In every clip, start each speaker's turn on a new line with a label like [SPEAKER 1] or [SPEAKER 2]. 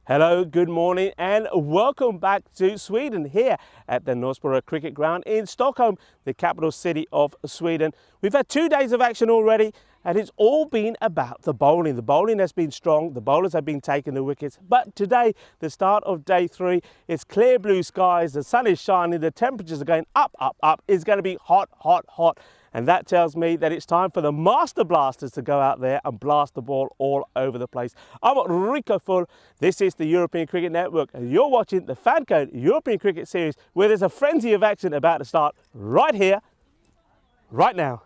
[SPEAKER 1] Hello, good morning and welcome back to Sweden here at the Northborough Cricket Ground in Stockholm, the capital city of Sweden. We've had 2 days of action already and it's all been about the bowling. The bowling has been strong, the bowlers have been taking the wickets, but today, the start of day 3, it's clear blue skies, the sun is shining, the temperatures are going up, up, up. It's going to be hot, hot, hot. And that tells me that it's time for the master blasters to go out there and blast the ball all over the place. I'm Rico Full. This is the European Cricket Network and you're watching the FanCode European Cricket Series where there's a frenzy of action about to start right here, right now.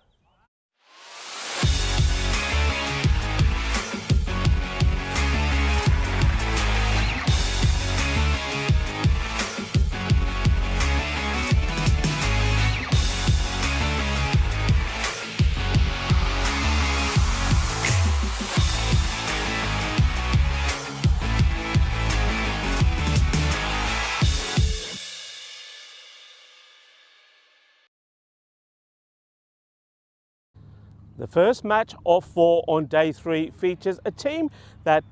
[SPEAKER 1] The first match of 4 on day 3 features a team that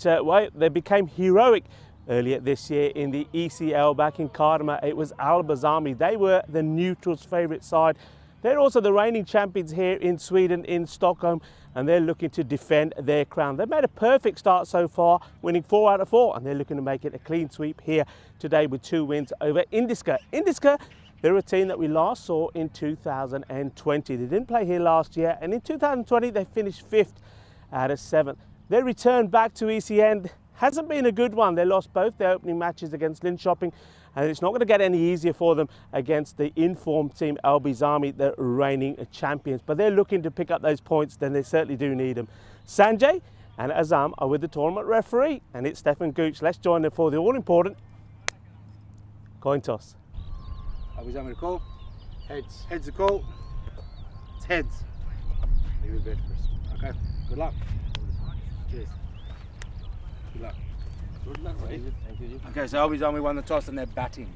[SPEAKER 1] they became heroic earlier this year in the ECL back in Cardamom. It was Al Bazami. They were the neutrals' favourite side. They're also the reigning champions here in Sweden, in Stockholm, and they're looking to defend their crown. They've made a perfect start so far, winning 4 out of 4, and they're looking to make it a clean sweep here today with 2 wins over Indiska. Indiska, they're a team that we last saw in 2020. They didn't play here last year, and in 2020 they finished 5th out of 7th. Their return back to ECN hasn't been a good one. They lost both their opening matches against Linköping, and it's not going to get any easier for them against the informed team Al Bazami, the reigning champions. But they're looking to pick up those points, then they certainly do need them. Sanjay and Azam are with the tournament referee, and it's Stefan Gooch. Let's join them for the all-important coin toss.
[SPEAKER 2] Al Bazami to call. Heads. Heads to call. It's heads. Leave it bed first. Okay. Good luck. Cheers. Good luck. Good luck, mate. Thank you. Okay, so Al Bazami won the toss and they're batting.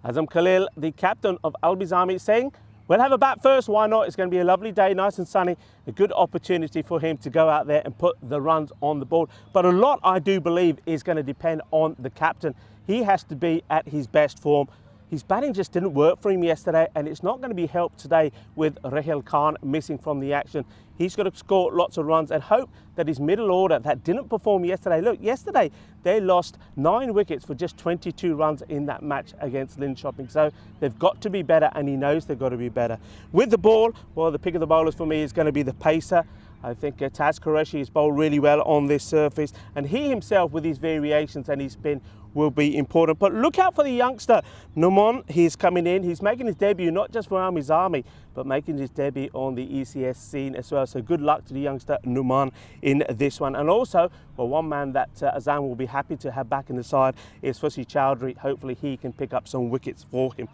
[SPEAKER 1] Azam Khalil, the captain of Al Bazami, saying, we'll have a bat first, why not? It's going to be a lovely day, nice and sunny. A good opportunity for him to go out there and put the runs on the board. But a lot, I do believe, is going to depend on the captain. He has to be at his best form. His batting just didn't work for him yesterday, and it's not going to be helped today with Rahel Khan missing from the action. He's got to score lots of runs and hope that his middle order that didn't perform yesterday. Look, yesterday they lost 9 wickets for just 22 runs in that match against Linköping. So they've got to be better, and he knows they've got to be better. With the ball, well, the pick of the bowlers for me is going to be the pacer. I think Taz Qureshi has bowled really well on this surface, and he himself with his variations and his spin will be important. But look out for the youngster, Numan. He's coming in. He's making his debut not just for Al Bazami, but making his debut on the ECS scene as well. So good luck to the youngster Numan in this one. And also, well, one man that Azam will be happy to have back in the side is Fusi Chowdhury. Hopefully he can pick up some wickets for him.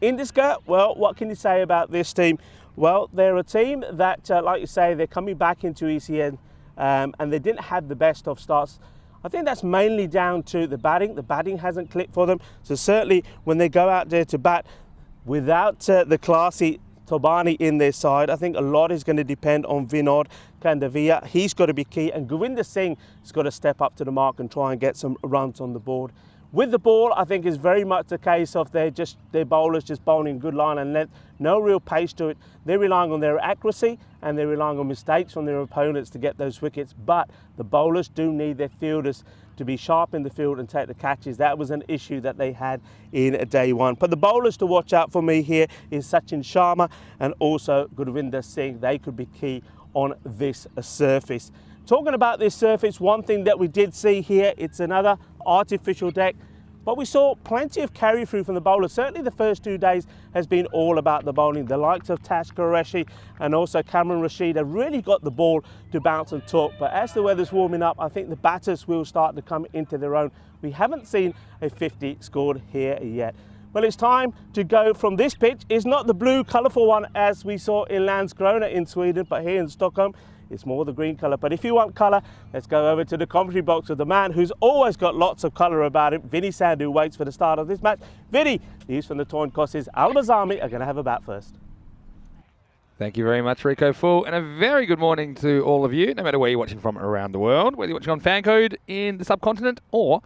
[SPEAKER 1] Indiska, well, what can you say about this team? Well, they're a team that, like you say, they're coming back into ECN and they didn't have the best of starts. I think that's mainly down to the batting. The batting hasn't clicked for them. So certainly when they go out there to bat without the classy Tobani in their side, I think a lot is going to depend on Vinod Kandavia. He's got to be key, and Govinder Singh has got to step up to the mark and try and get some runs on the board. With the ball, I think is very much the case of their bowlers just bowling good line and length, no real pace to it. They're relying on their accuracy and they're relying on mistakes from their opponents to get those wickets. But the bowlers do need their fielders to be sharp in the field and take the catches. That was an issue that they had in day 1. But the bowlers to watch out for me here is Sachin Sharma and also Gurvinder Singh. They could be key on this surface. Talking about this surface, one thing that we did see here, it's another artificial deck, but we saw plenty of carry through from the bowlers. Certainly the first 2 days has been all about the bowling. The likes of Tash Qureshi and also Cameron Rashid have really got the ball to bounce and talk. But as the weather's warming up, I think the batters will start to come into their own. We haven't seen a 50 scored here yet. Well, it's time to go from this pitch. It's not the blue colourful one as we saw in Landskrona in Sweden, but here in Stockholm, it's more the green colour. But if you want colour, let's go over to the commentary box with the man who's always got lots of colour about him, Vinny Sandhu, waits for the start of this match. Vinny, news from the Torn Cosses, Al Bazami are going to have a bat first.
[SPEAKER 3] Thank you very much, Rico Full, and a very good morning to all of you, no matter where you're watching from around the world, whether you're watching on FanCode in the subcontinent or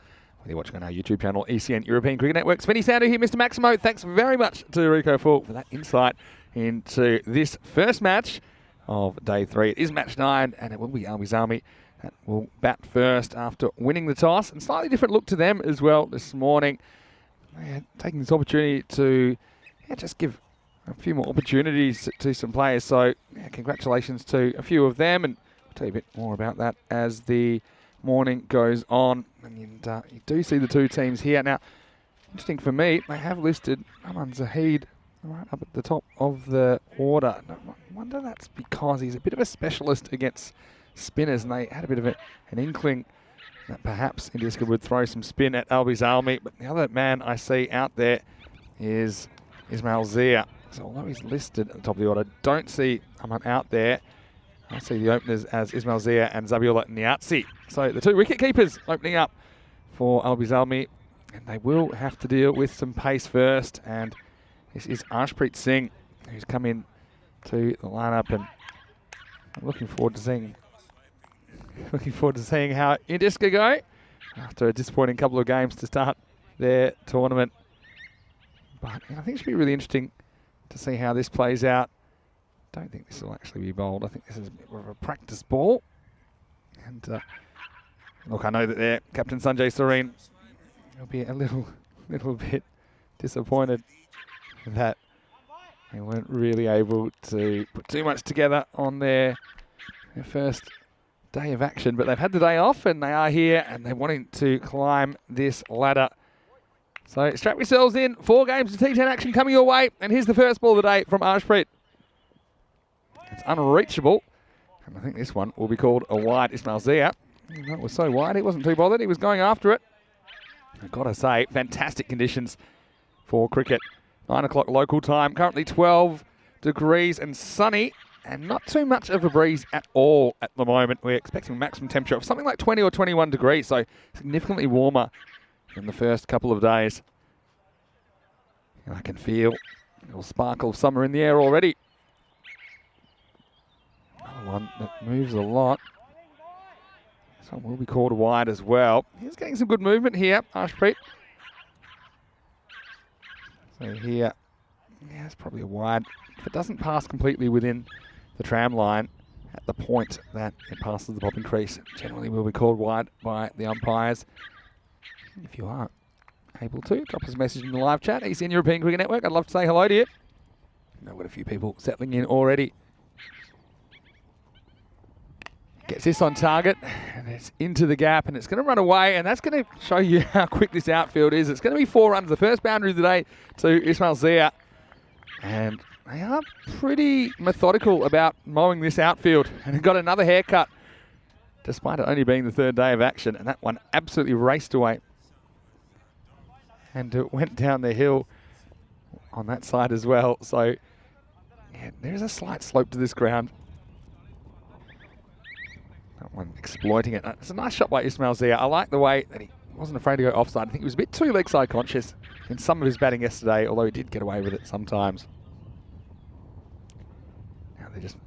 [SPEAKER 3] whether you're watching on our YouTube channel, ECN European Cricket Network. Spenny Sandu here, Mr. Maximo. Thanks very much to Rico Full for that insight into this first match of day 3. It is match 9, and it will be Albizami that will bat first after winning the toss. And slightly different look to them as well this morning. Taking this opportunity to just give a few more opportunities to some players. So congratulations to a few of them, and I'll tell you a bit more about that as the morning goes on. And you do see the two teams here. Now, interesting for me, they have listed Aman Zahid right up at the top of the order. I wonder that's because he's a bit of a specialist against spinners, and they had a bit of an inkling that perhaps Indiska would throw some spin at Albizami. But the other man I see out there is Ismail Zia. So although he's listed at the top of the order, don't see Aman out there. I see the openers as Ismail Zia and Zabiullah Niazi. So the two wicket keepers opening up for Albizami, and they will have to deal with some pace first. And this is Arshpreet Singh, who's come in to the lineup, and I'm looking forward to seeing how Indiska go after a disappointing couple of games to start their tournament. But I think it should be really interesting to see how this plays out. Don't think this will actually be bowled. I think this is a bit more of a practice ball. And look, I know that their captain Sanjay Sareen will be a little bit disappointed that they weren't really able to put too much together on their first day of action. But they've had the day off, and they are here, and they're wanting to climb this ladder. So strap yourselves in. 4 games of T10 action coming your way. And here's the first ball of the day from Arshpreet. It's unreachable. And I think this one will be called a wide. Ismail Zia. That was so wide, he wasn't too bothered. He was going after it. I've got to say, fantastic conditions for cricket. 9 o'clock local time. Currently 12 degrees and sunny. And not too much of a breeze at all at the moment. We're expecting a maximum temperature of something like 20 or 21 degrees. So significantly warmer in the first couple of days. And I can feel a little sparkle of summer in the air already. Another one that moves a lot. This one will be called wide as well. He's getting some good movement here, Arshpreet. So here, yeah, it's probably a wide. If it doesn't pass completely within the tram line at the point that it passes the popping crease, generally will be called wide by the umpires. If you are able to, drop us a message in the live chat. ECN European Cricket Network. I'd love to say hello to you. I've got a few people settling in already. Gets this on target, and it's into the gap, and it's going to run away, and that's going to show you how quick this outfield is. It's going to be 4 runs, the first boundary of the day to Ismail Zia. And they are pretty methodical about mowing this outfield, and have got another haircut, despite it only being the 3rd day of action, and that one absolutely raced away. And it went down the hill on that side as well. So, yeah, there's a slight slope to this ground. That one exploiting it. It's a nice shot by Ismail Zia. I like the way that he wasn't afraid to go offside. I think he was a bit too leg side conscious in some of his batting yesterday, although he did get away with it sometimes. Now they're just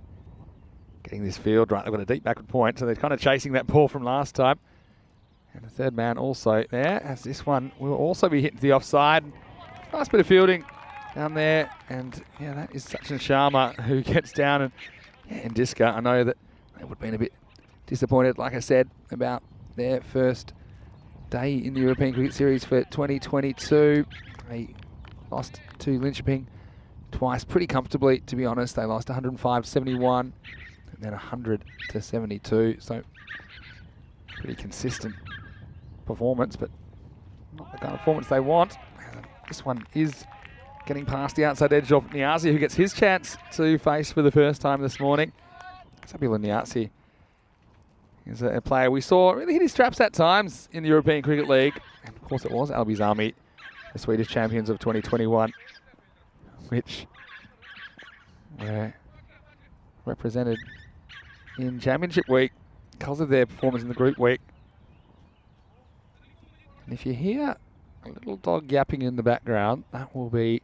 [SPEAKER 3] getting this field right. They've got a deep backward point, so they're kind of chasing that ball from last time. And the 3rd man also there, as this one will also be hit to the offside. Nice bit of fielding down there. And yeah, that is Sachin Sharma who gets down. And yeah, Indiska, I know that they would have been a bit disappointed, like I said, about their first day in the European Cricket Series for 2022. They lost to Linköping twice pretty comfortably, to be honest. They lost 105-71 and then 100-72. So pretty consistent performance, but not the kind of performance they want. This one is getting past the outside edge of Niazi, who gets his chance to face for the first time this morning. Zabiullah Niazi is a player we saw really hit his straps at times in the European Cricket League. And of course it was Albizami, the Swedish champions of 2021, which were represented in Championship Week because of their performance in the Group Week. And if you hear a little dog yapping in the background, that will be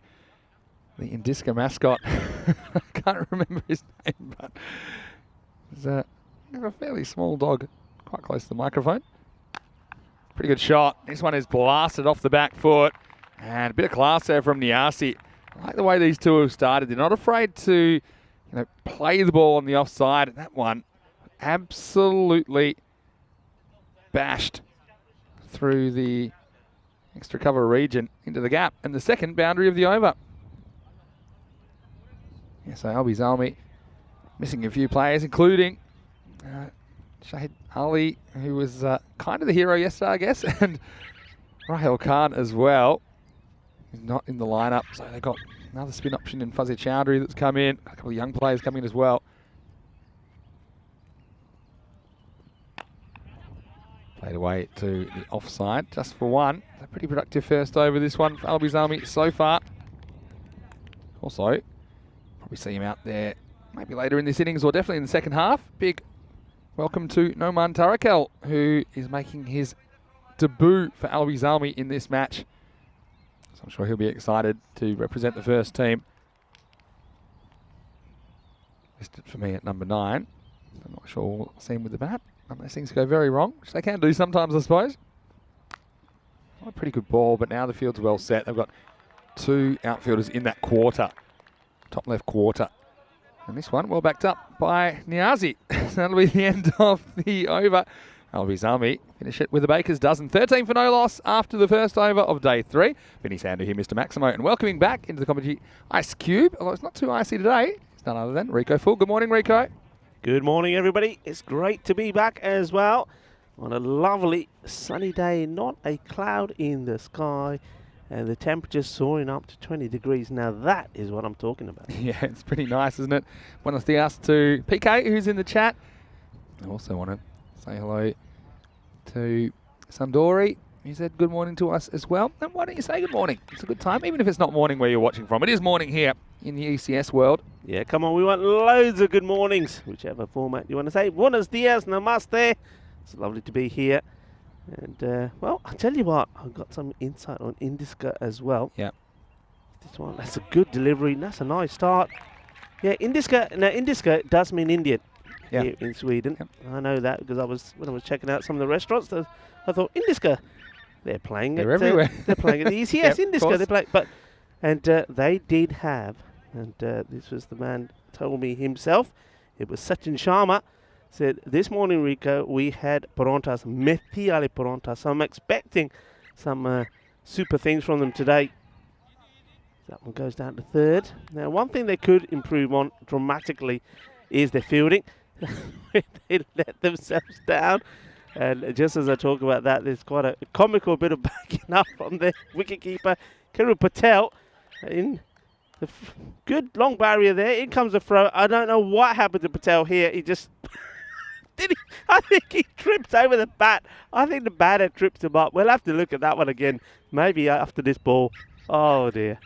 [SPEAKER 3] the Indiska mascot. I can't remember his name, but it's a fairly small dog, quite close to the microphone. Pretty good shot. This one is blasted off the back foot. And a bit of class there from Niasi. I like the way these two have started. They're not afraid to, play the ball on the offside. And that one absolutely bashed through the extra cover region into the gap. And the second boundary of the over. Yeah, so Albi Zalmi missing a few players, including Shahid Ali, who was kind of the hero yesterday, I guess, and Rahel Khan as well. He's not in the lineup, so they've got another spin option in Fuzzy Chowdhury that's come in. A couple of young players coming in as well. Played away to the offside, just for one. A pretty productive first over this one for Albi Zalmi so far. Also, probably see him out there maybe later in this innings or definitely in the second half. Big welcome to Noman Tarakel, who is making his debut for Albi Zalmi in this match. So I'm sure he'll be excited to represent the first team. Listed for me at number 9. I'm not sure we'll see him with the bat. Unless things go very wrong, which they can do sometimes, I suppose. Oh, a pretty good ball, but now the field's well set. They've got 2 outfielders in that quarter, top left quarter. And this one well backed up by Niazi. So that'll be the end of the over. Albi Zalmi finish it with a baker's dozen. 13 for no loss after the first over of day 3. Vinny Sander here, Mr. Maximo, and welcoming back into the commentary Ice Cube, although it's not too icy today. It's none other than Rico Full. Good morning, Rico.
[SPEAKER 1] Good morning, everybody. It's great to be back as well on a lovely sunny day, not a cloud in the sky, and the temperature's soaring up to 20 degrees. Now that is what I'm talking about.
[SPEAKER 3] Yeah, it's pretty nice, isn't it? Buenos dias to PK, who's in the chat. I also want to say hello to Sandori. He said good morning to us as well. And why don't you say good morning? It's a good time, even if it's not morning where you're watching from. It is morning here in the ECS world.
[SPEAKER 1] Yeah, come on, we want loads of good mornings, whichever format you want to say. Buenos dias, namaste. It's lovely to be here. And, well, I'll tell you what, I've got some insight on Indiska as well.
[SPEAKER 3] Yeah.
[SPEAKER 1] This one, that's a good delivery. That's a nice start. Yeah, Indiska does mean Indian here in Sweden. Yep. I know that because when I was checking out some of the restaurants, I thought, Indiska, they're playing
[SPEAKER 3] they're everywhere.
[SPEAKER 1] They're playing at the ECS,
[SPEAKER 3] yep,
[SPEAKER 1] Indiska. They play, and they did have, and this was the man told me himself, it was Sachin Sharma, said, this morning, Rico, we had parontas, methi ale parontas. So I'm expecting some super things from them today. That one goes down to 3rd. Now, one thing they could improve on dramatically is their fielding. They let themselves down. And just as I talk about that, there's quite a comical bit of backing up from the wicketkeeper, Kiru Patel, in the good long barrier there. In comes a throw. I don't know what happened to Patel here. He just... I think he tripped over the bat. I think the batter tripped him up. We'll have to look at that one again. Maybe after this ball. Oh, dear.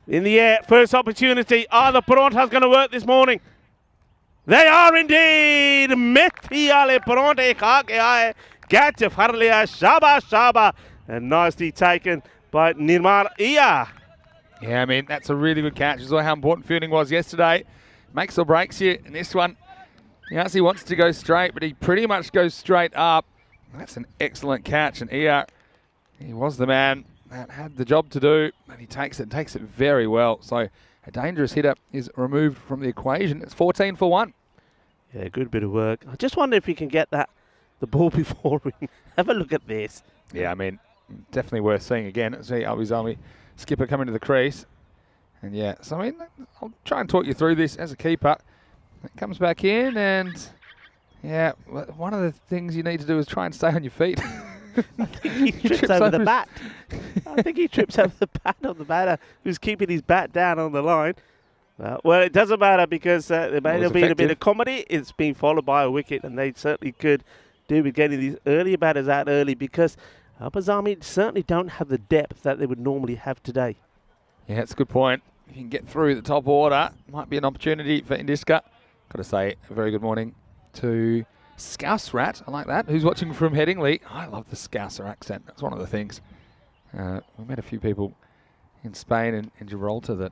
[SPEAKER 1] In the air, first opportunity. Are the Parontas going to work this morning? They are indeed. Methi ale Paronte khake aaye. Catch of Harlia. Shaba Shaba. And nicely taken by Nirmal Iya.
[SPEAKER 3] Yeah, I mean, that's a really good catch. You saw how important fielding was yesterday. Makes or breaks you. And this one, Yassi wants to go straight, but he pretty much goes straight up. That's an excellent catch. And Iya, he was the man that had the job to do, and he takes it very well. So a dangerous hitter is removed from the equation. It's 14 for 1.
[SPEAKER 1] Yeah, good bit of work. I just wonder if he can get the ball before him. Have a look at this.
[SPEAKER 3] Yeah, I mean, definitely worth seeing again. See Albi Zalmi skipper coming to the crease. And yeah, so I mean, I'll try and talk you through this as a keeper. It comes back in, and yeah, one of the things you need to do is try and stay on your feet.
[SPEAKER 1] I think he trips over the bat. I think he trips over the bat of the batter who's keeping his bat down on the line. Well, it doesn't matter because there may have been a bit of comedy. It's been followed by a wicket, and they certainly could do with getting these earlier batters out early because Albi Zalmi certainly don't have the depth that they would normally have today.
[SPEAKER 3] Yeah, that's a good point. If you can get through the top order, might be an opportunity for Indiska. Got to say, a very good morning to Scouse Rat. I like that. Who's watching from Headingley? I love the Scouser accent. That's one of the things. We met a few people in Spain and in Gibraltar that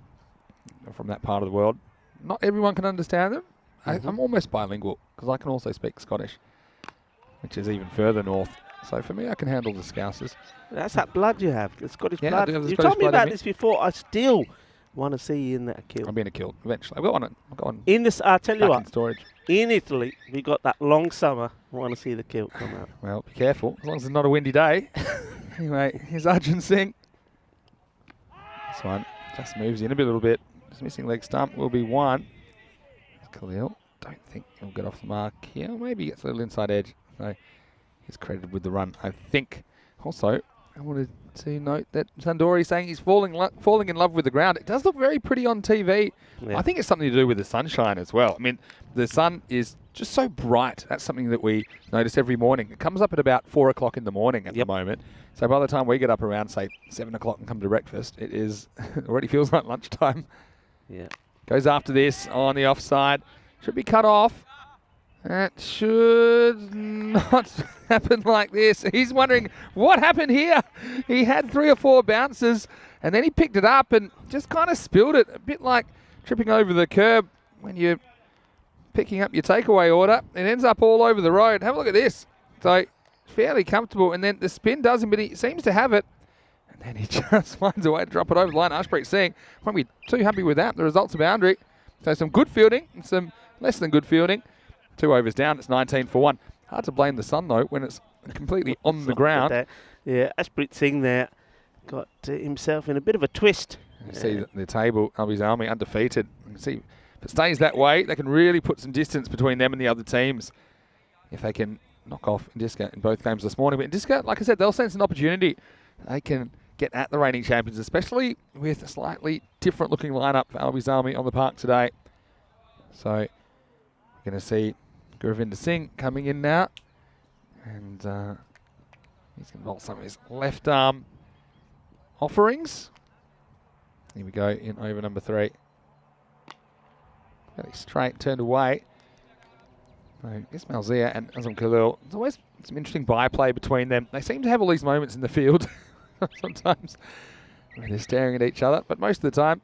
[SPEAKER 3] are from that part of the world. Not everyone can understand them. I'm almost bilingual because I can also speak Scottish, which is even further north So for me, I can handle the Scousers.
[SPEAKER 1] That's that blood you have. The Scottish
[SPEAKER 3] Yeah, I
[SPEAKER 1] blood.
[SPEAKER 3] do have the
[SPEAKER 1] You
[SPEAKER 3] Scottish
[SPEAKER 1] told me
[SPEAKER 3] blood in
[SPEAKER 1] about
[SPEAKER 3] me.
[SPEAKER 1] this before. I still want to see you in that kilt.
[SPEAKER 3] I'm being a kilt eventually. I've got one. I've got one
[SPEAKER 1] In this, I'll tell you
[SPEAKER 3] back
[SPEAKER 1] what.
[SPEAKER 3] in storage.
[SPEAKER 1] In Italy, we got that long summer. I want to see the kilt come out.
[SPEAKER 3] Well, be careful. As long as it's not a windy day. Anyway, here's Arjun Singh. This one just moves in a little bit. Just missing leg stump will be one. Khalil, don't think he'll get off the mark here. Maybe he gets a little inside edge. So he's credited with the run, I think. Also, I wanted to note that Sandori is saying he's falling in love with the ground. It does look very pretty on TV.
[SPEAKER 1] Yeah.
[SPEAKER 3] I think it's something to do with the sunshine as well. I mean, the sun is just so bright. That's something that we notice every morning. It comes up at about 4 o'clock in the morning at the moment. So by the time we get up around, say, 7 o'clock and come to breakfast, it is already feels like lunchtime.
[SPEAKER 1] Yeah.
[SPEAKER 3] Goes after this on the offside. Should be cut off. That should not happen like this. He's wondering what happened here. He had 3 or 4 bounces and then he picked it up and just kind of spilled it. A bit like tripping over the curb when you're picking up your takeaway order. It ends up all over the road. Have a look at this. So fairly comfortable, and then the spin does him, but he seems to have it. And then he just finds a way to drop it over the line. Ashpreet Singh won't be too happy with that. The result's a boundary. So some good fielding and some less than good fielding. 2 overs down. It's 19 for 1. Hard to blame the sun, though, when it's completely on the ground.
[SPEAKER 1] Yeah, Ashpreet Singh there got himself in a bit of a twist.
[SPEAKER 3] You see the table, Albi's Army undefeated. You can see if it stays that way, they can really put some distance between them and the other teams if they can knock off Indiska in both games this morning. But Indiska, like I said, they'll sense an opportunity. They can get at the reigning champions, especially with a slightly different looking lineup for Albi's Army on the park today. So we're going to see Guravinder Singh coming in now. And he's going to bolt some of his left arm offerings. Here we go in over number 3. Fairly straight, turned away. So Ismail Zia and Azam Khalil. There's always some interesting byplay between them. They seem to have all these moments in the field sometimes when they're staring at each other, but most of the time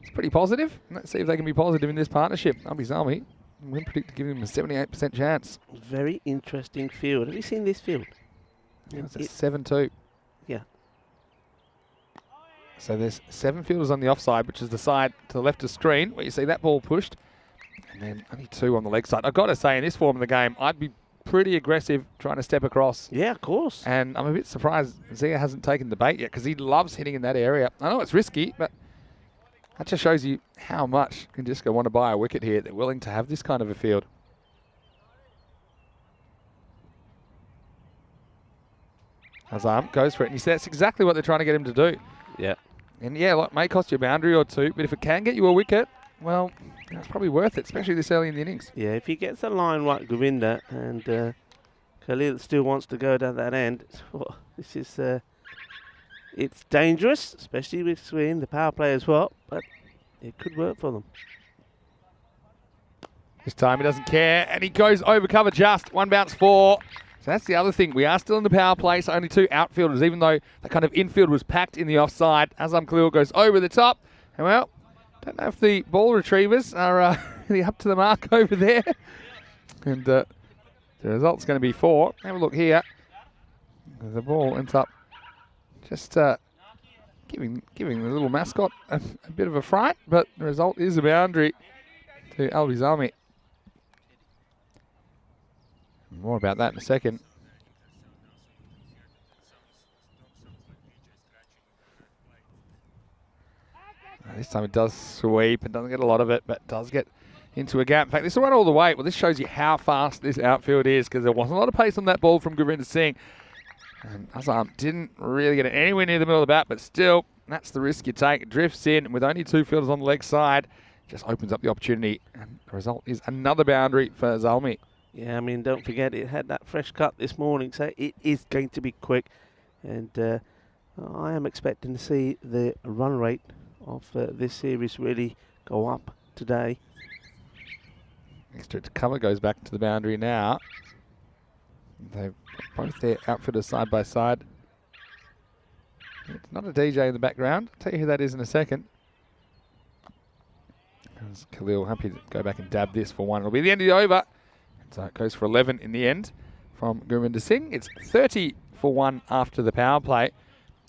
[SPEAKER 3] it's pretty positive. Let's see if they can be positive in this partnership. Albi's Army, we predict to give them a 78% chance.
[SPEAKER 1] Very interesting field. Have you seen this field?
[SPEAKER 3] Yeah, it's a 7-2.
[SPEAKER 1] Yeah.
[SPEAKER 3] So there's 7 fielders on the offside, which is the side to the left of screen, where you see that ball pushed. And then only 2 on the leg side. I've got to say, in this form of the game, I'd be pretty aggressive trying to step across.
[SPEAKER 1] Yeah, of course.
[SPEAKER 3] And I'm a bit surprised Zia hasn't taken the bait yet, because he loves hitting in that area. I know it's risky, but that just shows you how much Indiska want to buy a wicket here. They're willing to have this kind of a field. Azam goes for it, and you see that's exactly what they're trying to get him to do.
[SPEAKER 1] Yeah.
[SPEAKER 3] And yeah, like, may cost you a boundary or 2, but if it can get you a wicket, well, it's probably worth it, especially this early in the innings.
[SPEAKER 1] Yeah, if he gets the line right, Govinda, and Khalil still wants to go down that end, this is it's dangerous, especially with Sween, the power play as well, but it could work for them.
[SPEAKER 3] This time he doesn't care, and he goes over cover just. 1 bounce 4. So that's the other thing. We are still in the power play, so only 2 outfielders, even though the kind of infield was packed in the offside. Azam Khalil goes over the top. And well, don't know if the ball retrievers are really up to the mark over there. And the result's going to be 4. Have a look here. The ball ends up just giving the little mascot a bit of a fright, but the result is a boundary to Albi's Army. More about that in a second. This time it does sweep and doesn't get a lot of it, but does get into a gap. In fact, this will run all the way. Well, this shows you how fast this outfield is, because there wasn't a lot of pace on that ball from Gurinder Singh. And Azam didn't really get it anywhere near the middle of the bat, but still, that's the risk you take. It drifts in, and with only 2 fielders on the leg side, just opens up the opportunity. And the result is another boundary for Zalmi.
[SPEAKER 1] Yeah, I mean, don't forget, it had that fresh cut this morning, so it is going to be quick. And I am expecting to see the run rate of this series really go up today.
[SPEAKER 3] Extra to cover goes back to the boundary now. They've got both their outfitters side by side. It's not a DJ in the background. I'll tell you who that is in a second. As Khalil happy to go back and dab this for 1. It'll be the end of the over. So it goes for 11 in the end from Gurvinder Singh. It's 30 for 1 after the power play.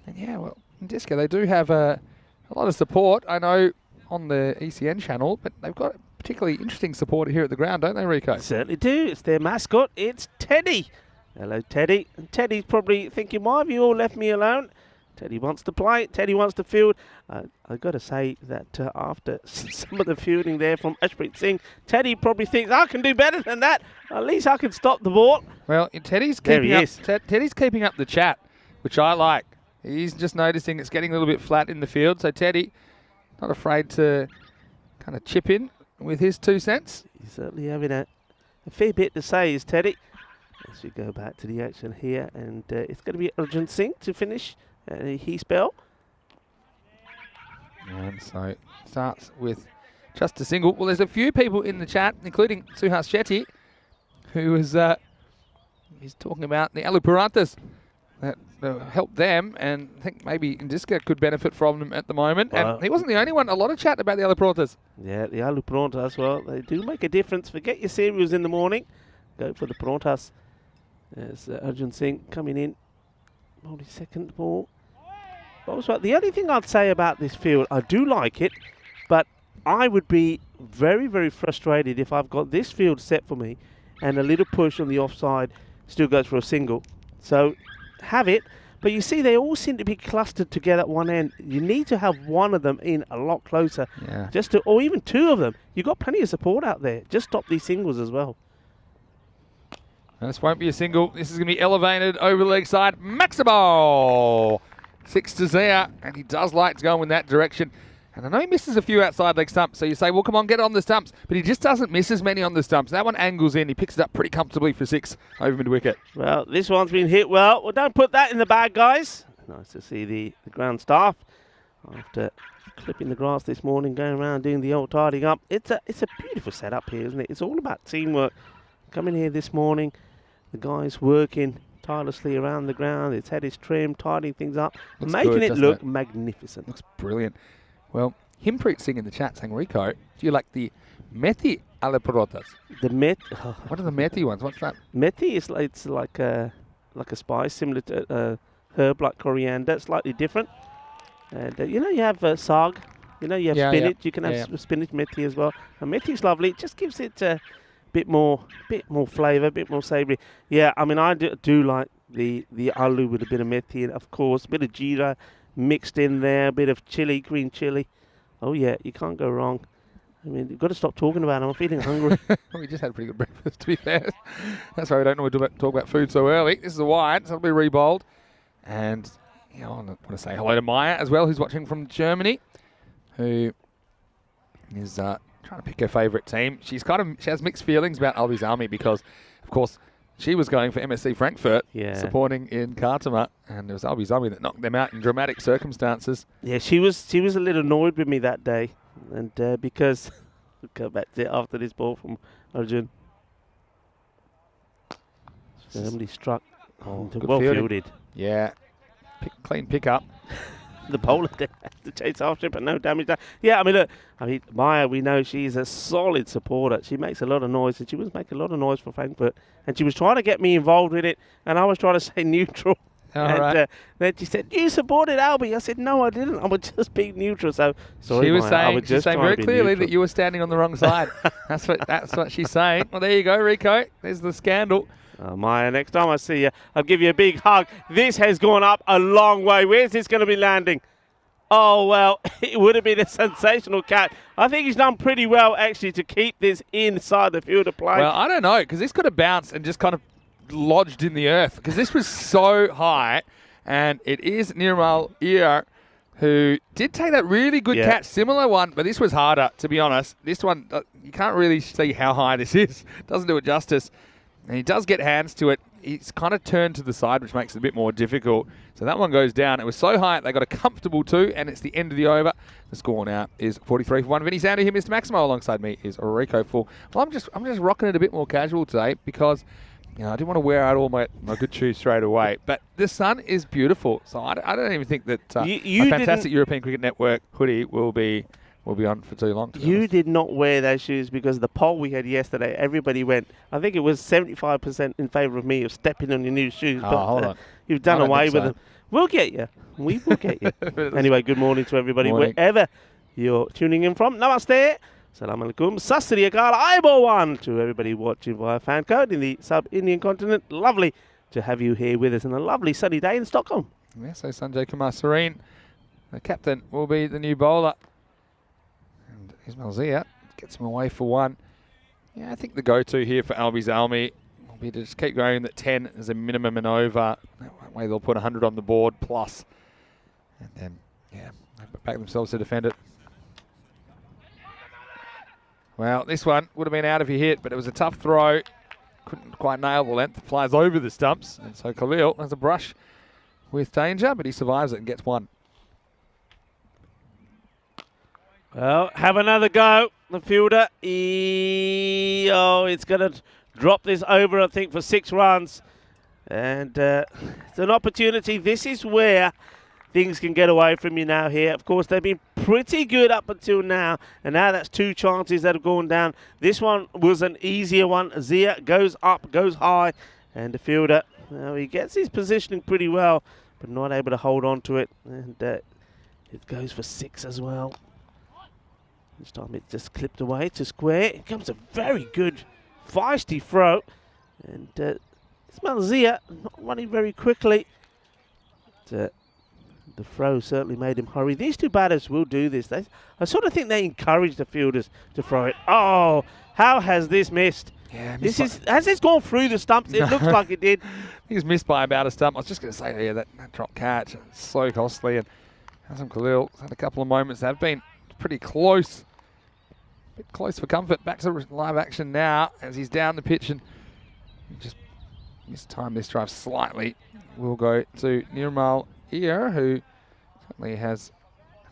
[SPEAKER 3] And yeah, well, in Disco, they do have a lot of support, I know, on the ECN channel, but they've got a particularly interesting supporter here at the ground, don't they, Rico?
[SPEAKER 1] Certainly do. It's their mascot. It's Teddy. Hello, Teddy. And Teddy's probably thinking, why have you all left me alone? Teddy wants to play. Teddy wants to field. I've got to say that after some of the fielding there from Ashpreet Singh, Teddy probably thinks, I can do better than that. At least I can stop the ball.
[SPEAKER 3] Well, Teddy's keeping up the chat, which I like. He's just noticing it's getting a little bit flat in the field. So Teddy, not afraid to kind of chip in with his 2 cents.
[SPEAKER 1] He's certainly having a fair bit to say, is Teddy. As we go back to the action here, and it's going to be Arjun Singh to finish his spell.
[SPEAKER 3] And so it starts with just a single. Well, there's a few people in the chat, including Suhas Shetty, who is he's talking about the Alupurantas that helped them, and I think maybe Indiska could benefit from them at the moment. And he wasn't the only one. A lot of chat about the Alupurantas.
[SPEAKER 1] Yeah, the Alupurantas, well, they do make a difference. Forget your cereals in the morning. Go for the Prantas. There's Arjun Singh coming in. Only second ball. Also, the only thing I'd say about this field, I do like it, but I would be very, very frustrated if I've got this field set for me and a little push on the offside still goes for a single. So have it, but you see they all seem to be clustered together at one end. You need to have one of them in a lot closer, or even 2 of them. You've got plenty of support out there. Just stop these singles as well.
[SPEAKER 3] This won't be a single. This is going to be elevated over the leg side. Maximo! 6-0, and he does like to go in that direction. And I know he misses a few outside leg stumps, so you say, well, come on, get it on the stumps. But he just doesn't miss as many on the stumps. That one angles in. He picks it up pretty comfortably for 6 over mid-wicket.
[SPEAKER 1] Well, this one's been hit well. Well, don't put that in the bag, guys. Nice to see the ground staff after clipping the grass this morning, going around doing the old tidying up. It's a beautiful setup here, isn't it? It's all about teamwork. Coming here this morning, the guys working tirelessly around the ground. Its head is trimmed, tidying things up, making it look magnificent.
[SPEAKER 3] Looks brilliant. Well, Himpreet Singh in the chat saying, Rico, do you like the methi Alupurantas?
[SPEAKER 1] The
[SPEAKER 3] What are the methi ones? What's that?
[SPEAKER 1] Methi is it's like a spice similar to a herb like coriander, slightly different. And you know, you have sag. You know, you have spinach. You can have spinach methi as well. And methi is lovely. It just gives it a bit more flavour, a bit more savoury. Yeah, I mean, I do like the aloo with a bit of methi, and of course, a bit of jeera mixed in there, a bit of chili, green chili. Oh yeah, you can't go wrong. I mean, you've got to stop talking about it. I'm feeling hungry.
[SPEAKER 3] We just had a pretty good breakfast, to be fair. That's why we don't normally talk about food so early. This is a wide, so it'll be rebowled. And you know, I want to say hello to Maya as well, who's watching from Germany, who is trying to pick her favourite team. She has mixed feelings about Albi's Army because, of course, she was going for MSC Frankfurt, supporting in Khartoum, and it was Albi's Army that knocked them out in dramatic circumstances. Yeah,
[SPEAKER 1] she was a little annoyed with me that day, and because we'll go back to it after this ball from Arjun. Firmly struck. Oh, well fielded.
[SPEAKER 3] Yeah, clean pickup.
[SPEAKER 1] The bowler has to chase after it, but no damage done. Yeah, I mean, look, Maya, we know she's a solid supporter. She makes a lot of noise, and she was making a lot of noise for Frankfurt. And she was trying to get me involved with it, and I was trying to say neutral. Then she said, "You supported Albi." I said, "No, I didn't. I was just being neutral." So sorry,
[SPEAKER 3] she was
[SPEAKER 1] Maya,
[SPEAKER 3] saying very clearly that you were standing on the wrong side. That's what she's saying. Well, there you go, Rico. There's the scandal.
[SPEAKER 1] Maya, next time I see you, I'll give you a big hug. This has gone up a long way. Where's this going to be landing? Oh, well, it would have been a sensational catch. I think he's done pretty well, actually, to keep this inside the field of play.
[SPEAKER 3] Well, I don't know, because this could have bounced and just kind of lodged in the earth, because this was so high, and it is Nirmal Iyer who did take that really good catch, similar one, but this was harder, to be honest. This one, you can't really see how high this is. Doesn't do it justice. And he does get hands to it. He's kind of turned to the side, which makes it a bit more difficult. So that one goes down. It was so high, they got a comfortable 2, and it's the end of the over. The score now is 43 for 1. Vinny Sander here, Mr. Maximo, alongside me is Rico Full. Well, I'm just rocking it a bit more casual today because I didn't want to wear out all my good shoes straight away. But the sun is beautiful, so I don't even think that my fantastic European Cricket Network hoodie will be will be on for too long.
[SPEAKER 1] You did not wear those shoes because the poll we had yesterday, everybody went, I think it was 75% in favour of me of stepping on your new shoes.
[SPEAKER 3] Oh,
[SPEAKER 1] but
[SPEAKER 3] hold on.
[SPEAKER 1] You've done away with
[SPEAKER 3] so.
[SPEAKER 1] them. We'll get you. We will get you. Anyway, good morning to everybody,
[SPEAKER 3] Morning.
[SPEAKER 1] wherever you're tuning in from. Namaste. Salam alaikum. Sasri akal. Aibowan to everybody watching via FanCode in the sub-Indian continent. Lovely to have you here with us on a lovely sunny day in Stockholm.
[SPEAKER 3] Yeah, so Sanjay Kumar Serene, the captain, will be the new bowler. And Ismail Zia gets him away for one. Yeah, I think the go-to here for Albi Zalmi will be to just keep going at 10 as a minimum and over. That way they'll put 100 on the board plus. And then, yeah, they back themselves to defend it. Well, this one would have been out if he hit, but it was a tough throw. Couldn't quite nail the length. It flies over the stumps. And so Khalil has a brush with danger, but he survives it and gets one.
[SPEAKER 1] Well, have another go. The fielder. It's going to drop this over, I think, for 6 runs. And it's an opportunity. This is where things can get away from you now here. Of course, they've been pretty good up until now. And now that's 2 chances that have gone down. This one was an easier one. Zia goes up, goes high. And the fielder, he gets his positioning pretty well, but not able to hold on to it. And it goes for 6 as well. This time it just clipped away to square. It comes a very good, feisty throw. And Ismail Zia not running very quickly. But, the throw certainly made him hurry. These 2 batters will do this. I sort of think they encourage the fielders to throw it. Oh, how has this missed?
[SPEAKER 3] Yeah,
[SPEAKER 1] Has this gone through the stumps? It looks like it did.
[SPEAKER 3] He's missed by about a stump. I was just going to say, yeah, that drop catch, it's so costly. And Hassan Khalil had a couple of moments that have been pretty close. A bit close for comfort. Back to live action now as he's down the pitch and he just mistimed this drive slightly. We'll go to Nirmal Iyer, who certainly has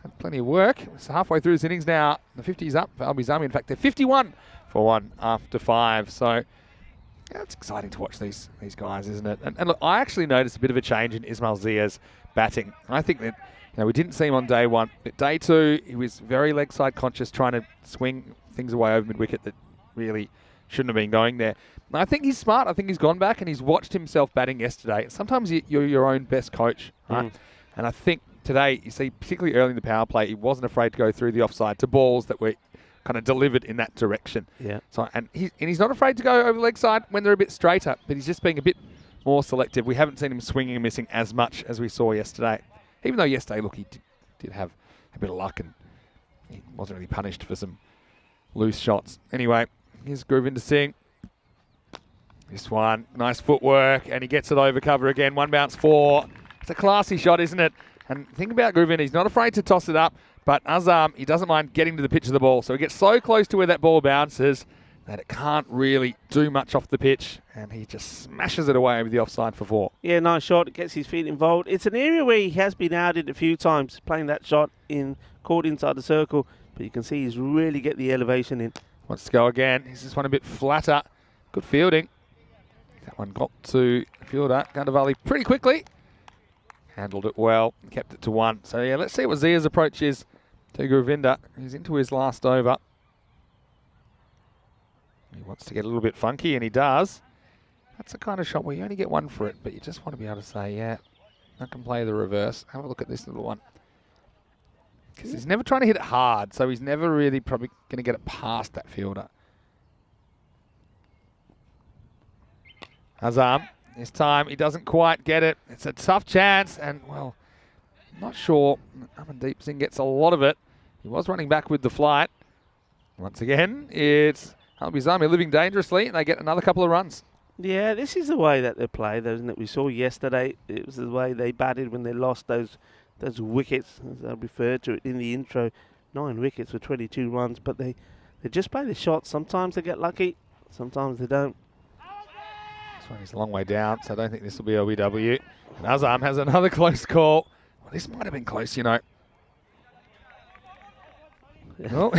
[SPEAKER 3] had plenty of work. It's halfway through his innings now. The 50's up for Albi Zalmi. In fact, they're 51 for 1 after 5. So yeah, it's exciting to watch these guys, isn't it? And look, I actually noticed a bit of a change in Ismail Zia's batting. I think that we didn't see him on day 1. But day 2, he was very leg side conscious, trying to swing things away over mid-wicket that really shouldn't have been going there. And I think he's smart. I think he's gone back and he's watched himself batting yesterday. Sometimes you're your own best coach, right? And I think today, you see, particularly early in the power play, he wasn't afraid to go through the offside to balls that were kind of delivered in that direction.
[SPEAKER 1] Yeah.
[SPEAKER 3] So and he's not afraid to go over the leg side when they're a bit straighter, but he's just being a bit more selective. We haven't seen him swinging and missing as much as we saw yesterday. Even though yesterday, look, he did have a bit of luck and he wasn't really punished for some loose shots. Anyway, here's Govinder Singh. This one, nice footwork, and he gets it over cover again. 1 bounce 4. It's a classy shot, isn't it? And think about Govinder. He's not afraid to toss it up, but Azam, he doesn't mind getting to the pitch of the ball. So he gets so close to where that ball bounces that it can't really do much off the pitch, and he just smashes it away over the offside for 4.
[SPEAKER 1] Yeah, nice shot. It gets his feet involved. It's an area where he has been outed a few times, playing that shot caught inside the circle, but you can see he's really get the elevation in.
[SPEAKER 3] Wants to go again. He's just one a bit flatter. Good fielding. That one got to fielder Gandavali pretty quickly. Handled it well, kept it to 1. So yeah, let's see what Zia's approach is to Govinder. He's into his last over. He wants to get a little bit funky, and he does. That's the kind of shot where you only get 1 for it, but you just want to be able to say, yeah, I can play the reverse. Have a look at this little one. Because he's never trying to hit it hard, so he's never really probably going to get it past that fielder. Azam, this time he doesn't quite get it. It's a tough chance, and, well, I'm not sure Amandeep Singh gets a lot of it. He was running back with the flight. Once again, it's Albi Zalmi living dangerously, and they get another couple of runs.
[SPEAKER 1] Yeah, this is the way that they play, isn't it? We saw yesterday, it was the way they batted when they lost those wickets, as I referred to it in the intro. 9 wickets for 22 runs, but they just play the shots. Sometimes they get lucky, sometimes they don't.
[SPEAKER 3] This one is a long way down, so I don't think this will be LBW. And Azam has another close call. Well, this might have been close, you know. Well,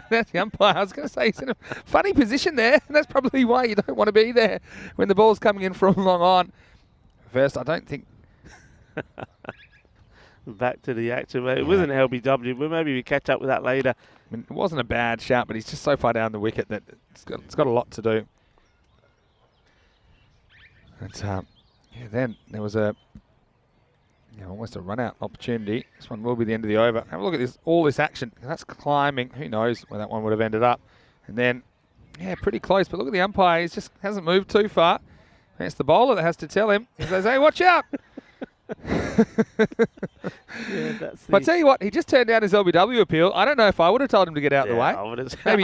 [SPEAKER 3] that's the umpire. I was going to say he's in a funny position there. That's probably why you don't want to be there when the ball's coming in from long on. First, I don't think...
[SPEAKER 1] Back to the action. It wasn't LBW, but maybe we catch up with that later.
[SPEAKER 3] I mean, it wasn't a bad shout, but he's just so far down the wicket that it's got a lot to do. And then there was almost a run-out opportunity. This one will be the end of the over. Have a look at all this action. That's climbing. Who knows where that one would have ended up. And then, pretty close. But look at the umpire. He just hasn't moved too far. And it's the bowler that has to tell him. He says, hey, watch out. But I tell you what, he just turned down his LBW appeal. I don't know if I would have told him to get out of the way.
[SPEAKER 1] I would have.
[SPEAKER 3] Maybe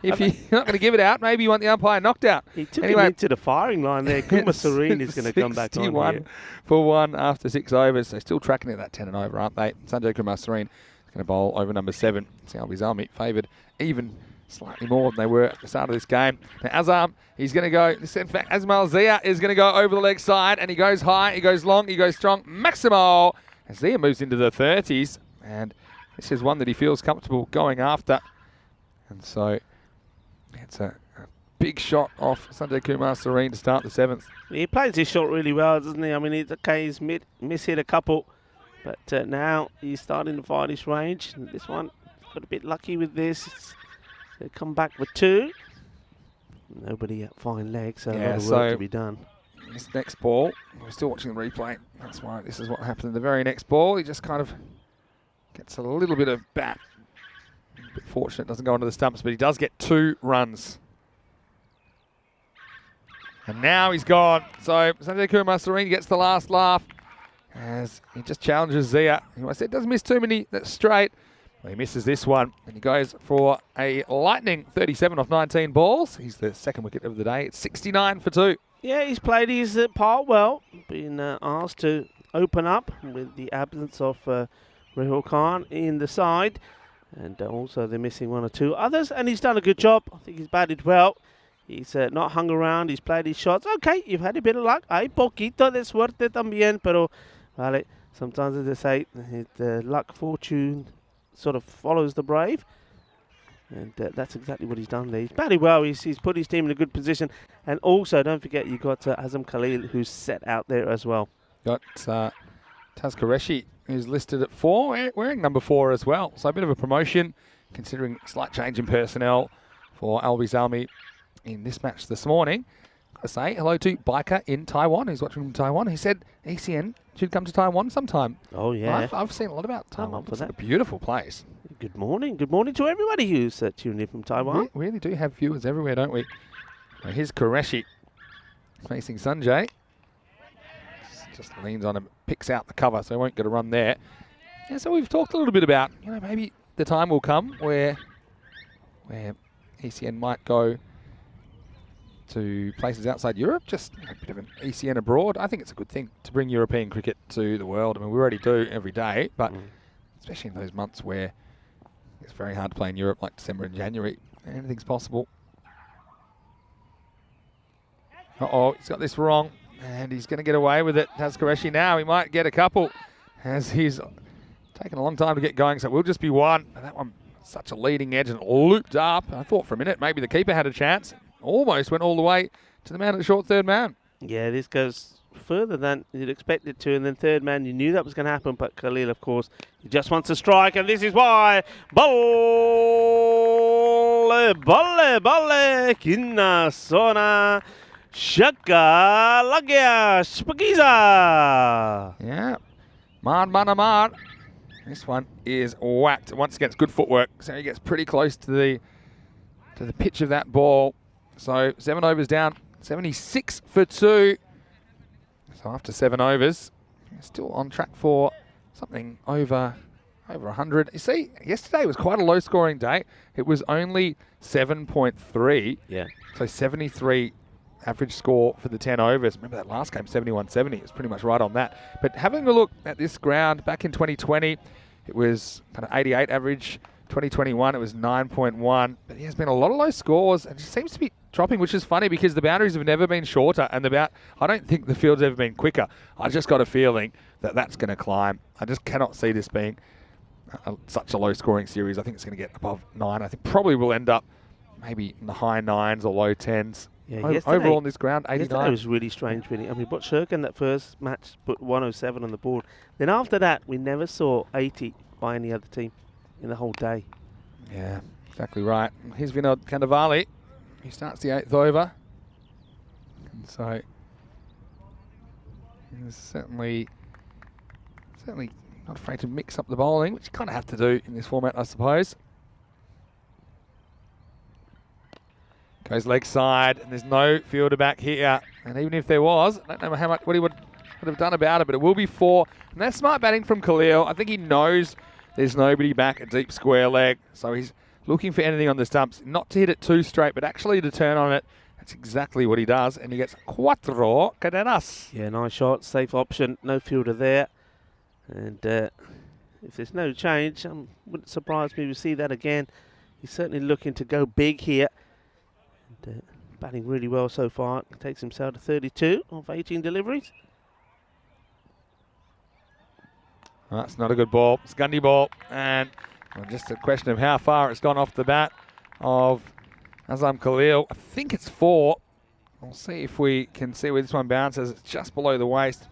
[SPEAKER 3] if you're not going to give it out, maybe you want the umpire knocked out.
[SPEAKER 1] He took him into the firing line there. Kuma Serene is going to come back on here.
[SPEAKER 3] 61 for 1 after 6 overs. So still tracking at that 10 and over, aren't they? Sanjay Kumar Serene is going to bowl over number 7. See Albizami favoured even slightly more than they were at the start of this game. Now Azam, he's going to go, in fact, Azmal Zia is going to go over the leg side, and he goes high, he goes long, he goes strong. Maximo, as Zia moves into the 30s, and this is one that he feels comfortable going after. And so it's a big shot off Sanjay Kumar Serene to start the 7th.
[SPEAKER 1] He plays his shot really well, doesn't he? I mean, he's miss-hit a couple, but now he's starting to find his range. And this one, got a bit lucky with this. They come back for 2. Nobody at fine legs, so a lot of work to be done.
[SPEAKER 3] This next ball, we're still watching the replay. That's why this is what happened in the very next ball. He just kind of gets a little bit of bat. A bit fortunate, doesn't go onto the stumps, but he does get 2 runs. And now he's gone. So Sanjay Kumar Serene gets the last laugh as he just challenges Zia, who I said doesn't miss too many that's straight. Well, he misses this one, and he goes for a lightning 37 off 19 balls. He's the 2nd wicket of the day. It's 69 for 2.
[SPEAKER 1] Yeah, he's played his part well, being asked to open up with the absence of Rahul Khan in the side. And also they're missing 1 or 2 others, and he's done a good job. I think he's batted well. He's not hung around, he's played his shots. Okay, you've had a bit of luck. Hay poquito de suerte también, pero vale, sometimes as they say, luck, fortune sort of follows the brave. And that's exactly what he's done there. He's batted well, he's put his team in a good position. And also, don't forget, you've got Azam Khalil, who's set out there as well. Got
[SPEAKER 3] Taz Qureshi, who's listed at 4, wearing number 4 as well. So a bit of a promotion, considering a slight change in personnel for Albizami in this match this morning. Got to say hello to Biker in Taiwan, who's watching from Taiwan. He said ECN should come to Taiwan sometime.
[SPEAKER 1] Oh, yeah.
[SPEAKER 3] I've seen a lot about Taiwan. It's a beautiful place.
[SPEAKER 1] Good morning. Good morning to everybody who's tuned in from Taiwan.
[SPEAKER 3] We really do have viewers everywhere, don't we? Now here's Qureshi facing Sanjay. Just leans on him, picks out the cover, so he won't get a run there. Yeah, so we've talked a little bit about, maybe the time will come where ECN might go to places outside Europe, just a bit of an ECN abroad. I think it's a good thing to bring European cricket to the world. I mean, we already do every day, but especially in those months where it's very hard to play in Europe, like December and January, anything's possible. Uh-oh, he's got this wrong, and he's going to get away with it. Taz Qureshi now, he might get a couple, as he's taken a long time to get going, so it will just be 1. And that one, such a leading edge and looped up. I thought for a minute maybe the keeper had a chance. Almost went all the way to the man at the short 3rd man. Yeah, this goes further than you'd expect it to, and then 3rd man, you knew that was going to happen, but Khalil, of course, he just wants to strike, and this is why. Balle, kinna sona, shaka, lagya, spagiza. Yeah, man. This one is whacked. Once again, it's good footwork, so he gets pretty close to the pitch of that ball. So 7 overs down, 76 for 2. So after 7 overs, still on track for something over 100. You see, yesterday was quite a low-scoring day. It was only 7.3. Yeah. So 73 average score for the 10 overs. Remember that last game, 71-70. It was pretty much right on that. But having a look at this ground, back in 2020, it was kind of 88 average. 2021, it was 9.1. But there's been a lot of low scores, and it seems to be dropping, which is funny because the boundaries have never been shorter, and I don't think the field's ever been quicker. I just got a feeling that that's going to climb. I just cannot see this being such a low-scoring series. I think it's going to get above 9. I think probably will end up maybe in the high 9s or low 10s.
[SPEAKER 1] Yeah, yesterday,
[SPEAKER 3] overall on this ground,
[SPEAKER 1] yesterday
[SPEAKER 3] 89.
[SPEAKER 1] was really strange, really. I mean, but Shirk in that first match put 107 on the board. Then after that, we never saw 80 by any other team in the whole day.
[SPEAKER 3] Yeah, exactly right. Here's Vinod Kandavali. He starts the 8th over. And so he's certainly not afraid to mix up the bowling, which you kind of have to do in this format, I suppose. Goes leg side, and there's no fielder back here. And even if there was, I don't know how much what he would have done about it, but it will be 4. And that's smart batting from Khalil. I think he knows there's nobody back at deep square leg, so he's looking for anything on the stumps, not to hit it too straight, but actually to turn on it. That's exactly what he does, and he gets 4 cadenas.
[SPEAKER 1] Yeah, nice shot, safe option, no fielder there. And if there's no change, wouldn't surprise me to see that again. He's certainly looking to go big here. And, batting really well so far. Takes himself to 32 of 18 deliveries.
[SPEAKER 3] That's not a good ball. It's a Gundy ball. And just a question of how far it's gone off the bat of Azam Khalil. I think it's 4. We'll see if we can see where this one bounces. It's just below the waist.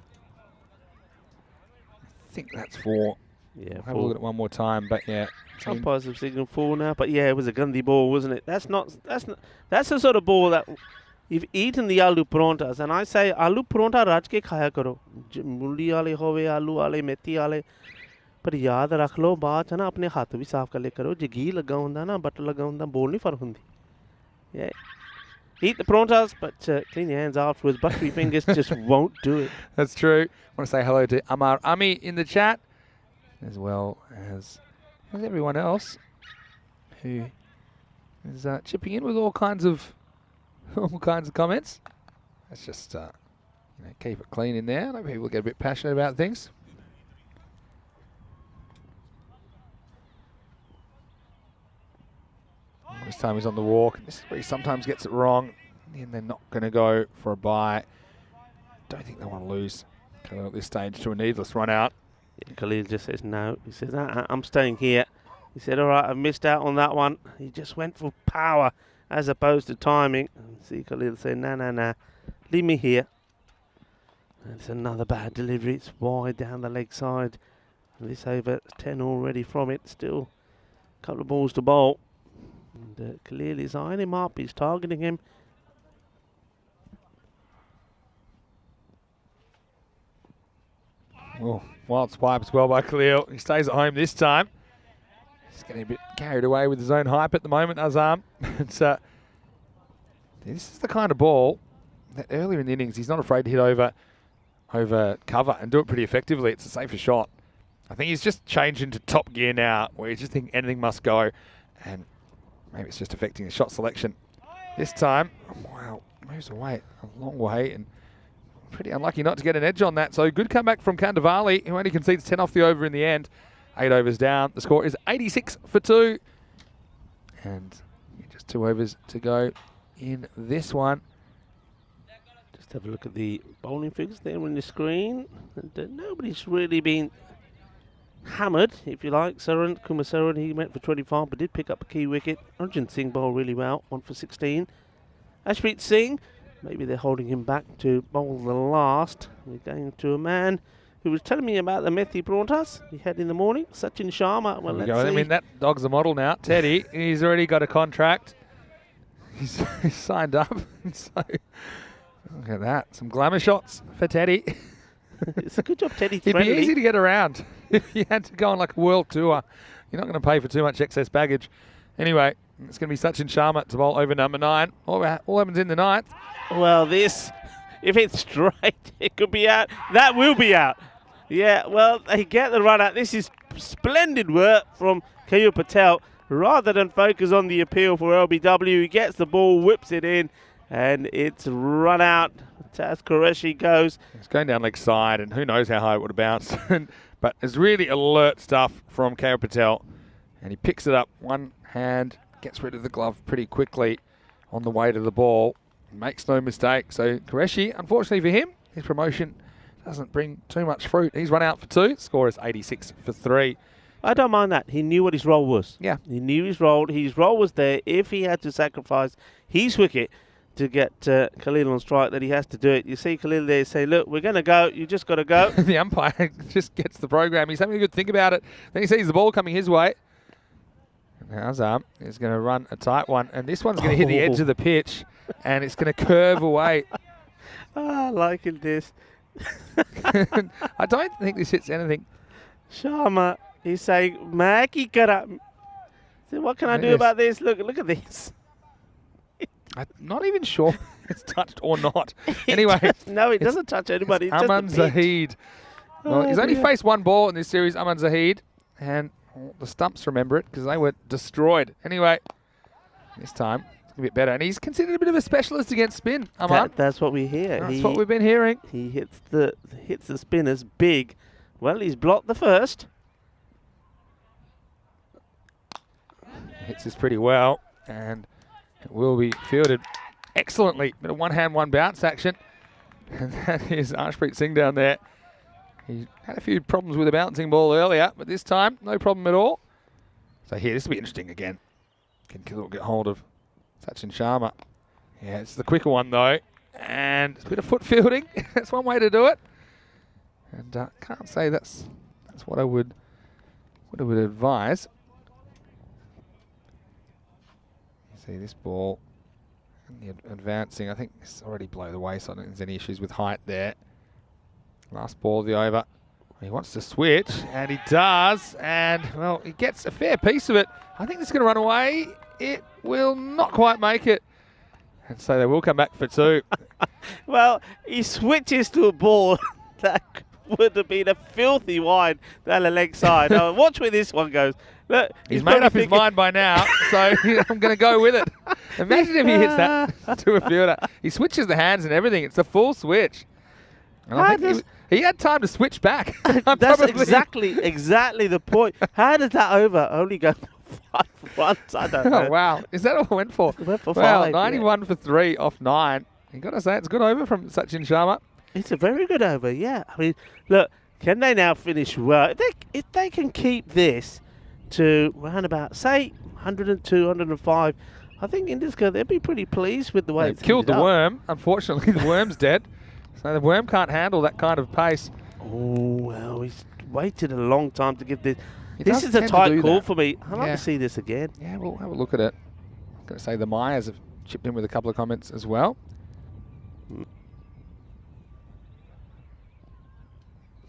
[SPEAKER 3] I think that's 4.
[SPEAKER 1] Yeah,
[SPEAKER 3] we'll have a look at it one more time, but yeah.
[SPEAKER 1] Umpires have signalled 4 now, but yeah, it was a Gundy ball, wasn't it? That's the sort of ball that you've eaten the aloo paranthas, and I say aloo parantha raj ke khaya karo. Muli wale hove, aloo wale, methi wale. पर याद रख लो बात है ना अपने हाथ भी साफ कर ले करो जो घी लगा हुंदा ना बटर लगा हुंदा बोल नहीं फर्क हुंदी. Yeah. Eat the paranthas, but clean your hands afterwards. Buttery fingers just won't do it.
[SPEAKER 3] That's true. I want to say hello to Amar Ami in the chat, as well as everyone else who is chipping in with all kinds of comments. Let's just keep it clean in there. I know people get a bit passionate about things. This time he's on the walk. This is where he sometimes gets it wrong. And they're not going to go for a bye. Don't think they want to lose Khalil at this stage to a needless run out.
[SPEAKER 1] Yeah, Khalil just says no. He says, I'm staying here. He said, all right, I've missed out on that one. He just went for power as opposed to timing. And see Khalil say, nah. Leave me here. And it's another bad delivery. It's wide down the leg side. And this over 10 already from it. Still a couple of balls to bowl. And Khalil is eyeing him up. He's targeting him.
[SPEAKER 3] Oh, wild swipe as well by Khalil. He stays at home this time. He's getting a bit carried away with his own hype at the moment, Azam. This is the kind of ball that earlier in the innings, he's not afraid to hit over cover and do it pretty effectively. It's a safer shot. I think he's just changed into top gear now, where he's just thinking anything must go. And maybe it's just affecting his shot selection. This time, wow, moves away a long way and pretty unlucky not to get an edge on that. So good comeback from Kandavali, who only concedes 10 off the over in the end. 8 overs down. The score is 86 for 2. And just 2 overs to go in this one.
[SPEAKER 1] Just have a look at the bowling figures there on the screen. And nobody's really been hammered, if you like. Kumar Saran, he went for 25 but did pick up a key wicket. Arjun Singh bowled really well, 1 for 16. Ashpreet Singh, maybe they're holding him back to bowl the last. We're going to a man who was telling me about the methi paranthas he had in the morning, Sachin Sharma. Well, let's see.
[SPEAKER 3] I mean, that dog's a model now. Teddy, he's already got a contract. He's signed up. So look at that. Some glamour shots for Teddy.
[SPEAKER 1] It's a good job, Teddy.
[SPEAKER 3] It'd be easy to get around if you had to go on like a world tour. You're not going to pay for too much excess baggage. Anyway, it's going to be Sachin Sharma to bowl over number 9. All happens in the 9th.
[SPEAKER 1] Well, this, if it's straight, it could be out. That will be out. Yeah, well, they get the run out. This is splendid work from Kayur Patel. Rather than focus on the appeal for LBW, he gets the ball, whips it in, and it's run out. Taz Qureshi goes.
[SPEAKER 3] It's going down leg side, and who knows how high it would have bounced. But it's really alert stuff from Kayur Patel. And he picks it up one hand, gets rid of the glove pretty quickly on the way to the ball. Makes no mistake. So Qureshi, unfortunately for him, his promotion doesn't bring too much fruit. He's run out for 2. Score is 86 for 3.
[SPEAKER 1] I don't mind that. He knew what his role was.
[SPEAKER 3] Yeah.
[SPEAKER 1] He knew his role. His role was there. If he had to sacrifice his wicket to get Khalil on strike that he has to do it. You see Khalil there say, look, we're going to go. You just got to go.
[SPEAKER 3] The umpire just gets the program. He's having a good think about it. Then he sees the ball coming his way. And now Azam is going to run a tight one. And this one's going to hit the edge of the pitch. And it's going to curve away.
[SPEAKER 1] I liking this.
[SPEAKER 3] I don't think this hits anything.
[SPEAKER 1] Sharma, he's saying, Maggie, get up. So what can I do about this? Look at this.
[SPEAKER 3] I'm not even sure it's touched or not. Anyway.
[SPEAKER 1] No, it doesn't touch anybody. It's
[SPEAKER 3] Aman
[SPEAKER 1] just the pitch.
[SPEAKER 3] Zahid. Well, he's only faced one ball in this series, Aman Zahid. And the stumps remember it because they were destroyed. Anyway, this time it's a bit better. And he's considered a bit of a specialist against spin, Aman.
[SPEAKER 1] That's what we hear.
[SPEAKER 3] That's what we've been hearing.
[SPEAKER 1] He hits the spinners big. Well, he's blocked the first.
[SPEAKER 3] Hits this pretty well. And it will be fielded excellently. Bit of one-hand, one-bounce action. And that is Arshpreet Singh down there. He had a few problems with the bouncing ball earlier, but this time, no problem at all. So here, this will be interesting again. Can Khalil get hold of Sachin Sharma? Yeah, it's the quicker one, though. And it's a bit of foot fielding. That's one way to do it. And can't say that's what I would advise. See this ball advancing. I think it's already below the waist. I don't think there's any issues with height there. Last ball of the over. He wants to switch, and he does. And, well, he gets a fair piece of it. I think this is going to run away. It will not quite make it. And so they will come back for two.
[SPEAKER 1] Well, he switches to a ball that would have been a filthy wide down the leg side. Watch where this one goes. Look,
[SPEAKER 3] he's made up his mind by now, so I'm going to go with it. Imagine if he hits that to a fielder. He switches the hands and everything. It's a full switch. And I think he had time to switch back.
[SPEAKER 1] That's exactly the point. How did that over only go for 5 runs? I don't know.
[SPEAKER 3] Oh, wow. Is that all it went for?
[SPEAKER 1] It went for
[SPEAKER 3] 5.
[SPEAKER 1] 5.
[SPEAKER 3] 91 for 3 off 9. You got to say, it's a good over from Sachin Sharma.
[SPEAKER 1] It's a very good over, yeah. I mean, look, can they now finish well? If they can keep this to round about, say, 102, 105, I think India's they'll be pretty pleased with the way it's
[SPEAKER 3] killed the
[SPEAKER 1] up.
[SPEAKER 3] worm. Unfortunately, the worm's dead. So the worm can't handle that kind of pace.
[SPEAKER 1] Oh, well, he's waited a long time to give this.
[SPEAKER 3] This
[SPEAKER 1] is a tight call for me. I'd like to see this again.
[SPEAKER 3] Yeah, we'll have a look at it. I'm going to say the Myers have chipped in with a couple of comments as well.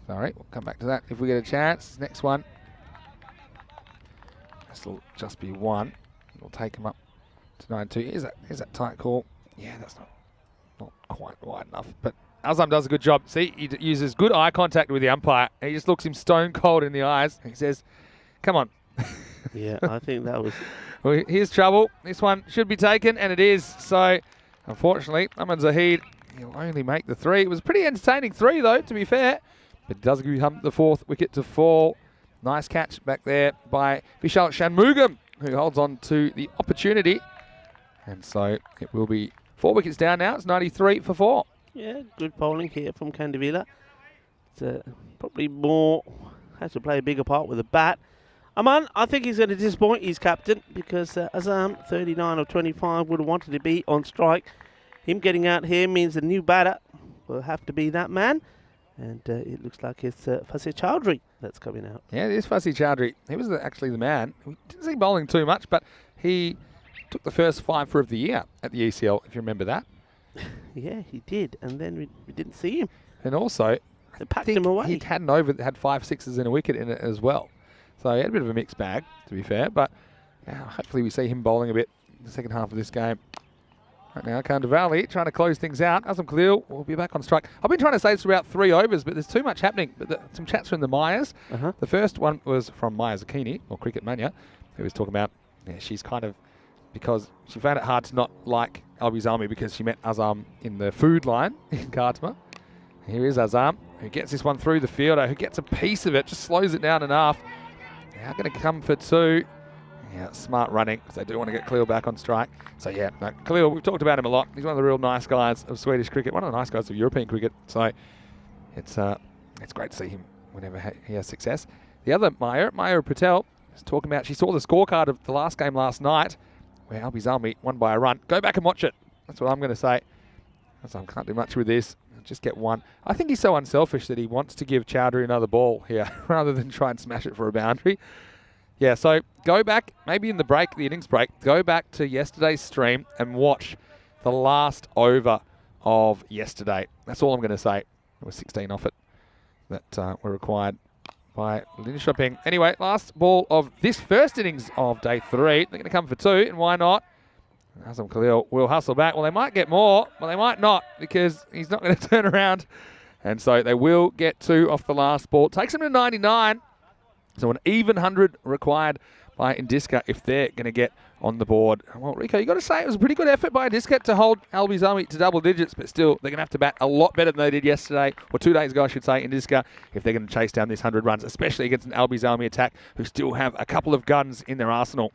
[SPEAKER 3] Sorry, we'll come back to that if we get a chance. Next one. This will just be one. We'll take him up to 9-2. Here's that tight call. Yeah, that's not quite wide enough. But Azam does a good job. See, he uses good eye contact with the umpire. And he just looks him stone cold in the eyes. And he says, come on.
[SPEAKER 1] Yeah, I think that was...
[SPEAKER 3] Well, here's trouble. This one should be taken, and it is. So, unfortunately, Aman Zahid, he'll only make the 3. It was a pretty entertaining 3, though, to be fair. But it does give him the 4th wicket to fall. Nice catch back there by Vishal Shanmugam, who holds on to the opportunity. And so it will be 4 wickets down now. It's 93 for 4.
[SPEAKER 1] Yeah, good bowling here from Kandivila. It's probably more, has to play a bigger part with the bat. Aman, I think he's going to disappoint his captain because Azam, 39 or 25, would have wanted to be on strike. Him getting out here means the new batter will have to be that man. And it looks like it's Fasir Chowdhury that's coming out.
[SPEAKER 3] Yeah, it is Fasir Chowdhury. He was actually the man. We didn't see bowling too much, but he took the first 5 of the year at the ECL, if you remember that.
[SPEAKER 1] Yeah, he did. And then we didn't see him.
[SPEAKER 3] And also,
[SPEAKER 1] they packed him away.
[SPEAKER 3] He had an over that had 5 6s and a wicket in it as well. So he had a bit of a mixed bag, to be fair. But hopefully we see him bowling a bit in the second half of this game. Right now, Kandivali trying to close things out. Azam Khalil will be back on strike. I've been trying to say it's about 3 overs, but there's too much happening. But some chats from the Myers. The first one was from Maya Zakini, or Cricket Mania, who was talking about, she's kind of, because she found it hard to not like Albizami because she met Azam in the food line in Khartoum. Here is Azam, who gets this one through the fielder, who gets a piece of it, just slows it down enough. Now going to come for 2. Yeah, smart running, because they do want to get Khalil back on strike. So yeah, no, Khalil, we've talked about him a lot. He's one of the real nice guys of Swedish cricket, one of the nice guys of European cricket. So it's great to see him whenever he has success. The other Maya Patel, is talking about, she saw the scorecard of the last game last night, where Albizami won by a run. Go back and watch it. That's what I'm going to say. So I can't do much with this. Just get one. I think he's so unselfish that he wants to give Chowdhury another ball here rather than try and smash it for a boundary. Yeah, so go back, maybe in the break, the innings break, go back to yesterday's stream and watch the last over of yesterday. That's all I'm going to say. There was 16 off it that were required by Linköping. Anyway, last ball of this first innings of day 3. They're going to come for 2, and why not? Azam Khalil will hustle back. Well, they might get more, but they might not because he's not going to turn around. And so they will get 2 off the last ball. Takes them to 99. So an even 100 required by Indiska if they're going to get on the board. Well, Rico, you got to say it was a pretty good effort by Indiska to hold Albizami to double digits, but still they're going to have to bat a lot better than they did yesterday, or 2 days ago, I should say, Indiska, if they're going to chase down this 100 runs, especially against an Albizami attack who still have a couple of guns in their arsenal.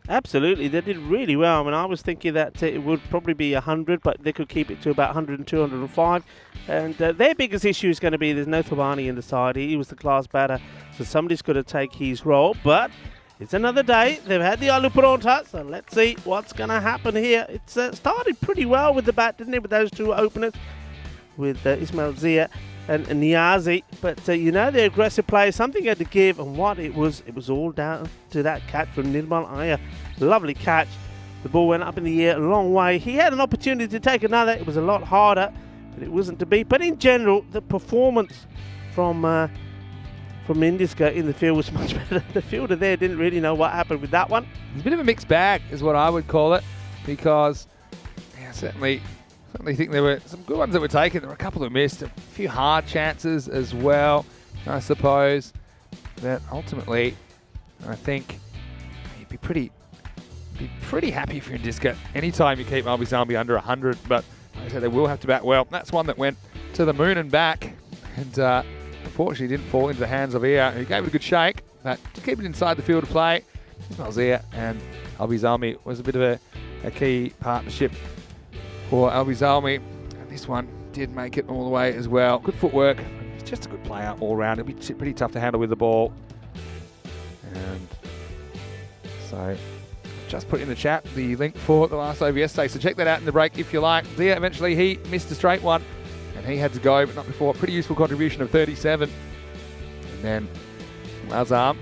[SPEAKER 1] Absolutely, they did really well. I mean, I was thinking that it would probably be 100, but they could keep it to about 102, 105. And their biggest issue is going to be there's no Thabani in the side. He was the class batter, so somebody's got to take his role. But it's another day. They've had the Alu Pronta, so let's see what's going to happen here. It's started pretty well with the bat, didn't it, with those 2 openers, with Ismail Zia and Niazi, but you know, the aggressive play, something had to give, and what it was all down to that catch from Nirmal Iyer. Lovely catch. The ball went up in the air a long way. He had an opportunity to take another. It was a lot harder, but it wasn't to be. But in general, the performance from Indiska in the field was much better. The fielder there didn't really know what happened with that one.
[SPEAKER 3] It's a bit of a mixed bag is what I would call it, because certainly think there were some good ones that were taken. There were a couple that missed, a few hard chances as well, I suppose. That ultimately, I think you'd be pretty happy if you're in Indiska anytime you keep Albizami under 100. But like I said, they will have to bat well. That's one that went to the moon and back, and unfortunately didn't fall into the hands of Ia, who gave it a good shake. But to keep it inside the field of play, Ismail Zia and Albizami was a bit of a key partnership for Albizami, and this one did make it all the way as well. Good footwork. He's just a good player all round. It'll be pretty tough to handle with the ball. And so I've just put in the chat the link for the last over yesterday, so check that out in the break if you like. Zia, eventually he missed a straight one, and he had to go, but not before. Pretty useful contribution of 37. And then Azam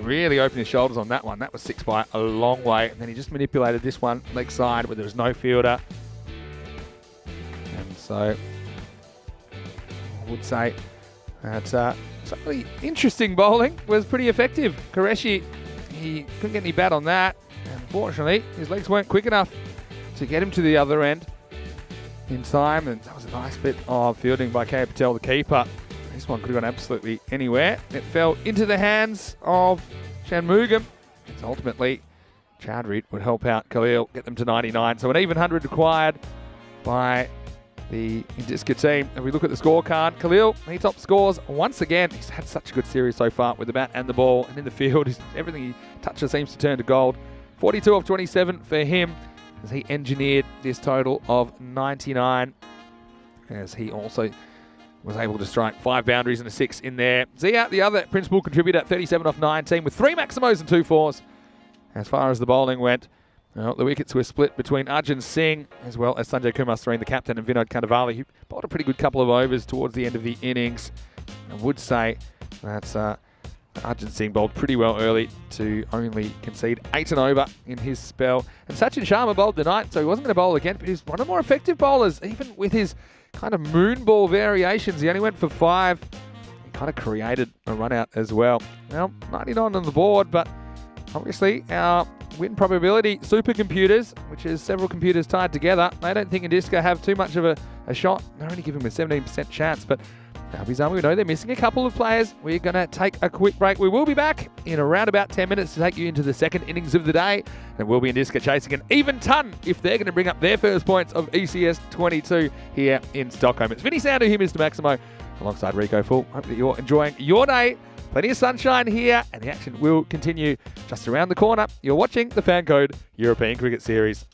[SPEAKER 3] really opened his shoulders on that one. That was 6 by a long way. And then he just manipulated this one leg side where there was no fielder. So I would say that some really interesting bowling was pretty effective. Qureshi, he couldn't get any bat on that. Unfortunately, his legs weren't quick enough to get him to the other end in time, and that was a nice bit of fielding by K. Patel, the keeper. This one could have gone absolutely anywhere. It fell into the hands of Shanmugam. It's ultimately Chowdhury would help out Khalil, get them to 99. So an even 100 required by the Indiska team. If we look at the scorecard, Khalil, he top scores once again. He's had such a good series so far with the bat and the ball, and in the field, everything he touches seems to turn to gold. 42 of 27 for him as he engineered this total of 99, as he also was able to strike 5 boundaries and a 6 in there. Zia, the other principal contributor, 37 off 19 with 3 maximos and 2 fours. As far as the bowling went, well, the wickets were split between Arjun Singh as well as Sanjay Kumar Sareen, the captain, and Vinod Kandavali, who bowled a pretty good couple of overs towards the end of the innings. I would say that Arjun Singh bowled pretty well early to only concede 8 and over in his spell. And Sachin Sharma bowled the night, so he wasn't going to bowl again, but he's one of the more effective bowlers, even with his kind of moon ball variations. He only went for 5. He kind of created a run out as well. Well, 99 on the board, but obviously our win probability supercomputers, which is several computers tied together, they don't think Indiska have too much of a shot. They're only giving him a 17% chance, but Albizami, we know they're missing a couple of players. We're going to take a quick break. We will be back in around about 10 minutes to take you into the second innings of the day, and we'll be Indiska chasing an even ton if they're going to bring up their first points of ECS 22 here in Stockholm. It's Vinny Sandu here, Mr. Maximo, alongside Rico Full. Hope that you're enjoying your day. Plenty of sunshine here, and the action will continue just around the corner. You're watching the FanCode European Cricket Series.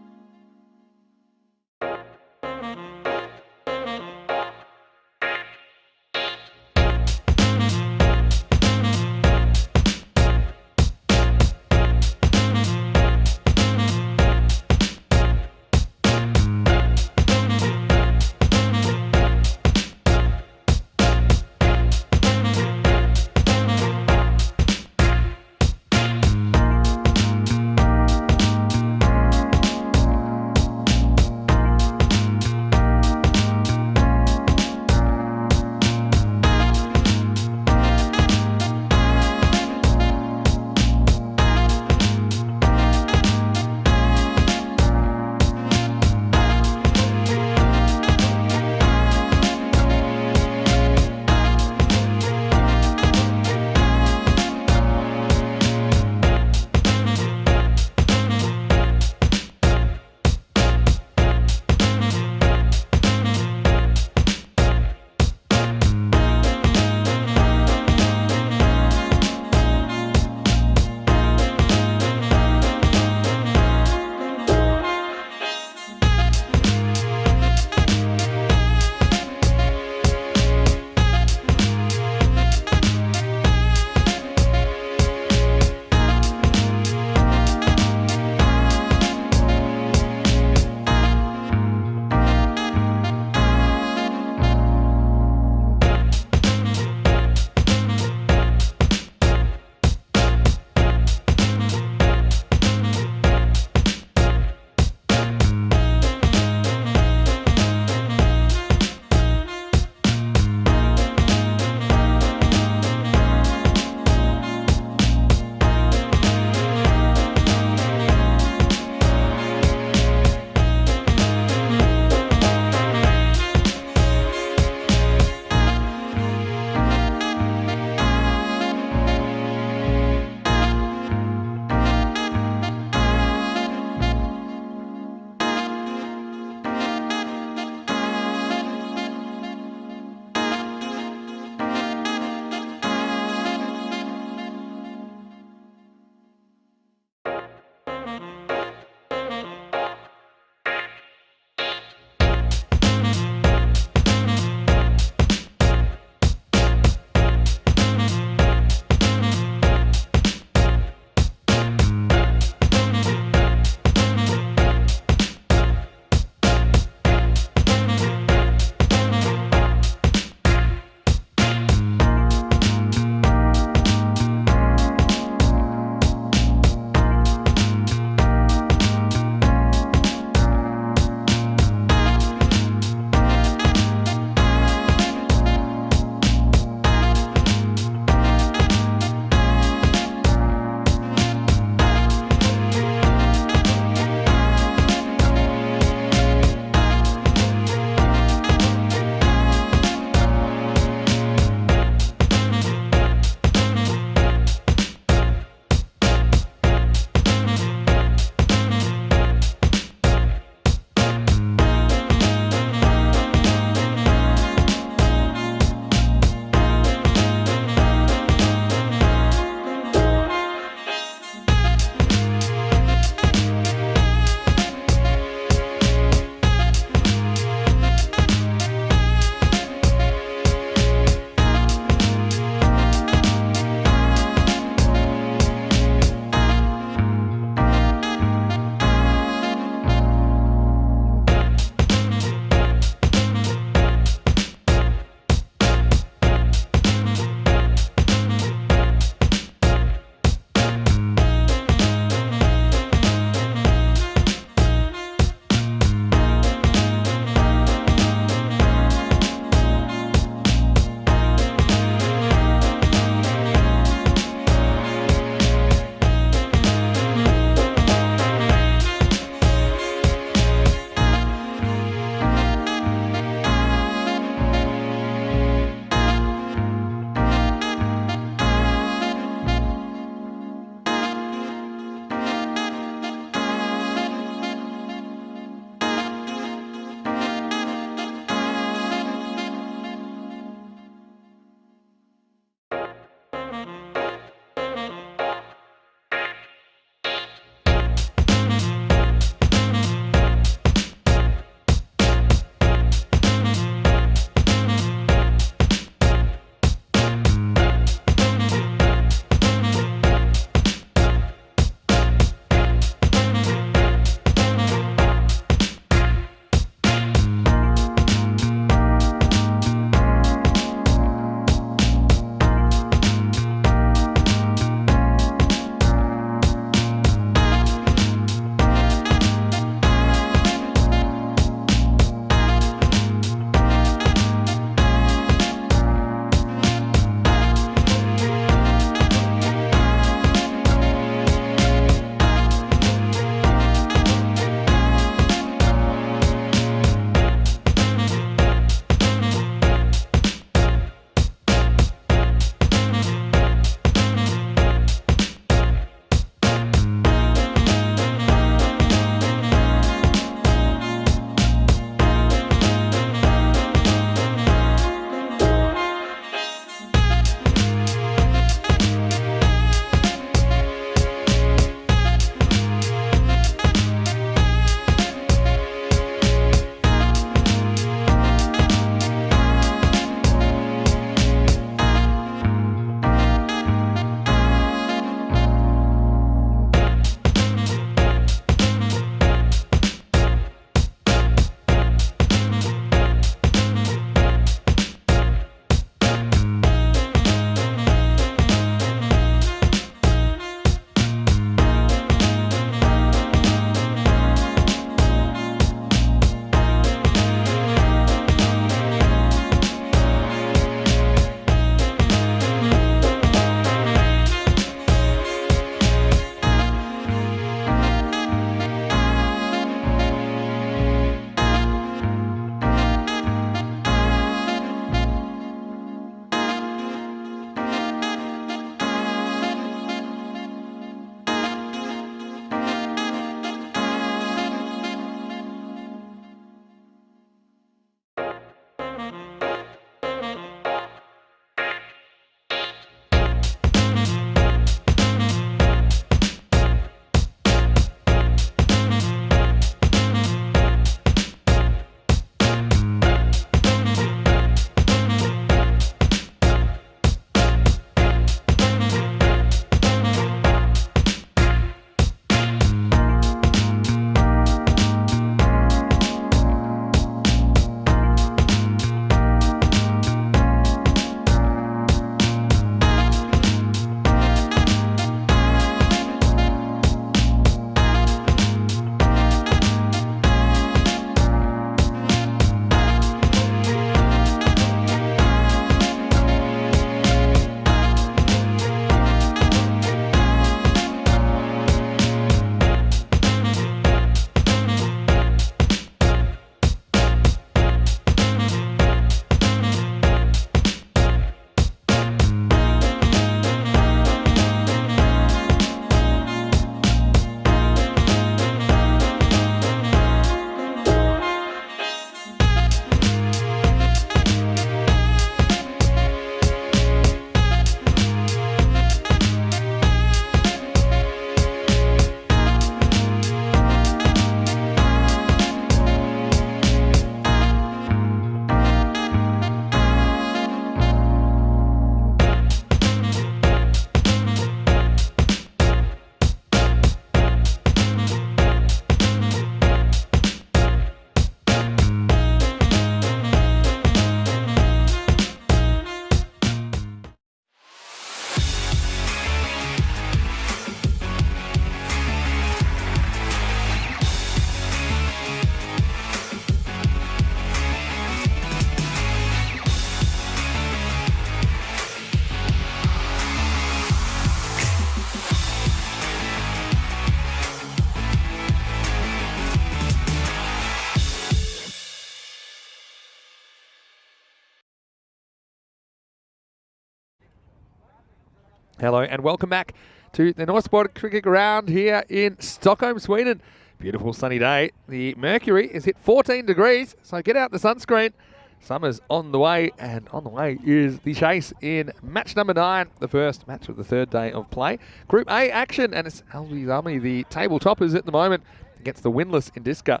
[SPEAKER 3] Hello and welcome back to the Northsport Cricket Ground here in Stockholm, Sweden. Beautiful sunny day. The mercury is hit 14 degrees, so get out the sunscreen. Summer's on the way, and on the way is the chase in match number 9, the first match of the third day of play. Group A action, and it's Albizami, the table toppers at the moment, against the winless Indiska.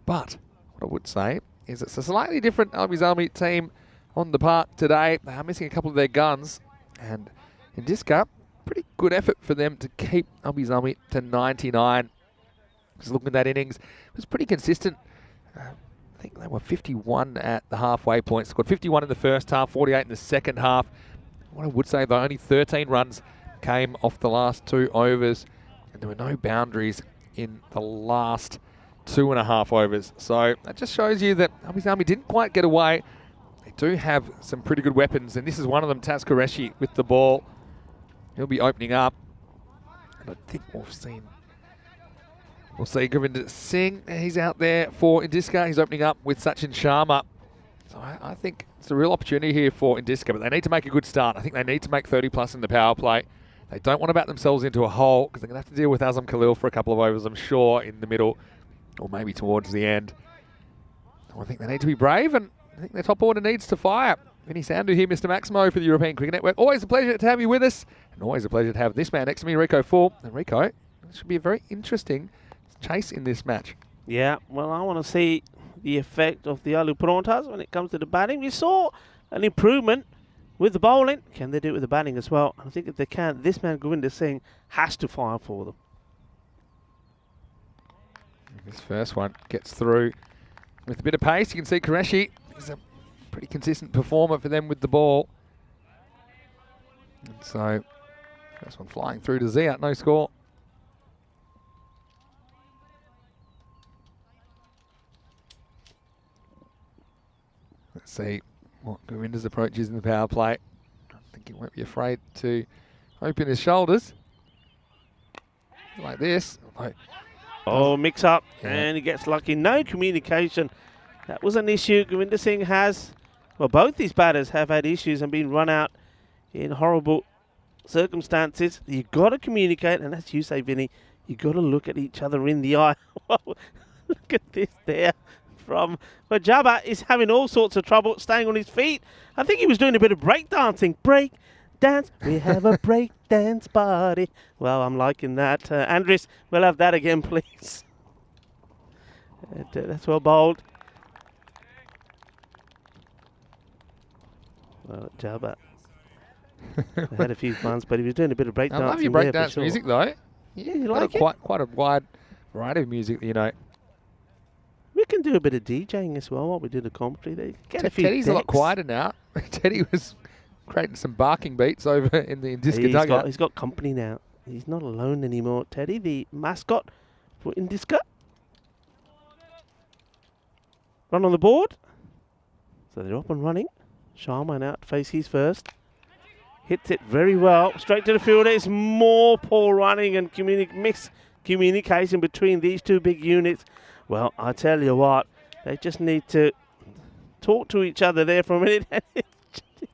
[SPEAKER 3] But what I would say is it's a slightly different Albizami team on the park today. They are missing a couple of their guns, and Indiska, pretty good effort for them to keep Albizami to 99. Just looking at that innings, it was pretty consistent. I think they were 51 at the halfway point. Scored 51 in the first half, 48 in the second half. What I would say, though, only 13 runs came off the last 2 overs, and there were no boundaries in the last 2.5 overs. So that just shows you that Albizami didn't quite get away. They do have some pretty good weapons, and this is one of them, Taz Qureshi with the ball. He'll be opening up, and I think we'll see Govinder Singh. He's out there for Indiska. He's opening up with Sachin Sharma. So I think it's a real opportunity here for Indiska, but they need to make a good start. I think they need to make 30 plus in the power play. They don't want to back themselves into a hole because they're going to have to deal with Azam Khalil for a couple of overs, I'm sure, in the middle or maybe towards the end. So I think they need to be brave, and I think their top order needs to fire. Vinny Sandhu here, Mr. Maximo for the European Cricket Network. Always a pleasure to have you with us, and always a pleasure to have this man next to me, Rico Full. And Rico, it should be a very interesting chase in this match.
[SPEAKER 1] Yeah, well, I want to see the effect of the Alu Prontas when it comes to the batting. We saw an improvement with the bowling. Can they do it with the batting as well? I think if they can, this man Govinder Singh has to fire for them.
[SPEAKER 3] This first one gets through with a bit of pace. You can see Qureshi is a pretty consistent performer for them with the ball. And so, first one flying through to Zia, no score. Let's see what Govinder's approach is in the power play. I think he won't be afraid to open his shoulders. Like this.
[SPEAKER 1] Oh, mix up,
[SPEAKER 3] yeah.
[SPEAKER 1] And he gets lucky. No communication. That was an issue Govinder Singh has. Well, both these batters have had issues and been run out in horrible circumstances. You've got to communicate, and as you say, Vinny, you've got to look at each other in the eye. Look at this there. From where Jabba is having all sorts of trouble staying on his feet. I think he was doing a bit of break dancing. Break dance. We have a break dance party. Well, I'm liking that. Andres, we'll have that again, please. That's well bowled. Well, Jabba had a few funs, but he was doing a bit of break dancing.
[SPEAKER 3] I love your break dance music, though.
[SPEAKER 1] Yeah, you like it?
[SPEAKER 3] Quite a wide variety of music, you know.
[SPEAKER 1] We can do a bit of DJing as well while we do the commentary. There. Get a few
[SPEAKER 3] Teddy's
[SPEAKER 1] decks.
[SPEAKER 3] a lot quieter now. Teddy was creating some barking beats over in the Indiska dugout.
[SPEAKER 1] He's got company now. He's not alone anymore. Teddy, the mascot for Indiska. Run on the board. So they're up and running. Sharma now to face his first. Hits it very well. Straight to the fielder. It's more poor running and miscommunication between these two big units. Well, I tell you what, they just need to talk to each other there for a minute. Is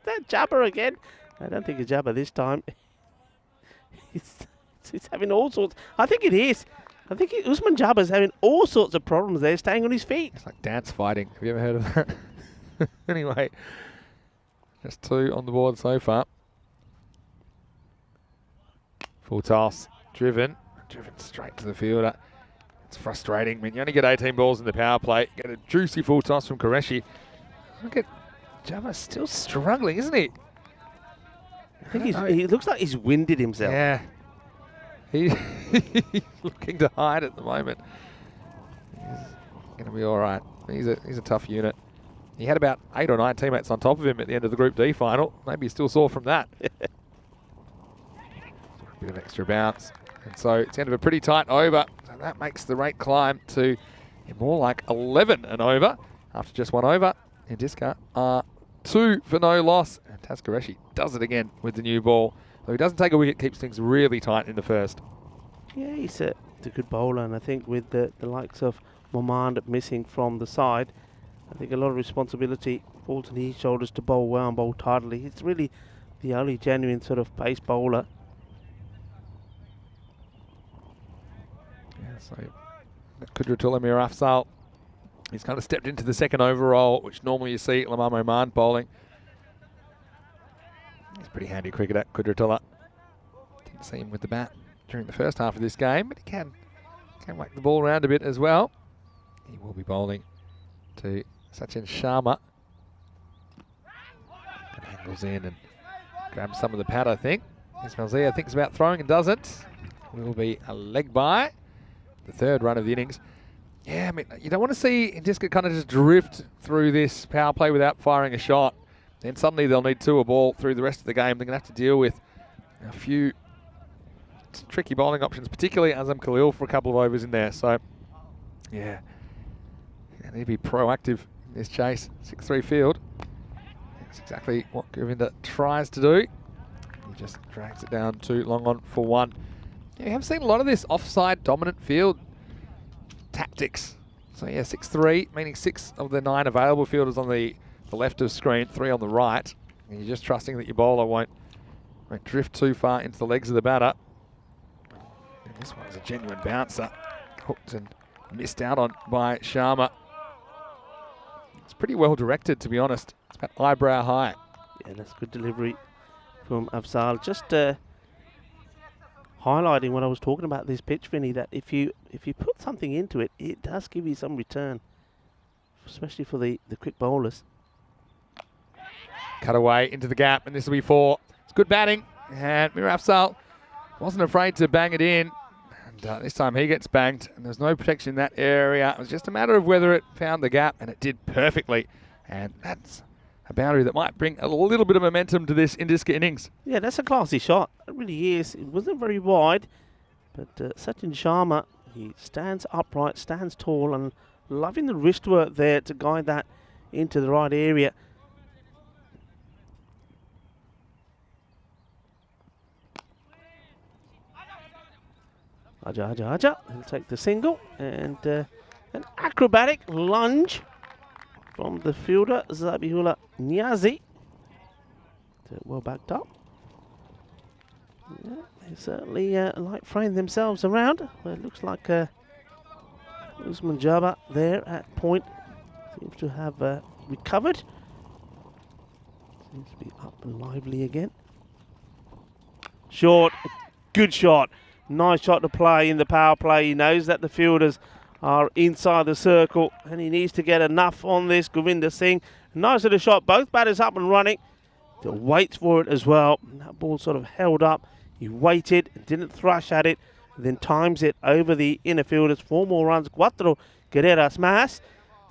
[SPEAKER 1] that Jabba again? I don't think it's Jabba this time. He's having all sorts. I think it is. I think Usman Jabba's having all sorts of problems there, staying on his feet.
[SPEAKER 3] It's like dance fighting. Have you ever heard of that? Anyway, just 2 on the board so far. Full toss, driven straight to the fielder. It's frustrating. I mean, you only get 18 balls in the power play. Get a juicy full toss from Qureshi. Look at Jabba still struggling, isn't he?
[SPEAKER 1] I think he looks like he's winded himself.
[SPEAKER 3] Yeah. He's looking to hide at the moment. He's going to be all right. He's a tough unit. He had about 8 or 9 teammates on top of him at the end of the Group D final. Maybe he's still sore from that. A bit of extra bounce. And so it's the end of a pretty tight over. So that makes the rate climb to more like 11 and over after just 1 over. Indiska are 2 for no loss. And Taz Qureshi does it again with the new ball. So he doesn't take a wicket, keeps things really tight in the first.
[SPEAKER 1] Yeah, he's a good bowler, and I think with the likes of Momand missing from the side, I think a lot of responsibility falls on his shoulders to bowl well and bowl tidily. He's really the only genuine sort of pace bowler
[SPEAKER 3] So Kudratullah Mirafsal, he's kind of stepped into the second overall, which normally you see Lamam Oman bowling. He's a pretty handy cricketer, Kudratullah. Didn't see him with the bat during the first half of this game, but he can whack the ball around a bit as well. He will be bowling to Sachin Sharma. And angles in and grabs some of the pad, I think. Ismail Zia thinks about throwing and doesn't. Will be a leg by. The third run of the innings. Yeah, I mean, you don't want to see Indiska kind of just drift through this power play without firing a shot. Then suddenly they'll need two a ball through the rest of the game. They're going to have to deal with a few tricky bowling options, particularly Azam Khalil for a couple of overs in there. So, yeah, they need to be proactive in this chase. 6-3 field. That's exactly what Govinda tries to do. He just drags it down too long on for one. Yeah, we have seen a lot of this offside dominant field tactics. So yeah, 6-3, meaning 6 of the 9 available fielders on the left of screen, 3 on the right. And you're just trusting that your bowler won't drift too far into the legs of the batter. And this one's a genuine bouncer. Hooked and missed out on by Sharma. It's pretty well directed, to be honest. It's about eyebrow high.
[SPEAKER 1] Yeah, that's good delivery from Afzal. Just highlighting what I was talking about this pitch, Vinny, that if you put something into it, it does give you some return, especially for the quick bowlers.
[SPEAKER 3] Cut away into the gap, and this will be 4. It's good batting, and Mir Afzal wasn't afraid to bang it in. And this time he gets banged, and there's no protection in that area. It was just a matter of whether it found the gap, and it did perfectly. And that's a boundary that might bring a little bit of momentum to this Indiska innings.
[SPEAKER 1] Yeah, that's a classy shot. It really is. It wasn't very wide, but Sachin Sharma, he stands upright, stands tall, and loving the wrist work there to guide that into the right area. Aja. He'll take the single, and an acrobatic lunge from the fielder, Zabihullah Niazi. Well backed up. Yeah, they certainly like throwing themselves around. Well, it looks like Usman Jabba there at point seems to have recovered. Seems to be up and lively again. Short, good shot. Nice shot to play in the power play. He knows that the fielders are inside the circle and he needs to get enough on this. Govinda Singh, nice little shot. Both batters up and running. He waits for it as well. That ball sort of held up. He waited, didn't thrush at it, then times it over the inner fielders. 4 more runs. Cuatro carreras más.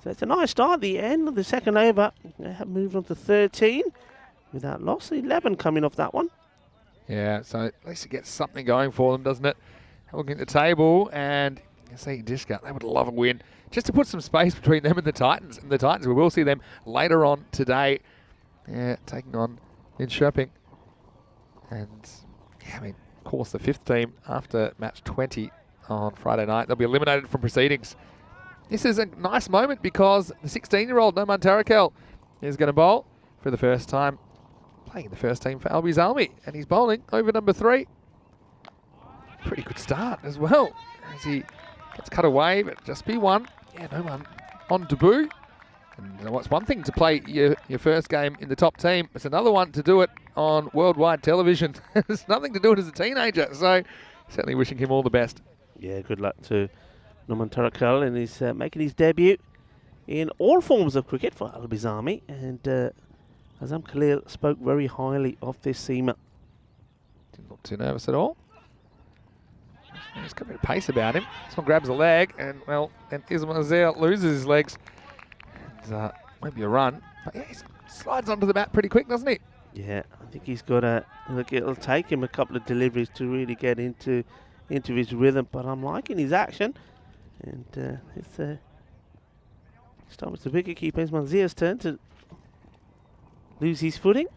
[SPEAKER 1] So it's a nice start at the end of the second over. They have moved on to 13 without loss. 11 coming off that one.
[SPEAKER 3] Yeah, so at least it gets something going for them, doesn't it? Looking at the table, and you see Indiska, they would love a win. Just to put some space between them and the Titans. And the Titans, we will see them later on today. Yeah, taking on Linköping. And, yeah, I mean, of course, the 5th team after match 20 on Friday night, they'll be eliminated from proceedings. This is a nice moment because the 16-year-old Noman Tarakel is going to bowl for the first time, playing the first team for Albies Army, and he's bowling over number 3. Pretty good start as well, as he gets cut away, but just be one. Yeah, no one on debut. And what's one thing to play your first game in the top team, it's another one to do it on worldwide television. There's nothing to do it as a teenager, so certainly wishing him all the best.
[SPEAKER 1] Yeah, good luck to Noman Tarakel, and he's making his debut in all forms of cricket for Albies Army, and Azam Khalil spoke very highly of this seamer.
[SPEAKER 3] Didn't look too nervous at all. He's got a bit of pace about him. This one grabs a leg, and, well, then Ismail Zia loses his legs. And, maybe a run. But, yeah, he slides onto the bat pretty quick, doesn't he?
[SPEAKER 1] Yeah, I think he's got a... Look, it'll take him a couple of deliveries to really get into his rhythm, but I'm liking his action. And it's time it's the wicketkeeper Ismail Zia's turn to lose his footing.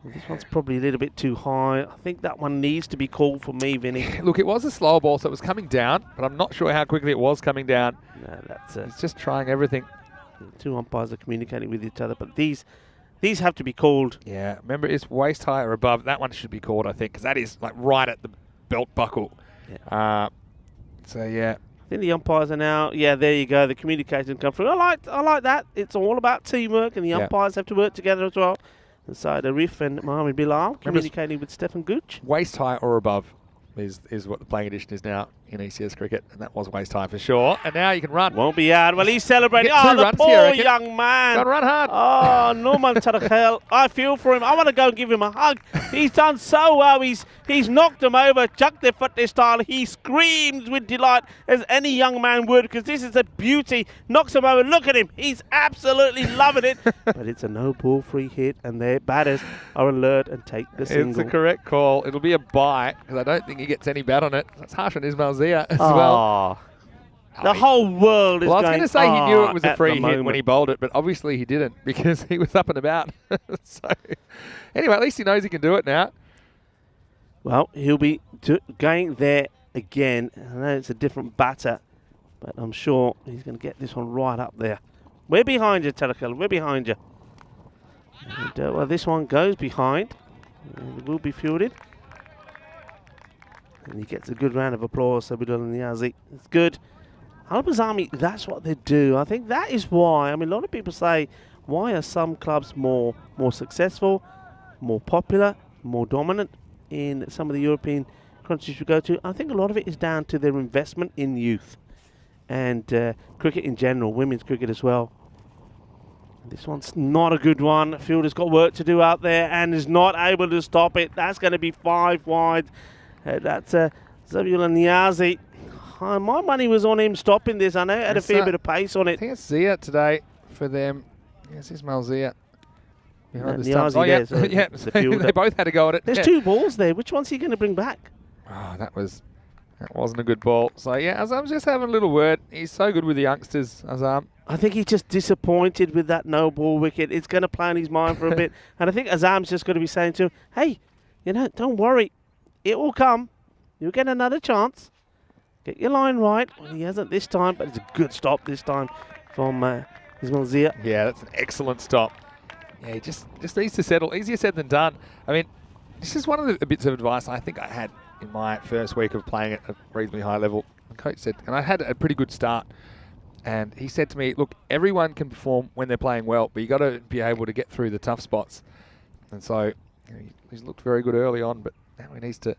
[SPEAKER 1] This one's probably a little bit too high. I think that one needs to be called for me, Vinny.
[SPEAKER 3] Look, it was a slower ball, so it was coming down, but I'm not sure how quickly it was coming down.
[SPEAKER 1] No, that's
[SPEAKER 3] He's just trying everything.
[SPEAKER 1] The 2 umpires are communicating with each other, but these have to be called.
[SPEAKER 3] Yeah, remember, it's waist high or above. That one should be called, I think, because that is like right at the belt buckle. So yeah.
[SPEAKER 1] I think the umpires are now, there you go, the communication come through. I like that. It's all about teamwork, and the umpires have to work together as well. And so the Riff and Mohamed Bilal communicating with Stefan Gooch.
[SPEAKER 3] Waist high or above is what the playing edition is now in ECS cricket, and that was waist high for sure. And now you can run.
[SPEAKER 1] Won't be hard. Well, he's celebrating.
[SPEAKER 3] Get 2
[SPEAKER 1] the
[SPEAKER 3] runs
[SPEAKER 1] poor
[SPEAKER 3] here, I reckon.
[SPEAKER 1] young man.
[SPEAKER 3] Got to run hard.
[SPEAKER 1] Oh, Norman Tarakhel. I feel for him. I want to go and give him a hug. He's done so well. He's knocked him over, chucked their foot this style. He screams with delight as any young man would, because this is a beauty. Knocks him over. Look at him. He's absolutely loving it. But it's a no-ball free hit, and their batters are alert and take the single.
[SPEAKER 3] It's the correct call. It'll be a bye, because I don't think he gets any bat on it. That's harsh on Ismail Zia as well.
[SPEAKER 1] The whole world is going.
[SPEAKER 3] Well, I was going to say he knew it was a free hit
[SPEAKER 1] moment
[SPEAKER 3] when he bowled it, but obviously he didn't, because he was up and about. So anyway, at least he knows he can do it now.
[SPEAKER 1] Well, he'll be going there again. I know it's a different batter, but I'm sure he's going to get this one right up there. We're behind you, Tarakhel. We're behind you. And, well, this one goes behind. And it will be fielded. And he gets a good round of applause, Sabidul Niazi. It's good. Al-Bazami, that's what they do. I think that is why. I mean, a lot of people say, why are some clubs more successful, more popular, more dominant in some of the European countries we go to? I think a lot of it is down to their investment in youth and cricket in general, women's cricket as well. This one's not a good one. Fielder's got work to do out there and is not able to stop it. That's going to be 5 wide. That's Zabullah Niazi. My money was on him stopping this. I know it had a fair bit of pace on it.
[SPEAKER 3] I think it's Zia today for them. Yes, Ismail Zia. Behind the
[SPEAKER 1] Niazi
[SPEAKER 3] stumps. Oh, yeah.
[SPEAKER 1] there, so
[SPEAKER 3] yeah.
[SPEAKER 1] the fielder.
[SPEAKER 3] They both had to go at it.
[SPEAKER 1] There's 2 balls there. Which one's he going to bring back?
[SPEAKER 3] Oh, that wasn't a good ball. So, yeah, Azam's just having a little word. He's so good with the youngsters, Azam.
[SPEAKER 1] I think he's just disappointed with that no-ball wicket. It's going to play on his mind for a bit. And I think Azam's just going to be saying to him, hey, don't worry. It will come. You'll get another chance. Get your line right. Well, he hasn't this time, but it's a good stop this time from Ismail Zia.
[SPEAKER 3] Yeah, that's an excellent stop. Yeah, he just needs to settle. Easier said than done. I mean, this is one of the bits of advice I think I had in my first week of playing at a reasonably high level. The coach said, and I had a pretty good start, and he said to me, look, everyone can perform when they're playing well, but you got to be able to get through the tough spots. And so he's looked very good early on, but now he needs to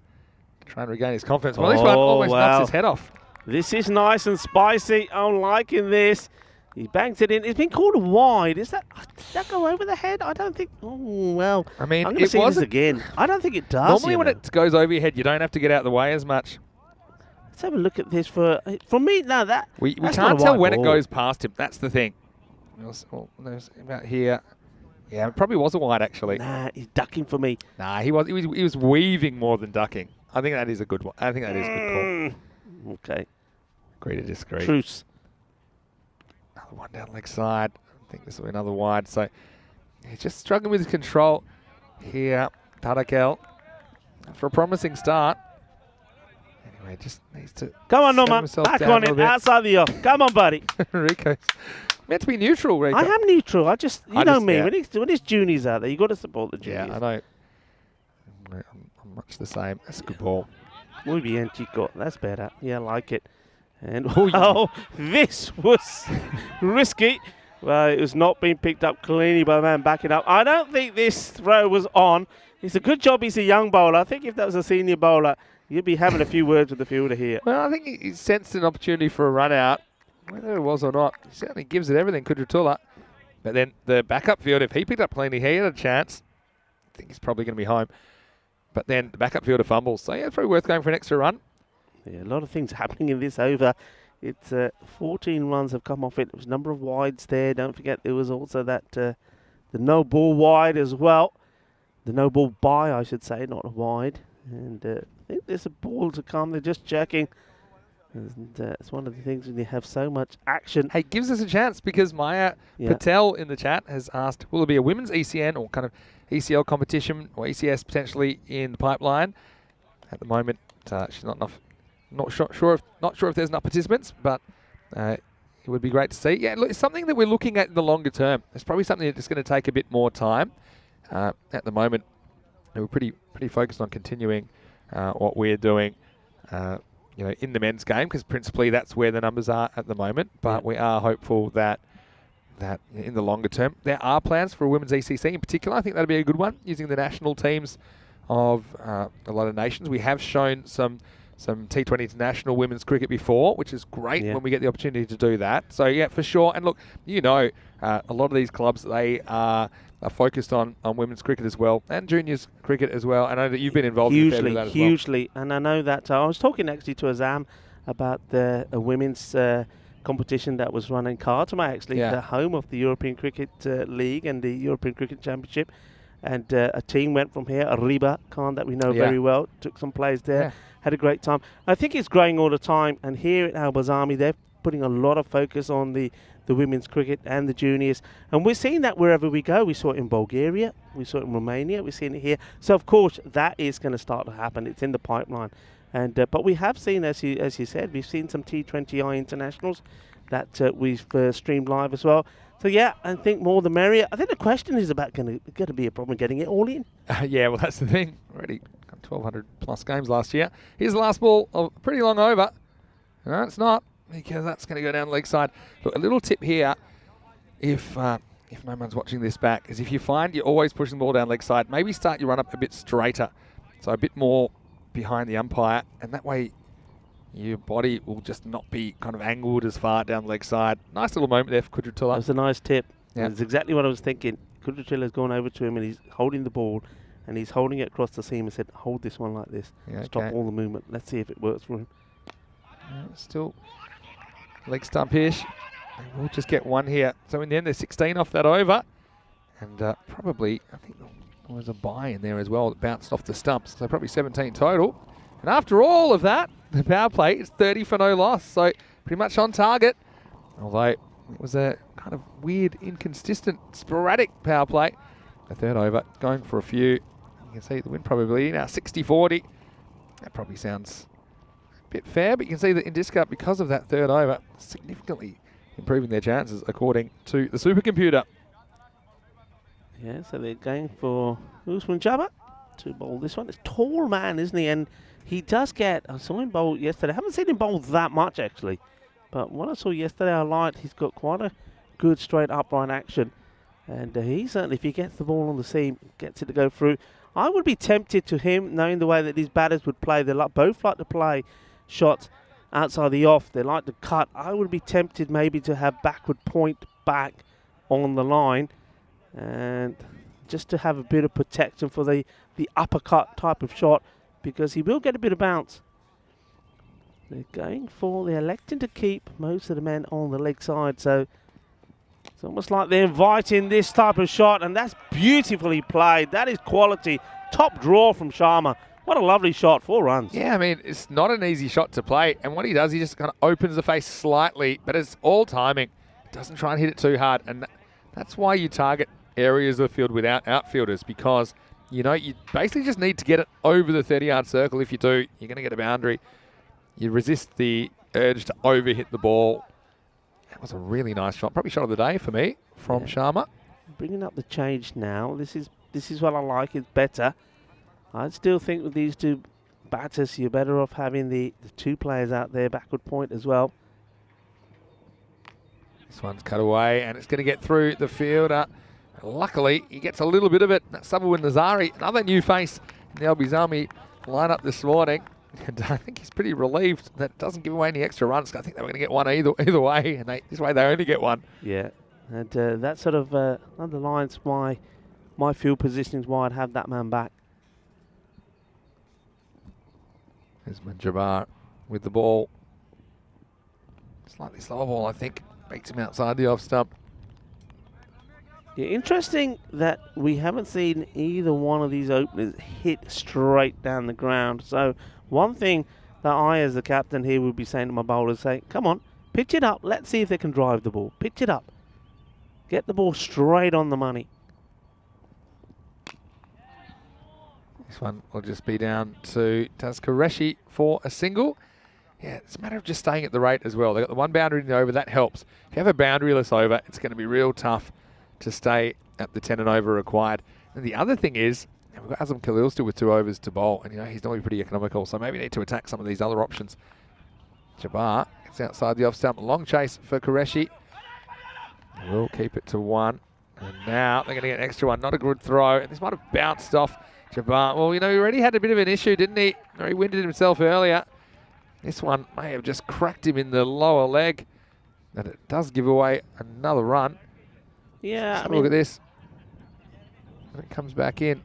[SPEAKER 3] try and regain his confidence. Well, this one almost knocks his head off.
[SPEAKER 1] This is nice and spicy. I'm liking this. He bangs it in. It's been called wide. Did that go over the head? I don't think. Oh, well.
[SPEAKER 3] I mean,
[SPEAKER 1] I'm going to see this again. I don't think it does.
[SPEAKER 3] Normally when it goes over your head, you don't have to get out of the way as much.
[SPEAKER 1] Let's have a look at this. For me, no,
[SPEAKER 3] we can't tell when it goes past him. That's the thing. There's about here. Yeah, it probably was a wide, actually.
[SPEAKER 1] Nah, he's ducking for me.
[SPEAKER 3] Nah, he was weaving more than ducking. I think that is a good one. I think that is a good call.
[SPEAKER 1] Okay.
[SPEAKER 3] Agree to disagree.
[SPEAKER 1] Truce.
[SPEAKER 3] Another one down leg side. I think this will be another wide. So he's just struggling with his control here. Tarakhel for a promising start. Anyway, just needs to.
[SPEAKER 1] Come on, Norman. Back on it. Outside the off. Come on, buddy.
[SPEAKER 3] Rico's meant to be neutral, Rico.
[SPEAKER 1] I am neutral. You know me. Yeah. When his juniors out there, you got to support the juniors.
[SPEAKER 3] Yeah, I know. I'm much the same. That's a good ball.
[SPEAKER 1] Muy bien, chico. That's better. Yeah, I like it. And this was risky. Well, it was not being picked up cleanly by the man backing up. I don't think this throw was on. It's a good job he's a young bowler. I think if that was a senior bowler, you'd be having a few words with the fielder here.
[SPEAKER 3] Well, I think he sensed an opportunity for a run out. Whether it was or not, he certainly gives it everything, Kudratullah. But then the backup field, if he picked up cleanly, he had a chance. I think he's probably going to be home. But then the backup fielder fumbles. So, yeah, it's probably worth going for an extra run.
[SPEAKER 1] Yeah, a lot of things happening in this over. It's 14 runs have come off it. There was a number of wides there. Don't forget there was also that the no ball wide as well. The no ball by, I should say, not a wide. And I think there's a ball to come. They're just checking. And it's one of the things when you have so much action.
[SPEAKER 3] Hey, gives us a chance because Maya Patel in the chat has asked, will there be a women's ECN or kind of ECL competition or ECS potentially in the pipeline? At the moment, she's not sure if there's enough participants, but it would be great to see. Yeah, look, it's something that we're looking at in the longer term. It's probably something that's going to take a bit more time. At the moment, we're pretty focused on continuing what we're doing. you know, in the men's game, because principally that's where the numbers are at the moment. But we are hopeful that in the longer term, there are plans for a women's ECC in particular. I think that'd be a good one, using the national teams of a lot of nations. We have shown some T20 international women's cricket before, which is great when we get the opportunity to do that. So yeah, for sure. And look, you know, a lot of these clubs, they are focused on women's cricket as well, and juniors cricket as well. I know that you've been involved in that as well.
[SPEAKER 1] Hugely. And I know that I was talking actually to Azam about the women's competition that was run in Khartoum, actually, the home of the European Cricket League and the European Cricket Championship. And a team went from here, Ariba Khan, that we know very well, took some players there, had a great time. I think it's growing all the time. And here at Al Bazami, they're putting a lot of focus on the women's cricket and the juniors. And we're seeing that wherever we go. We saw it in Bulgaria, we saw it in Romania, we're seeing it here. So, of course, that is going to start to happen. It's in the pipeline. And but we have seen, as you said, we've seen some T20I internationals that we've streamed live as well. So, yeah, I think more the merrier. I think the question is about going to be a problem getting it all in.
[SPEAKER 3] Yeah, well, that's the thing. Already got 1,200 plus games last year. Here's the last ball of a pretty long over. No, it's not, because that's going to go down leg side. Look, a little tip here, if no one's watching this back, is if you find you're always pushing the ball down leg side, maybe start your run up a bit straighter. So a bit more behind the umpire, and that way your body will just not be kind of angled as far down the leg side. Nice little moment there for Kudratullah.
[SPEAKER 1] That was a nice tip.
[SPEAKER 3] Yeah.
[SPEAKER 1] That's exactly what I was thinking. Kudratullah gone over to him and he's holding the ball and he's holding it across the seam and said, hold this one like this. Stop all the movement. Let's see if it works for him.
[SPEAKER 3] Still leg stump-ish. We'll just get one here. So in the end, there's 16 off that over. And probably, I think there was a bye in there as well that bounced off the stumps. So probably 17 total. And after all of that, the power play is 30 for no loss. So pretty much on target. Although it was a kind of weird, inconsistent, sporadic power play. The third over going for a few. You can see the win probability now 60-40. That probably sounds a bit fair, but you can see that in Discup, because of that third over, significantly improving their chances according to the supercomputer.
[SPEAKER 1] Yeah, so they're going for Usman Jabba to bowl this one. It's a tall man, isn't he? And he does get, I saw him bowl yesterday. I haven't seen him bowl that much, actually. But what I saw yesterday, I liked. He's got quite a good straight upright action. And he certainly, if he gets the ball on the seam, gets it to go through. I would be tempted to him, knowing the way that these batters would play. They both like to play shots outside the off. They like to cut. I would be tempted maybe to have backward point back on the line. And just to have a bit of protection for the uppercut type of shot, because he will get a bit of bounce. They're electing to keep most of the men on the leg side, so it's almost like they're inviting this type of shot, and that's beautifully played. That is quality. Top draw from Sharma. What a lovely shot, 4 runs.
[SPEAKER 3] Yeah, I mean, it's not an easy shot to play, and what he does, he just kind of opens the face slightly, but it's all timing. Doesn't try and hit it too hard, and that's why you target areas of the field without outfielders, because you know you basically just need to get it over the 30-yard circle. If you do, you're going to get a boundary. You resist the urge to overhit the ball. That was a really nice shot. Probably shot of the day for me from Sharma.
[SPEAKER 1] Bringing up the change now. This is what I like. It's better. I still think with these two batters, you're better off having the 2 players out there, backward point as well.
[SPEAKER 3] This one's cut away, and it's going to get through the fielder. Luckily, he gets a little bit of it. That's Sabawin Nazari, another new face in the Al Bizami lineup this morning. And I think he's pretty relieved that it doesn't give away any extra runs. I think they were going to get one either way, and this way they only get one.
[SPEAKER 1] Yeah, and that sort of underlines my field positioning, why I'd have that man back.
[SPEAKER 3] There's Manjabar with the ball. Slightly slower ball, I think. Beats him outside the off stump.
[SPEAKER 1] Yeah, interesting that we haven't seen either one of these openers hit straight down the ground. So one thing that I, as the captain here, would be saying to my bowlers, say, come on, pitch it up. Let's see if they can drive the ball. Pitch it up. Get the ball straight on the money.
[SPEAKER 3] This one will just be down to Tazkareshi for a single. Yeah, it's a matter of just staying at the rate as well. They've got the 1 boundary in the over. That helps. If you have a boundaryless over, it's going to be real tough to stay at the 10 and over required. And the other thing is, we've got Azam Khalil still with 2 overs to bowl, and you know he's normally pretty economical, so maybe need to attack some of these other options Jabbar gets outside the off stump. Long chase for Qureshi. We'll keep it to 1. And now they're going to get an extra one. Not a good throw. And this might have bounced off Jabbar. Well, you know, he already had a bit of an issue, didn't he? Or he winded himself earlier. This one may have just cracked him in the lower leg. And it does give away another run.
[SPEAKER 1] Yeah,
[SPEAKER 3] Look at this. And it comes back in.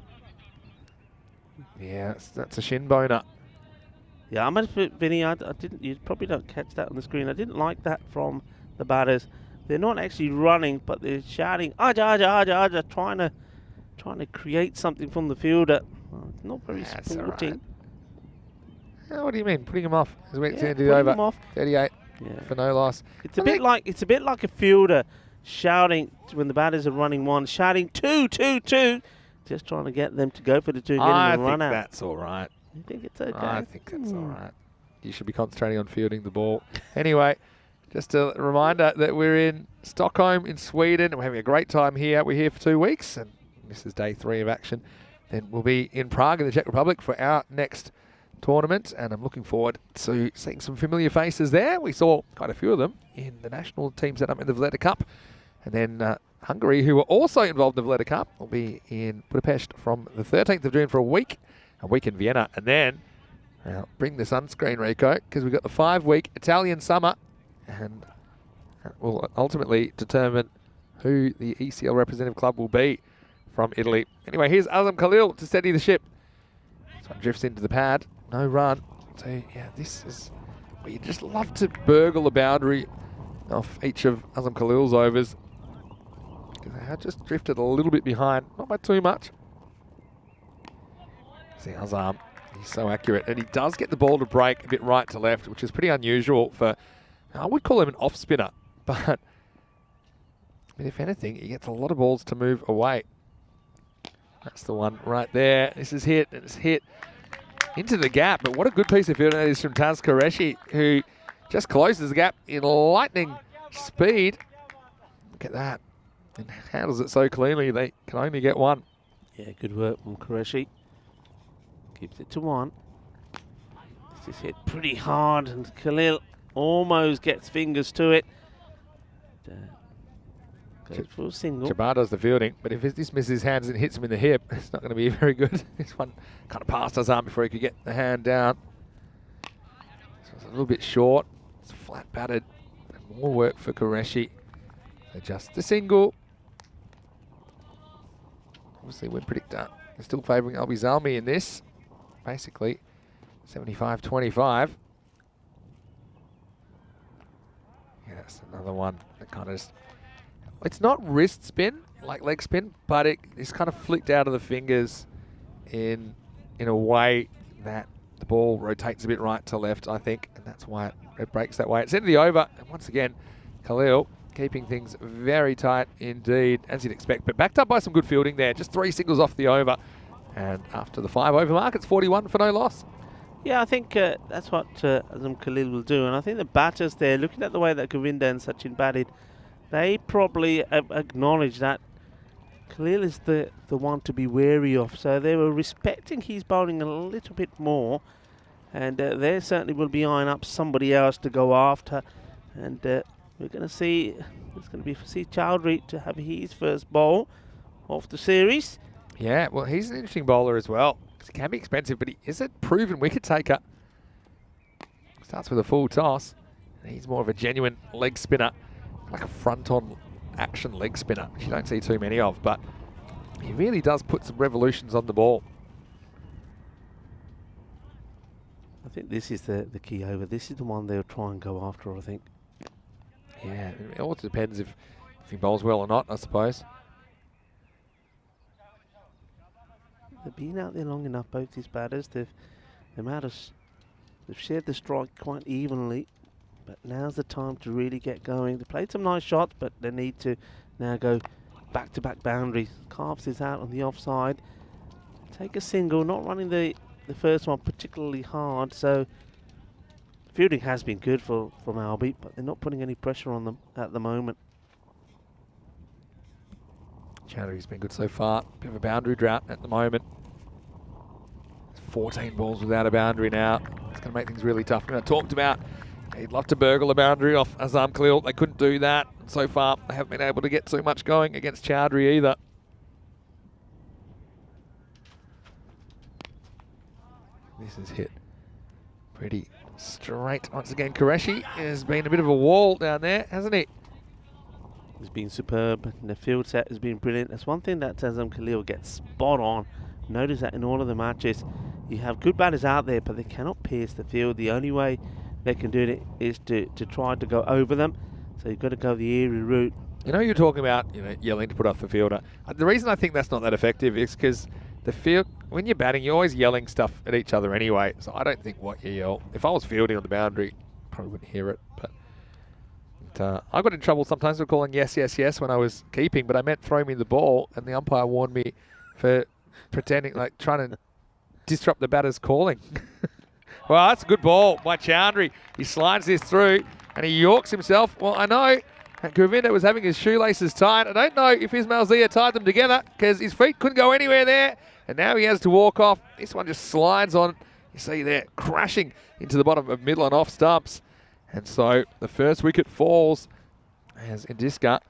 [SPEAKER 3] Yeah, that's a shin boner.
[SPEAKER 1] Yeah, I must admit, Vinny, I didn't. You probably don't catch that on the screen. I didn't like that from the batters. They're not actually running, but they're shouting "Aja, Aja, Aja, Aja," trying to create something from the fielder. It's not very sporting.
[SPEAKER 3] What do you mean, putting him off? As we get to the end of the
[SPEAKER 1] putting
[SPEAKER 3] over.
[SPEAKER 1] him off.
[SPEAKER 3] 38 for no loss.
[SPEAKER 1] It's a bit like a fielder shouting when the batters are running 1, shouting 2, 2, 2, just trying to get them to go for the 2 and get them to run out.
[SPEAKER 3] I think that's all right.
[SPEAKER 1] You think it's okay?
[SPEAKER 3] I think that's all right. You should be concentrating on fielding the ball. Anyway, just a reminder that we're in Stockholm in Sweden and we're having a great time here. We're here for 2 weeks and this is day 3 of action. Then we'll be in Prague in the Czech Republic for our next tournament, and I'm looking forward to seeing some familiar faces there. We saw quite a few of them in the national team set up in the Valletta Cup. And then Hungary, who were also involved in the Valletta Cup, will be in Budapest from the 13th of June for a week in Vienna. And then, bring the sunscreen, Rico, because we've got the 5-week Italian summer, and that will ultimately determine who the ECL representative club will be from Italy. Anyway, here's Azam Khalil to steady the ship. This one drifts into the pad. No run. So, yeah, this is where you just love to burgle a boundary off each of Azam Khalil's overs. Because they had just drifted a little bit behind. Not by too much. See Azam. He's so accurate. And he does get the ball to break a bit right to left, which is pretty unusual for, I would call him an off spinner. But if anything, he gets a lot of balls to move away. That's the one right there. This is hit, and it's hit into the gap. But what a good piece of fielding that is from Taz Qureshi, who just closes the gap in lightning speed. Look at that. And handles it so cleanly, they can only get 1.
[SPEAKER 1] Yeah, good work from Qureshi. Keeps it to 1. This is hit pretty hard, and Khalil almost gets fingers to it. Goes for a single.
[SPEAKER 3] Jabbar does the fielding, but if this misses his hands and hits him in the hip, it's not going to be very good. This one kind of passed his arm before he could get the hand down. So it's a little bit short. It's flat batted. And more work for Qureshi. So just the single. Obviously, win predictor is still favouring Albizalmi in this. Basically, 75-25. Yeah, that's another one that kind of just... It's not wrist spin, like leg spin, but it's kind of flicked out of the fingers in a way that the ball rotates a bit right to left, I think, and that's why it breaks that way. It's into the over, and once again, Khalil keeping things very tight indeed, as you'd expect, but backed up by some good fielding there. Just 3 singles off the over, and after the 5 over mark, it's 41 for no loss.
[SPEAKER 1] Yeah, I think that's what Azam Khalil will do, and I think the batters there, looking at the way that Govinda and Sachin batted, they probably acknowledge that Khalil is the one to be wary of. So they were respecting his bowling a little bit more. And they certainly will be eyeing up somebody else to go after. And we're going to see, it's going to be for C. Chowdhury to have his first bowl of the series.
[SPEAKER 3] Yeah, well, he's an interesting bowler as well. He can be expensive, but he is a proven wicket taker. Starts with a full toss. And he's more of a genuine leg spinner. Like a front-on action leg spinner, which you don't see too many of, but he really does put some revolutions on the ball.
[SPEAKER 1] I think this is the key over. This is the one they'll try and go after, I think.
[SPEAKER 3] Yeah, it all depends if he bowls well or not, I suppose.
[SPEAKER 1] They've been out there long enough, both these batters. They've shared the strike quite evenly. But now's the time to really get going. They played some nice shots, but they need to now go back-to-back boundaries. Carves this out on the offside. Take a single, not running the first one particularly hard. So fielding has been good from Albi, but they're not putting any pressure on them at the moment.
[SPEAKER 3] Chowdhury's been good so far. Bit of a boundary drought at the moment. 14 balls without a boundary now. It's going to make things really tough. I talked about He'd love to burgle the boundary off Azam Khalil. They couldn't do that. So far, they haven't been able to get too much going against Chowdhury either. This is hit pretty straight. Once again, Qureshi has been a bit of a wall down there, hasn't he?
[SPEAKER 1] He's been superb. The field set has been brilliant. That's one thing that Azam Khalil gets spot on. Notice that in all of the matches. You have good batters out there, but they cannot pierce the field. The only way they can do it is to try to go over them. So you've got to go the eerie route.
[SPEAKER 3] You know, you're talking about yelling to put off the fielder. The reason I think that's not that effective is because the field, when you're batting, you're always yelling stuff at each other anyway. So I don't think what you yell. If I was fielding on the boundary, probably wouldn't hear it. But I got in trouble sometimes for calling yes, yes, yes when I was keeping, but I meant throw me the ball, and the umpire warned me for pretending, like trying to disrupt the batter's calling. Well, that's a good ball by Chowdhury. He slides this through and he yorks himself. Well, I know Govinda was having his shoelaces tied. I don't know if Ismail Zia tied them together because his feet couldn't go anywhere there. And now he has to walk off. This one just slides on. You see there, crashing into the bottom of middle and off stumps. And so the first wicket falls as Indiska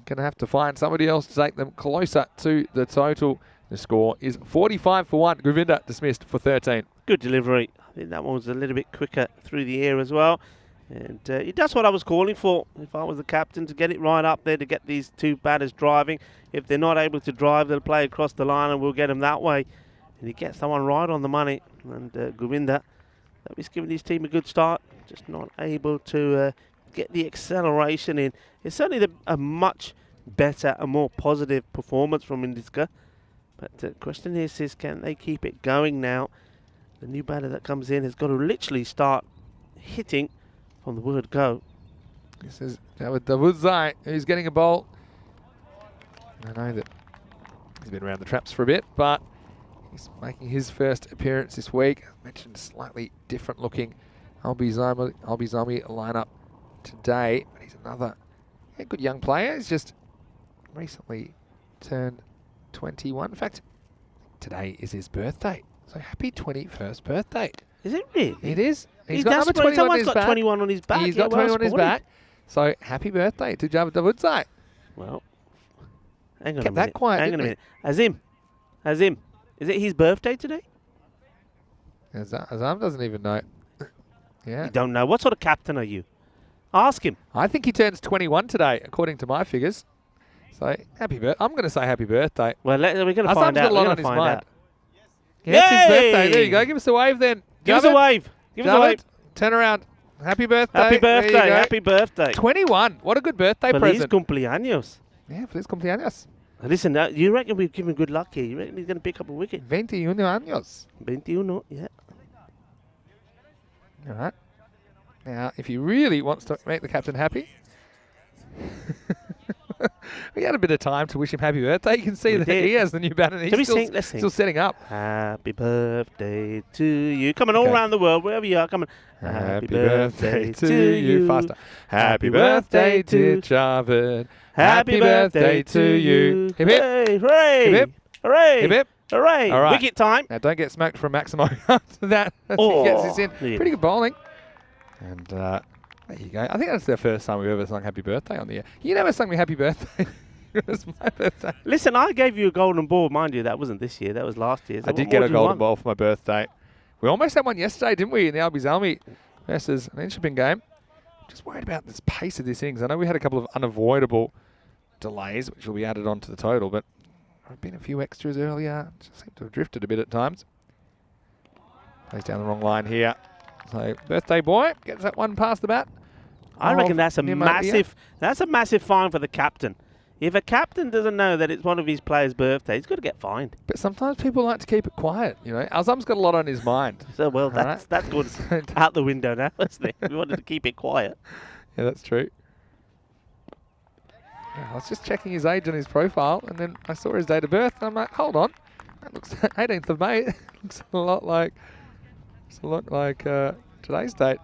[SPEAKER 3] going to have to find somebody else to take them closer to the total. The score is 45 for 1. Govinda dismissed for 13.
[SPEAKER 1] Good delivery. I think that one was a little bit quicker through the air as well. And he does what I was calling for. If I was the captain, to get it right up there, to get these two batters driving. If they're not able to drive, they'll play across the line and we'll get them that way. And he gets someone right on the money. And Govinda, that was giving his team a good start. Just not able to get the acceleration in. It's certainly a much better and more positive performance from Indiska. But the question is can they keep it going now? The new batter that comes in has got to literally start hitting from the word go.
[SPEAKER 3] This is Davudzai, who's getting a bowl. I know that he's been around the traps for a bit, but he's making his first appearance this week. I mentioned slightly different looking Albizami lineup today. But he's another good young player. He's just recently turned 21. In fact, today is his birthday. So happy 21st birthday.
[SPEAKER 1] Is it really?
[SPEAKER 3] It is. He's got number 21 on his back.
[SPEAKER 1] 21 on his back.
[SPEAKER 3] He's got 21 on his back. So happy birthday to Davudzai.
[SPEAKER 1] Well, hang on
[SPEAKER 3] Kept
[SPEAKER 1] a minute.
[SPEAKER 3] that quiet,
[SPEAKER 1] Hang on a minute. Azim, is it his birthday today?
[SPEAKER 3] Azam doesn't even know. Yeah.
[SPEAKER 1] You don't know. What sort of captain are you? Ask him.
[SPEAKER 3] I think he turns 21 today, according to my figures. So happy birthday. I'm going to say happy birthday.
[SPEAKER 1] Well, we're going to find out.
[SPEAKER 3] Got a lot on his mind. Yeah, it's his birthday. There you go. Give us a wave then.
[SPEAKER 1] Give us a wave. Give us a wave.
[SPEAKER 3] Turn around. Happy birthday.
[SPEAKER 1] Happy birthday. Happy birthday.
[SPEAKER 3] 21. What a good birthday present.
[SPEAKER 1] Feliz cumpleaños.
[SPEAKER 3] Yeah, feliz cumpleaños.
[SPEAKER 1] Listen, you reckon we've given good luck here? You reckon he's going to pick up a wicket?
[SPEAKER 3] 21 años.
[SPEAKER 1] 21, yeah.
[SPEAKER 3] All right. Now, if he really wants to make the captain happy, we had a bit of time to wish him happy birthday. You can see that he has the new batter. He's still setting up.
[SPEAKER 1] Happy birthday to you. Coming all around the world, wherever you are. Coming.
[SPEAKER 3] Happy birthday to you. Faster. Happy birthday to Javed. Happy birthday to you. Hip hip.
[SPEAKER 1] Hooray.
[SPEAKER 3] Hip hip.
[SPEAKER 1] Hooray.
[SPEAKER 3] Hip hip.
[SPEAKER 1] Hooray.
[SPEAKER 3] All right.
[SPEAKER 1] Wicket time.
[SPEAKER 3] Now, don't get smoked from Maximo after that. As he gets this in.
[SPEAKER 1] Yeah.
[SPEAKER 3] Pretty good bowling. And there you go. I think that's the first time we've ever sung Happy Birthday on the air. You never sung me Happy Birthday. It was my birthday.
[SPEAKER 1] Listen, I gave you a golden ball. Mind you, that wasn't this year. That was last year. So
[SPEAKER 3] I did get a golden ball for my birthday. We almost had one yesterday, didn't we, in the Albizami versus an Inchipin game. Just worried about this pace of this innings. I know we had a couple of unavoidable delays, which will be added on to the total, but there have been a few extras earlier. Just seem to have drifted a bit at times. Plays down the wrong line here. So, birthday boy gets that one past the bat.
[SPEAKER 1] I reckon that's a massive fine for the captain. If a captain doesn't know that it's one of his players' birthday, he's got to get fined.
[SPEAKER 3] But sometimes people like to keep it quiet, you know. Azam's got a lot on his mind.
[SPEAKER 1] So, well, that's good out the window now, isn't it? We wanted to keep it quiet.
[SPEAKER 3] Yeah, that's true. Yeah, I was just checking his age on his profile, and then I saw his date of birth, and I'm like, hold on. That looks 18th of May. It looks a lot like today's date.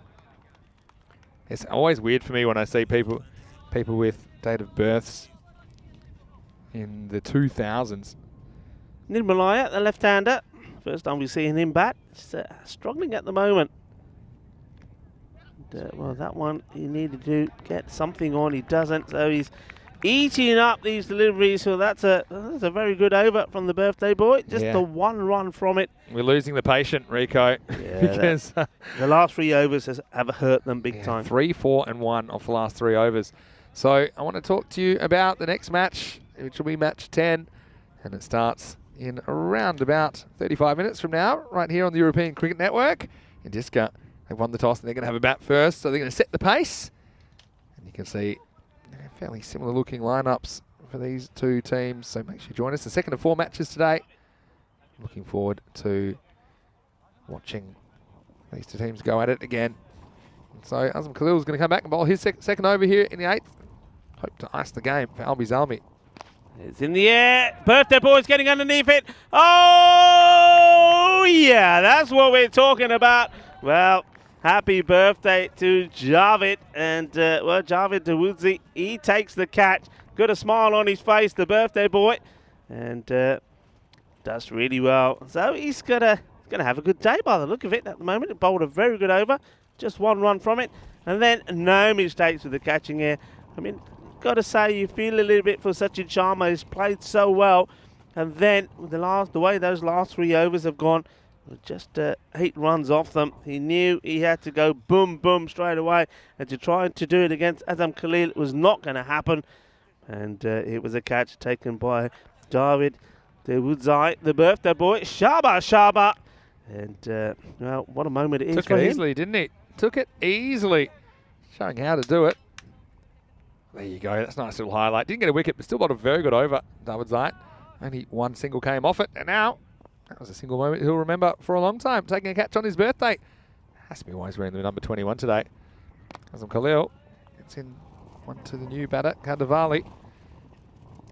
[SPEAKER 3] It's always weird for me when I see people with date of births in the 2000s.
[SPEAKER 1] Nirmalaya, the left-hander. First time we've seen him bat. He's struggling at the moment. And, well, that one he needed to get something on. He doesn't, so he's eating up these deliveries. So that's a very good over from the birthday boy. Just the one run from it.
[SPEAKER 3] We're losing the patient, Rico.
[SPEAKER 1] Yeah,
[SPEAKER 3] because
[SPEAKER 1] the last 3 overs have hurt them big time.
[SPEAKER 3] 3, 4, and 1 off the last 3 overs. So I want to talk to you about the next match, which will be match 10. And it starts in around about 35 minutes from now, right here on the European Cricket Network. Indiska, they've won the toss and they're going to have a bat first, so they're going to set the pace. And you can see fairly similar looking lineups for these two teams, so make sure you join us. The second of 4 matches today. Looking forward to watching these two teams go at it again. And so Azam Khalil is going to come back and bowl his second over here in the 8th. Hope to ice the game for Albi Zalmi.
[SPEAKER 1] It's in the air. Birthday boy's getting underneath it. Oh, yeah, that's what we're talking about. Well, happy birthday to Javed. And, well, Javed Dawoodzi, he takes the catch. Got a smile on his face, the birthday boy. And does really well. So he's gonna have a good day by the look of it at the moment. It bowled a very good over. Just 1 run from it. And then no mistakes with the catching here. I mean, got to say, you feel a little bit for Sachin Sharma. He's played so well. And then with the way those last 3 overs have gone, just 8 runs off them. He knew he had to go boom, boom straight away. And to try to do it against Azam Khalil was not going to happen. And it was a catch taken by Javed Dawoodzi, the birthday boy. Shaba. And, well, what a moment it is for him.
[SPEAKER 3] Took it easily, didn't he? Took it easily. Showing how to do it. There you go. That's a nice little highlight. Didn't get a wicket, but still got a very good over, Dawoodzi. Only 1 single came off it. And now, that was a single moment he'll remember for a long time. Taking a catch on his birthday. Has to be why he's wearing the number 21 today. Azam Khalil gets in one to the new batter, Kandavali.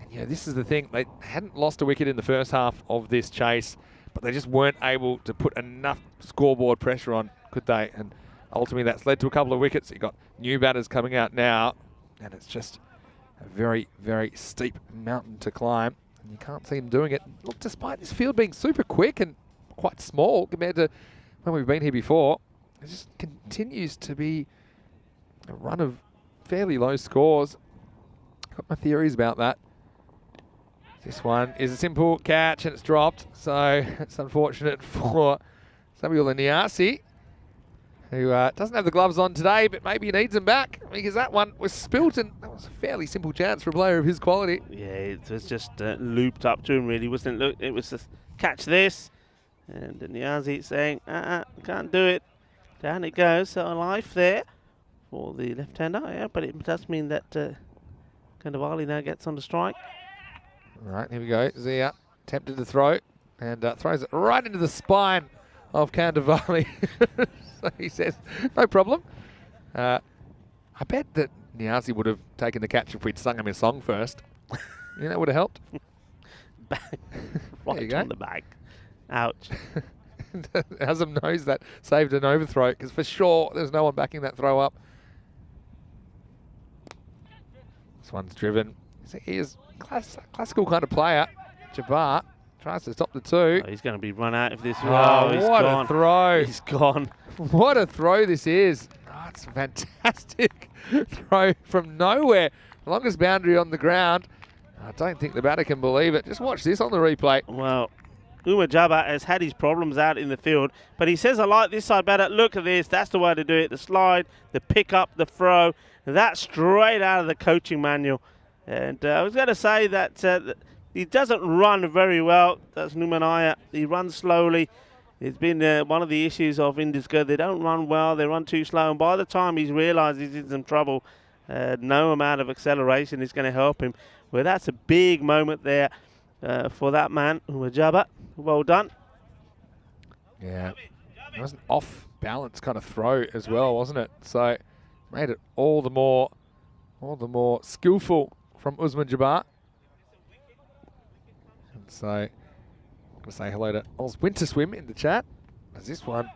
[SPEAKER 3] And, you know, this is the thing. They hadn't lost a wicket in the first half of this chase, but they just weren't able to put enough scoreboard pressure on, could they? And ultimately, that's led to a couple of wickets. You've got new batters coming out now, and it's just a very, very steep mountain to climb. And you can't see them doing it. Look, despite this field being super quick and quite small compared to when we've been here before, it just continues to be a run of fairly low scores. Got my theories about that. This one is a simple catch and it's dropped, so it's unfortunate for Samuel Niasi, who doesn't have the gloves on today, but maybe he needs them back because that one was spilt and that was a fairly simple chance for a player of his quality.
[SPEAKER 1] Yeah, it was just looped up to him, really, wasn't it? Look, it was just catch this, and Niazi saying, can't do it. Down it goes. So a life there for the left-hander, yeah, but it does mean that Kandavali now gets on the strike.
[SPEAKER 3] All right, here we go. Zia tempted to throw and throws it right into the spine of Kandavali. So he says, no problem. I bet that Niazi would have taken the catch if we'd sung him a song first. You know, that would have helped.
[SPEAKER 1] Right on the back. Ouch.
[SPEAKER 3] Azam knows that saved an overthrow because for sure there's no one backing that throw up. This one's driven. He is classical kind of player. Jabbar tries to stop the 2.
[SPEAKER 1] Oh, he's going to be run out of this.
[SPEAKER 3] Oh,
[SPEAKER 1] he's
[SPEAKER 3] what
[SPEAKER 1] gone.
[SPEAKER 3] A throw.
[SPEAKER 1] He's gone.
[SPEAKER 3] What a throw this is. Oh, it's a fantastic throw from nowhere. Longest boundary on the ground. I don't think the batter can believe it. Just watch this on the replay.
[SPEAKER 1] Well, Umar Jabbar has had his problems out in the field, but he says, I like this side better. Look at this. That's the way to do it. The slide, the pick up, the throw. That's straight out of the coaching manual. And I was going to say that he doesn't run very well. That's Numanaya. He runs slowly. It's been one of the issues of Indiska. They don't run well. They run too slow. And by the time he's realised he's in some trouble, no amount of acceleration is going to help him. Well, that's a big moment there for that man, Umar Jabbar. Well done.
[SPEAKER 3] Yeah. It was an off-balance kind of throw as well, wasn't it? So made it all the more skillful from Usman Jabbar. And so I'm going to say hello to Oz Winter Swim in the chat. There's this one.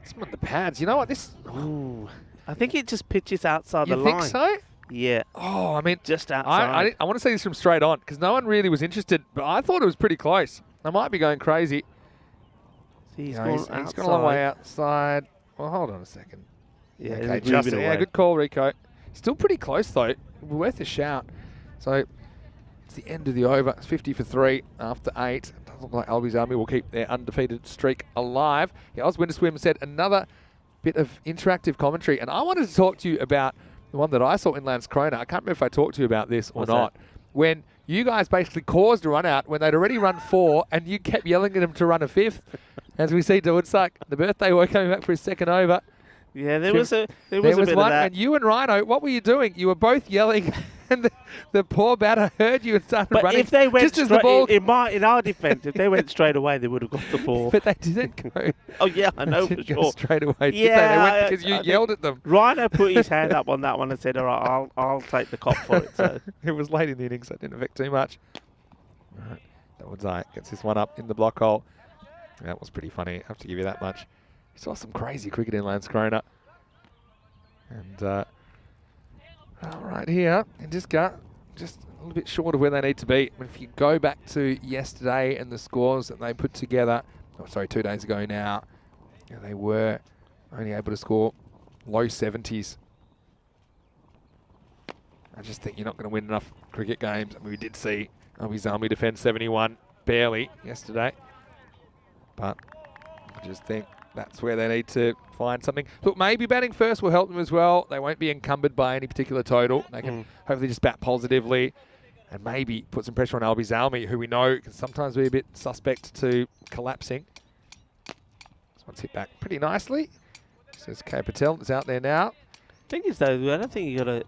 [SPEAKER 3] It's on the pads. You know what? This.
[SPEAKER 1] Ooh, I think it just pitches outside the line.
[SPEAKER 3] You think so?
[SPEAKER 1] Yeah.
[SPEAKER 3] Oh, I mean,
[SPEAKER 1] just outside.
[SPEAKER 3] I want to say this from straight on because no one really was interested, but I thought it was pretty close. I might be going crazy.
[SPEAKER 1] See, he's
[SPEAKER 3] gone a long way outside. Well, hold on a second.
[SPEAKER 1] Yeah,
[SPEAKER 3] Okay, just good call, Rico. Still pretty close though. Worth a shout. So it's the end of the over. It's 50 for 3 after 8. Doesn't look like Albies Army will keep their undefeated streak alive. Yeah, Oz Winterswim said another bit of interactive commentary, and I wanted to talk to you about the one that I saw in Landskrona. I can't remember if I talked to you about this or not. When you guys basically caused a run out when they'd already run 4, and you kept yelling at them to run a 5th. As we see Woodsuck, the birthday boy coming back for his second over.
[SPEAKER 1] Yeah, there was a bit
[SPEAKER 3] one,
[SPEAKER 1] of that.
[SPEAKER 3] And you and Rhino, what were you doing? You were both yelling, and the poor batter heard you and started running.
[SPEAKER 1] But if they went
[SPEAKER 3] just as the ball,
[SPEAKER 1] in our defence, if they went straight away, they would have got the ball.
[SPEAKER 3] But they didn't go.
[SPEAKER 1] Oh yeah, I know for sure.
[SPEAKER 3] Straight away.
[SPEAKER 1] Yeah,
[SPEAKER 3] they went because you yelled at them.
[SPEAKER 1] Rhino put his hand up on that one and said, "All right, I'll take the cop for it." So
[SPEAKER 3] it was late in the innings, so it didn't affect too much. All right, Dawodzai gets this one up in the block hole. That was pretty funny. I have to give you that much. You saw some crazy cricket in Landskrona. And right here, Indiska, just a little bit short of where they need to be. If you go back to yesterday and the scores that they put together, 2 days ago now, they were only able to score low 70s. I just think you're not going to win enough cricket games. I mean, we did see Albies Army defend 71 barely yesterday. But I just think that's where they need to find something. Look, maybe batting first will help them as well. They won't be encumbered by any particular total. They can hopefully just bat positively and maybe put some pressure on Albies Army, who we know can sometimes be a bit suspect to collapsing. This one's hit back pretty nicely. Says K. Patel is out there now.
[SPEAKER 1] Thing is, though, I don't think you got to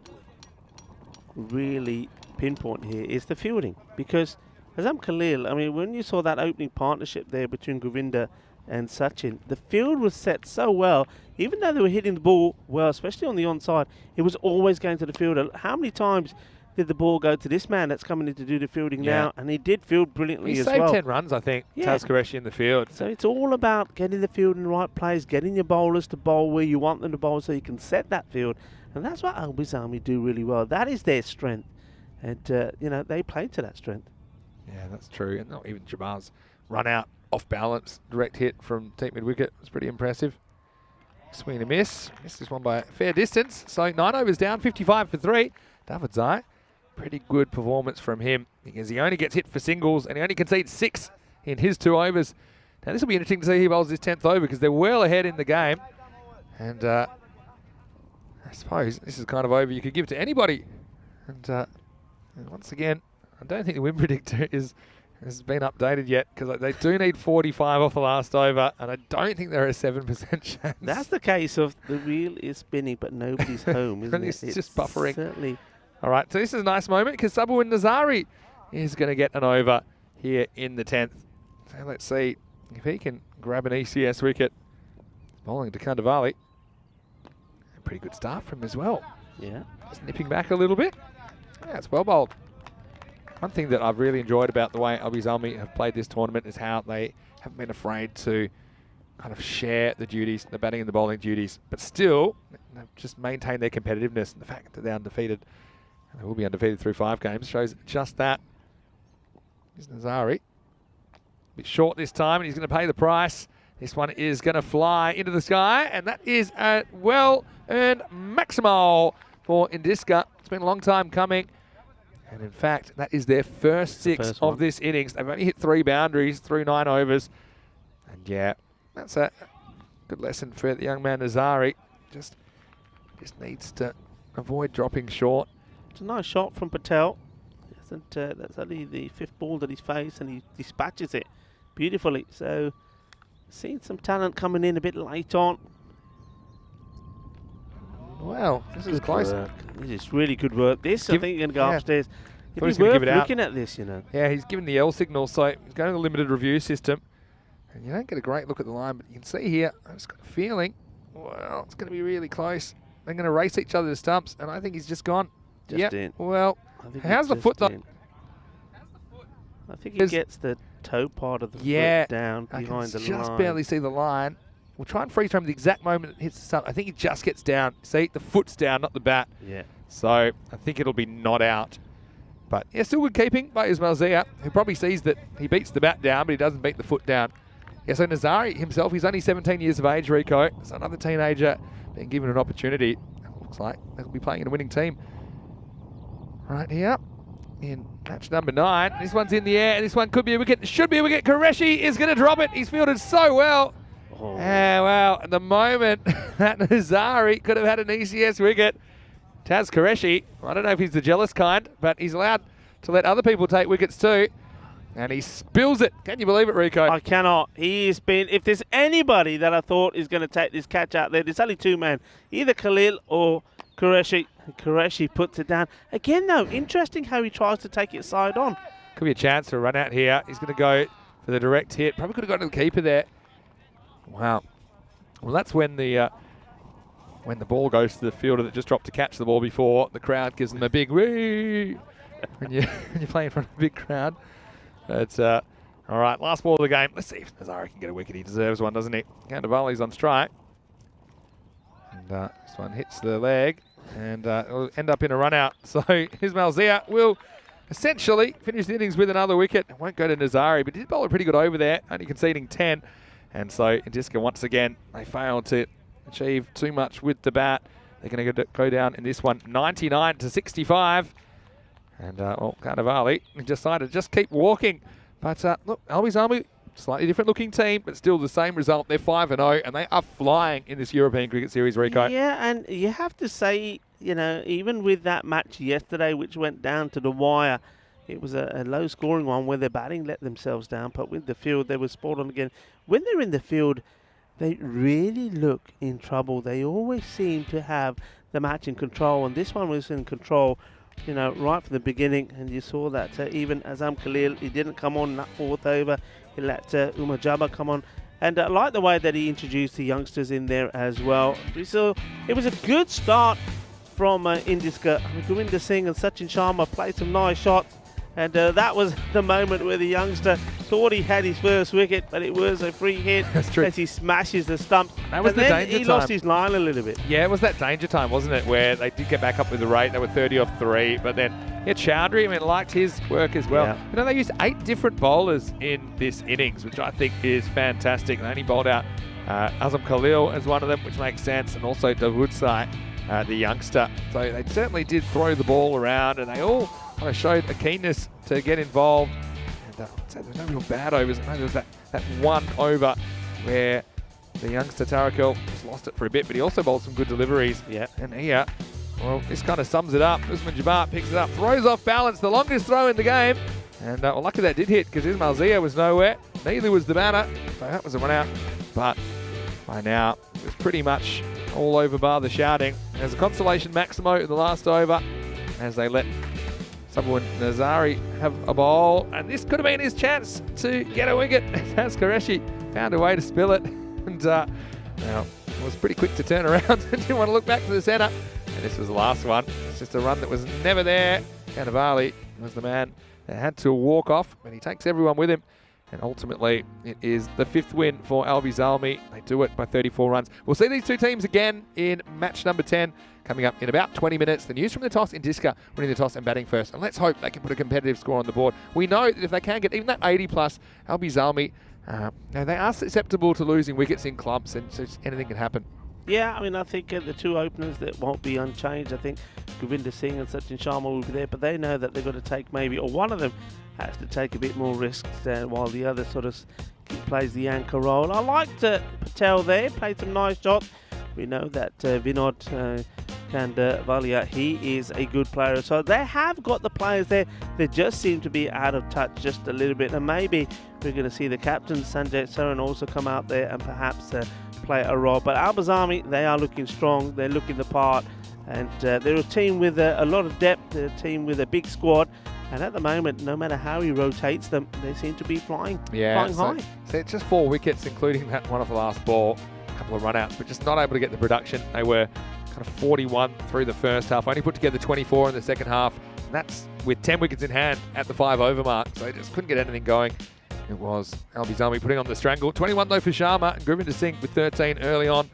[SPEAKER 1] really pinpoint here is the fielding, because Azam Khalil, I mean, when you saw that opening partnership there between Govinda and Sachin, the field was set so well. Even though they were hitting the ball well, especially on the onside, it was always going to the fielder. How many times did the ball go to this man that's coming in to do the fielding now? And he did field brilliantly as well.
[SPEAKER 3] He saved 10 runs, I think, Taz Qureshi in the field.
[SPEAKER 1] So it's all about getting the field in the right place, getting your bowlers to bowl where you want them to bowl so you can set that field. And that's what Albies Army do really well. That is their strength. And, they play to that strength.
[SPEAKER 3] Yeah, that's true. And not even Jabbar's run out off balance, direct hit from deep mid wicket was pretty impressive. Swing and a miss. Missed this one by a fair distance. So 9 overs down, 55 for 3. Dawodzai, pretty good performance from him because he only gets hit for singles and he only concedes 6 in his 2 overs. Now this will be interesting to see who bowls his 10th over because they're well ahead in the game. And I suppose this is kind of over you could give to anybody. And once again, I don't think the win predictor has been updated yet because they do need 45 off the last over, and I don't think there is a 7% chance.
[SPEAKER 1] That's the case of the wheel is spinning, but nobody's home, isn't it?
[SPEAKER 3] It's just buffering.
[SPEAKER 1] Certainly.
[SPEAKER 3] All right, so this is a nice moment because Sabuin Nazari is going to get an over here in the 10th. So let's see if he can grab an ECS wicket. Bowling to Kandavali. A pretty good start from him as well.
[SPEAKER 1] Yeah.
[SPEAKER 3] Just nipping back a little bit. Yeah, it's well bowled. One thing that I've really enjoyed about the way Albies Army have played this tournament is how they haven't been afraid to kind of share the duties, the batting and the bowling duties, but still they've just maintained their competitiveness. And the fact that they're undefeated, and they will be undefeated through 5 games, shows just that. Here's Nazari. A bit short this time, and he's going to pay the price. This one is going to fly into the sky, and that is a well-earned maximal for Indiska. It's been a long time coming. And in fact, that is their first 6 of this innings. They've only hit 3 boundaries through 9 overs. And yeah, that's a good lesson for the young man Nazari. Just needs to avoid dropping short.
[SPEAKER 1] It's a nice shot from Patel. That's only the 5th ball that he's faced, and he dispatches it beautifully. So, seen some talent coming in a bit late on.
[SPEAKER 3] Well, this is close.
[SPEAKER 1] This is really good work. I think you're going to go upstairs. It'd be worth looking at this,
[SPEAKER 3] Yeah, he's given the L signal, so he's going to the limited review system. And you don't get a great look at the line, but you can see here, I've just got a feeling, well, it's going to be really close. They're going to race each other to stumps, and I think he's just gone.
[SPEAKER 1] Just in.
[SPEAKER 3] Well, how's the foot though?
[SPEAKER 1] I think he gets the toe part of the foot down behind the line.
[SPEAKER 3] Just barely see the line. We'll try and freeze frame the exact moment it hits the stump. I think it just gets down. See, the foot's down, not the bat.
[SPEAKER 1] Yeah.
[SPEAKER 3] So I think it'll be not out. But yeah, still good keeping by Ismail Zia, who probably sees that he beats the bat down, but he doesn't beat the foot down Yeah, so Nazari himself, he's only 17 years of age, Rico. So another teenager being given an opportunity. Looks like they'll be playing in a winning team right here in match number 9. This one's in the air, and this one could be a wicket. Should be a wicket. Qureshi is going to drop it. He's fielded so well. Oh, well, at the moment, that Nazari could have had an ECS wicket. Taz Qureshi, I don't know if he's the jealous kind, but he's allowed to let other people take wickets too. And he spills it. Can you believe it, Rico?
[SPEAKER 1] I cannot. He has been, if there's anybody that I thought is going to take this catch out there, there's only 2 men, either Khalil or Qureshi. Qureshi puts it down. Again, though, interesting how he tries to take it side on.
[SPEAKER 3] Could be a chance for a run out here. He's going to go for the direct hit. Probably could have got to the keeper there. Wow. Well, that's when the ball goes to the fielder that just dropped to catch the ball before. The crowd gives them a big woo when you play in front of a big crowd. But all right, last ball of the game. Let's see if Nazari can get a wicket. He deserves one, doesn't he? Gandavali's on strike. And this one hits the leg and it'll end up in a run out. So Ismail Zia will essentially finish the innings with another wicket. It won't go to Nazari, but he did bowl it pretty good over there, only conceding 10. And so Indiska, once again, they failed to achieve too much with the bat. They're going to go down in this one, 99 to 65. And, well, Gandavali decided to just keep walking. But, look, Albies Army, slightly different looking team, but still the same result. They're 5-0, and they are flying in this European Cricket Series, Rico.
[SPEAKER 1] Yeah, and you have to say, you know, even with that match yesterday, which went down to the wire, it was a low-scoring one where their batting let themselves down. But with the field, they were spot on again. When they're in the field, they really look in trouble. They always seem to have the match in control, and this one was in control, you know, right from the beginning. And you saw that even Azam Khalil, he didn't come on in that 4th over. He let Umar Jabbar come on. And I like the way that he introduced the youngsters in there as well. So it was a good start from Indiska. Gurinder Singh and Sachin Sharma played some nice shots. And that was the moment where the youngster thought he had his first wicket, but it was a free hit.
[SPEAKER 3] That's true.
[SPEAKER 1] As he smashes the stump.
[SPEAKER 3] That was
[SPEAKER 1] and
[SPEAKER 3] the
[SPEAKER 1] then
[SPEAKER 3] danger
[SPEAKER 1] he
[SPEAKER 3] time.
[SPEAKER 1] lost his line a little bit.
[SPEAKER 3] Yeah, it was that danger time, wasn't it, where they did get back up with the rate. They were 30 off 3, but then Chowdhury, I mean, liked his work as well.
[SPEAKER 1] Yeah.
[SPEAKER 3] You know, they used 8 different bowlers in this innings, which I think is fantastic. They only bowled out Azam Khalil as one of them, which makes sense, and also Dawood Sai, the youngster. So they certainly did throw the ball around, and they all kind of showed a keenness to get involved. And there was no real bad overs. No, there was that one over where the youngster Tarakil just lost it for a bit, but he also bowled some good deliveries.
[SPEAKER 1] Yeah.
[SPEAKER 3] And here, well, this kind of sums it up. Usman Jabbar picks it up, throws off balance, the longest throw in the game. And well, lucky that did hit, because Ismail Zia was nowhere. Neither was the batter. So that was a run out. But by now, it was pretty much all over bar the shouting. There's a consolation Maximo in the last over as they let Subwin Nazari have a bowl, and this could have been his chance to get a wicket. Taz Qureshi found a way to spill it, and now it was pretty quick to turn around and didn't want to look back to the centre. And this was the last one. It's just a run that was never there. Gandavali was the man that had to walk off, and he takes everyone with him. And ultimately, it is the 5th win for Albies Army. They do it by 34 runs. We'll see these 2 teams again in match number 10 coming up in about 20 minutes. The news from the toss, Indiska winning the toss and batting first. And let's hope they can put a competitive score on the board. We know that if they can get even that 80+, Albies Army, they are susceptible to losing wickets in clumps, and so anything can happen.
[SPEAKER 1] Yeah, I mean, I think the 2 openers that won't be unchanged. I think Gurinder Singh and Sachin Sharma will be there, but they know that they've got to take maybe, or one of them has to take a bit more risks while the other sort of plays the anchor role. I liked Patel there, played some nice shots. We know that Vinod Gandavalia, he is a good player. So they have got the players there. They just seem to be out of touch just a little bit. And maybe we're going to see the captain, Sanjay Saran, also come out there and perhaps play a role. But Albies Army, they are looking strong. They're looking the part. And they're a team with a lot of depth. They're a team with a big squad. And at the moment, no matter how he rotates them, they seem to be flying high.
[SPEAKER 3] So it's just 4 wickets, including that one off the last ball. A couple of run-outs, but just not able to get the production. They were kind of 41 through the first half. Only put together 24 in the second half. And that's with 10 wickets in hand at the 5 over mark. So they just couldn't get anything going. It was Albies Army putting on the strangle. 21 though for Sharma, and Gurinder Singh with 13 early on.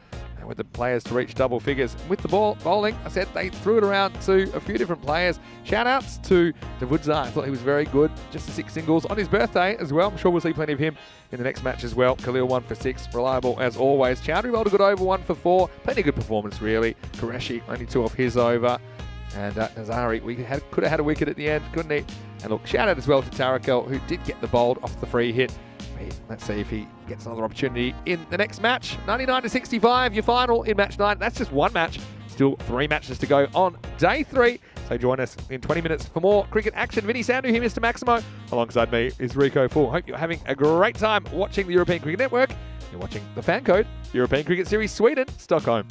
[SPEAKER 3] with the players to reach double figures. With the bowling, I said they threw it around to a few different players. Shout outs to De Woodzar. I thought he was very good. Just the 6 singles on his birthday as well. I'm sure we'll see plenty of him in the next match as well. Khalil 1 for 6, reliable as always. Chowdhury rolled a good over 1 for 4. Plenty of good performance really. Qureshi only 2 off his over. And Nazari, could have had a wicket at the end, couldn't he? And look, shout out as well to Tarakel, who did get the bowled off the free hit. Let's see if he gets another opportunity in the next match. 99-65, your final in match 9. That's just one match. Still 3 matches to go on day 3. So join us in 20 minutes for more cricket action. Vinny Sandhu here, Mr. Maximo. Alongside me is Rico Full. Hope you're having a great time watching the European Cricket Network. You're watching the FanCode European Cricket Series Sweden, Stockholm.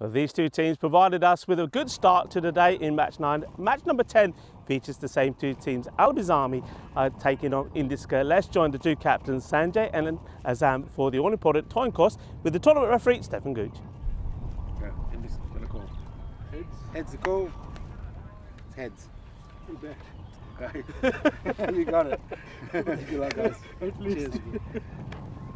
[SPEAKER 1] Well, these two teams provided us with a good start to the day in match 9. Match number 10 features the same two teams. Albizami are taking on Indiska. Let's join the two captains, Sanjay and Azam, for the all-important time course with the tournament referee, Stefan Gooch.
[SPEAKER 2] Yeah, Indiska's gonna call. Heads. Heads the call. It's heads. Too bad. Okay. You got it. Good luck, guys. Cheers.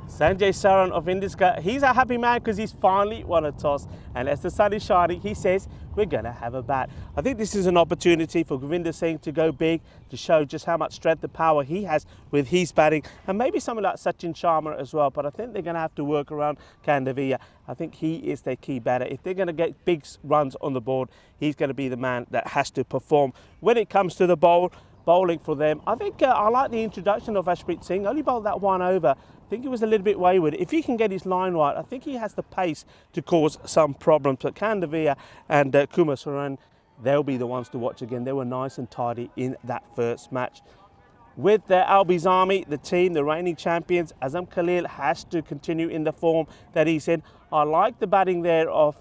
[SPEAKER 1] Sanjay Saran of Indiska, he's a happy man because he's finally won a toss. And as the sun is shining, he says, we're going to have a bat. I think this is an opportunity for Govinder Singh to go big, to show just how much strength and power he has with his batting. And maybe someone like Sachin Sharma as well. But I think they're going to have to work around Kandavia. I think he is their key batter. If they're going to get big runs on the board, he's going to be the man that has to perform. When it comes to the bowling for them, I think I like the introduction of Ashpreet Singh. Only bowled that one over. I think he was a little bit wayward. If he can get his line right, I think he has the pace to cause some problems. But Kandavia and Kumar Saran, they'll be the ones to watch again. They were nice and tidy in that first match. With the Albizami, the team, the reigning champions, Azam Khalil has to continue in the form that he's in. I like the batting there of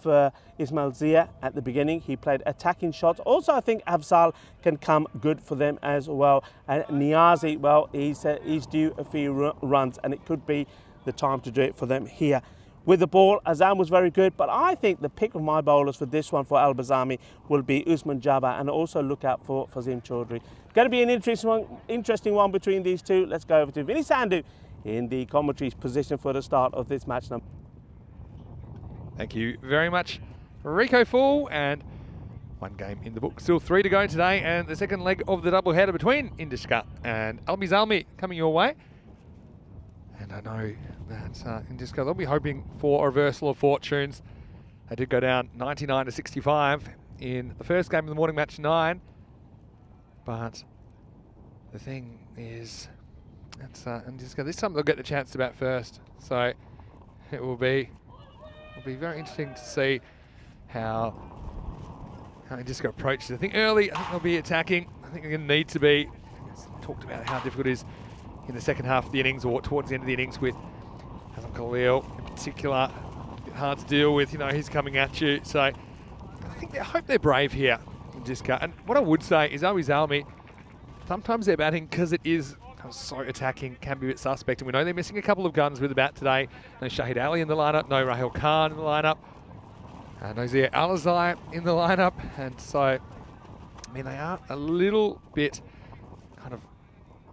[SPEAKER 1] Ismail Zia at the beginning. He played attacking shots. Also, I think Afzal can come good for them as well. And Niazi, well, he's due a few runs, and it could be the time to do it for them here. With the ball, Azam was very good, but I think the pick of my bowlers for this one for Albizami will be Usman Jabbar, and also look out for Fazim Chaudhry. Going to be an interesting one between these two. Let's go over to Vinny Sandhu in the commentary position for the start of this match number.
[SPEAKER 3] Thank you very much, Rico Full, and one game in the book. Still 3 to go today, and the second leg of the doubleheader between Indiska and Albizami coming your way. And I know that Indiska, they'll be hoping for a reversal of fortunes. They did go down 99 to 65 in the first game of the morning, match 9. But the thing is, Indiska, this time they'll get the chance to bat first. So it will be very interesting to see how Indiska approaches. I think early, I think they'll be attacking. I think they're going to need to be. Talked about how difficult it is in the second half of the innings, or towards the end of the innings, with Azam Khalil in particular. A bit hard to deal with, he's coming at you. So I hope they're brave here in Indiska. And what I would say is Albizami, sometimes their batting, because it is so attacking, can be a bit suspect. And we know they're missing a couple of guns with the bat today. No Shahid Ali in the lineup, no Rahul Khan in the lineup, no Zia Alizai in the lineup. And so, they are a little bit kind of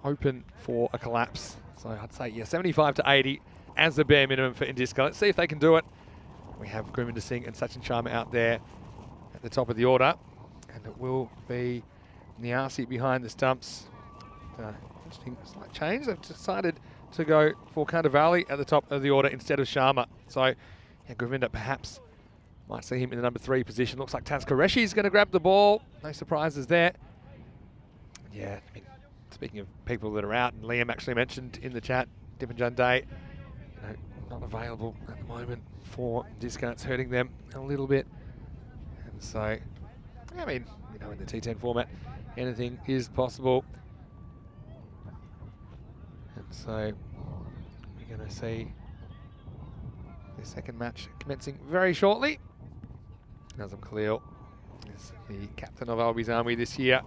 [SPEAKER 3] open for a collapse. So I'd say, 75 to 80 as the bare minimum for Indiska. Let's see if they can do it. We have Govinder Singh and Sachin Sharma out there at the top of the order. And it will be Niazi behind the stumps. Interesting slight change. They've decided to go for Kandavali at the top of the order instead of Sharma. So Govinder perhaps might see him in the number 3 position. Looks like Taz Qureshi is going to grab the ball. No surprises there. Yeah, I mean, speaking of people that are out, and Liam actually mentioned in the chat, Dipanjan Day, not available at the moment for Indiska. It's hurting them a little bit. And so, I mean, in the T10 format, anything is possible. And so, we're going to see the second match commencing very shortly. Azam Khalil is the captain of Albizami this year.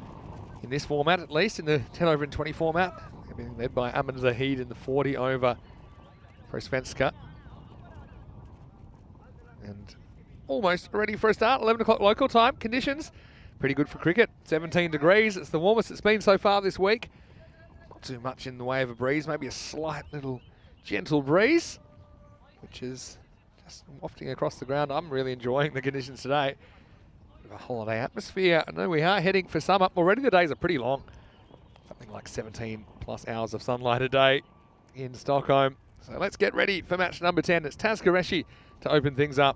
[SPEAKER 3] In this format, at least, in the 10 over and 20 format. They're being led by Aman Zahid in the 40 over for Svenska. And almost ready for a start. 11 o'clock local time. Conditions pretty good for cricket. 17 degrees. It's the warmest it's been so far this week. Not too much in the way of a breeze. Maybe a slight little gentle breeze, which is just wafting across the ground. I'm really enjoying the conditions today. A holiday atmosphere. I know we are heading for summer. Already the days are pretty long. Something like 17 plus hours of sunlight a day in Stockholm. So let's get ready for match number 10. It's Taz Qureshi to open things up.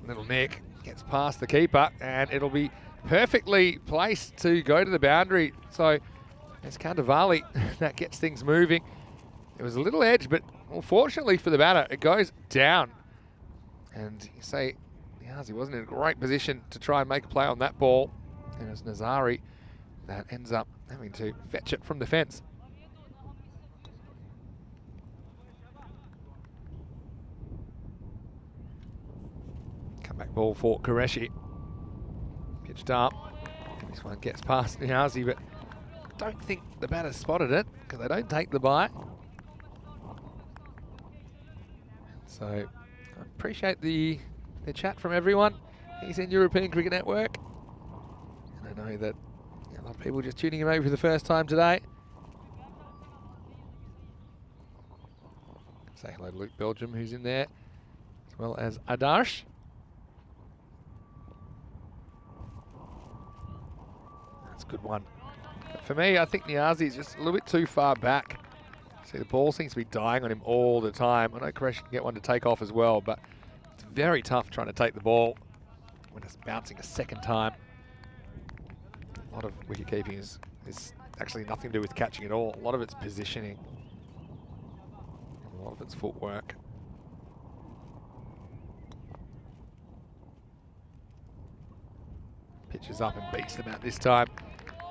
[SPEAKER 3] Little Nick gets past the keeper, and it'll be perfectly placed to go to the boundary. So it's Kandavali that gets things moving. It was a little edge, but unfortunately for the batter, it goes down. And you say, Niazi wasn't in a great position to try and make a play on that ball. And it was Nazari that ends up having to fetch it from the fence. Back ball for Qureshi. Pitched up. This one gets past Niazi, but I don't think the batter spotted it because they don't take the bite. So I appreciate the chat from everyone. He's in European Cricket Network. And I know that a lot of people just tuning in over for the first time today. Say hello to Luke Belgium, who's in there, as well as Adarsh. That's a good one. But for me, I think Niazi is just a little bit too far back. See, the ball seems to be dying on him all the time. I know Qureshi can get one to take off as well, but it's very tough trying to take the ball when it's bouncing a second time. A lot of wicket keeping is actually nothing to do with catching at all. A lot of it's positioning. A lot of it's footwork. Pitches up and beats them out this time.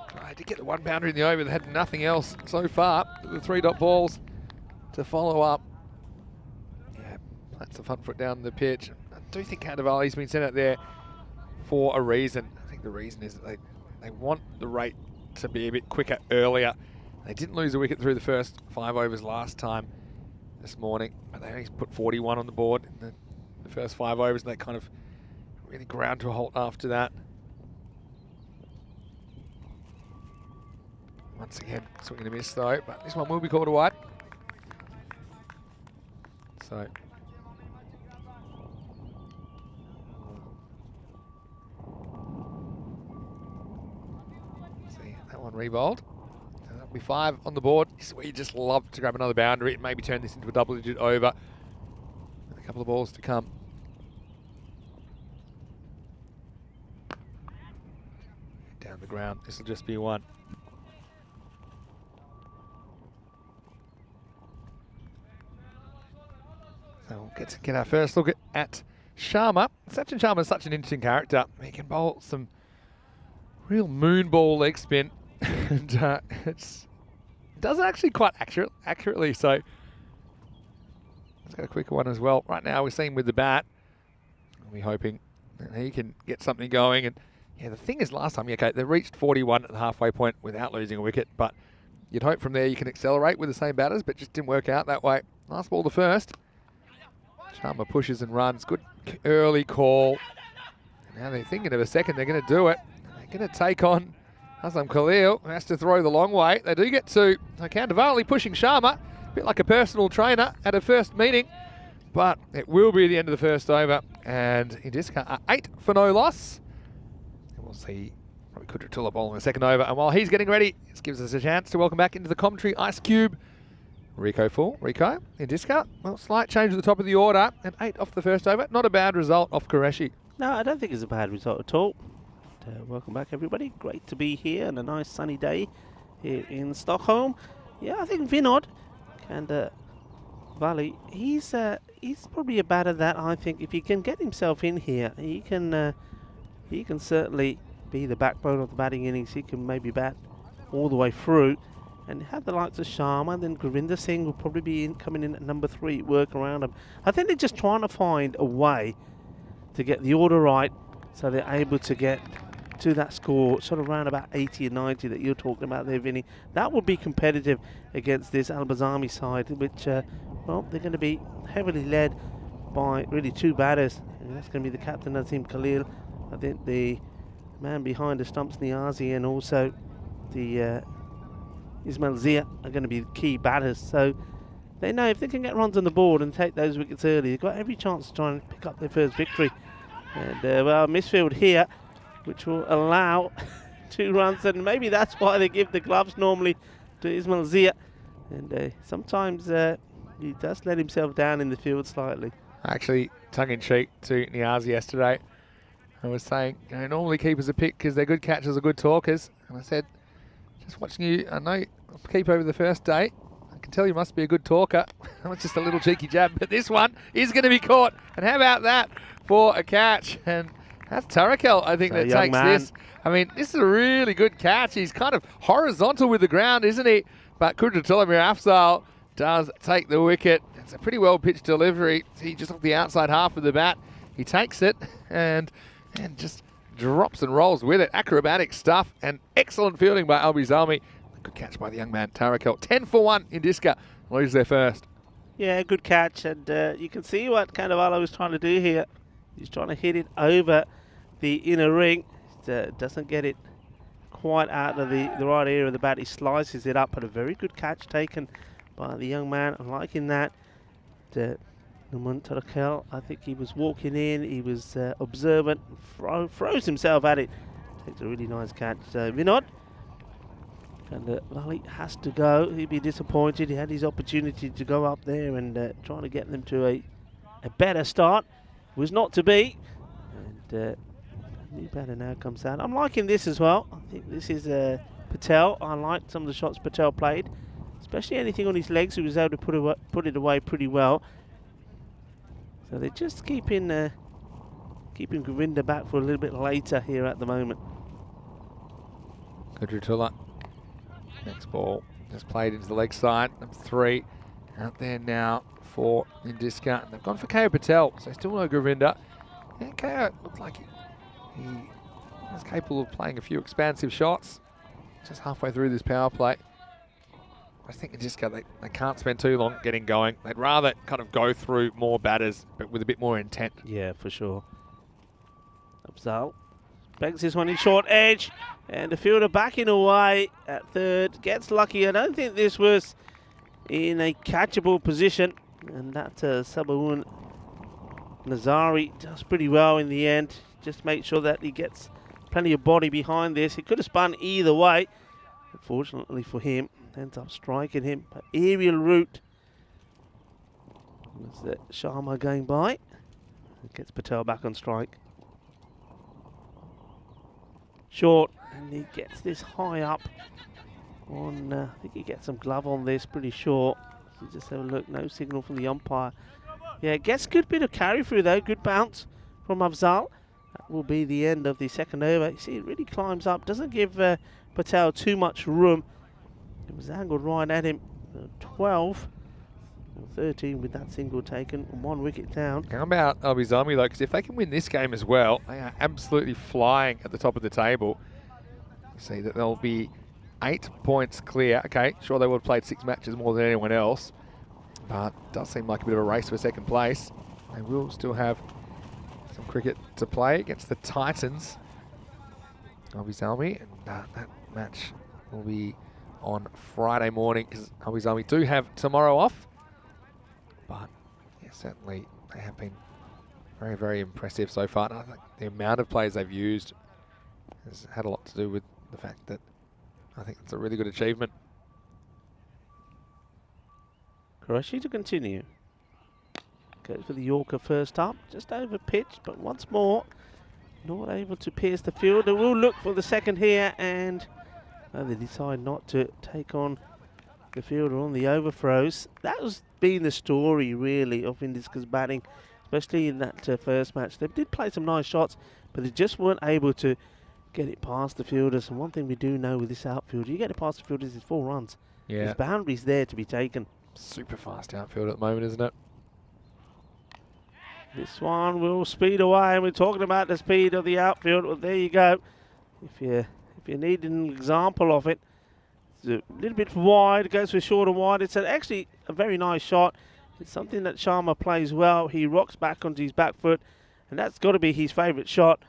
[SPEAKER 3] Tried to get the one boundary in the over. They had nothing else so far. The 3-dot balls to follow up. Yeah, that's the front foot down the pitch. I do think Kandavali's been sent out there for a reason. I think the reason is that they want the rate to be a bit quicker earlier. They didn't lose a wicket through the first 5 overs last time this morning, but they only put 41 on the board in the first 5 overs, and they kind of really ground to a halt after that. Once again, swing and a miss though, but this one will be called a wide. So see that one re-bowled. That'll be 5 on the board. This is where you just love to grab another boundary and maybe turn this into a double-digit over. And a couple of balls to come. Down the ground. This will just be 1. So we'll get our first look at Sharma. Sachin Sharma is such an interesting character. He can bowl some real moon ball leg spin. And it does it actually quite accurately. So let's get a quicker one as well. Right now we're seeing with the bat. We're hoping that he can get something going. And yeah, the thing is, last time, okay, they reached 41 at the halfway point without losing a wicket. But you'd hope from there you can accelerate with the same batters, but just didn't work out that way. Last ball, the first. Sharma pushes and runs. Good early call. And now they're thinking of a second. They're going to do it. They're going to take on Hassan Khalil, who has to throw the long way. They do get to Kandavali pushing Sharma, a bit like a personal trainer at a first meeting, but it will be the end of the first over, and Indiska are 8 for no loss. And we'll see probably Kudratullah bowling the second over, and while he's getting ready, this gives us a chance to welcome back into the commentary Ice Cube. Rico full. Rico, Indiska, well, slight change at the top of the order, and 8 off the first over. Not a bad result off Qureshi.
[SPEAKER 1] No, I don't think it's a bad result at all. Welcome back, everybody. Great to be here on a nice sunny day here in Stockholm. Yeah, I think Vinod Kandavali, he's probably a batter that I think if he can get himself in here, he can certainly be the backbone of the batting innings. He can maybe bat all the way through and have the likes of Sharma, and then Govinda Singh will probably be coming in at number 3, work around him. I think they're just trying to find a way to get the order right so they're able to get to that score, sort of around about 80 and 90 that you're talking about there, Vinny. That would be competitive against this Al-Bazami side, which, well, they're going to be heavily led by really 2 batters. And that's going to be the captain, Nazim Khalil. I think the man behind the stumps, Niazi, and also the Ismail Zia are going to be the key batters. So they know if they can get runs on the board and take those wickets early, they've got every chance to try and pick up their first victory. And, well, misfield here, which will allow 2 runs, and maybe that's why they give the gloves normally to Ismail Zia. And sometimes he does let himself down in the field slightly.
[SPEAKER 3] Actually, tongue-in-cheek to Niazi yesterday, I was saying, you know, normally keepers are picked because they're good catchers or good talkers. And I said, just watching you, I know keep over the first day, I can tell you must be a good talker. That was just a little cheeky jab, but this one is going to be caught. And how about that for a catch? And that's Tarakel, I think, that takes this. I mean, this is a really good catch. He's kind of horizontal with the ground, isn't he? But Kudratullah Afzal does take the wicket. It's a pretty well-pitched delivery. See, just off the outside half of the bat. He takes it and just drops and rolls with it. Acrobatic stuff and excellent fielding by Albizami. Good catch by the young man, Tarakel. 10 for 1 in Indiska. Loses their first.
[SPEAKER 1] Yeah, good catch. And you can see what Cannavalo was trying to do here. He's trying to hit it over the inner ring. Doesn't get it quite out of the right area of the bat. He slices it up, but a very good catch taken by the young man. I'm liking that. Tarakel, I think he was walking in. He was observant. Throws himself at it. Takes a really nice catch. Vinod. And Lally has to go. He'd be disappointed. He had his opportunity to go up there and try to get them to a better start. Was not to be. And new batter now comes out. I'm liking this as well. I think this is Patel. I like some of the shots Patel played, especially anything on his legs. He was able to put it away pretty well. So they're just keeping Govinda back for a little bit later here at the moment.
[SPEAKER 3] Kudratula. Next ball just played into the leg side. Number 3 out there now for Indiska. And they've gone for KO Patel, so still no Govinda. And KO looked like he was capable of playing a few expansive shots just halfway through this power play. I think Indiska, they can't spend too long getting going. They'd rather kind of go through more batters, but with a bit more intent.
[SPEAKER 1] Yeah, for sure. Afzal bangs this one in short edge, and the fielder backing away at third. Gets lucky. I don't think this was in a catchable position, and that Sabaun Nazari does pretty well in the end. Just make sure that he gets plenty of body behind this. He could have spun either way. Unfortunately for him, ends up striking him. But aerial route. That's the Sharma going by. It gets Patel back on strike. Short, and he gets this high up on, I think he gets some glove on this, pretty sure. So just have a look, no signal from the umpire. Yeah, gets a good bit of carry through though, good bounce from Afzal. That will be the end of the second over. You see, it really climbs up, doesn't give Patel too much room. It was angled right at him. 12, 13 with that single taken, and 1 wicket down.
[SPEAKER 3] How about Albizami though? Because if they can win this game as well, they are absolutely flying at the top of the table. You see that they'll be 8 points clear. Okay, sure they would have played 6 matches more than anyone else, but it does seem like a bit of a race for second place. They will still have some cricket to play against the Titans. Albizami, and that match will be on Friday morning because Albizami do have tomorrow off. But yeah, certainly they have been very, very impressive so far. And I think the amount of players they've used has had a lot to do with the fact that I think it's a really good achievement.
[SPEAKER 1] Qureshi to continue. Goes for the Yorker first up, just over pitch, but once more not able to pierce the field. They will look for the second here, and they decide not to take on the fielder on the overthrows. That was been the story really of Indiska's batting, especially in that first match. They did play some nice shots, but they just weren't able to get it past the fielders. And one thing we do know with this outfield, you get it past the fielders, it's 4 runs.
[SPEAKER 3] Yeah.
[SPEAKER 1] There's boundaries there to be taken.
[SPEAKER 3] Super fast outfield at the moment, isn't it?
[SPEAKER 1] This one will speed away, and we're talking about the speed of the outfield. Well, there you go. If you need an example of it, it's a little bit wide, goes for short and wide. It's actually a very nice shot. It's something that Sharma plays well. He rocks back onto his back foot, and that's got to be his favourite shot.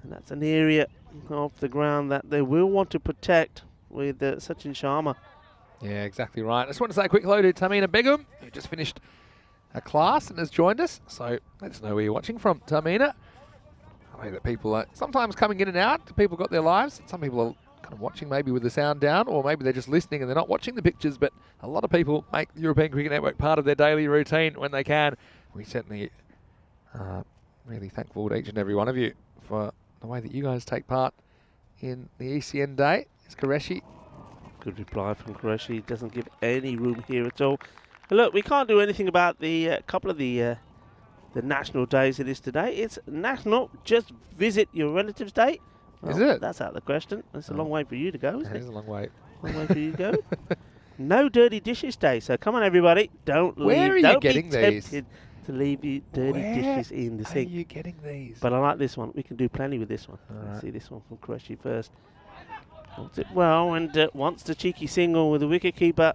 [SPEAKER 1] And that's an area of the ground that they will want to protect with Sachin Sharma.
[SPEAKER 3] Yeah, exactly right. I just want to say a quick hello to Tamina Begum, who just finished a class and has joined us. So let us know where you're watching from, Tamina. I know that people are sometimes coming in and out. People got their lives. Some people are kind of watching maybe with the sound down, or maybe they're just listening and they're not watching the pictures, but a lot of people make the European Cricket Network part of their daily routine when they can. We certainly are really thankful to each and every one of you for the way that you guys take part in the ECN day. It's Qureshi.
[SPEAKER 1] Good reply from Qureshi. Doesn't give any room here at all. Look, we can't do anything about the couple of the national days it is today. It's National Just Visit Your Relatives Day. Well,
[SPEAKER 3] is it?
[SPEAKER 1] That's out of the question. That's a long way for you to go, isn't it?
[SPEAKER 3] It is a long way.
[SPEAKER 1] Long way for you to go. No Dirty Dishes Day. So come on, everybody. Don't leave.
[SPEAKER 3] Where are you
[SPEAKER 1] Don't
[SPEAKER 3] getting
[SPEAKER 1] be
[SPEAKER 3] these?
[SPEAKER 1] tempted to leave you dirty dishes in the sink.
[SPEAKER 3] Are you getting these?
[SPEAKER 1] But I like this one. We can do plenty with this one. Let's see this one from Qureshi first. Holds it well and wants the cheeky single with the wicketkeeper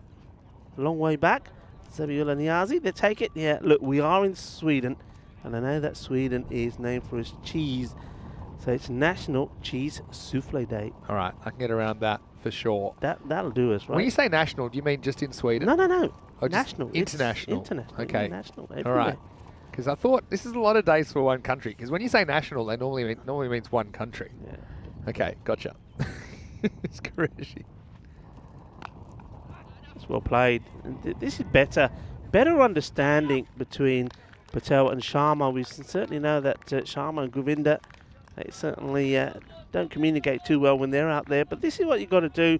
[SPEAKER 1] a long way back. Zabiula Niazi, they take it. Yeah, look, we are in Sweden, and I know that Sweden is named for its cheese. So it's National Cheese Souffle Day.
[SPEAKER 3] All right, I can get around that for sure.
[SPEAKER 1] That'll do us, right?
[SPEAKER 3] When you say national, do you mean just in Sweden?
[SPEAKER 1] No.
[SPEAKER 3] Oh, just
[SPEAKER 1] national.
[SPEAKER 3] International.
[SPEAKER 1] International.
[SPEAKER 3] Okay.
[SPEAKER 1] International.
[SPEAKER 3] All
[SPEAKER 1] Everywhere.
[SPEAKER 3] right. Because I thought this is a lot of days for one country. Because when you say national, they normally means one country.
[SPEAKER 1] Yeah.
[SPEAKER 3] Okay, gotcha. It's Qureshi.
[SPEAKER 1] It's well played. And this is better understanding between Patel and Sharma. We certainly know that Sharma and Govinda, they certainly don't communicate too well when they're out there. But this is what you've got to do.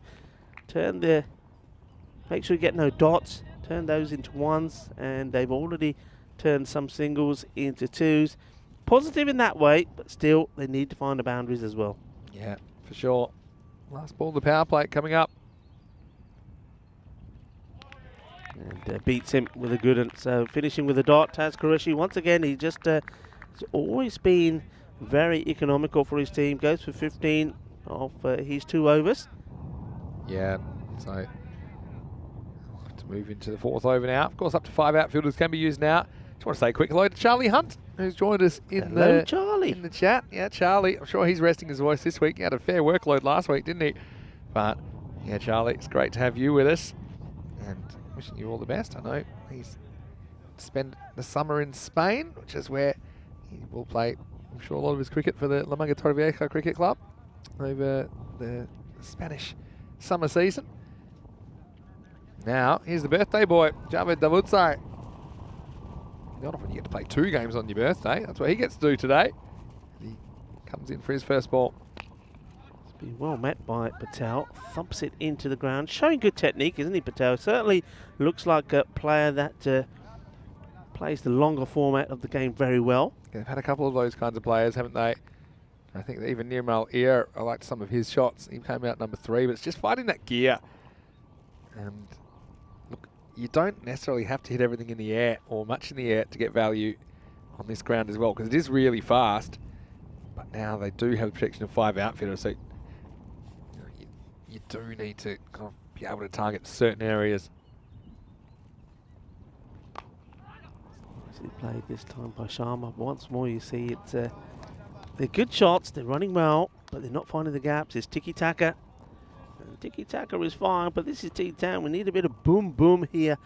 [SPEAKER 1] Make sure you get no dots. Turn those into ones. And they've already turned some singles into twos. Positive in that way, but still they need to find the boundaries as well.
[SPEAKER 3] Yeah, for sure. Last ball of the power play coming up.
[SPEAKER 1] And beats him with a good one. So finishing with a dot, Taz Qureshi. Once again, he just has always been very economical for his team. Goes for 15 off his 2 overs.
[SPEAKER 3] Yeah, so to move into the 4th over now. Of course, up to 5 outfielders can be used now. Just want to say a quick hello to Charlie Hunt, who's joined us in the chat. Yeah, Charlie. I'm sure he's resting his voice this week. He had a fair workload last week, didn't he? But yeah, Charlie, it's great to have you with us. And wishing you all the best. I know he's spent the summer in Spain, which is where he will play, I'm sure, a lot of his cricket for the La Manga Torrevieja Cricket Club over the Spanish summer season. Now, here's the birthday boy, Javed Davudsai. Not often you get to play 2 games on your birthday. That's what he gets to do today. He comes in for his first ball.
[SPEAKER 1] It's been well met by Patel. Thumps it into the ground. Showing good technique, isn't he, Patel? Certainly looks like a player that plays the longer format of the game very well.
[SPEAKER 3] They've had a couple of those kinds of players, haven't they? I think that even Nirmal Ear, I liked some of his shots. He came out number 3, but it's just finding that gear. And look, you don't necessarily have to hit everything in the air or much in the air to get value on this ground as well, because it is really fast. But now they do have the protection of 5 outfielders, so you do need to kind of be able to target certain areas.
[SPEAKER 1] Nicely played this time by Sharma. Once more, you see it's they're good shots. They're running well, but they're not finding the gaps. It's tiki-taka. Tiki-taka is fine, but this is T10. We need a bit of boom here.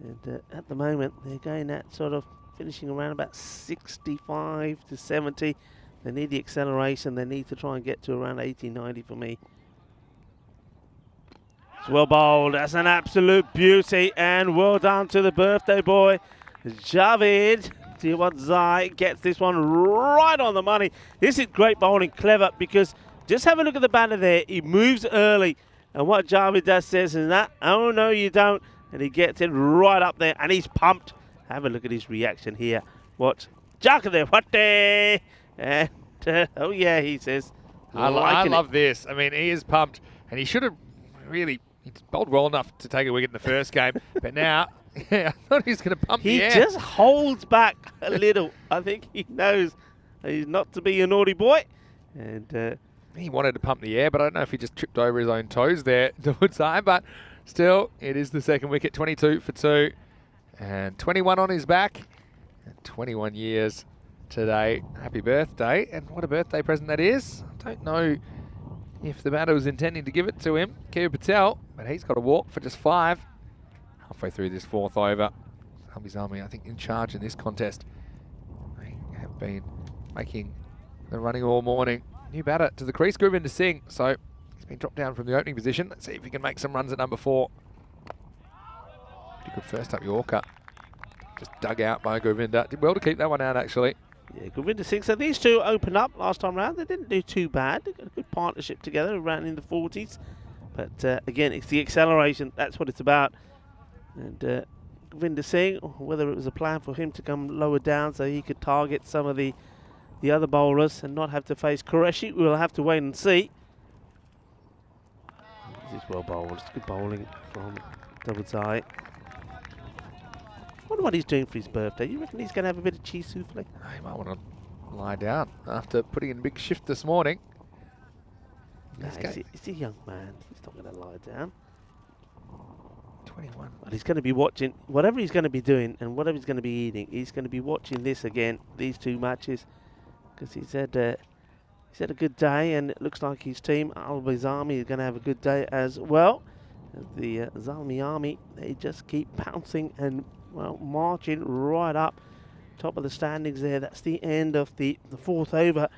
[SPEAKER 1] And at the moment, they're going at sort of finishing around about 65 to 70. They need the acceleration. They need to try and get to around 80, 90 for me. It's well bowled. That's an absolute beauty. And well done to the birthday boy, Javed Davudsai. Gets this one right on the money. This is great bowling, clever, because just have a look at the batter there. He moves early. And what Javed does says is that, oh no you don't. And he gets it right up there and he's pumped. Have a look at his reaction here. What? Jaka there, what day? And oh yeah, he says.
[SPEAKER 3] I love this. I mean, he is pumped, and he should have really, he's bowled well enough to take a wicket in the first game, but now, yeah, I thought he was going to pump the air.
[SPEAKER 1] He just holds back a little. I think he knows he's not to be a naughty boy. And
[SPEAKER 3] he wanted to pump the air, but I don't know if he just tripped over his own toes there, Davudsai, but still, it is the second wicket, 22 for 2, and 21 on his back, and 21 years today. Happy birthday, and what a birthday present that is. I don't know if the batter was intending to give it to him, Kev Patel, but he's got a walk for just 5. Halfway through this 4th over. Albizami, I think, in charge in this contest. They have been making the running all morning. New batter to the crease, Govinda Singh, so he's been dropped down from the opening position. Let's see if he can make some runs at number 4. Pretty good first up Yorker. Just dug out by Govinda. Did well to keep that one out, actually.
[SPEAKER 1] Yeah, Govinda Singh. So these two opened up last time round. They didn't do too bad. They got a good partnership together around in the 40s. But again, it's the acceleration. That's what it's about. And Govinda Singh, whether it was a plan for him to come lower down so he could target some of the other bowlers and not have to face Qureshi, we'll have to wait and see. This is well bowled. It's good bowling from Davudsai. I wonder what he's doing for his birthday. You reckon he's going to have a bit of cheese souffle?
[SPEAKER 3] He might want to lie down after putting in a big shift this morning.
[SPEAKER 1] No, he's a young man. He's not going to lie down.
[SPEAKER 3] 21.
[SPEAKER 1] But he's going to be watching whatever he's going to be doing and whatever he's going to be eating. He's going to be watching this again, these two matches, because he's had a good day, and it looks like his team, Al-Bizami, is going to have a good day as well. The Zalmi Army, they just keep pouncing and marching right up top of the standings there. That's the end of the fourth over,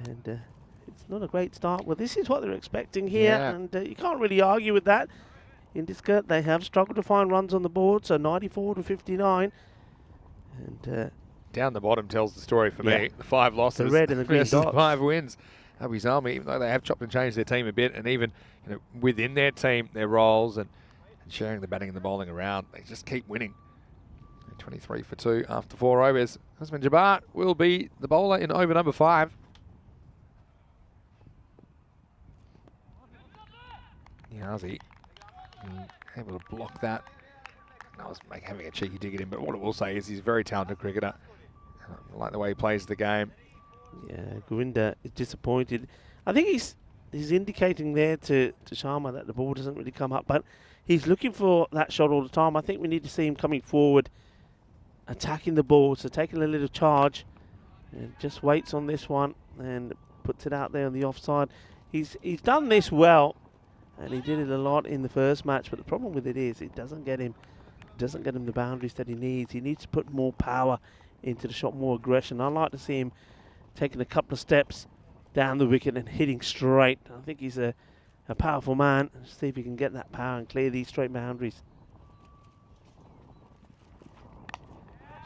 [SPEAKER 1] and it's not a great start. Well, this is what they're expecting here, and you can't really argue with that. In Discurt, they have struggled to find runs on the board, so 94 to 59. And
[SPEAKER 3] down the bottom tells the story for me. The 5 losses,
[SPEAKER 1] the red and the green dots.
[SPEAKER 3] 5 wins. Abu's Army, even though they have chopped and changed their team a bit, and even within their team, their roles and sharing the batting and the bowling around, they just keep winning. 23 for 2 after 4 overs. Usman Jabbar will be the bowler in over number 5. Yazi able to block that. I was having a cheeky dig at him, but what I will say is he's a very talented cricketer. I like the way he plays the game.
[SPEAKER 1] Yeah, Govinda is disappointed. I think he's indicating there to Sharma that the ball doesn't really come up, but he's looking for that shot all the time. I think we need to see him coming forward, attacking the ball, so taking a little charge, and just waits on this one and puts it out there on the offside. He's done this well, and he did it a lot in the first match, but the problem with it is it doesn't get him the boundaries that he needs. He needs to put more power into the shot, more aggression. I like to see him taking a couple of steps down the wicket and hitting straight. I think he's a powerful man. Let's see if he can get that power and clear these straight boundaries.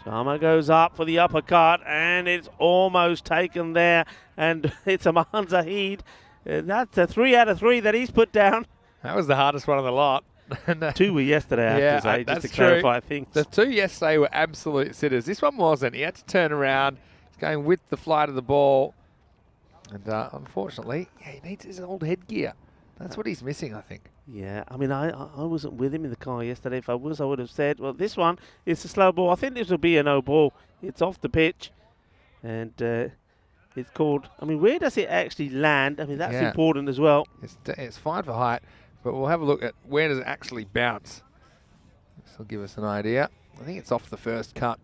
[SPEAKER 1] Sharma goes up for the uppercut, and it's almost taken there, and it's Aman Zahid. That's a 3 out of 3 that he's put down.
[SPEAKER 3] That was the hardest one of the lot.
[SPEAKER 1] 2 were yesterday, I have to say, just to clarify things.
[SPEAKER 3] The 2 yesterday were absolute sitters. This one wasn't. He had to turn around. He's going with the flight of the ball. And unfortunately, he needs his old headgear. That's what he's missing, I think.
[SPEAKER 1] Yeah, I mean, I wasn't with him in the car yesterday. If I was, I would have said, well, this one is a slow ball. I think this will be a no ball. It's off the pitch. And it's called, I mean, where does it actually land? I mean, that's important as well.
[SPEAKER 3] It's fine for height, but we'll have a look at where does it actually bounce. This will give us an idea. I think it's off the first cut.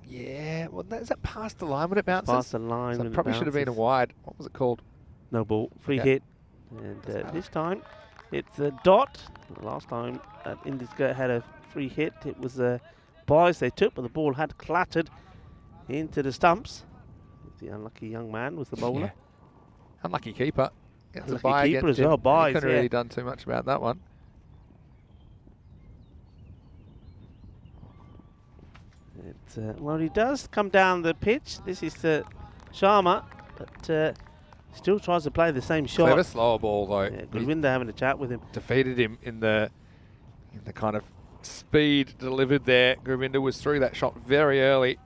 [SPEAKER 3] Yeah, well, is that past the line when it bounces?
[SPEAKER 1] Past the line.
[SPEAKER 3] So it probably should have been a wide. What was it called?
[SPEAKER 1] No ball. Free hit. And this time it's a dot. Last time Indiska had a free hit. It was buys they took, but the ball had clattered into the stumps. The unlucky young man was the bowler.
[SPEAKER 3] Yeah. Unlucky keeper.
[SPEAKER 1] Unlucky keeper as well. Buys.
[SPEAKER 3] Couldn't really done too much about that one.
[SPEAKER 1] Well, he does come down the pitch. This is Sharma, but still tries to play the same shot.
[SPEAKER 3] Clever slower ball though.
[SPEAKER 1] Yeah, Govinda having a chat with him.
[SPEAKER 3] Defeated him in the kind of speed delivered there. Govinda was through that shot very early.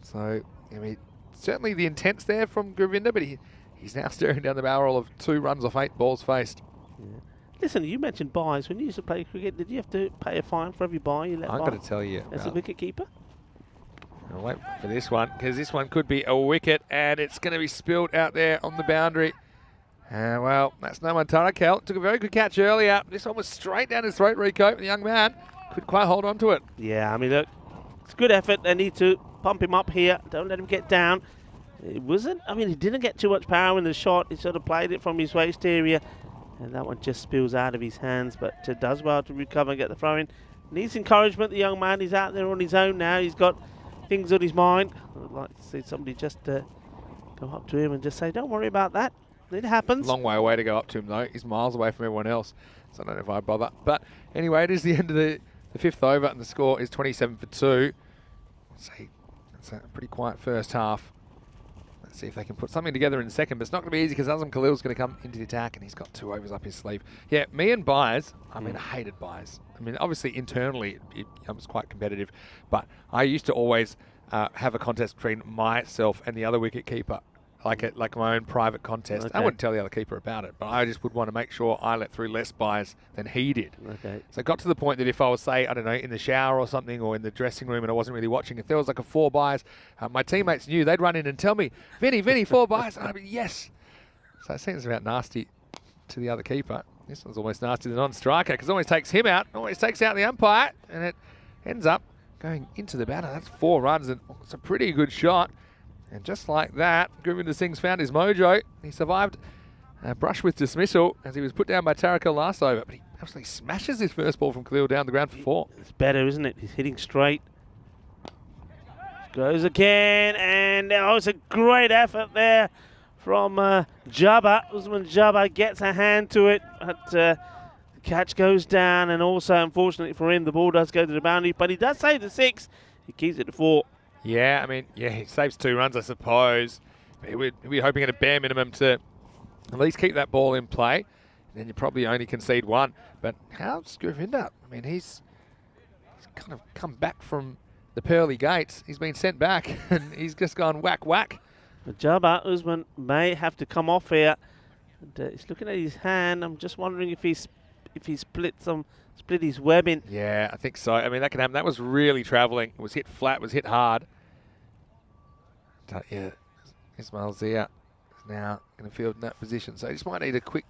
[SPEAKER 3] So, I mean, certainly the intent's there from Govinda, but he's now staring down the barrel of 2 runs off 8 balls faced.
[SPEAKER 1] Yeah. Listen, you mentioned buys. When you used to play cricket, did you have to pay a fine for every buy you let
[SPEAKER 3] I'm
[SPEAKER 1] buy?
[SPEAKER 3] going to tell you.
[SPEAKER 1] As a wicket keeper?
[SPEAKER 3] I'll wait for this one, because this one could be a wicket, and it's going to be spilled out there on the boundary. Well, that's no Montana. Kel took a very good catch earlier. This one was straight down his throat, Rico. The young man couldn't quite hold on to it.
[SPEAKER 1] Yeah, I mean, look, it's good effort. They need to pump him up here. Don't let him get down. It wasn't, I mean, he didn't get too much power in the shot. He sort of played it from his waist area, and that one just spills out of his hands, but does well to recover and get the throw in. Needs encouragement, the young man. He's out there on his own now. He's got things on his mind. I'd like to see somebody just go up to him and just say, don't worry about that. It happens.
[SPEAKER 3] Long way away to go up to him, though. He's miles away from everyone else, so I don't know if I'd bother. But anyway, it is the end of the 5th over, and the score is 27 for 2. So it's a pretty quiet first half. Let's see if they can put something together in the second, but it's not going to be easy because Azam Khalil's going to come into the attack, and he's got 2 overs up his sleeve. Yeah, me and Byers, I mean, I hated Byers. I mean, obviously, internally, it was quite competitive, but I used to always have a contest between myself and the other wicket keeper. like my own private contest.
[SPEAKER 1] Okay.
[SPEAKER 3] I wouldn't tell the other keeper about it, but I just would want to make sure I let through less buys than he did.
[SPEAKER 1] Okay.
[SPEAKER 3] So it got to the point that if I was, say, I don't know, in the shower or something, or in the dressing room and I wasn't really watching, if there was like a 4 buys, my teammates knew. They'd run in and tell me, Vinny, 4 buys. And I'd be, yes. So it seems about nasty to the other keeper. This one's almost nasty to the non-striker because it always takes him out, always takes out the umpire, and it ends up going into the batter. That's 4 runs, and it's a pretty good shot. And just like that, Govinda Singh's found his mojo. He survived a brush with dismissal as he was put down by Tarakal last over, but he absolutely smashes his first ball from Khalil down the ground for 4.
[SPEAKER 1] It's better, isn't it? He's hitting straight. Goes again, and it's a great effort there from Jabba. Usman Jabba gets a hand to it, but the catch goes down, and also, unfortunately for him, the ball does go to the boundary, but he does save the 6. He keeps it to 4.
[SPEAKER 3] Yeah, I mean, yeah, he saves 2 runs, I suppose. But he'll be hoping at a bare minimum to at least keep that ball in play. And then you probably only concede 1. But how's Govinda? I mean, he's kind of come back from the pearly gates. He's been sent back, and he's just gone whack, whack.
[SPEAKER 1] Jabba Usman may have to come off here. And, he's looking at his hand. I'm just wondering if he split his webbing.
[SPEAKER 3] Yeah, I think so. I mean, that can happen. That was really travelling. It was hit flat, was hit hard. But yeah, Ismail Zia is now going to field in that position. So he just might need a quick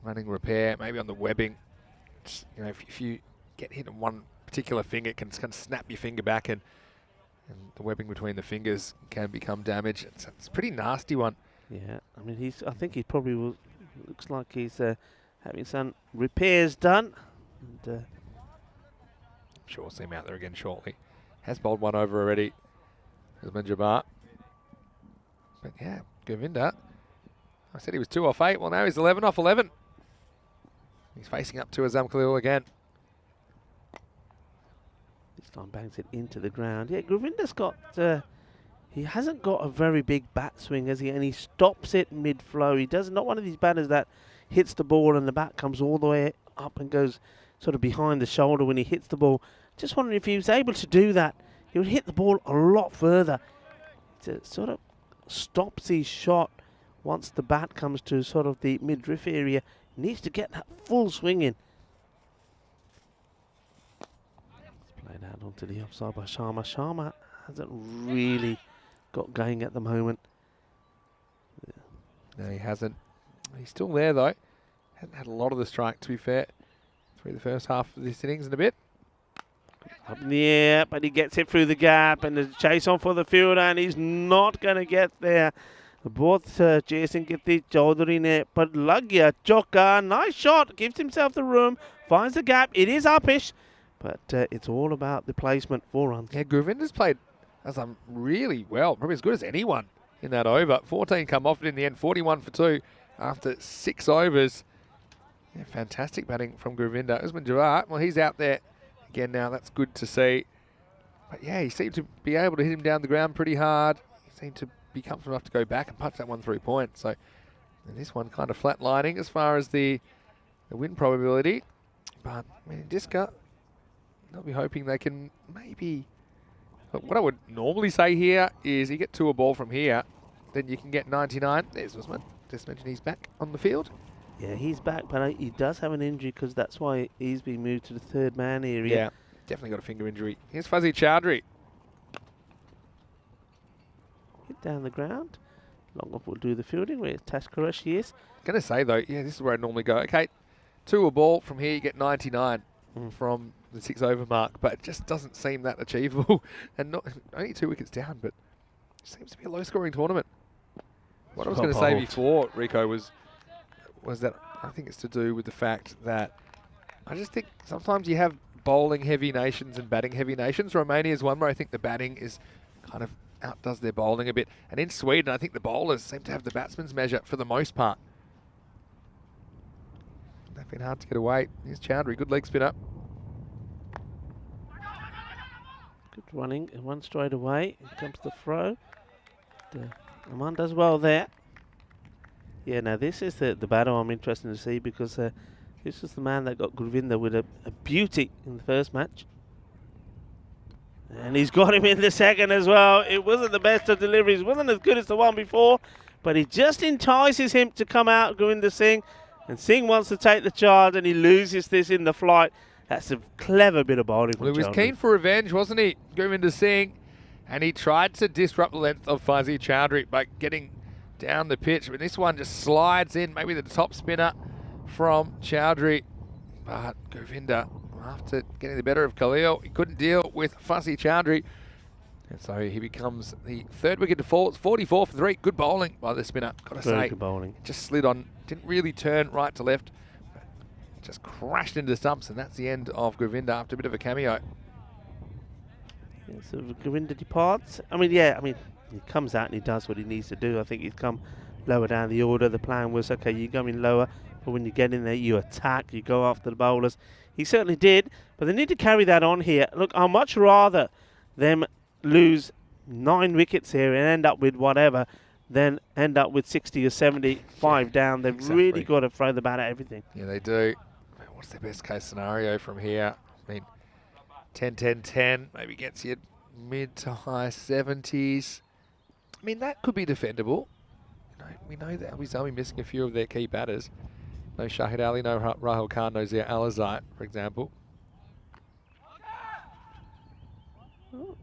[SPEAKER 3] running repair, maybe on the webbing. Just, you know, if you get hit on one particular finger, it can snap your finger back, and the webbing between the fingers can become damaged. It's a pretty nasty one.
[SPEAKER 1] Yeah, I mean, I think he probably will. Looks like he's having some repairs done. And,
[SPEAKER 3] I'm sure we'll see him out there again shortly. Has bowled 1 over already, Usman Jabbar. But yeah, Govinda. I said he was 2 off 8. Well, now he's 11 off 11. He's facing up to Azam Khalil again.
[SPEAKER 1] This time bangs it into the ground. Yeah, Govinda's got... he hasn't got a very big bat swing, has he? And he stops it mid-flow. He does not one of these batters that hits the ball and the bat comes all the way up and goes sort of behind the shoulder when he hits the ball. Just wondering if he was able to do that, he would hit the ball a lot further. It sort of stops his shot once the bat comes to sort of the midriff area. He needs to get that full swing in. It's played out onto the offside by Sharma. Sharma hasn't really got going at the moment.
[SPEAKER 3] No, he hasn't. He's still there, though. Hasn't had a lot of the strike, to be fair, through the first half of this innings and a bit.
[SPEAKER 1] Up in the air, but he gets it through the gap, and the chase on for the fielder, and he's not going to get there. Both Jason Gitti Chaudhary ne, but Lagya Choka, nice shot, gives himself the room, finds the gap. It is uppish, but it's all about the placement. 4 runs.
[SPEAKER 3] Yeah, Govinda's played really well, probably as good as anyone in that over. 14 come off it in the end, 41 for 2 after 6 overs. Yeah, fantastic batting from Govinda. Usman Jabbar, well, he's out there again now. That's good to see. But yeah, he seemed to be able to hit him down the ground pretty hard. He seemed to be comfortable enough to go back and punch that one through point. So and this one kind of flatlining as far as the win probability. But I mean, Diska, they'll be hoping they can maybe... Look, what I would normally say here is you get to a ball from here, then you can get 99. There's Usman. Just mentioned he's back on the field.
[SPEAKER 1] Yeah, he's back, but he does have an injury because that's why he's been moved to the 3rd man area.
[SPEAKER 3] Yeah, definitely got a finger injury. Here's Fuzzy Chowdhury.
[SPEAKER 1] Hit down the ground. Long off will do the fielding where Tash Qureshi is.
[SPEAKER 3] Going to say, though, yeah, this is where I normally go. Okay, to a ball from here, you get 99 from the 6 over mark, but it just doesn't seem that achievable. And not only 2 wickets down, but it seems to be a low-scoring tournament. What I was going to say before, Rico, was that I think it's to do with the fact that I just think sometimes you have bowling-heavy nations and batting-heavy nations. Romania is one where I think the batting is kind of outdoes their bowling a bit. And in Sweden, I think the bowlers seem to have the batsman's measure for the most part. They've been hard to get away. Here's Chowdhury, good leg spinner.
[SPEAKER 1] Good running, and one straight away. Here comes the throw. Aman does well there. Yeah, now this is the battle I'm interested to see because this is the man that got Govinda with a beauty in the first match. And he's got him in the second as well. It wasn't the best of deliveries. Wasn't as good as the one before. But he just entices him to come out, Govinda Singh. And Singh wants to take the charge, and he loses this in the flight. That's a clever bit of bowling.
[SPEAKER 3] Well, he was keen for revenge, wasn't he, Govinda Singh? And he tried to disrupt the length of Fuzzy Chowdhury by getting down the pitch. But this one just slides in, maybe the top spinner from Chowdhury. But Govinda, after getting the better of Khalil, he couldn't deal with Fuzzy Chowdhury. And so he becomes the third wicket to fall. It's 44 for 3. Good bowling by the spinner, got to say.
[SPEAKER 1] Good bowling.
[SPEAKER 3] Just slid on, didn't really turn right to left. Just crashed into the stumps, and that's the end of Govinda after a bit of a cameo.
[SPEAKER 1] Yeah, so Govinda departs. He comes out and he does what he needs to do. I think he's come lower down the order. The plan was, okay, you go in lower, but when you get in there, you attack, you go after the bowlers. He certainly did, but they need to carry that on here. Look, I'd much rather them lose 9 wickets here and end up with whatever than end up with 60 or 75 down. They've really got to throw the bat at everything.
[SPEAKER 3] Yeah, they do. What's their best case scenario from here? I mean, 10-10-10 maybe gets you mid to high 70s. I mean, that could be defendable. We know that Al-Bizami missing a few of their key batters. No Shahid Ali, no Rahul Khan, no Zia Alizite, for example.
[SPEAKER 1] Oh,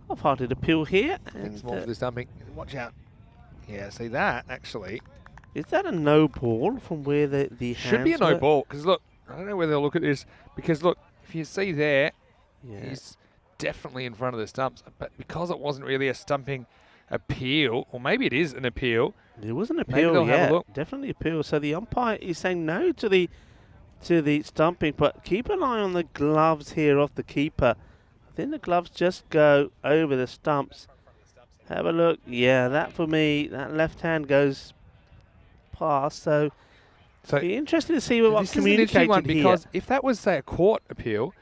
[SPEAKER 1] half-hearted appeal here.
[SPEAKER 3] Thanks more for this dumping. Watch out. Yeah, see that, actually.
[SPEAKER 1] Is that a no ball from where the
[SPEAKER 3] should be a no ball, because look, I don't know whether they'll look at this, because look, if you see there, he's definitely in front of the stumps, but because it wasn't really a stumping appeal, or maybe it is an appeal.
[SPEAKER 1] It was an appeal, yeah, definitely appeal. So the umpire is saying no to the stumping, but keep an eye on the gloves here off the keeper. I think the gloves just go over the stumps. Have a look. Yeah, that for me, that left hand goes past. So be interesting to see what communicated
[SPEAKER 3] one,
[SPEAKER 1] here.
[SPEAKER 3] Because if that was, say, a court appeal,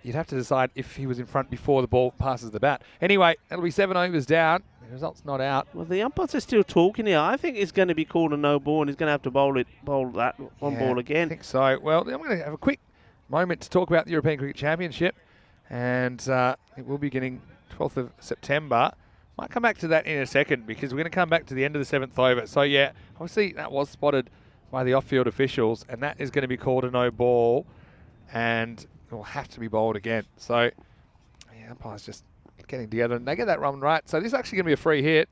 [SPEAKER 3] you'd have to decide if he was in front before the ball passes the bat. Anyway, it'll be 7 overs down. The result's not out.
[SPEAKER 1] Well, the umpires are still talking here. I think it's going to be called a no ball, and he's going to have to bowl that one ball again.
[SPEAKER 3] I think so. Well, I'm going to have a quick moment to talk about the European Cricket Championship, and it will be beginning 12th of September. Might come back to that in a second, because we're going to come back to the end of the 7th over. So, yeah, obviously that was spotted by the off-field officials, and that is going to be called a no ball, and it will have to be bowled again. So, yeah, umpire's just getting together, and they get that run right. So this is actually going to be a free hit,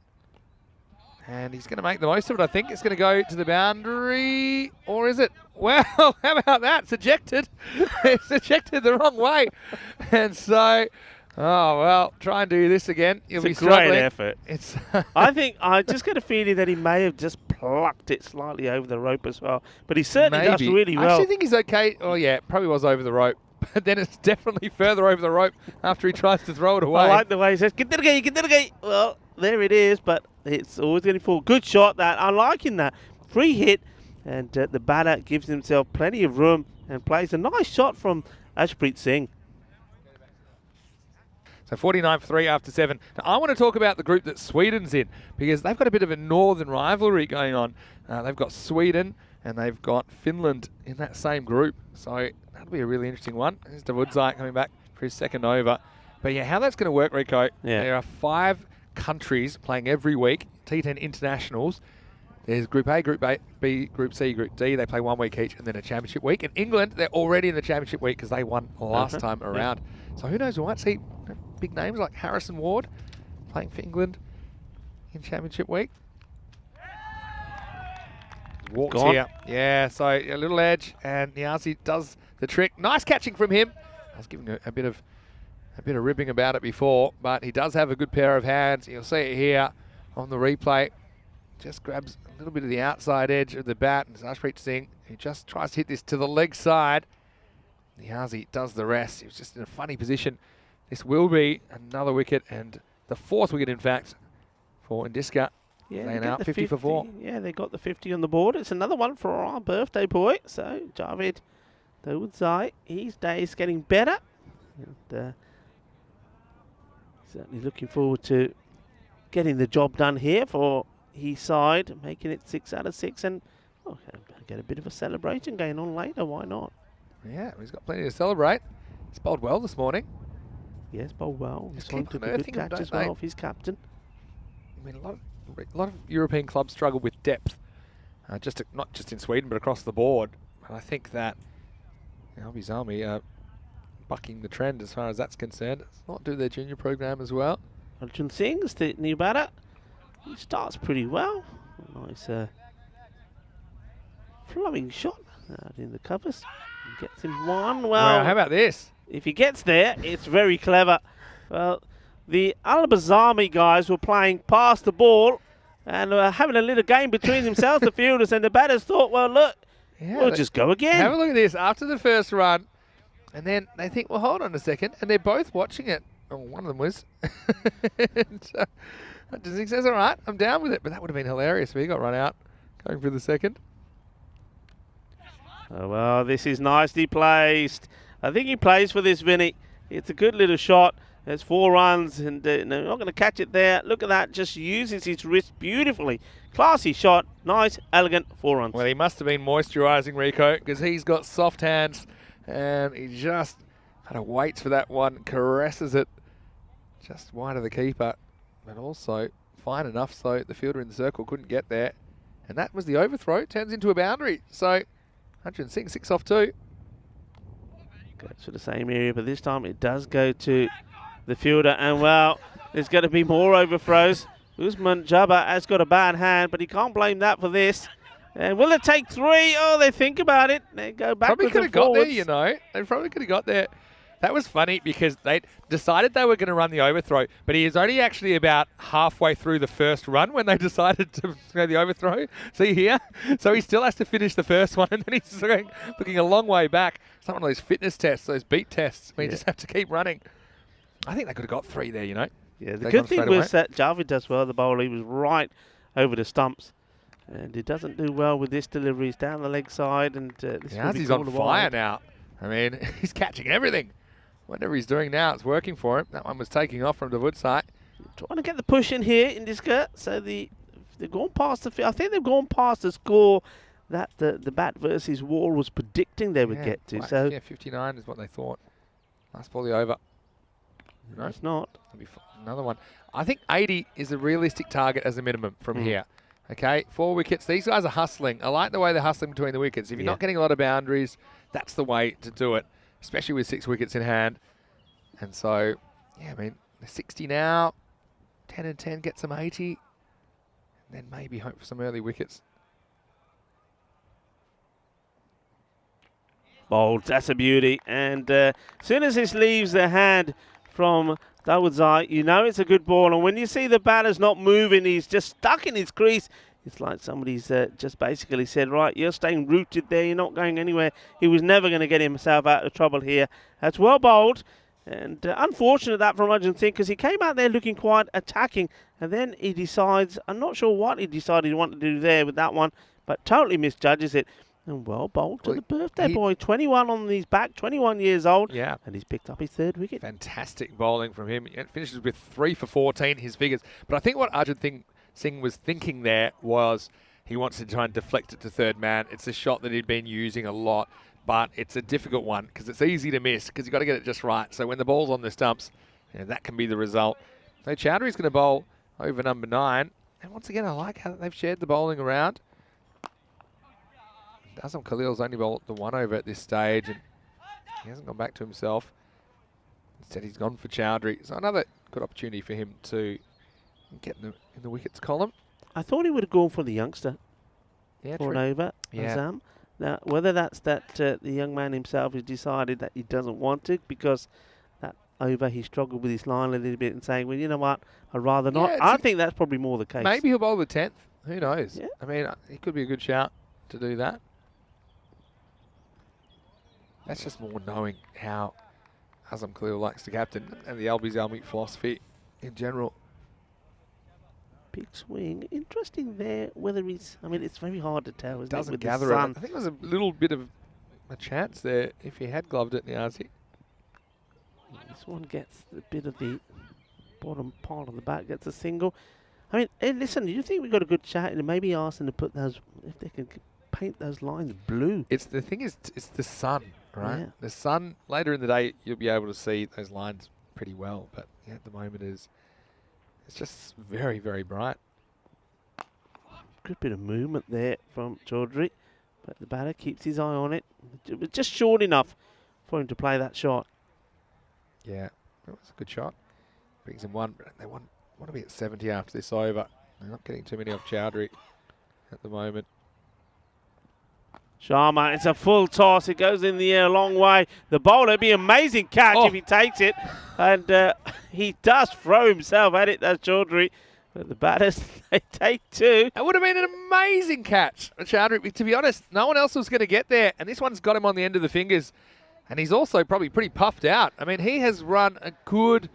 [SPEAKER 3] and he's going to make the most of it, I think. It's going to go to the boundary, or is it? Well, how about that? It's ejected. It's ejected the wrong way. And so, oh, well, try and do this again. You'll be struggling.
[SPEAKER 1] Great effort. It's I just get a feeling that he may have just plucked it slightly over the rope as well. But he certainly does really well.
[SPEAKER 3] I actually think he's okay. Oh, yeah, probably was over the rope. But then it's definitely further over the rope after he tries to throw it away.
[SPEAKER 1] I like the way he says, get the gate. Well, there it is, but it's always going to fall. Good shot, that. I'm liking that. Free hit, and the batter gives himself plenty of room and plays a nice shot from Ashpreet Singh.
[SPEAKER 3] So 49 for 3 after 7. Now, I want to talk about the group that Sweden's in, because they've got a bit of a northern rivalry going on. They've got Sweden and they've got Finland in that same group. So that'll be a really interesting one. There's Davudzai coming back for his second over. But yeah, how that's going to work, Rico, there are 5 countries playing every week, T10 internationals. There's Group A, Group B, Group C, Group D. They play 1 week each, and then a championship week. In England, they're already in the championship week because they won last time around. So who knows, we might see big names like Harrison Ward playing for England in championship week. Walks here. Yeah, so a little edge, and Niazi does the trick. Nice catching from him. I was giving a bit of ribbing about it before, but he does have a good pair of hands. You'll see it here on the replay. Just grabs a little bit of the outside edge of the bat, and Ashpreet Singh, who just tries to hit this to the leg side. Niazi does the rest. He was just in a funny position. This will be another wicket, and the 4th wicket, in fact, for Indiska.
[SPEAKER 1] Yeah,
[SPEAKER 3] laying out 50 for 4.
[SPEAKER 1] Yeah, they got the 50 on the board. It's another one for our birthday boy. So, Javed Davudzai, his day is getting better. And, certainly looking forward to getting the job done here for his side, making it 6 out of 6. And get a bit of a celebration going on later. Why not?
[SPEAKER 3] Yeah, he's got plenty to celebrate. He's bowled well this morning.
[SPEAKER 1] Yes, bowled well.
[SPEAKER 3] Just
[SPEAKER 1] This one
[SPEAKER 3] keep
[SPEAKER 1] took a
[SPEAKER 3] unearthing
[SPEAKER 1] good
[SPEAKER 3] them,
[SPEAKER 1] catch as
[SPEAKER 3] don't they?
[SPEAKER 1] well off his captain.
[SPEAKER 3] I mean, a lot of European clubs struggle with depth, not just in Sweden, but across the board. And I think that Albi's Army are bucking the trend as far as that's concerned. Let's not do their junior program as well.
[SPEAKER 1] Arjun Singh is the new batter. He starts pretty well. Nice flowing shot out in the covers. Gets him one. Well,
[SPEAKER 3] How about this?
[SPEAKER 1] if he gets there, it's very clever. Well, the Albazami guys were playing past the ball and having a little game between themselves, the fielders, and the batters thought, well, look, we'll just go again.
[SPEAKER 3] Have a look at this. After the first run, and then they think, well, hold on a second, and they're both watching it. Oh, one of them was. And, he says, all right, I'm down with it. But that would have been hilarious if he got run out going for the second.
[SPEAKER 1] Oh, well, this is nicely placed. I think he plays for this, Vinny. It's a good little shot. There's 4 runs, and no, not going to catch it there. Look at that. Just uses his wrist beautifully. Classy shot. Nice, elegant 4 runs.
[SPEAKER 3] Well, he must have been moisturising, Rico, because he's got soft hands, and he just kind of waits for that one, caresses it just wide of the keeper, but also fine enough so the fielder in the circle couldn't get there. And that was the overthrow. Turns into a boundary. So 106, 6 off 2.
[SPEAKER 1] Goes for the same area, but this time it does go to the fielder. And, well, there's going to be more overthrows. Usman Jabba has got a bad hand, but he can't blame that for this. And will it take 3? Oh, they think about it. They go backwards
[SPEAKER 3] Probably could have
[SPEAKER 1] and
[SPEAKER 3] got
[SPEAKER 1] forwards.
[SPEAKER 3] there, you know. They probably could have got there. That was funny because they decided they were going to run the overthrow, but he is only actually about halfway through the first run when they decided to go the overthrow. See here? So he still has to finish the first one, and then he's looking a long way back. It's not one of those fitness tests, those beat tests, where you just have to keep running. I think they could have got 3 there, you know.
[SPEAKER 1] Yeah, the good thing was that Javid does well, the bowler. He was right over the stumps. And he doesn't do well with this delivery. He's down the leg side. And this
[SPEAKER 3] he's on fire now. I mean, he's catching everything. Whatever he's doing now, it's working for him. That one was taking off from the wood side.
[SPEAKER 1] Trying to get the push in here in this cut. So they've gone past the... I think they've gone past the score that the bat versus wall was predicting they would get to. So
[SPEAKER 3] yeah, 59 is what they thought. Last ball, the over.
[SPEAKER 1] No, it's not.
[SPEAKER 3] That'll be another one. I think 80 is a realistic target as a minimum from here. Okay, 4 wickets. These guys are hustling. I like the way they're hustling between the wickets. If you're not getting a lot of boundaries, that's the way to do it, especially with 6 wickets in hand. And so, yeah, I mean, they're 60 now. 10 and 10, get some 80. And then maybe hope for some early wickets.
[SPEAKER 1] Bowled, that's a beauty. And as soon as this leaves the hand from Dawood's eye, you know it's a good ball. And when you see the batter's not moving, he's just stuck in his crease. It's like somebody's just basically said, right, you're staying rooted there. You're not going anywhere. He was never going to get himself out of trouble here. That's well bowled. And unfortunate that from Arjun Singh, because he came out there looking quite attacking. And then he decides, I'm not sure what he decided he wanted to do there with that one, but totally misjudges it. And well bowled to the birthday boy. 21 on his back, 21 years old.
[SPEAKER 3] Yeah.
[SPEAKER 1] And he's picked up his 3rd wicket.
[SPEAKER 3] Fantastic bowling from him. It finishes with 3 for 14, his figures. But I think what Arjun Singh was thinking there was he wants to try and deflect it to 3rd man. It's a shot that he'd been using a lot, but it's a difficult one because it's easy to miss because you've got to get it just right. So when the ball's on the stumps, that can be the result. So Chowdhury's going to bowl over number 9. And once again, I like how they've shared the bowling around. Azam Khalil's only bowled the 1 over at this stage, and he hasn't gone back to himself. Instead, he's gone for Chowdhury. So another good opportunity for him to get in the wickets column.
[SPEAKER 1] I thought he would have gone for the youngster.
[SPEAKER 3] Yeah,
[SPEAKER 1] for an over, Azam. Now, whether that's that the young man himself has decided that he doesn't want it because that over he struggled with his line a little bit and saying, well, you know what, I'd rather not. I think that's probably more the case.
[SPEAKER 3] Maybe he'll bowl the 10th. Who knows?
[SPEAKER 1] Yeah.
[SPEAKER 3] I mean, it could be a good shout to do that. That's just more knowing how Azam Khalil likes to captain and the Albizami philosophy in general.
[SPEAKER 1] Big swing. Interesting there whether he's... I mean, it's very hard to tell, isn't
[SPEAKER 3] Doesn't
[SPEAKER 1] it?
[SPEAKER 3] gather it. I think there's a little bit of a chance there if he had gloved it, Niazi.
[SPEAKER 1] This one gets a bit of the bottom part of the bat, gets a single. I mean, hey, listen, do you think we've got a good chat and maybe ask them to put those... If they can paint those lines blue.
[SPEAKER 3] The thing is, it's the sun. right?
[SPEAKER 1] Yeah.
[SPEAKER 3] The sun, later in the day, you'll be able to see those lines pretty well. But yeah, at the moment, it's just very, very bright.
[SPEAKER 1] Good bit of movement there from Chaudhry, but the batter keeps his eye on it. It was just short enough for him to play that shot.
[SPEAKER 3] Yeah, that was a good shot. Brings him one. They want to be at 70 after this over. They're not getting too many off Chaudhry at the moment.
[SPEAKER 1] Sharma, it's a full toss. It goes in the air a long way. The bowler, it'd be an amazing catch if he takes it. And he does throw himself at it, that's Chaudhry. But the batters, they take two.
[SPEAKER 3] It would have been an amazing catch, Chaudhry. To be honest, no one else was going to get there. And this one's got him on the end of the fingers. And he's also probably pretty puffed out. I mean, he has run a good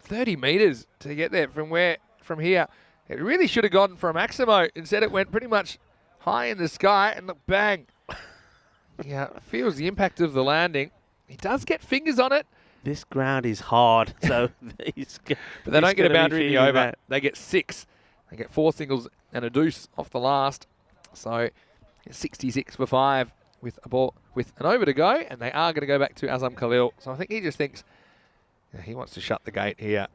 [SPEAKER 3] 30 metres to get there from here. It really should have gone for a Maximo. Instead, it went pretty much high in the sky, and look, bang. Yeah, feels the impact of the landing. He does get fingers on it.
[SPEAKER 1] This ground is hard, so
[SPEAKER 3] but they don't get a boundary in the over. That. They get 6. They get 4 singles and a deuce off the last. So 66 for 5 with a ball with an over to go, and they are going to go back to Azam Khalil. So I think he just thinks he wants to shut the gate here,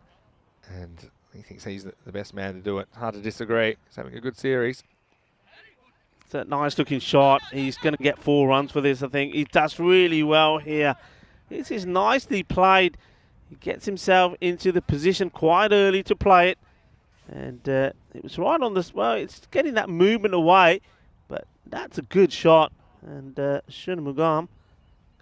[SPEAKER 3] and he thinks he's the best man to do it. Hard to disagree. He's having a good series.
[SPEAKER 1] It's a nice looking shot. He's going to get 4 runs for this, I think. He does really well here. This is nicely played. He gets himself into the position quite early to play it. And it was right on this. Well, it's getting that movement away. But that's a good shot. And Shanmugam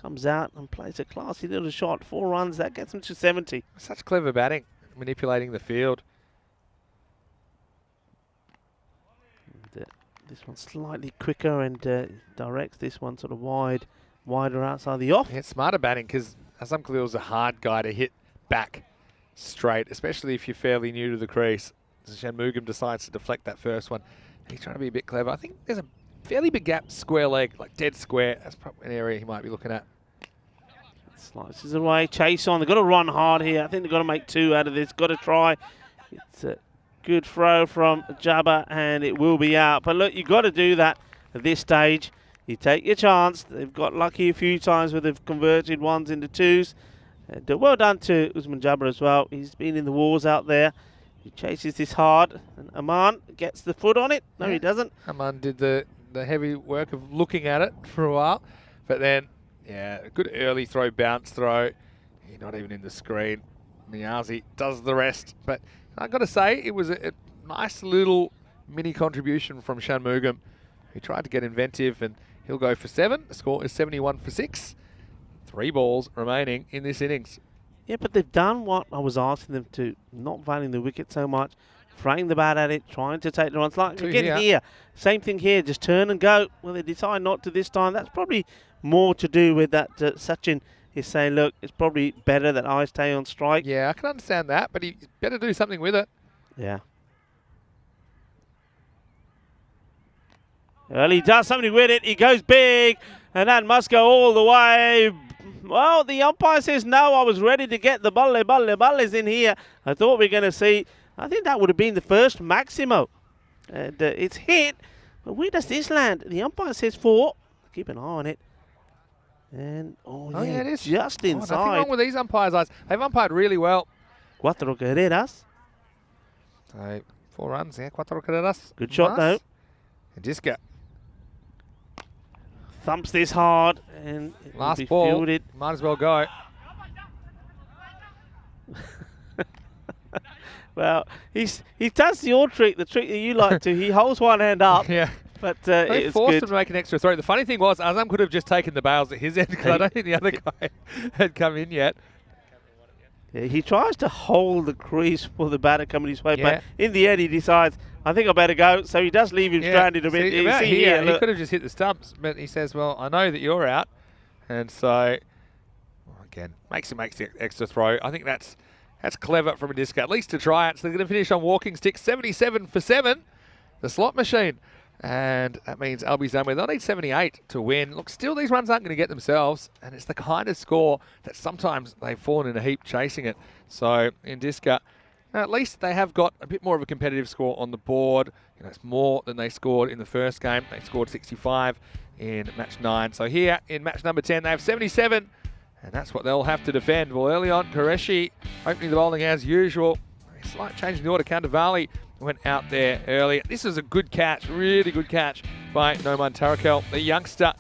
[SPEAKER 1] comes out and plays a classy little shot. 4 runs. That gets him to 70.
[SPEAKER 3] Such clever batting. Manipulating the field.
[SPEAKER 1] And, this one's slightly quicker and directs this one sort of wider outside the off.
[SPEAKER 3] Yeah, smarter batting because Azam Khalil's a hard guy to hit back straight, especially if you're fairly new to the crease. Shanmugam decides to deflect that first one. He's trying to be a bit clever. I think there's a fairly big gap, square leg, like dead square. That's probably an area he might be looking at.
[SPEAKER 1] Slices away, chase on. They've got to run hard here. I think they've got to make 2 out of this. Got to try. It's a good throw from Jabba, and it will be out. But look, you've got to do that at this stage. You take your chance. They've got lucky a few times where they've converted 1s into 2s. And well done to Usman Jabba as well. He's been in the wars out there. He chases this hard, and Aman gets the foot on it. No, he doesn't.
[SPEAKER 3] Aman did the heavy work of looking at it for a while, but then, yeah, a good early throw, bounce throw. He's not even in the screen. Niazi does the rest, but I've got to say, it was a nice little mini contribution from Shanmugam. He tried to get inventive, and he'll go for 7. The score is 71 for 6. 3 balls remaining in this innings.
[SPEAKER 1] Yeah, but they've done what I was asking them to, not valuing the wicket so much, throwing the bat at it, trying to take the runs. Like again here, same thing here, just turn and go. Well, they decide not to this time. That's probably more to do with that Sachin is saying, look, it's probably better that I stay on strike.
[SPEAKER 3] Yeah, I can understand that, but he better do something with it.
[SPEAKER 1] Yeah. Well, he does something with it. He goes big, and that must go all the way. Well, the umpire says no. I was ready to get the balles in here. I thought we were going to see. I think that would have been the first Maximo. And it's hit. But where does this land? The umpire says 4. Keep an eye on it. And, yeah,
[SPEAKER 3] it is
[SPEAKER 1] just inside.
[SPEAKER 3] Nothing wrong with these umpires' eyes. They've umpired really well.
[SPEAKER 1] 4 carreras.
[SPEAKER 3] So, 4 runs, yeah. 4 carreras.
[SPEAKER 1] Good shot, though.
[SPEAKER 3] And Jiska.
[SPEAKER 1] Thumps this hard, and it
[SPEAKER 3] last
[SPEAKER 1] will be
[SPEAKER 3] ball,
[SPEAKER 1] fielded.
[SPEAKER 3] Might as well go.
[SPEAKER 1] Well, he does your trick, the trick that you like to. He holds one hand up.
[SPEAKER 3] Yeah.
[SPEAKER 1] But
[SPEAKER 3] they
[SPEAKER 1] it's
[SPEAKER 3] forced
[SPEAKER 1] good.
[SPEAKER 3] him to make an extra throw. The funny thing was, Azam could have just taken the bails at his end because I don't think the other guy had come in yet.
[SPEAKER 1] Yeah, he tries to hold the crease for the batter coming his way, but in the end he decides, I think I better go. So he does leave him stranded a bit.
[SPEAKER 3] See here, he could have just hit the stumps, but he says, well, I know that you're out. And so, again, makes him make the extra throw. I think that's clever from a disc, at least to try it. So they're going to finish on walking stick, 77 for 7, the slot machine. And that means Albi Zamir, they'll need 78 to win. Look, still these runs aren't going to get themselves, and it's the kind of score that sometimes they've fallen in a heap chasing it. So in Disca, at least they have got a bit more of a competitive score on the board. It's more than they scored in the first game. They scored 65, in match 9. So here in match number 10, they have 77, and that's what they'll have to defend. Well, early on, Qureshi opening the bowling as usual. A slight change in the order. Candavali went out there early. This was a good catch, really good catch by Noman Tarakel, the youngster.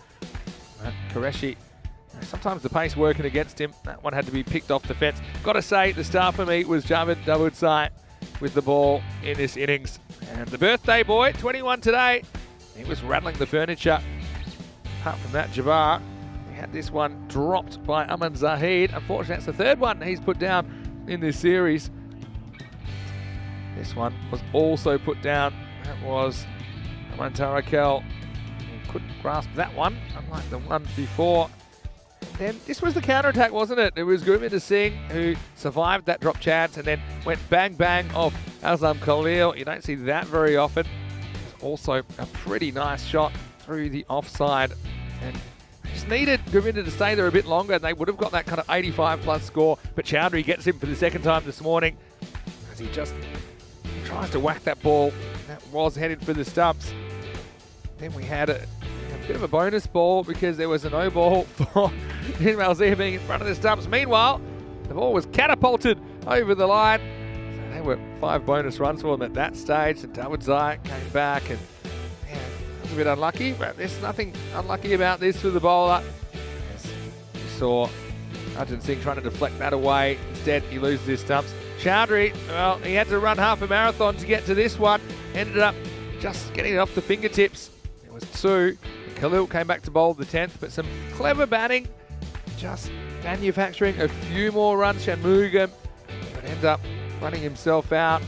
[SPEAKER 3] Qureshi, sometimes the pace working against him. That one had to be picked off the fence. Got to say, the star for me was Javid Davudsai with the ball in this innings. And the birthday boy, 21 today, he was rattling the furniture. Apart from that, Jabbar, he had this one dropped by Aman Zahid. Unfortunately, that's the third one he's put down in this series. This one was also put down. That was Aman Tarakel. He couldn't grasp that one, unlike the one before. Then this was the counter-attack, wasn't it? It was Gurvinder Singh who survived that drop chance and then went bang-bang off Azam Khalil. You don't see that very often. It's also a pretty nice shot through the offside. And just needed Gurvinder to stay there a bit longer and they would have got that kind of 85-plus score. But Chowdhury gets him for the second time this morning as he just tries to whack that ball. That was headed for the stumps. Then we had a bit of a bonus ball because there was a no ball for Ismail Zia being in front of the stumps. Meanwhile, the ball was catapulted over the line. So they were 5 bonus runs for them at that stage. And Davudsai came back and that was a bit unlucky, but there's nothing unlucky about this for the bowler. As you saw Arjun Singh trying to deflect that away. Instead, he loses his stumps. Chowdhury, well, he had to run half a marathon to get to this one. Ended up just getting it off the fingertips. It was 2. Khalil came back to bowl the 10th, but some clever batting, just manufacturing a few more runs. Shanmugam would end up running himself out,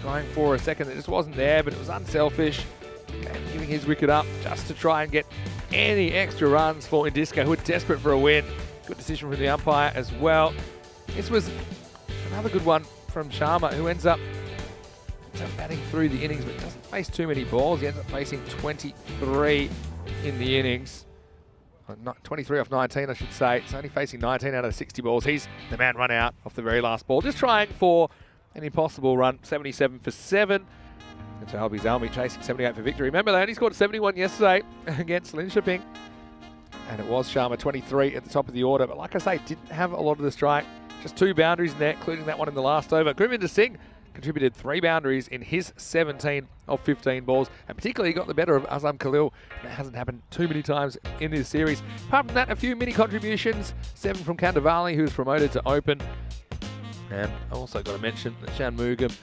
[SPEAKER 3] going for a second that just wasn't there, but it was unselfish. And giving his wicket up just to try and get any extra runs for Indiska, who were desperate for a win. Good decision from the umpire as well. This was another good one from Sharma, who ends up batting through the innings, but doesn't face too many balls. He ends up facing 23 in the innings. 23 off 19, I should say. It's only facing 19 out of 60 balls. He's the man run out off the very last ball, just trying for an impossible run. 77 for 7. And so Albi Zalmi chasing 78 for victory. Remember, they only scored 71 yesterday against Linköping. And it was Sharma 23 at the top of the order. But like I say, didn't have a lot of the strike. Just 2 boundaries in there, including that one in the last over. Gurvinder Singh contributed 3 boundaries in his 17 of 15 balls, and particularly got the better of Azam Khalil. That hasn't happened too many times in this series. Apart from that, a few mini contributions. 7 from Kandavali, who was promoted to open. And I also got to mention that Shanmugam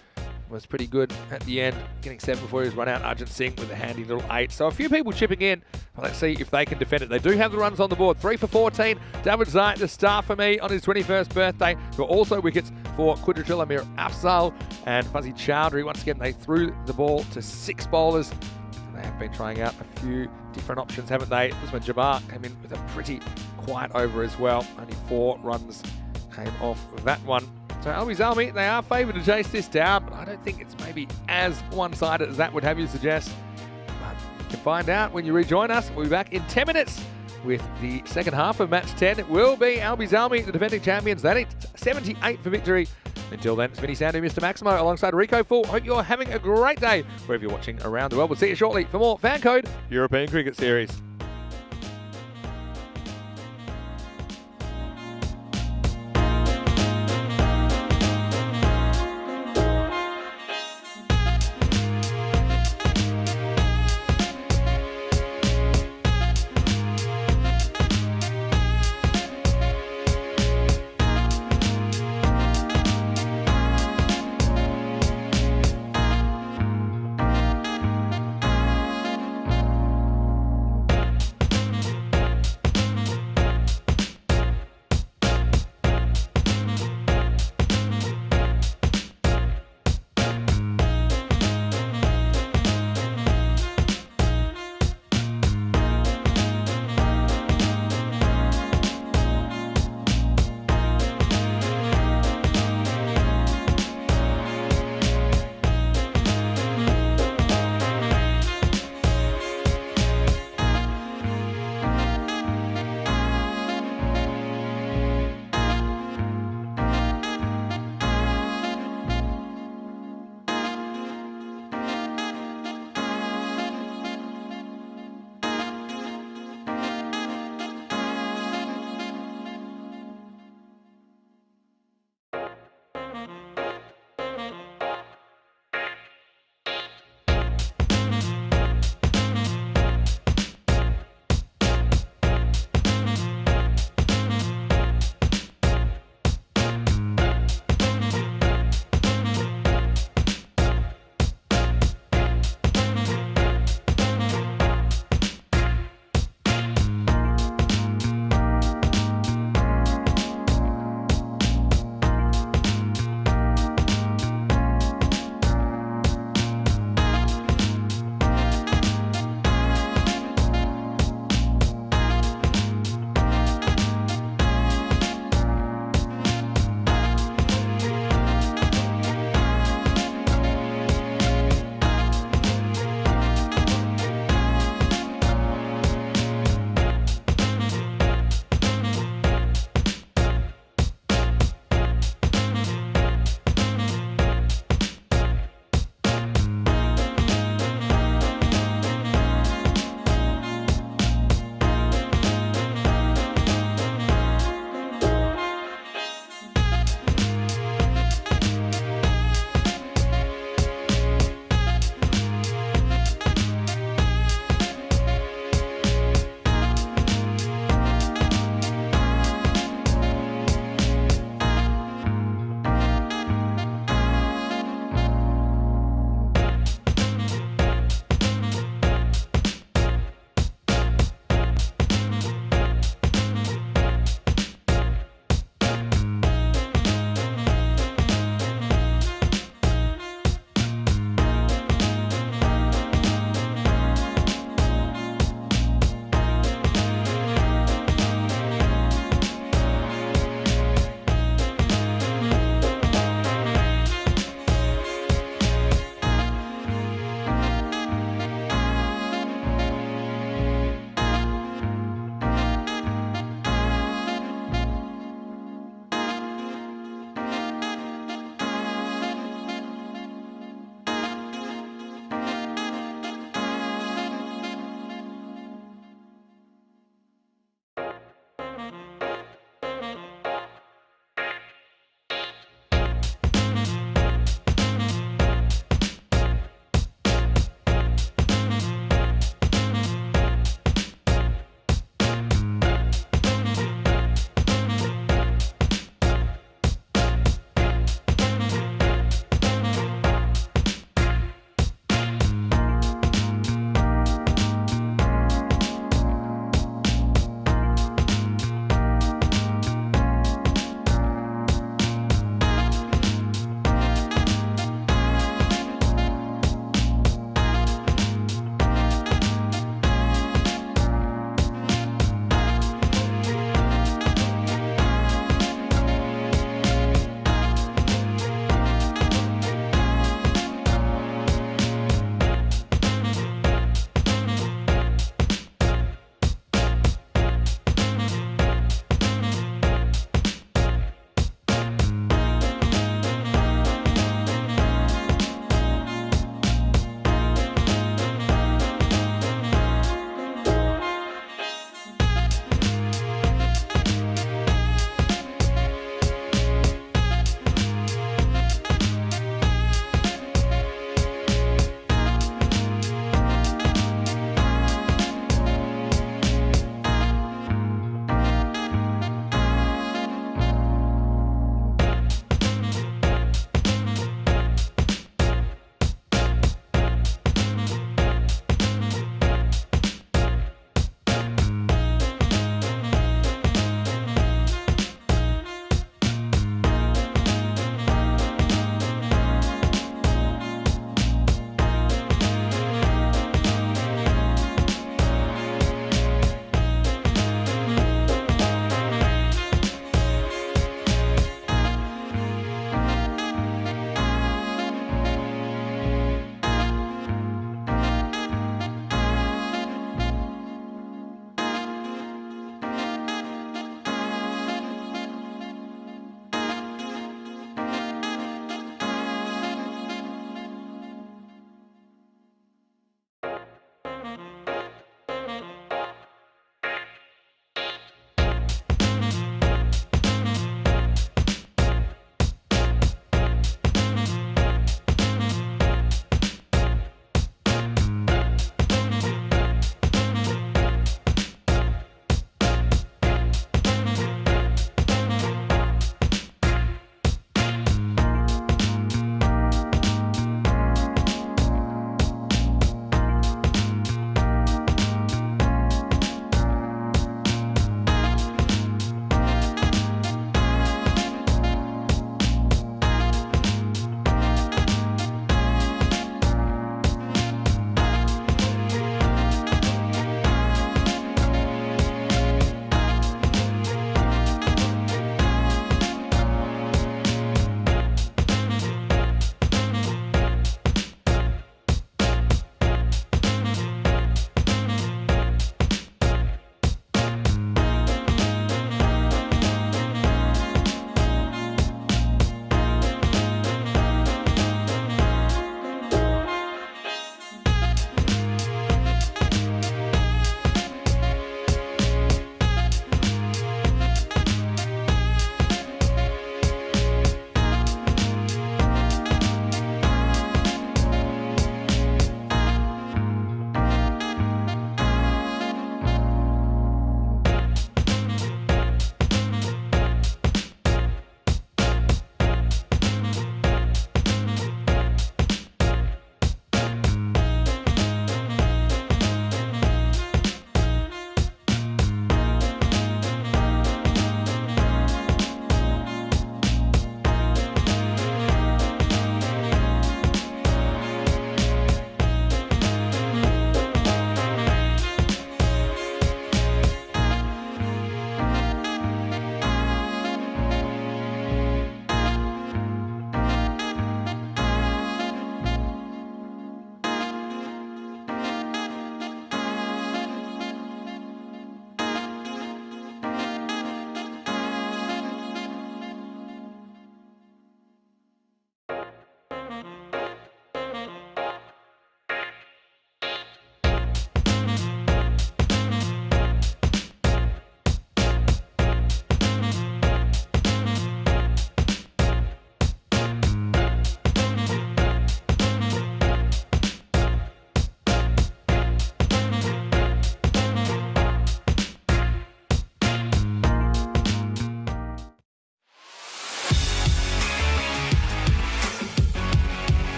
[SPEAKER 3] was pretty good at the end, getting 7 before he was run out. Arjun Singh with a handy little 8. So a few people chipping in. Well, let's see if they can defend it. They do have the runs on the board. 3 for 14. Davudsai, the star for me on his 21st birthday. There were also wickets for Qudratil Amir Afzal and Fuzzy Chowdhury. Once again, they threw the ball to 6 bowlers. They have been trying out a few different options, haven't they? This one, Jabbar came in with a pretty quiet over as well. Only 4 runs came off that one. So Albi Zalmi, they are favoured to chase this down, but I don't think it's maybe as one-sided as that would have you suggest. But you can find out when you rejoin us. We'll be back in 10 minutes with the second half of match 10. It will be Albi Zalmi, the defending champions. They need 78 for victory. Until then, it's Vinny Sandu, Mr. Maximo, alongside Rico Full. Hope you're having a great day wherever you're watching around the world. We'll see you shortly for more FanCode European Cricket Series.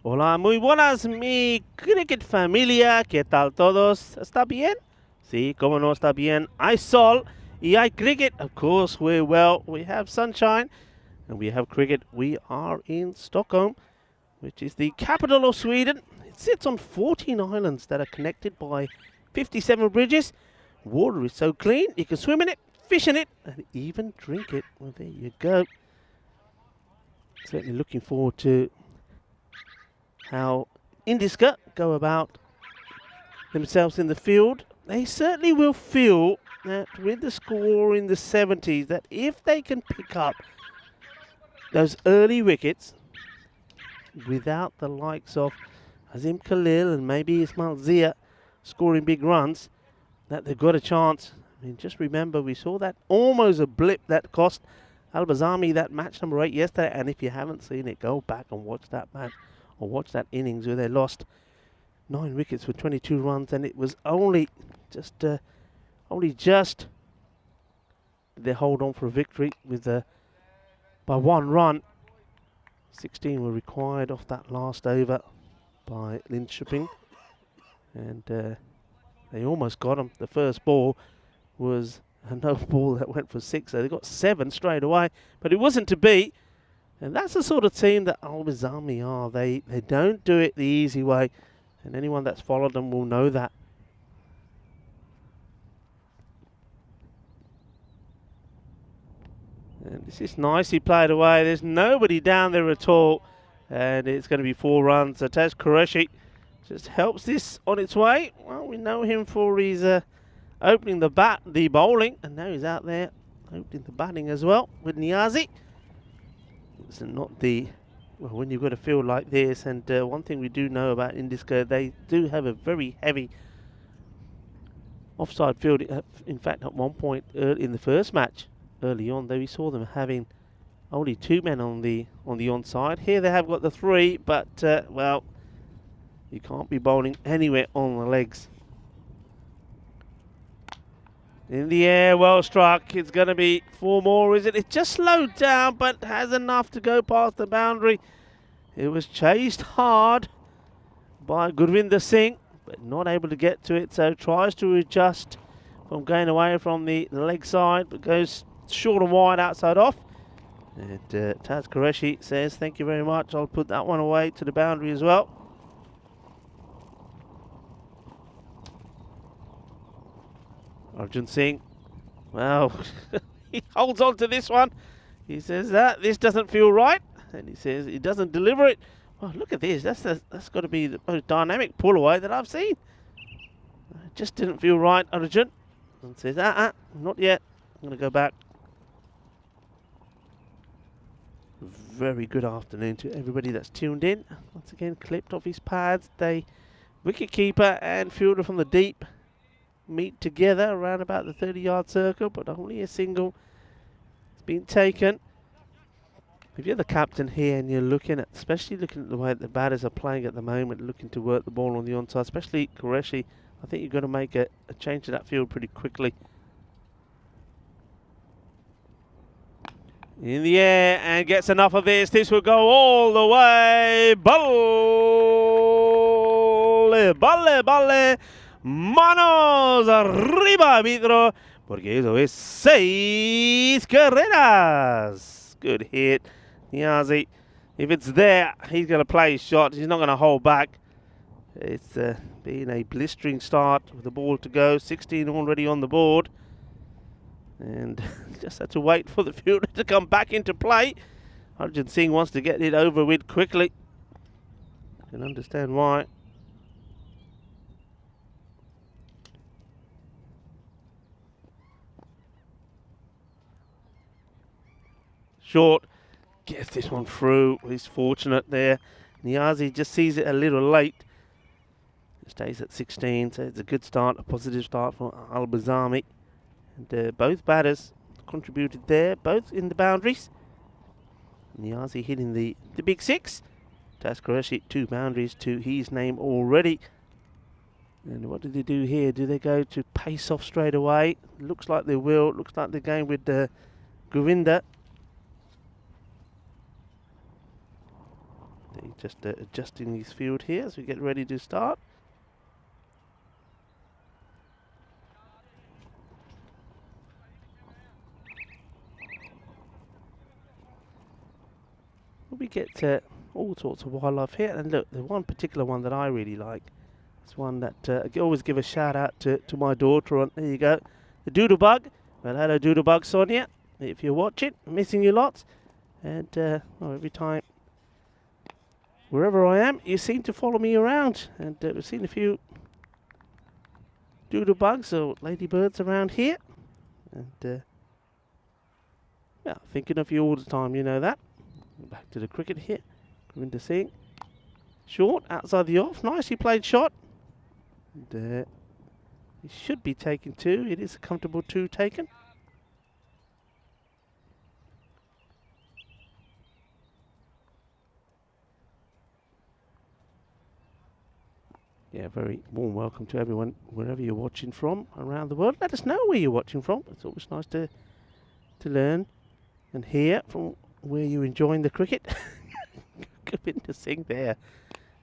[SPEAKER 1] Hola, muy buenas, mi cricket familia. ¿Qué tal todos? ¿Está bien? Sí, como no está bien. Hay sol y hay cricket. Of course, we're well. We have sunshine and we have cricket. We are in Stockholm, which is the capital of Sweden. It sits on 14 islands that are connected by 57 bridges. Water is so clean, you can swim in it, fish in it, and even drink it. Well, there you go. Certainly looking forward to how Indiska go about themselves in the field. They certainly will feel that with the score in the 70s, that if they can pick up those early wickets without the likes of Azim Khalil and maybe Ismail Zia scoring big runs, that they've got a chance. I mean, just remember, we saw that almost a blip that cost Al-Bazami that match number 8 yesterday, and if you haven't seen it, go back and watch that match or watch that innings where they lost 9 wickets for 22 runs, and it was only just did they hold on for a victory with by 1 run. 16 were required off that last over by Linköping, and they almost got them. The first ball was a no ball that went for 6, so they got 7 straight away, but it wasn't to be. And that's the sort of team that Al-Bazami are. They don't do it the easy way, and anyone that's followed them will know that. And this is nicely played away. There's nobody down there at all, and it's going to be 4 runs. So Taz Qureshi just helps this on its way. Well, we know him for his opening the bowling, and now he's out there opening the batting as well with Niazi. It's not the, well, when you've got a field like this, and one thing we do know about Indiska, they do have a very heavy offside field. In fact, at one point in the first match, early on, we saw them having only 2 men on the onside. Here they have got the 3, but well, you can't be bowling anywhere on the legs. In the air, well struck. It's going to be 4 more, is it? It just slowed down, but has enough to go past the boundary. It was chased hard by Gurvinder Singh, but not able to get to it, so tries to adjust from going away from the leg side, but goes short and wide outside off. And Taz Qureshi says, thank you very much. I'll put that one away to the boundary as well. Arjun Singh, well, he holds on to this one. He says that this doesn't feel right, and he says he doesn't deliver it. Well, look at this. That's got to be the most dynamic pull away that I've seen. It just didn't feel right, Arjun. And says, not yet. I'm going to go back. Very good afternoon to everybody that's tuned in. Once again, clipped off his pads. Wicketkeeper and fielder from the deep meet together around about the 30-yard circle, but only a single has been taken. If you're the captain here and you're especially looking at the way the batters are playing at the moment, looking to work the ball on the onside, especially Qureshi, I think you've got to make a change to that field pretty quickly. In the air and gets enough of this. This will go all the way. Balle. Manos arriba, arbitro, porque eso es 6 carreras. Good hit. Niazi, if it's there, he's going to play his shot. He's not going to hold back. It's been a blistering start with the ball to go. 16 already on the board. And just had to wait for the fielder to come back into play. Arjun Singh wants to get it over with quickly. I can understand why. Short, gets this one through. He's fortunate there. Niazi just sees it a little late. Stays at 16, so it's a good start, a positive start for Al-Bazami. And both batters contributed there, both in the boundaries. Niazi hitting the big 6. Taz Qureshi 2 boundaries to his name already. And what do they do here? Do they go to pace off straight away? Looks like they will. Looks like they're going with Govinda. He's just adjusting his field here as we get ready to start. We get all sorts of wildlife here, and look, the one particular one that I really like is one that I always give a shout out to my daughter on. There you go, the doodlebug. Well, hello doodlebug Sonia, if you're watching, missing you lots. And every time, wherever I am, you seem to follow me around, and we've seen a few doodlebugs or ladybirds around here, and yeah, thinking of you all the time, you know that. Back to the cricket here. Govinda Singh. Short, outside the off. Nicely played shot. And, it should be taken 2. It is a comfortable 2 taken. Yeah, very warm welcome to everyone, wherever you're watching from around the world. Let us know where you're watching from. It's always nice to learn and hear from where you're enjoying the cricket. Govinda Singh there,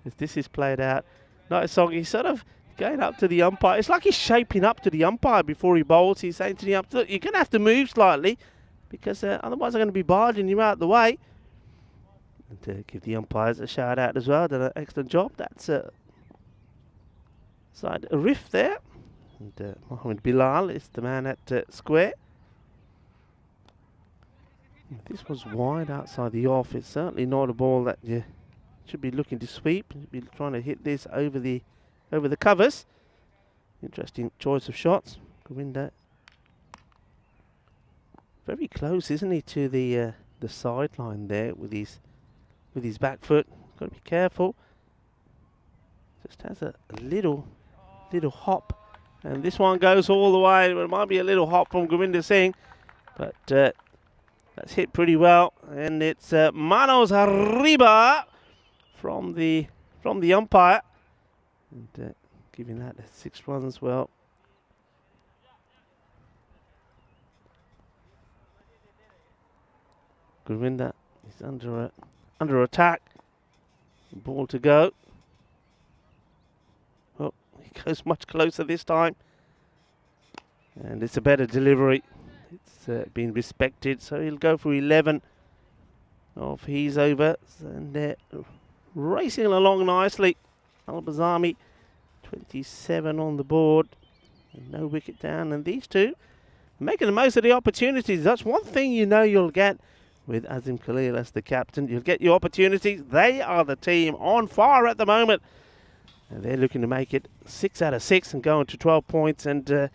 [SPEAKER 1] as this is played out. Nice song. He's sort of going up to the umpire. It's like he's shaping up to the umpire before he bowls. He's saying to the umpire, look, you're going to have to move slightly, because otherwise I'm going to be barging you out the way. And to give the umpires a shout out as well. Done an excellent job. That's side a riff there. And Mohammed Bilal is the man at square. If this was wide outside the off, it's certainly not a ball that you should be looking to sweep. You should be trying to hit this over the covers. Interesting choice of shots. Govinda. Very close, isn't he, to the sideline there with his back foot. Got to be careful. Just has a little hop, and this one goes all the way. It might be a little hop from Govinda Singh, but that's hit pretty well, and it's manos arriba from the umpire, and giving that a 6 runs. Well, Govinda is under attack. Ball to go. Oh, he goes much closer this time, and it's a better delivery. It's been respected, so he'll go for 11 of his overs, and racing along nicely. Al-Bazami, 27 on the board, and no wicket down, and these two making the most of the opportunities. That's one thing you know you'll get with Azim Khalil as the captain. You'll get your opportunities. They are the team on fire at the moment, and they're looking to make it 6 out of 6 and go on to 12 points, and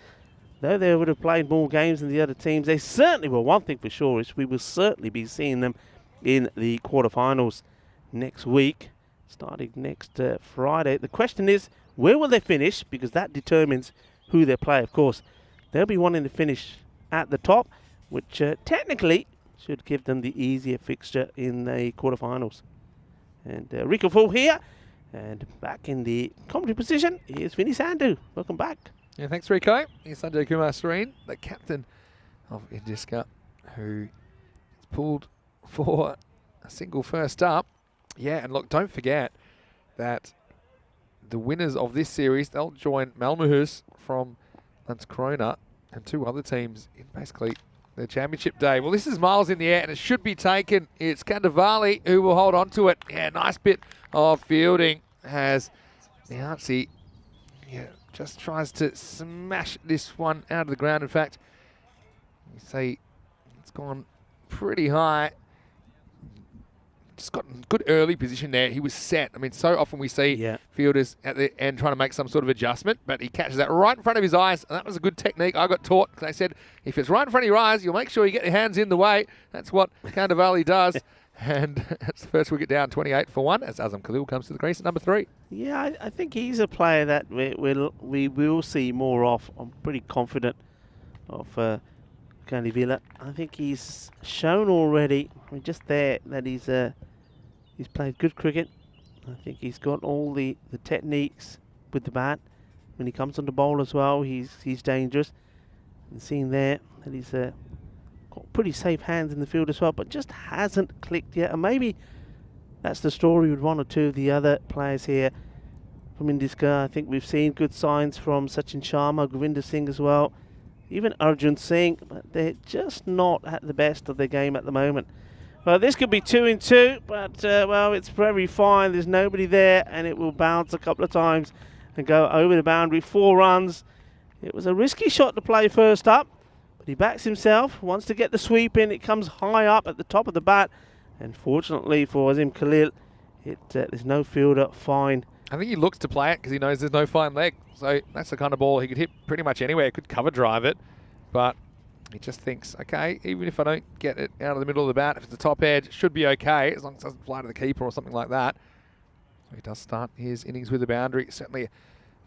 [SPEAKER 1] though they would have played more games than the other teams, they certainly will. One thing for sure is we will certainly be seeing them in the quarterfinals next week, starting next Friday. The question is, where will they finish? Because that determines who they play, of course. They'll be wanting to finish at the top, which technically should give them the easier fixture in the quarterfinals. And Rico Full here, and back in the commentary position, here's Vinny Sandhu. Welcome back.
[SPEAKER 3] Yeah, thanks, Rico. Here's Sanjay Kumar Serene, the captain of Indiska, who is pulled for a single first up. Yeah, and look, don't forget that the winners of this series, they'll join Malmöhus from Landskrona and 2 other teams in basically the championship day. Well, this is miles in the air, and it should be taken. It's Kandavali who will hold on to it. Yeah, nice bit of fielding has Nianzi. Yeah, just tries to smash this one out of the ground. In fact, you see it's gone pretty high. Just got good early position there. He was set. I mean, so often we see fielders at the end trying to make some sort of adjustment, but he catches that right in front of his eyes, and that was a good technique. I got taught. They said, if it's right in front of your eyes, you'll make sure you get your hands in the way. That's what Kandavali does. And that's the first wicket down, 28 for 1, as Azam Khalil comes to the crease at number 3.
[SPEAKER 1] Yeah, I think he's a player that we will see more of. I'm pretty confident of Kandavali. I think he's shown already, I mean, just there, that he's played good cricket. I think he's got all the techniques with the bat. When he comes on the bowl as well, he's dangerous. And seeing there that he's got pretty safe hands in the field as well, but just hasn't clicked yet. And maybe That's the story with one or two of the other players here from Indiska. I think we've seen good signs from Sachin Sharma, Govinder Singh as well, even Arjun Singh, but they're just not at the best of their game at the moment. Well, this could be 2-2, but well, it's very fine. There's nobody there, and it will bounce a couple of times and go over the boundary. 4 runs. It was a risky shot to play first up, but he backs himself, wants to get the sweep in. It comes high up at the top of the bat, and fortunately for Azim Khalil, there's no fielder. Fine.
[SPEAKER 3] I think he looks to play it because he knows there's no fine leg. So that's the kind of ball he could hit pretty much anywhere. He could cover drive it, but he just thinks, okay, even if I don't get it out of the middle of the bat, if it's the top edge, it should be okay as long as it doesn't fly to the keeper or something like that. So he does start his innings with the boundary. Certainly a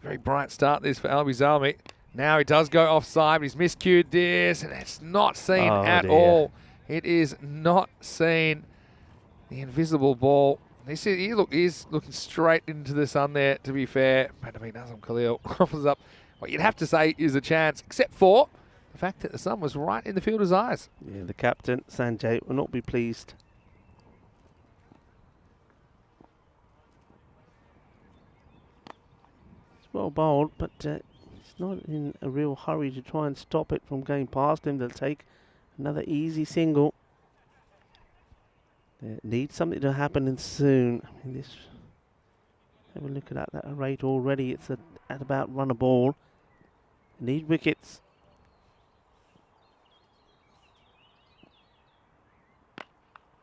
[SPEAKER 3] very bright start this for Albi Zalmi. Now he does go offside, but he's miscued this, and it's not seen at all. It is not seen. The invisible ball. He's looking straight into the sun there, to be fair. But I mean, Azam Khalil offers up what you'd have to say is a chance, except for the fact that the sun was right in the fielder's eyes.
[SPEAKER 1] Yeah, the captain, Sanjay, will not be pleased. It's well bowled, but he's not in a real hurry to try and stop it from going past him. They'll take another easy single. There needs something to happen soon. I mean, this. Have a look at that rate already. It's at about run a ball. Need wickets.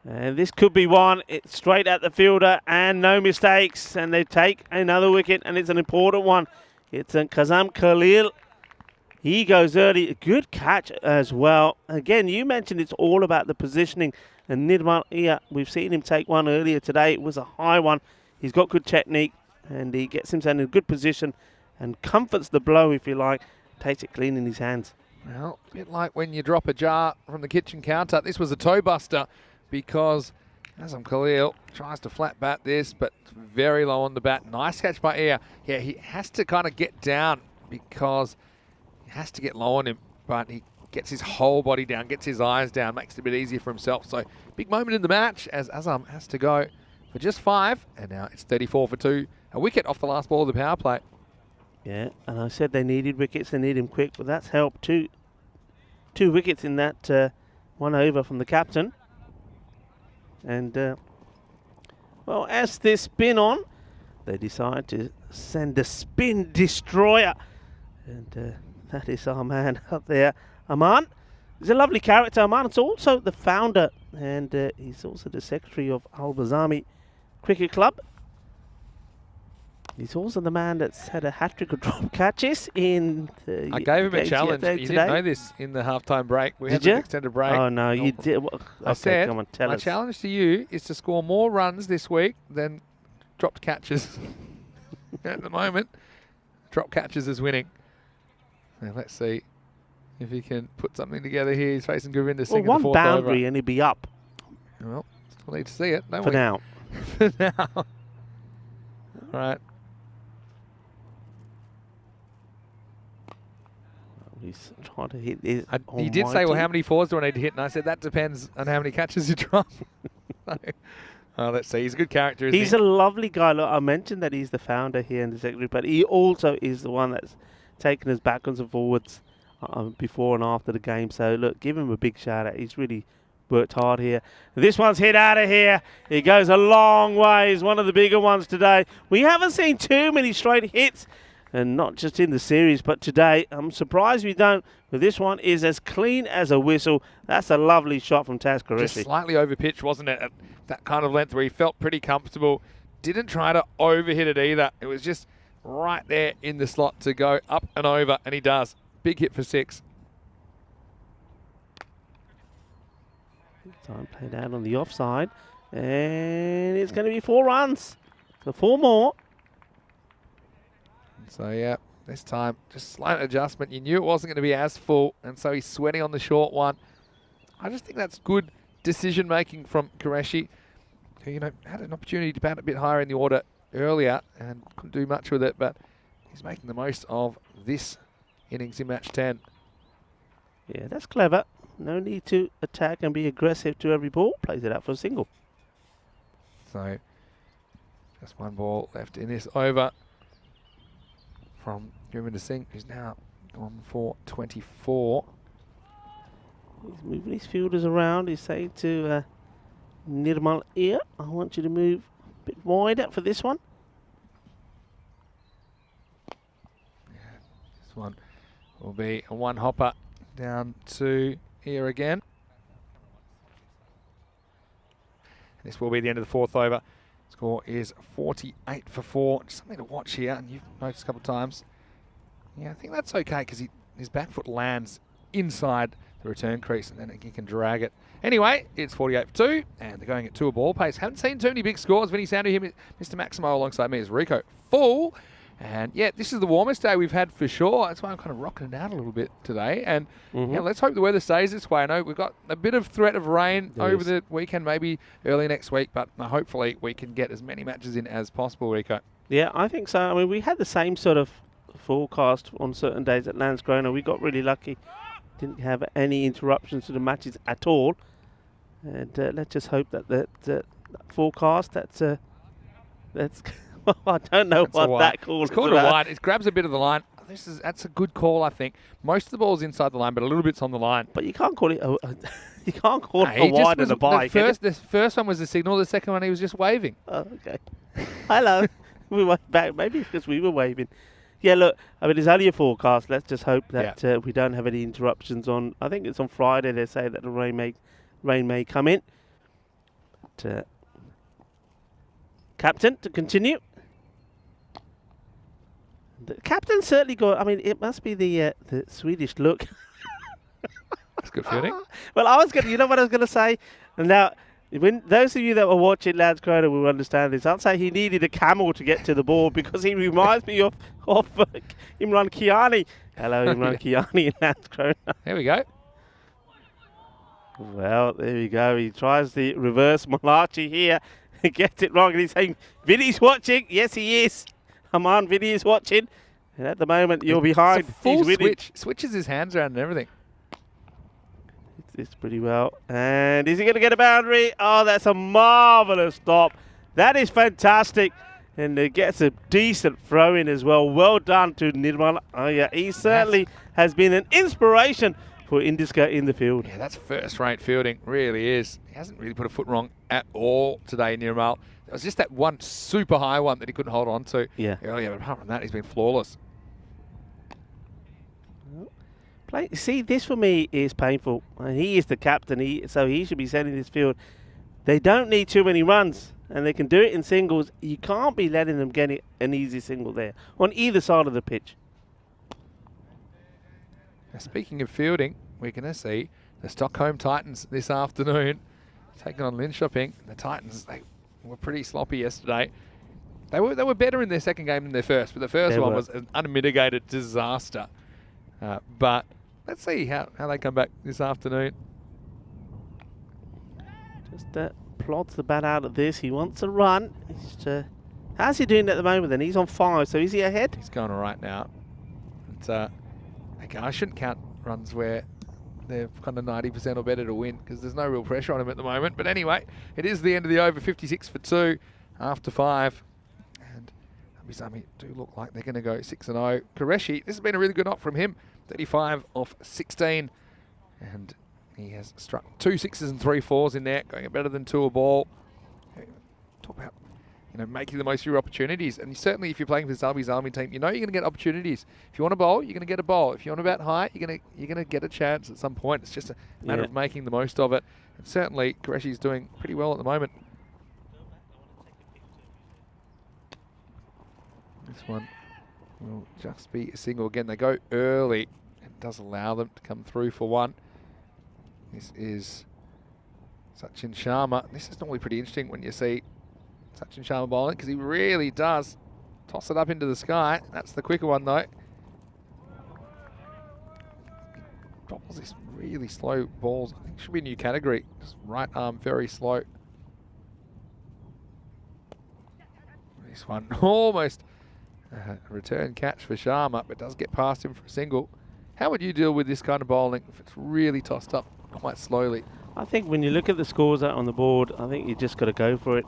[SPEAKER 1] And this could be one. It's straight at the fielder and no mistakes. And they take another wicket, and it's an important one. It's Kazam Khalil. He goes early. A good catch as well. Again, you mentioned it's all about the positioning. And Nirmal, we've seen him take one earlier today. It was a high one. He's got good technique, and he gets himself in a good position and comforts the blow, if you like. Takes it clean in his hands.
[SPEAKER 3] Well, a bit like when you drop a jar from the kitchen counter. This was a toe buster because Azam Khalil tries to flat bat this, but very low on the bat. Nice catch by Air. Yeah, he has to kind of get down because he has to get low on him, but he gets his whole body down, gets his eyes down, makes it a bit easier for himself. So big moment in the match as Azam has to go for just 5, and now it's 34 for 2. A wicket off the last ball of the power play.
[SPEAKER 1] Yeah, and I said they needed wickets, they need him quick, but that's helped. Two wickets in that one over from the captain. And, well, as they spin on, they decide to send a spin destroyer. And that is our man up there. Aman is a lovely character. Aman is also the founder, and he's also the secretary of Al Bazami Cricket Club. He's also the man that's had a hat-trick of drop catches in the
[SPEAKER 3] I gave him a challenge. You didn't know this in the halftime break. We had an extended break.
[SPEAKER 1] Oh, no, you did. Well,
[SPEAKER 3] I said,
[SPEAKER 1] come on, tell
[SPEAKER 3] my
[SPEAKER 1] us.
[SPEAKER 3] challenge to you is to score more runs this week than dropped catches. At the moment, drop catches is winning. Now, let's see if he can put something together here. He's facing Govinder Singh in the
[SPEAKER 1] one
[SPEAKER 3] fourth
[SPEAKER 1] boundary
[SPEAKER 3] over.
[SPEAKER 1] and he'd be up.
[SPEAKER 3] Well, still need to see it, don't
[SPEAKER 1] For
[SPEAKER 3] we?
[SPEAKER 1] now.
[SPEAKER 3] For now. All right.
[SPEAKER 1] He's trying to hit this.
[SPEAKER 3] He did say, well, how many 4s do I need to hit? And I said, that depends on how many catches you drop. Let's see. He's a good character, isn't he?
[SPEAKER 1] He's a lovely guy. Look, I mentioned that he's the founder here and the secretary, but he also is the one that's taken us backwards and forwards before and after the game. So, look, give him a big shout out. He's really worked hard here. This one's hit out of here. He goes a long way. He's one of the bigger ones today. We haven't seen too many straight hits, and not just in the series, but today. I'm surprised we don't, but this one is as clean as a whistle. That's a lovely shot from Taz Qureshi.
[SPEAKER 3] Just slightly overpitched, wasn't it? At that kind of length where he felt pretty comfortable. Didn't try to overhit it either. It was just right there in the slot to go up and over, and he does. Big hit for 6.
[SPEAKER 1] Time played out on the offside, and it's going to be 4 runs. So 4 more.
[SPEAKER 3] So, yeah, this time, just slight adjustment. You knew it wasn't going to be as full, and so he's sweating on the short one. I just think that's good decision-making from Qureshi, who, you know, had an opportunity to bat a bit higher in the order earlier and couldn't do much with it, but he's making the most of this innings in match 10.
[SPEAKER 1] Yeah, that's clever. No need to attack and be aggressive to every ball. Plays it out for a single.
[SPEAKER 3] So just one ball left in this over from Gurvinder Singh, who's now gone for 24.
[SPEAKER 1] He's moving his fielders around. He's saying to Nirmal here, I want you to move a bit wider for this one.
[SPEAKER 3] Yeah, this one will be a one hopper down to here again. This will be the end of the fourth over. Score is 48 for 4. Just something to watch here, and you've noticed a couple of times. Yeah, I think that's okay because his back foot lands inside the return crease, and then he can drag it. Anyway, it's 48 for 2, and they're going at 2 a ball pace. Haven't seen too many big scores. Vinny Sandu here, Mr. Maximo alongside me is Rico. Full. And yeah, this is the warmest day we've had for sure. That's why I'm kind of rocking it out a little bit today. And yeah, let's hope the weather stays this way. I know we've got a bit of threat of rain over the weekend, maybe early next week, but hopefully we can get as many matches in as possible, Rico.
[SPEAKER 1] Yeah, I think so. I mean, we had the same sort of forecast on certain days at Landskrona. We got really lucky. Didn't have any interruptions to the matches at all. And let's just hope that that forecast, that's I don't know what that call is.
[SPEAKER 3] It's called a line. It grabs a bit of the line. That's a good call, I think. Most of the ball's inside the line, but a little bit's on the line.
[SPEAKER 1] But you can't call it you can't call it a wide and a bye.
[SPEAKER 3] The first one was the signal. The second one he was just waving.
[SPEAKER 1] Oh, okay. Hello. We were back. Maybe because we were waving. Yeah, look, I mean, it's only a forecast. Let's just hope that we don't have any interruptions on. I think it's on Friday. They say that the rain may come in. But, captain, to continue. The captain certainly got. I mean, it must be the Swedish look.
[SPEAKER 3] That's good fielding.
[SPEAKER 1] Well, I was going. You know what I was going to say. And now, when those of you that were watching Landskrona will understand this. I'll say he needed a camel to get to the ball because he reminds me of Imran Kiani. Hello, Imran Kiani in Landskrona.
[SPEAKER 3] There we go.
[SPEAKER 1] Well, there we go. He tries the reverse Malachi here. He gets it wrong, and he's saying, "Vinny's watching." Yes, he is. Come on, Vinny is watching. And at the moment, you're behind.
[SPEAKER 3] It's a full switch. Switches his hands around and everything.
[SPEAKER 1] It's pretty well. And is he going to get a boundary? Oh, that's a marvellous stop. That is fantastic. And it gets a decent throw in as well. Well done to Nirmal. Oh, yeah, he certainly has been an inspiration for Indiska in the field.
[SPEAKER 3] Yeah, that's first-rate fielding. Really is. He hasn't really put a foot wrong at all today, Nirmal. It was just that one super high one that he couldn't hold on to earlier. But apart from that, he's been flawless.
[SPEAKER 1] See, this for me is painful. And he is the captain, so he should be setting this field. They don't need too many runs, and they can do it in singles. You can't be letting them get an easy single there on either side of the pitch.
[SPEAKER 3] Now, speaking of fielding, we're going to see the Stockholm Titans this afternoon taking on Linköping. The Titans, they were pretty sloppy yesterday. They were better in their second game than their first, but the first one was an unmitigated disaster. But let's see how they come back this afternoon.
[SPEAKER 1] Just plods the bat out of this. He wants a run. How's he doing at the moment then? He's on 5, so is he ahead?
[SPEAKER 3] He's going all right now. But, okay, I shouldn't count runs where they're kind of 90% or better to win because there's no real pressure on him at the moment. But anyway, it is the end of the over, 56 for 2 after 5. And Abizami do look like they're going to go 6-0. Qureshi, this has been a really good knock from him. 35 off 16. And he has struck 2 6s and 3 4s in there, going better than 2 a ball. Talk about making the most of your opportunities. And certainly if you're playing for this Army team, you know you're going to get opportunities. If you want a bowl, you're going to get a bowl. If you want to bat high, you're going to get a chance at some point. It's just a matter of making the most of it. And certainly Qureshi's doing pretty well at the moment. This one will just be a single again. They go early and it does allow them to come through for 1. This is Sachin Sharma. This is normally pretty interesting when you see Sachin Sharma bowling because he really does toss it up into the sky. That's the quicker one though. He bowls these really slow balls. I think it should be a new category. Just right arm very slow. This one almost a return catch for Sharma, but does get past him for a single. How would you deal with this kind of bowling if it's really tossed up quite slowly?
[SPEAKER 1] I think when you look at the scores out on the board, I think you just got to go for it.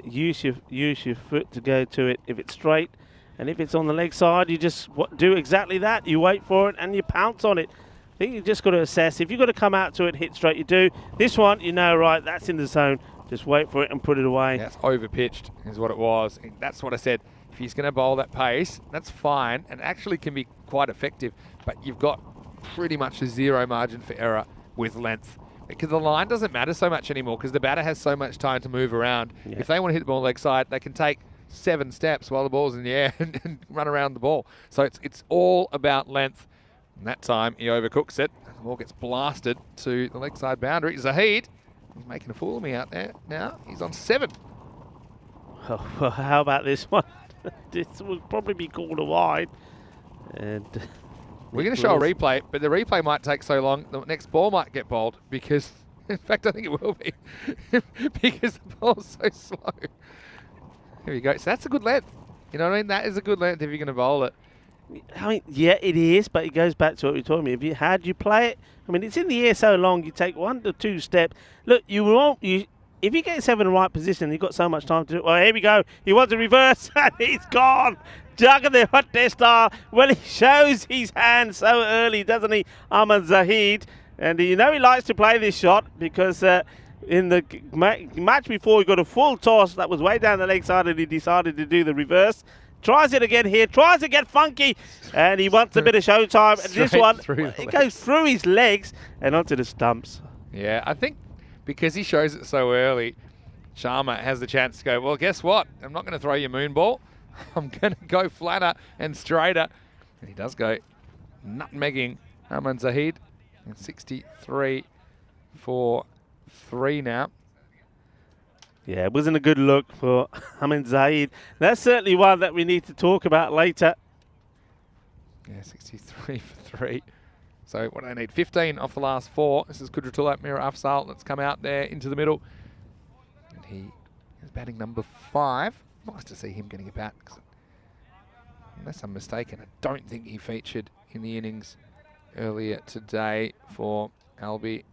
[SPEAKER 1] use your foot to go to it if it's straight, and if it's on the leg side, you just do exactly that. You wait for it and you pounce on it. I think you just got to assess. If you've got to come out to it, hit straight, you do. This one, you know, right, that's in the zone. Just wait for it and put it away.
[SPEAKER 3] That's over-pitched is what it was. And that's what I said. If he's going to bowl that pace, that's fine and actually can be quite effective. But you've got pretty much a zero margin for error with length. Because the line doesn't matter so much anymore because the batter has so much time to move around. Yeah. If they want to hit the ball leg side, they can take 7 steps while the ball's in the air and run around the ball. So it's all about length. And that time he overcooks it. The ball gets blasted to the leg side boundary. Zahid, he's making a fool of me out there now. He's on 7.
[SPEAKER 1] Oh, well, how about this one? This will probably be called a wide. And
[SPEAKER 3] we're going to show a replay, but the replay might take so long, the next ball might get bowled because, in fact, I think it will be because the ball's so slow. Here we go. So that's a good length. You know what I mean? That is a good length if you're going to bowl it.
[SPEAKER 1] I mean, yeah, it is, but it goes back to what you told me. How do you play it? I mean, it's in the air so long, you take 1 to 2 steps. Look, if you get 7 in the right position, you've got so much time to do it. Well, here we go. He wants a reverse, and he's gone. Jugger the hot test star. Well, he shows his hand so early, doesn't he, Ahmed Zahid? And you know he likes to play this shot because in the match before, he got a full toss that was way down the leg side, and he decided to do the reverse. Tries it again here, tries to get funky, and he wants a bit of showtime. And this one, it goes through his legs and onto the stumps.
[SPEAKER 3] Yeah, I think because he shows it so early, Sharma has the chance to go, well, guess what? I'm not going to throw your moon ball. I'm going to go flatter and straighter. And he does go nutmegging Ahmed Zahid. And 63 for 3 now.
[SPEAKER 1] Yeah, it wasn't a good look for Ahmed Zahid. That's certainly one that we need to talk about later.
[SPEAKER 3] Yeah, 63 for 3. So what do they need? 15 off the last 4. This is Kudratullah Mira Afzal that's come out there into the middle. And he is batting number 5. Nice to see him getting a bat. Unless I'm mistaken, I don't think he featured in the innings earlier today for Albi.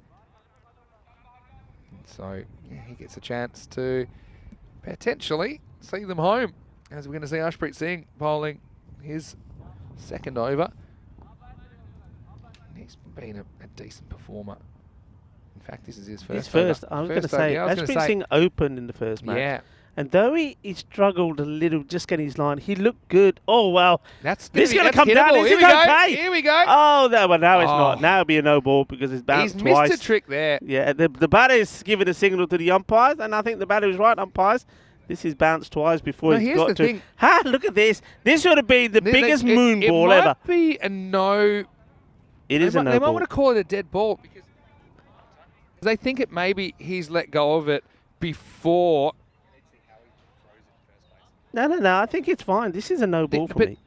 [SPEAKER 3] And so yeah, he gets a chance to potentially see them home. As we're going to see Ashpreet Singh bowling his second over. He's been a decent performer. In fact, this is his first.
[SPEAKER 1] His first.
[SPEAKER 3] Over.
[SPEAKER 1] I was going to say, Ashpreet Singh opened in the first match.
[SPEAKER 3] Yeah.
[SPEAKER 1] And though he struggled a little just getting his line, he looked good. Oh, well.
[SPEAKER 3] This
[SPEAKER 1] is going to come
[SPEAKER 3] hittable.
[SPEAKER 1] down. Is it okay?
[SPEAKER 3] Here we go.
[SPEAKER 1] Oh, no, well, now it's not. Now it'll be a no ball because it's bounced twice.
[SPEAKER 3] He's missed a trick there.
[SPEAKER 1] Yeah, the batter is giving a signal to the umpires, and I think the batter is right, umpires. This is bounced twice before he's got to.
[SPEAKER 3] Thing.
[SPEAKER 1] Ha, look at this. This should have been the biggest moon ball ever.
[SPEAKER 3] It might be a no.
[SPEAKER 1] It is a no ball.
[SPEAKER 3] They might want to call it a dead ball because they think it maybe he's let go of it before.
[SPEAKER 1] No. I think it's fine. This is a no ball for me.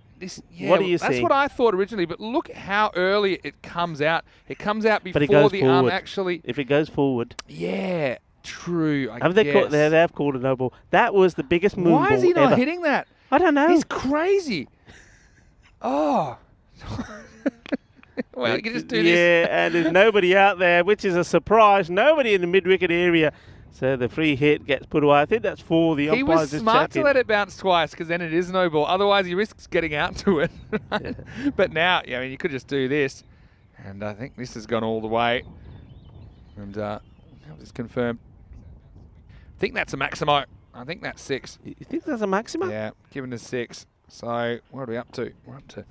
[SPEAKER 1] What are you seeing?
[SPEAKER 3] That's what I thought originally, but look how early it comes out. It comes out before the arm actually.
[SPEAKER 1] If it goes forward.
[SPEAKER 3] Yeah, true.
[SPEAKER 1] They have called a no ball. That was the biggest moon ball ever.
[SPEAKER 3] Why is he not hitting that?
[SPEAKER 1] I don't know.
[SPEAKER 3] He's crazy. Oh. Well, you can just do this.
[SPEAKER 1] Yeah, and there's nobody out there, which is a surprise. Nobody in the mid-wicket area. So the free hit gets put away. I think that's for the umpires.
[SPEAKER 3] He was smart to let it bounce twice because then it is no ball. Otherwise, he risks getting out to it. Yeah. But now, I mean, you could just do this. And I think this has gone all the way. And have this confirmed. I think that's a Maximo. I think that's 6.
[SPEAKER 1] You think that's a Maximo?
[SPEAKER 3] Yeah, given us 6. So what are we up to? We're up to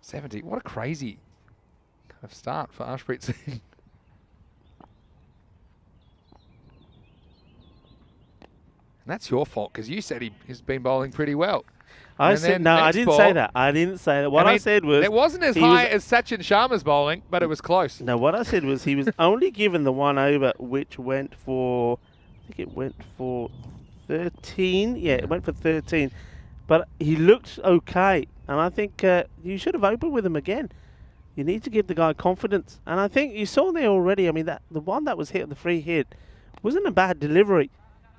[SPEAKER 3] 70. What a crazy kind of start for Ashpreet Singh. And that's your fault because you said he's been bowling pretty well.
[SPEAKER 1] I didn't say that. I didn't say that. What I said was...
[SPEAKER 3] It wasn't as high as Sachin Sharma's bowling, but it was close.
[SPEAKER 1] No, what I said was he was only given the one over, which went for... I think it went for 13. Yeah, it went for 13. But he looked okay. And I think you should have opened with him again. You need to give the guy confidence. And I think you saw there already, I mean, the one that was hit, the free hit, wasn't a bad delivery.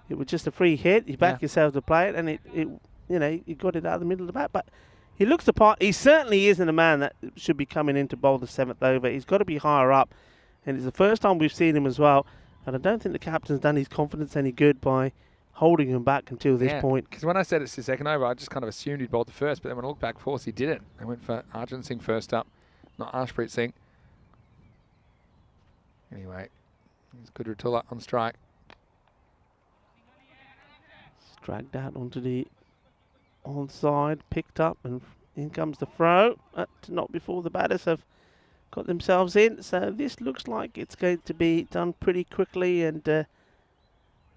[SPEAKER 1] It was just a free hit. You back yourself to play it, and it you know, you got it out of the middle of the bat. But he looks the part. He certainly isn't a man that should be coming in to bowl the 7th over. He's got to be higher up, and it's the first time we've seen him as well. And I don't think the captain's done his confidence any good by holding him back until this point.
[SPEAKER 3] Because when I said it's the second over, I just kind of assumed he'd bowled the first, but then when I looked back, of course, he didn't. They went for Arjun Singh first up, not Arshpreet Singh. Anyway, it's Kudratullah on strike.
[SPEAKER 1] Dragged out onto the onside, picked up, and in comes the throw. Not before the batters have got themselves in. So this looks like it's going to be done pretty quickly, and I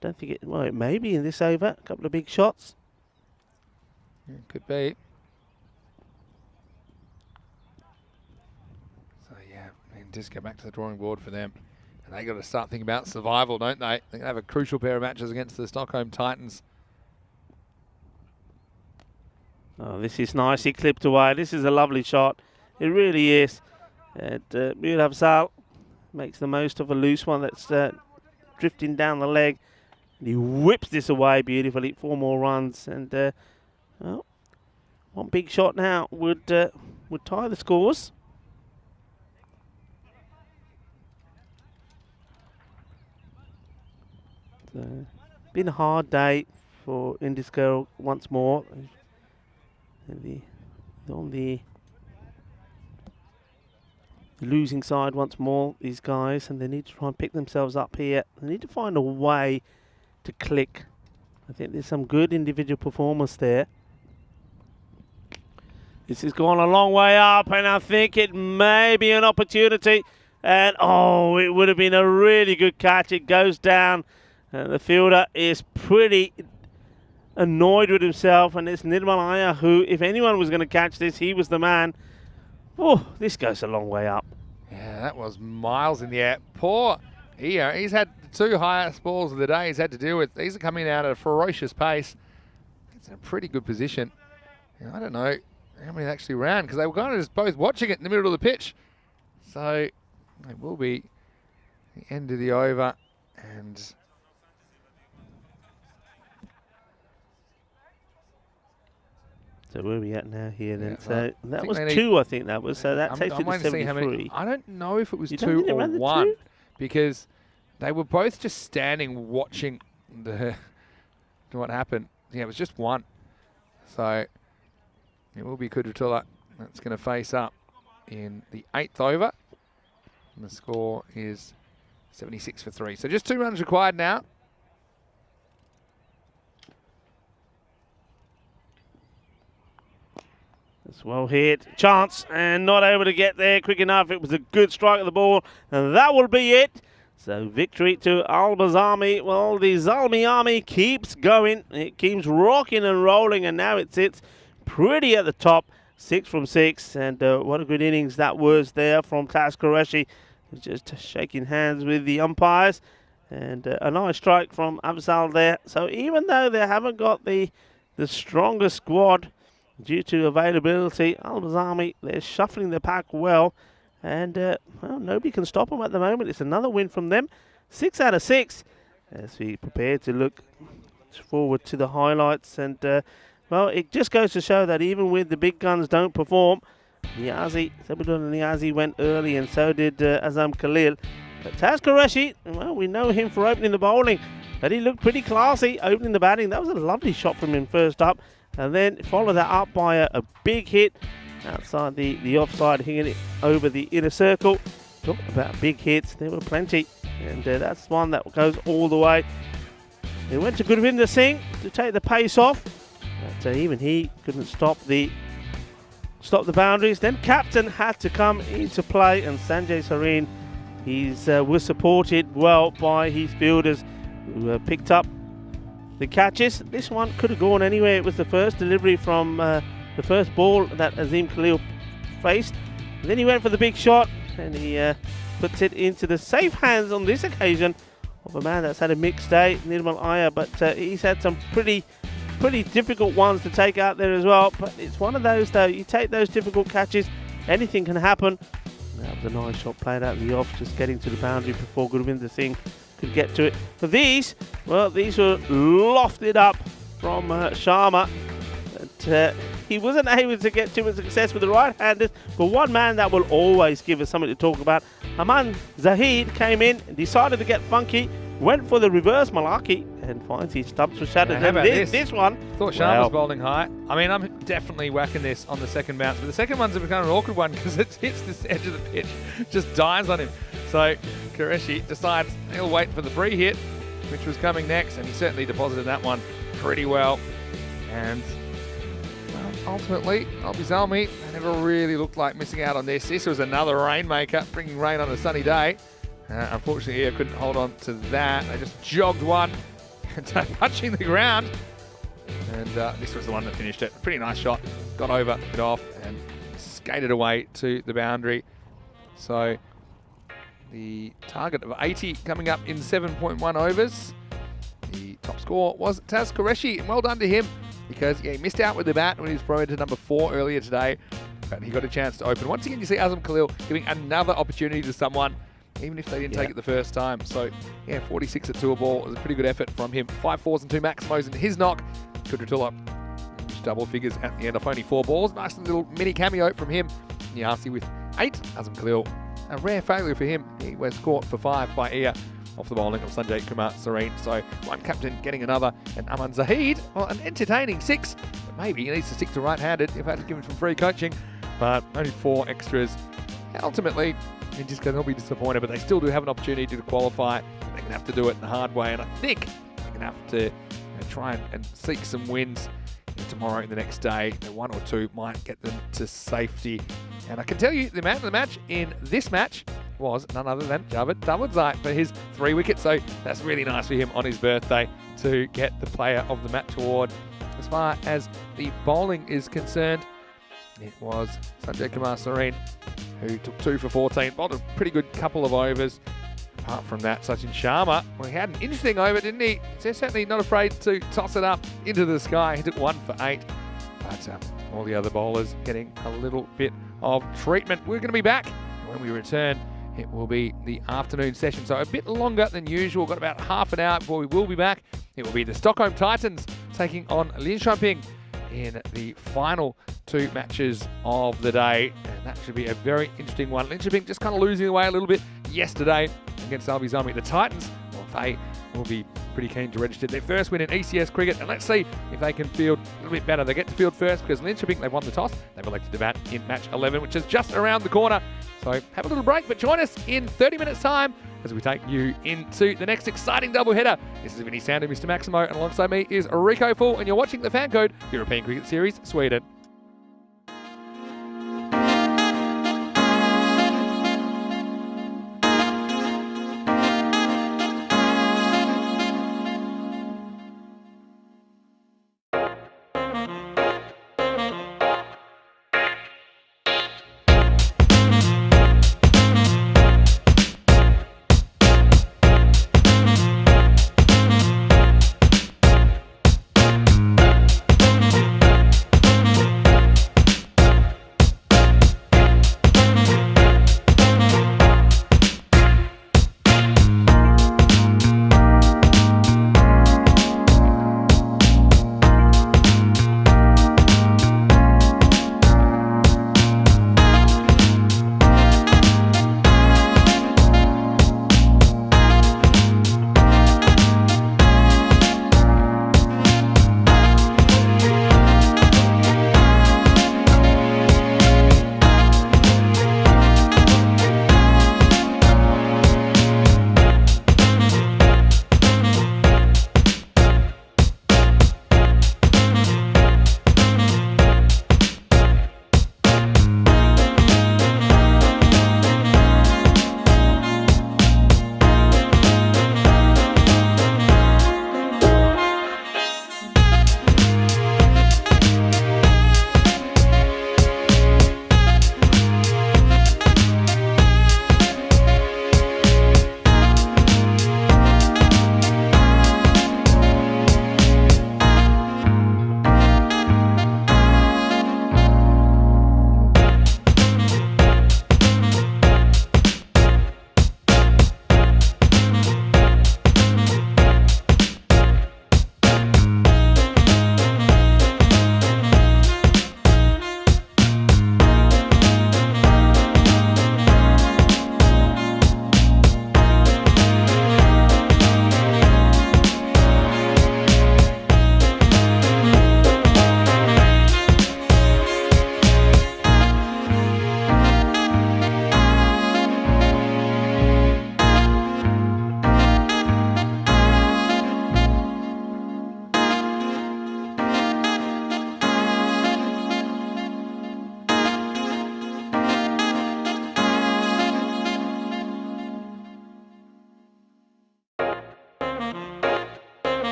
[SPEAKER 1] don't think it, well, it may be in this over. A couple of big shots.
[SPEAKER 3] Yeah, could be. So yeah, and just go back to the drawing board for them. And they got to start thinking about survival, don't they? They're going to have a crucial pair of matches against the Stockholm Titans.
[SPEAKER 1] Oh, this is nicely clipped away. This is a lovely shot. It really is. And Mir Afzal makes the most of a loose one that's drifting down the leg. And he whips this away beautifully. 4 more runs. And well, one big shot now would tie the scores. Been a hard day for Indies Girl once more. On the losing side once more, these guys, and they need to try and pick themselves up here. They need to find a way to click. I think there's some good individual performance there. This has gone a long way up, and I think it may be an opportunity. And oh, it would have been a really good catch. It goes down, and the fielder is pretty annoyed with himself, and it's Nirmal Iyer who, if anyone was going to catch this, he was the man. Oh, this goes a long way up.
[SPEAKER 3] Yeah, that was miles in the air. Poor Iyer. He's had the 2 highest balls of the day he's had to deal with. These are coming out at a ferocious pace. It's in a pretty good position. And I don't know how many actually ran, because they were kind of just both watching it in the middle of the pitch. So it will be the end of the over, and
[SPEAKER 1] so where are we at now here then?
[SPEAKER 3] Yeah,
[SPEAKER 1] So that was 2, I think that was. So that takes it to 73.
[SPEAKER 3] I don't know if it was
[SPEAKER 1] You
[SPEAKER 3] 2
[SPEAKER 1] don't think they
[SPEAKER 3] or
[SPEAKER 1] ran the
[SPEAKER 3] 1,
[SPEAKER 1] 2?
[SPEAKER 3] because they were both just standing watching what happened. Yeah, it was just 1. So it will be Kudratullah that's going to face up in the 8th over. And the score is 76 for 3. So just 2 runs required now.
[SPEAKER 1] It's well hit. Chance, and not able to get there quick enough. It was a good strike of the ball, and that will be it. So victory to Al-Bazami. Well, the Zalmi army keeps going. It keeps rocking and rolling, and now it sits pretty at the top. 6 from 6, and what a good innings that was there from Taz Qureshi. Just shaking hands with the umpires, and a nice strike from Afzal there. So even though they haven't got the strongest squad due to availability, Al-Bazami, they're shuffling the pack well, and well, nobody can stop them at the moment. It's another win from them, 6 out of 6, as we prepare to look forward to the highlights. And well, it just goes to show that even with the big guns don't perform. Sabidullah Niazi went early, and so did Azam Khalil. But Taz Qureshi, well, we know him for opening the bowling, but he looked pretty classy opening the batting. That was a lovely shot from him first up, and then follow that up by a big hit outside the offside, hitting it over the inner circle. Talk about big hits, there were plenty, and that's one that goes all the way. It went to Gurvinder Singh to take the pace off, but even he couldn't stop the boundaries. Then captain had to come into play, and Sanjay Sareen, was supported well by his fielders, who picked up the catches. This one could have gone anywhere. It was the first delivery from the first ball that Azim Khalil faced. And then he went for the big shot, and he puts it into the safe hands on this occasion of a man that's had a mixed day, Nirmal Iyer, but he's had some pretty difficult ones to take out there as well. But it's one of those, though, you take those difficult catches, anything can happen. That was a nice shot played out the off, just getting to the boundary before Gurvinder Singh could get to it. But these were lofted up from Sharma. But he wasn't able to get too much success with the right-handers. But one man that will always give us something to talk about, Aman Zahid, came in and decided to get funky, went for the reverse Malaki, and finds his stumps were shattered.
[SPEAKER 3] Now, how
[SPEAKER 1] And
[SPEAKER 3] about this?
[SPEAKER 1] this one.
[SPEAKER 3] Thought Sharp was bowling high. I mean, I'm definitely whacking this on the second bounce, but the second one's become an awkward one because it hits this edge of the pitch, just dies on him. So Qureshi decides he'll wait for the free hit, which was coming next, and he certainly deposited that one pretty well. And ultimately, Albizalmi never really looked like missing out on this. This was another rainmaker, bringing rain on a sunny day. Unfortunately, I couldn't hold on to that. They just jogged one, touching the ground. And this was the one that finished it. Pretty nice shot. Got over, it off, and skated away to the boundary. So the target of 80 coming up in 7.1 overs. The top score was Taz Qureshi, and well done to him because he missed out with the bat when he was promoted to number 4 earlier today. But he got a chance to open. Once again, you see Azam Khalil giving another opportunity to someone, even if they didn't take it the first time. So, 46 at 2 a ball was a pretty good effort from him. 5 fours and 2 maximos in his knock. Kudratullah double figures at the end of only 4 balls. Nice little mini cameo from him. Niasi with 8. Azam Khalil, a rare failure for him. He was caught for 5 by Ia off the bowling of Sanjay Kumar Sareen. So, one captain getting another. And Aman Zahid, well, an entertaining 6. But maybe he needs to stick to right-handed if I had to give him some free coaching. But only 4 extras. Ultimately, they're just going to be disappointed, but they still do have an opportunity to qualify. They're going to have to do it the hard way, and I think they're going to have to try and seek some wins tomorrow and the next day. 1 or 2 might get them to safety. And I can tell you, the man of the match in this match was none other than Javed Davudzai for his 3 wickets. So that's really nice for him on his birthday to get the Player of the Match award. As far as the bowling is concerned, it was Sanjay Kumar Sareen who took 2 for 14. Bowled a pretty good couple of overs. Apart from that, Sachin Sharma, well, he had an interesting over, didn't he? He's certainly not afraid to toss it up into the sky. He took 1 for 8. But all the other bowlers getting a little bit of treatment. We're going to be back. When we return, it will be the afternoon session. So a bit longer than usual. Got about half an hour before we will be back. It will be the Stockholm Titans taking on Linköping in the final 2 matches of the day. And that should be a very interesting one. Linköping just kind of losing away a little bit yesterday against Albizalmi. The Titans, well, they will be pretty keen to register their first win in ECS cricket. And let's see if they can field a little bit better. They get to field first because Linköping, they've won the toss. They've elected to bat in match 11, which is just around the corner. So have a little break, but join us in 30 minutes time as we take you into the next exciting doubleheader. This is Vinny Sander, Mr. Maximo, and alongside me is Rico Full, and you're watching the FanCode European Cricket Series, Sweden.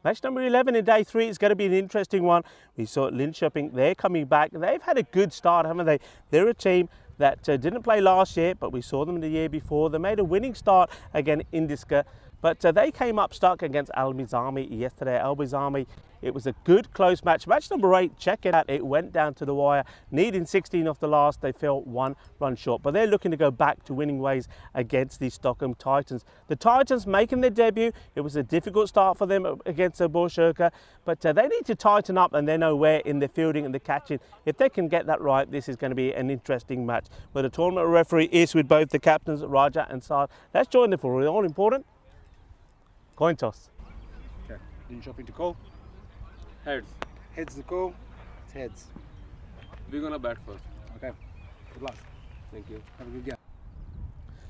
[SPEAKER 1] Match number 11 in day 3 is going to be an interesting one. We saw Linköping, they're coming back. They've had a good start, haven't they? They're a team that didn't play last year, but we saw them the year before. They made a winning start against Indiska, but they came up stuck against Albizami yesterday. Albizami, it was a good close match. Match number 8, check it out. It went down to the wire, needing 16 off the last. They fell 1 run short, but they're looking to go back to winning ways against the Stockholm Titans. The Titans making their debut. It was a difficult start for them against Borshöka, but they need to tighten up, and they know where in the fielding and the catching. If they can get that right, this is going to be an interesting match. Where the tournament referee is with both the captains, Raja and Saad. Let's join them for the all important coin toss.
[SPEAKER 2] Okay, Linköping to call.
[SPEAKER 4] Heads.
[SPEAKER 2] Heads to call. It's heads.
[SPEAKER 4] We're gonna bat first.
[SPEAKER 2] Okay. Good luck.
[SPEAKER 4] Thank you.
[SPEAKER 2] Have a good game.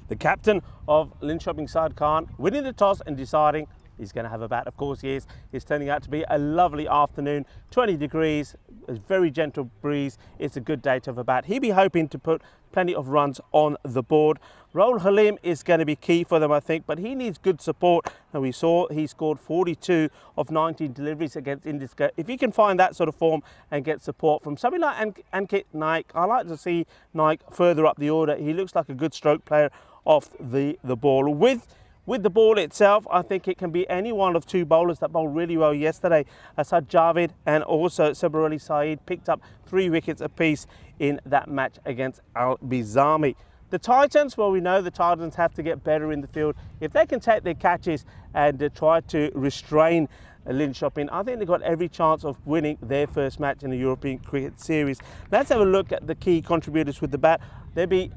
[SPEAKER 1] The captain of Linköping, Saad Khan, winning the toss and deciding he's going to have a bat. Of course he is. It's turning out to be a lovely afternoon, 20 degrees, a very gentle breeze. It's a good day to have a bat. He'll be hoping to put plenty of runs on the board. Raul Halim is going to be key for them, I think, but he needs good support. And we saw he scored 42 of 19 deliveries against Indiska. If he can find that sort of form and get support from somebody like Ankit Naik, I like to see Naik further up the order. He looks like a good stroke player off the ball. With the ball itself, I think it can be any one of 2 bowlers that bowled really well yesterday. Asad Javid and also Sabarali Saeed picked up 3 wickets apiece in that match against Albizami. The Titans, well, we know the Titans have to get better in the field. If they can take their catches and try to restrain Linköping, I think they've got every chance of winning their first match in the European Cricket Series. Let's have a look at the key contributors with the bat. They'll be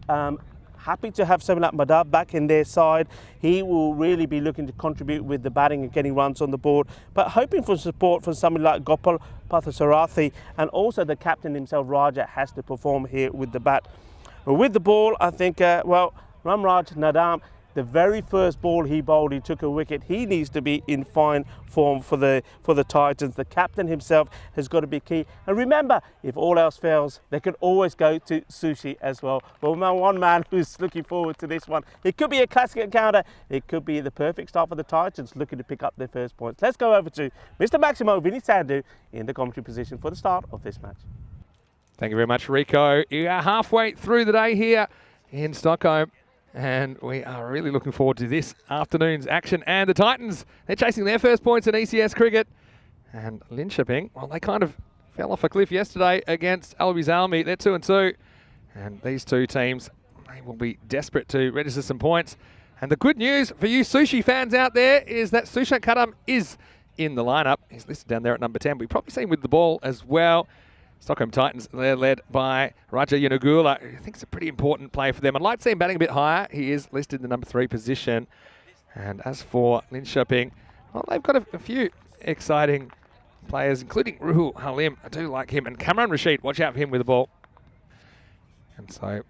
[SPEAKER 1] happy to have someone like Madhav back in their side. He will really be looking to contribute with the batting and getting runs on the board, but hoping for support from somebody like Gopal Pathasarathi, and also the captain himself, Raja, has to perform here with the bat. With the ball, I think, well, Ramraj Nadam, the very first ball he bowled, he took a wicket. He needs to be in fine form for the Titans. The captain himself has got to be key. And remember, if all else fails, they can always go to sushi as well. But one man who's looking forward to this one. It could be a classic encounter. It could be the perfect start for the Titans, looking to pick up their first points. Let's go over to Mr. Maximo Vinny Sandhu in the commentary position for the start of this match.
[SPEAKER 3] Thank you very much, Rico. You are halfway through the day here in Stockholm, and we are really looking forward to this afternoon's action. And the Titans, they're chasing their first points in ECS cricket. And Linköping, well, they kind of fell off a cliff yesterday against Albizami. They're 2-2. And these 2 teams, they will be desperate to register some points. And the good news for you sushi fans out there is that Sushant Kadam is in the lineup. He's listed down there at number 10. We've probably seen him with the ball as well. Stockholm Titans, they're led by Raja Yanagula, who I think is a pretty important player for them. I'd like to see him batting a bit higher. He is listed in the number 3 position. And as for Linköping, well, they've got a few exciting players, including Ruhul Halim. I do like him. And Kamran Rashid, watch out for him with the ball. And so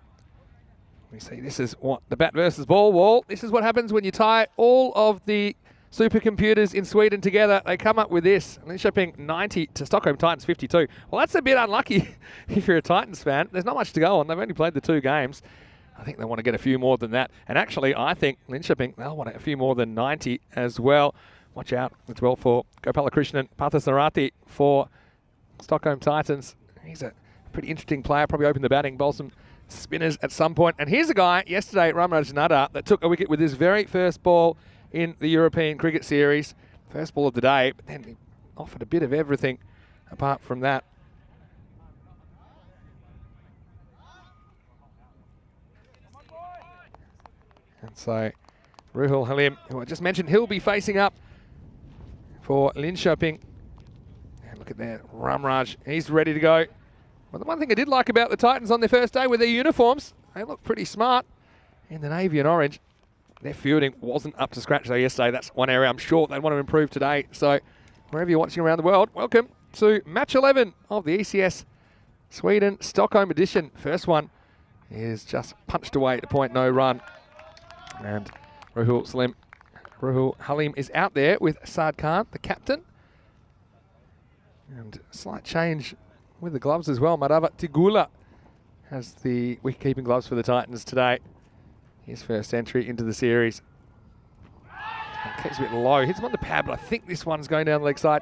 [SPEAKER 3] we see this is what the bat versus ball wall. This is what happens when you tie all of the supercomputers in Sweden together. They come up with this. Linköping 90 to Stockholm Titans 52. Well, that's a bit unlucky if you're a Titans fan. There's not much to go on. They've only played the 2 games. I think they want to get a few more than that. And actually, I think Linköping, they'll want a few more than 90 as well. Watch out as well for Gopalakrishnan Pathasarathi for Stockholm Titans. He's a pretty interesting player. Probably open the batting, bowl some spinners at some point. And here's a guy yesterday, Ramraj Nadar, that took a wicket with his very first ball in the European Cricket Series. First ball of the day, but then he offered a bit of everything apart from that. And so Ruhul Halim, who I just mentioned, he'll be facing up for Linköping. And look at that, Ramraj, he's ready to go. Well, the one thing I did like about the Titans on their first day with their uniforms, they look pretty smart in the navy and orange. Their fielding wasn't up to scratch though yesterday. That's one area I'm sure they want to improve today. So wherever you're watching around the world, welcome to match 11 of the ECS Sweden Stockholm edition. First one is just punched away to point, no run. And Ruhul Halim is out there with Saad Khan, the captain. And slight change with the gloves as well. Madhava Tigula has the wicket-keeping gloves for the Titans today. His first entry into the series. And Keeps a bit low. Hits him on the pad, but I think this one's going down the leg side.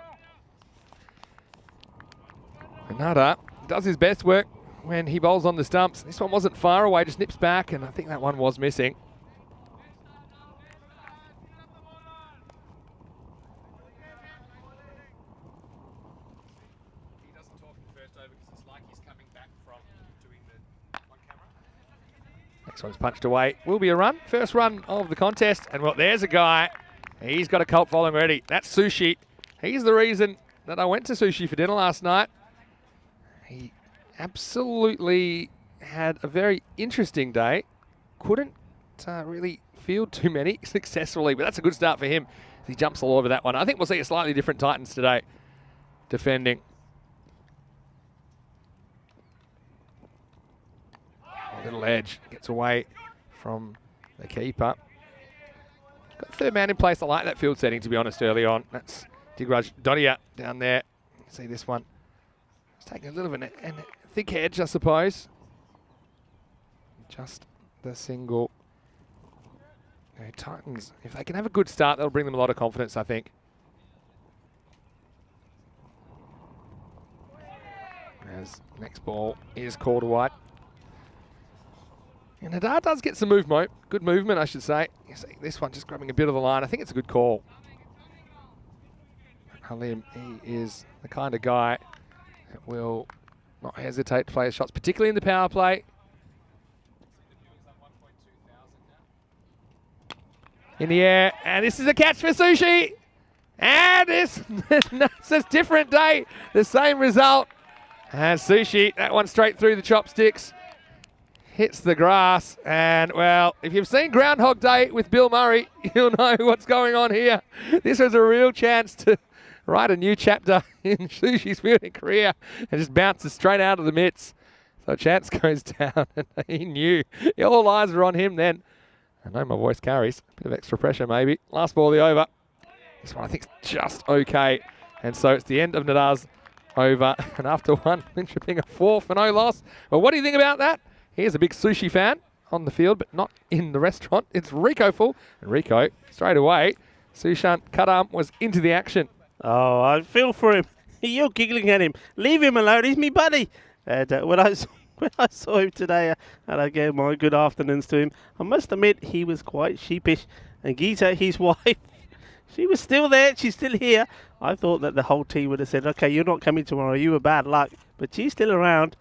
[SPEAKER 3] Another does his best work when he bowls on the stumps. This one wasn't far away, just nips back, and I think that one was missing. He doesn't talk in the first over because it's like he's coming back from doing the one camera. Next one's punched away. Will be a run. First run of the contest. And well, there's a guy. He's got a cult following already. That's Sushi. He's the reason that I went to Sushi for dinner last night. He absolutely had a very interesting day. Couldn't really field too many successfully, but that's a good start for him. He jumps all over that one. I think we'll see a slightly different Titans today defending. A little edge. Gets away from the keeper. Got third man in place. I like that field setting, to be honest, early on. That's Digraj Dodia down there. See this one. It's taking a little bit of a thick edge, I suppose. Just the single. Titans, if they can have a good start, that'll bring them a lot of confidence, I think. As next ball is called wide. And Nadar does get some movement. Good movement, I should say. You see this one just grabbing a bit of the line. I think it's a good call. Halim, he is the kind of guy that will not hesitate to play his shots, particularly in the power play. In the air, and this is a catch for Sushi. And it's a different day. The same result as Sushi. That one straight through the chopsticks. Hits the grass, and well, if you've seen Groundhog Day with Bill Murray, you'll know what's going on here. This was a real chance to write a new chapter in Sushi's fielding career, and just bounces straight out of the mitts. So chance goes down, and he knew. All eyes were on him then. I know my voice carries. A bit of extra pressure maybe. Last ball of the over. This one I think is just okay. And so it's the end of Nadar's over. And after one, Lynch being a 4 for no loss. Well, what do you think about that? Here's a big Sushi fan on the field, but not in the restaurant. It's Rico full. And Rico, straight away, Sushant Kadam was into the action.
[SPEAKER 1] Oh, I feel for him. You're giggling at him. Leave him alone. He's me buddy. And when I saw him today and I gave my good afternoons to him, I must admit he was quite sheepish. And Geeta, his wife, she was still there. She's still here. I thought that the whole team would have said, okay, you're not coming tomorrow. You were bad luck. But she's still around.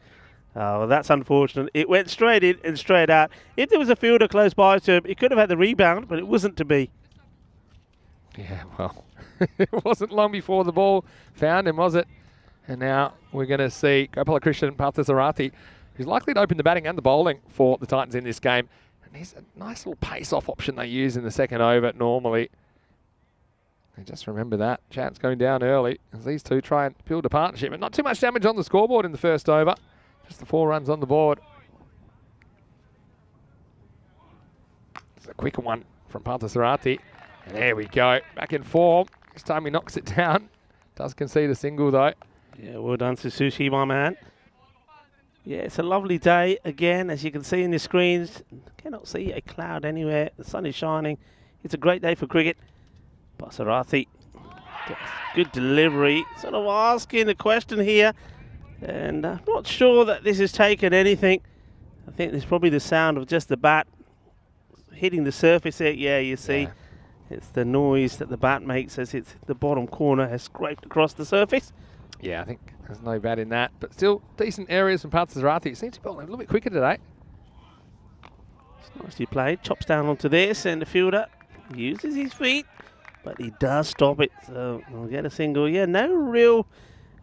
[SPEAKER 1] Oh, well, that's unfortunate. It went straight in and straight out. If there was a fielder close by to him, he could have had the rebound, but it wasn't to be.
[SPEAKER 3] Yeah, well, it wasn't long before the ball found him, was it? And now we're going to see Gopalakrishnan Parthasarathi, who's likely to open the batting and the bowling for the Titans in this game. And he's a nice little pace-off option they use in the second over normally. And just remember that. Chance going down early as these two try and build a partnership. But not too much damage on the scoreboard in the first over. Just the 4 runs on the board. It's a quicker one from Parthasarathi. And there we go. Back in form. This time he knocks it down. Does concede a single though.
[SPEAKER 1] Yeah, well done to Sushi, my man. Yeah, it's a lovely day again, as you can see in the screens. Cannot see a cloud anywhere. The sun is shining. It's a great day for cricket. Parthasarathi, good delivery. Sort of asking a question here. And I'm not sure that this has taken anything. I think there's probably the sound of just the bat hitting the surface there. Yeah, you see. Yeah. It's the noise that the bat makes as it's the bottom corner has scraped across the surface.
[SPEAKER 3] Yeah, I think there's no bat in that. But still, decent areas from Parthasarathi. It seems to be a little bit quicker today.
[SPEAKER 1] It's nicely played. Chops down onto this, and the fielder uses his feet, but he does stop it. So we'll get a single. Yeah, no real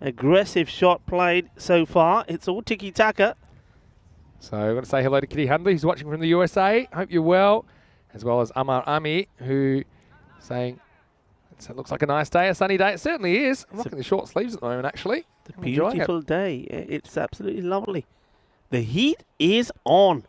[SPEAKER 1] aggressive shot played so far. It's all tiki-taka. So
[SPEAKER 3] I want to say hello to Kitty Hundley, who's watching from the USA. Hope you're well. As well as Amar Ami, who saying it looks like a nice day, a sunny day. It certainly is. I'm rocking the short sleeves at the moment, actually.
[SPEAKER 1] It's a beautiful day. It's absolutely lovely. The heat is on.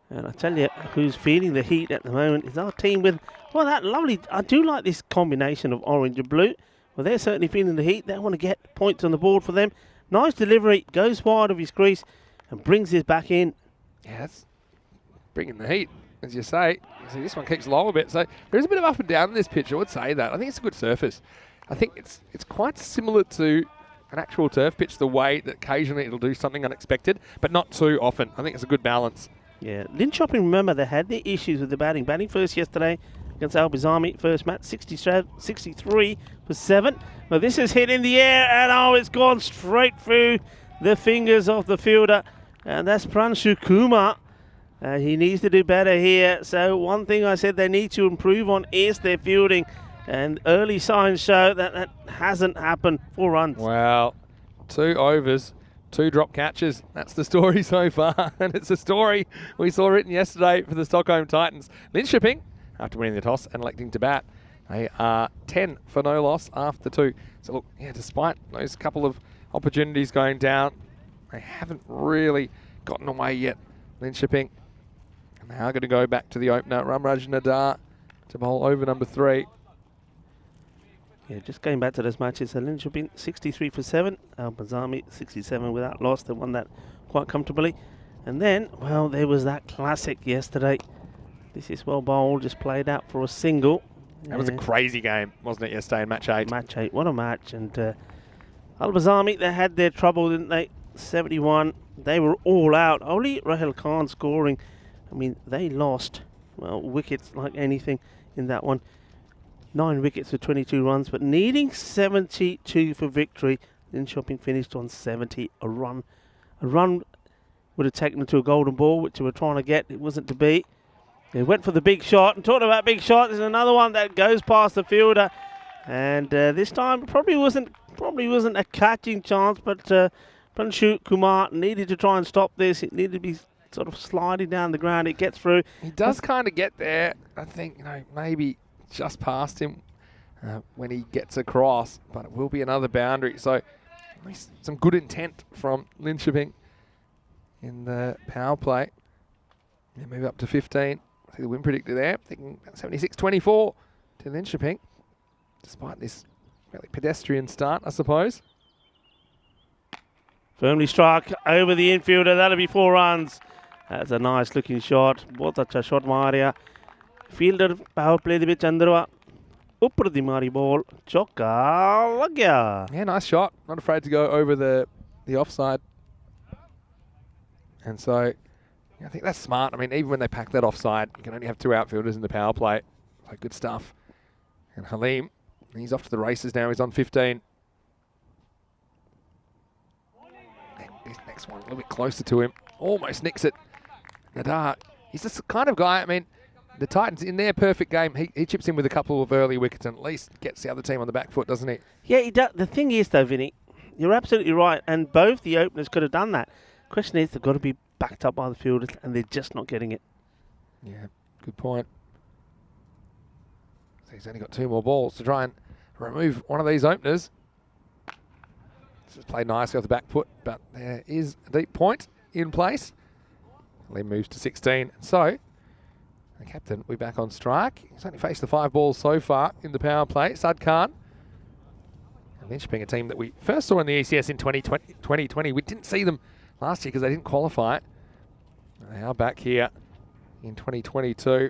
[SPEAKER 1] And I tell you, who's feeling the heat at the moment is our team with, well, that lovely, I do like this combination of orange and blue. Well, they're certainly feeling the heat. They want to get points on the board for them. Nice delivery, goes wide of his crease and brings his back in.
[SPEAKER 3] Yeah, that's bringing the heat. as you say. See, this one keeps low a bit. So there is a bit of up and down in this pitch, I would say that. I think it's a good surface. I think it's quite similar to an actual turf pitch, the way that occasionally it'll do something unexpected, but not too often. I think it's a good balance.
[SPEAKER 1] Yeah, Linköping, remember, they had their issues with the batting. Batting first yesterday against Albizami, first match, 63 for 7. But this is hit in the air, and it's gone straight through the fingers of the fielder. And that's Pranshu Kumar. He needs to do better here. So one thing I said they need to improve on is their fielding. And early signs show that that hasn't happened. 4 runs.
[SPEAKER 3] Well, 2 overs, 2 drop catches. That's the story so far. And it's a story we saw written yesterday for the Stockholm Titans. Linköping, after winning the toss and electing to bat, they are 10 for no loss after 2. So look, yeah, despite those couple of opportunities going down, they haven't really gotten away yet, Linköping. And they are going to go back to the opener, Ramraj Nadar, to bowl over number 3.
[SPEAKER 1] Yeah, just going back to those matches, Linköping 63 for 7, Albazami 67 without loss. They won that quite comfortably. And then, well, there was that classic yesterday. This is well bowled, just played out for a single.
[SPEAKER 3] That was a crazy game, wasn't it, yesterday in match 8?
[SPEAKER 1] Match 8, what a match. And Albazami, they had their trouble, didn't they? 71, they were all out. Only Rahul Khan scoring. I mean, they lost, well, wickets like anything in that one. 9 wickets for 22 runs, but needing 72 for victory. Linköping finished on 70, a run. A run would have taken them to a golden ball, which they were trying to get. It wasn't to be. They went for the big shot, and talking about big shot, there's another one that goes past the fielder, and this time probably wasn't a catching chance, but Pranshu Kumar needed to try and stop this. It needed to be sort of sliding down the ground. It gets through.
[SPEAKER 3] He does kind of get there. I think, maybe just past him when he gets across, but it will be another boundary. So at least some good intent from Linköping in the power play. They move up to 15. I think the win predictor there, thinking 76-24 to Linköping, despite this fairly pedestrian start, I suppose.
[SPEAKER 1] Firmly struck over the infielder. That'll be 4 runs. That's a nice looking shot. बहुत अच्छा shot मारा. Fielder power play the अंदर ऊपर दी मारी ball. चौका लग गया.
[SPEAKER 3] Yeah, nice shot. Not afraid to go over the offside. And so I think that's smart. I mean, even when they pack that offside, you can only have 2 outfielders in the power play. So good stuff. And Halim, he's off to the races now. He's on 15. And this next one, a little bit closer to him. Almost nicks it. Nadar, he's the kind of guy, I mean, the Titans, in their perfect game, he chips in with a couple of early wickets and at least gets the other team on the back foot, doesn't he?
[SPEAKER 1] Yeah, he does. The thing is, though, Vinny, you're absolutely right. And both the openers could have done that. Question is, they've got to be backed up by the fielders, and they're just not getting it.
[SPEAKER 3] Yeah, good point. So he's only got 2 more balls to try and remove one of these openers. This is played nicely off the back foot, but there is a deep point in place. Lee moves to 16. So the captain will be back on strike. He's only faced the 5 balls so far in the power play. Sad Khan. And Linköping, a team that we first saw in the ECS in 2020. We didn't see them last year because they didn't qualify. They are back here in 2022.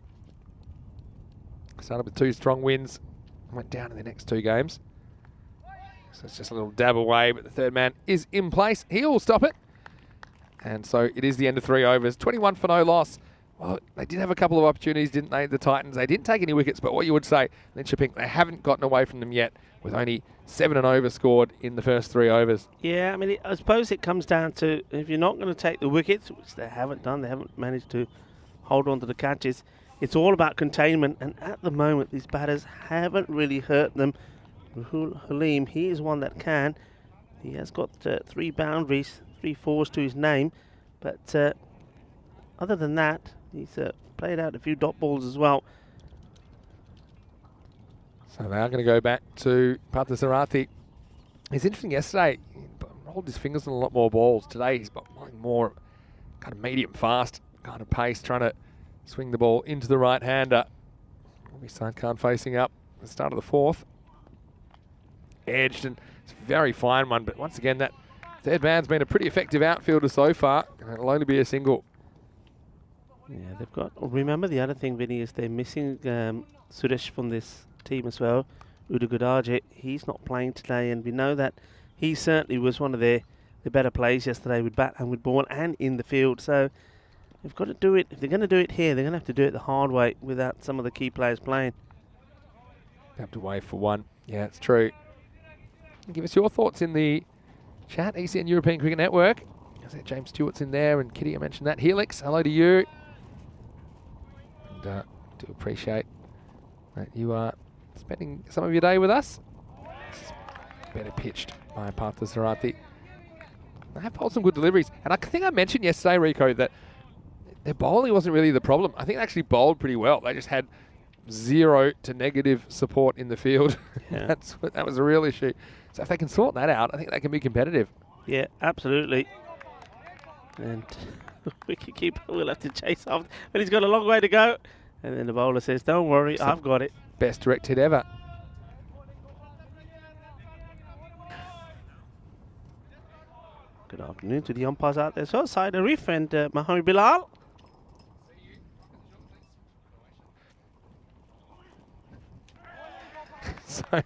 [SPEAKER 3] Started with 2 strong wins. Went down in the next 2 games. So it's just a little dab away, but the third man is in place. He'll stop it. And so it is the end of 3 overs. 21 for no loss. Well, they did have a couple of opportunities, didn't they, the Titans? They didn't take any wickets, but what you would say, Linköping, they haven't gotten away from them yet with only 7 and over scored in the first 3 overs.
[SPEAKER 1] Yeah, I mean, I suppose it comes down to if you're not going to take the wickets, which they haven't done, they haven't managed to hold on to the catches, it's all about containment. And at the moment, these batters haven't really hurt them. Halim, he is one that can. He has got 3 boundaries, 3 fours to his name. But other than that, he's played out a few dot balls as well.
[SPEAKER 3] So they are going to go back to Parthasarathi. It's interesting yesterday, he rolled his fingers on a lot more balls. Today he's got more kind of medium fast kind of pace, trying to swing the ball into the right-hander. Will be Sadkhan facing up at the start of the 4th. Edged, and it's a very fine one, but once again, that third man's been a pretty effective outfielder so far, and it'll only be a single.
[SPEAKER 1] Yeah, they've got. Remember the other thing, Vinny, is they're missing Suresh from this team as well. Udugudaje, he's not playing today, and we know that he certainly was one of the better players yesterday with bat and with ball and in the field. So they've got to do it. If they're going to do it here, they're going to have to do it the hard way without some of the key players playing.
[SPEAKER 3] Have to wait for one. Yeah, it's true. Give us your thoughts in the chat, ECN European Cricket Network. I said James Stewart's in there, and Kitty, I mentioned that. Helix, hello to you. And do appreciate that you are spending some of your day with us. This is better pitched by Partha Sarati. They have bowled some good deliveries. And I think I mentioned yesterday, Rico, that their bowling wasn't really the problem. I think they actually bowled pretty well. They just had 0 to negative support in the field.
[SPEAKER 1] Yeah.
[SPEAKER 3] That was a real issue. So if they can sort that out, I think they can be competitive.
[SPEAKER 1] Yeah, absolutely. And wicketkeeper will have to chase after, but he's got a long way to go. And then the bowler says, "Don't worry, I've got it."
[SPEAKER 3] Best direct hit ever.
[SPEAKER 1] Good afternoon to the umpires out there. So, Saeed Arif and Mohammed Bilal.
[SPEAKER 3] So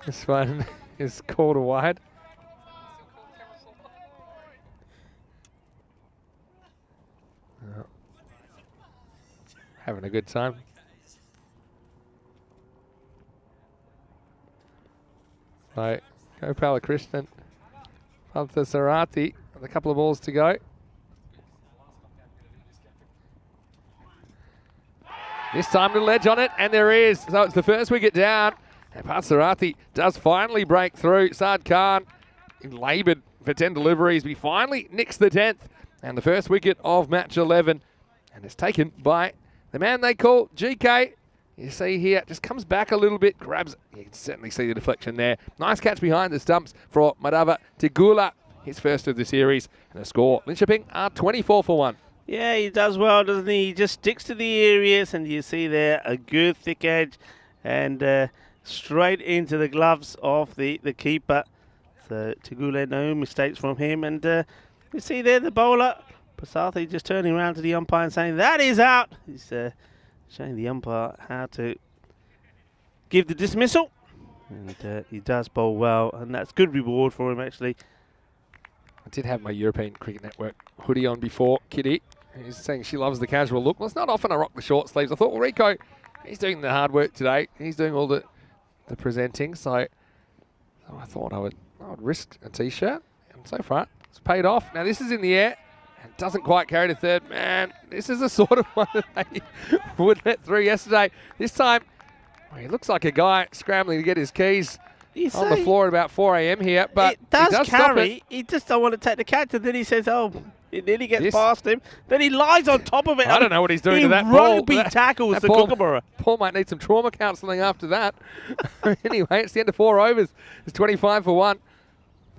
[SPEAKER 3] this one is called a wide. Having a good time. So Gopala Krishnan, Partha Sarati, with a couple of balls to go. This time to ledge on it, and there is. So it's the first wicket down, and Partha Sarati does finally break through. Saad Khan laboured for 10 deliveries, but he finally nicks the 10th, and the first wicket of match 11, and it's taken by the man they call GK. You see here, just comes back a little bit, grabs it. You can certainly see the deflection there. Nice catch behind the stumps for Madhava Tigula, his first of the series, and the score, Linköping are 24 for 1.
[SPEAKER 1] Yeah, he does well, doesn't he? He just sticks to the areas, and you see there a good thick edge, and straight into the gloves of the keeper. So Tigula, no mistakes from him, and you see there the bowler, Prasathi, just turning around to the umpire and saying, "That is out." He's showing the umpire how to give the dismissal, and he does bowl well, and that's good reward for him, actually.
[SPEAKER 3] I did have my European Cricket Network hoodie on before, Kitty. He's saying she loves the casual look. Well, it's not often I rock the short sleeves. I thought, well, Rico, he's doing the hard work today. He's doing all the presenting, so I thought I would risk a T-shirt, and so far it's paid off. Now this is in the air and doesn't quite carry to third. Man, this is the sort of one that they would let through yesterday. This time, well, he looks like a guy scrambling to get his keys on the floor at about 4 a.m. here, but
[SPEAKER 1] it does
[SPEAKER 3] he does
[SPEAKER 1] carry. He just don't want to take the catch, and then he says, "Oh." It nearly gets past him. Then he lies on top of it.
[SPEAKER 3] I don't know what he's doing to that ball.
[SPEAKER 1] Rugby tackles the Kookaburra.
[SPEAKER 3] Paul might need some trauma counselling after that. Anyway, it's the end of 4 overs. It's 25 for 1.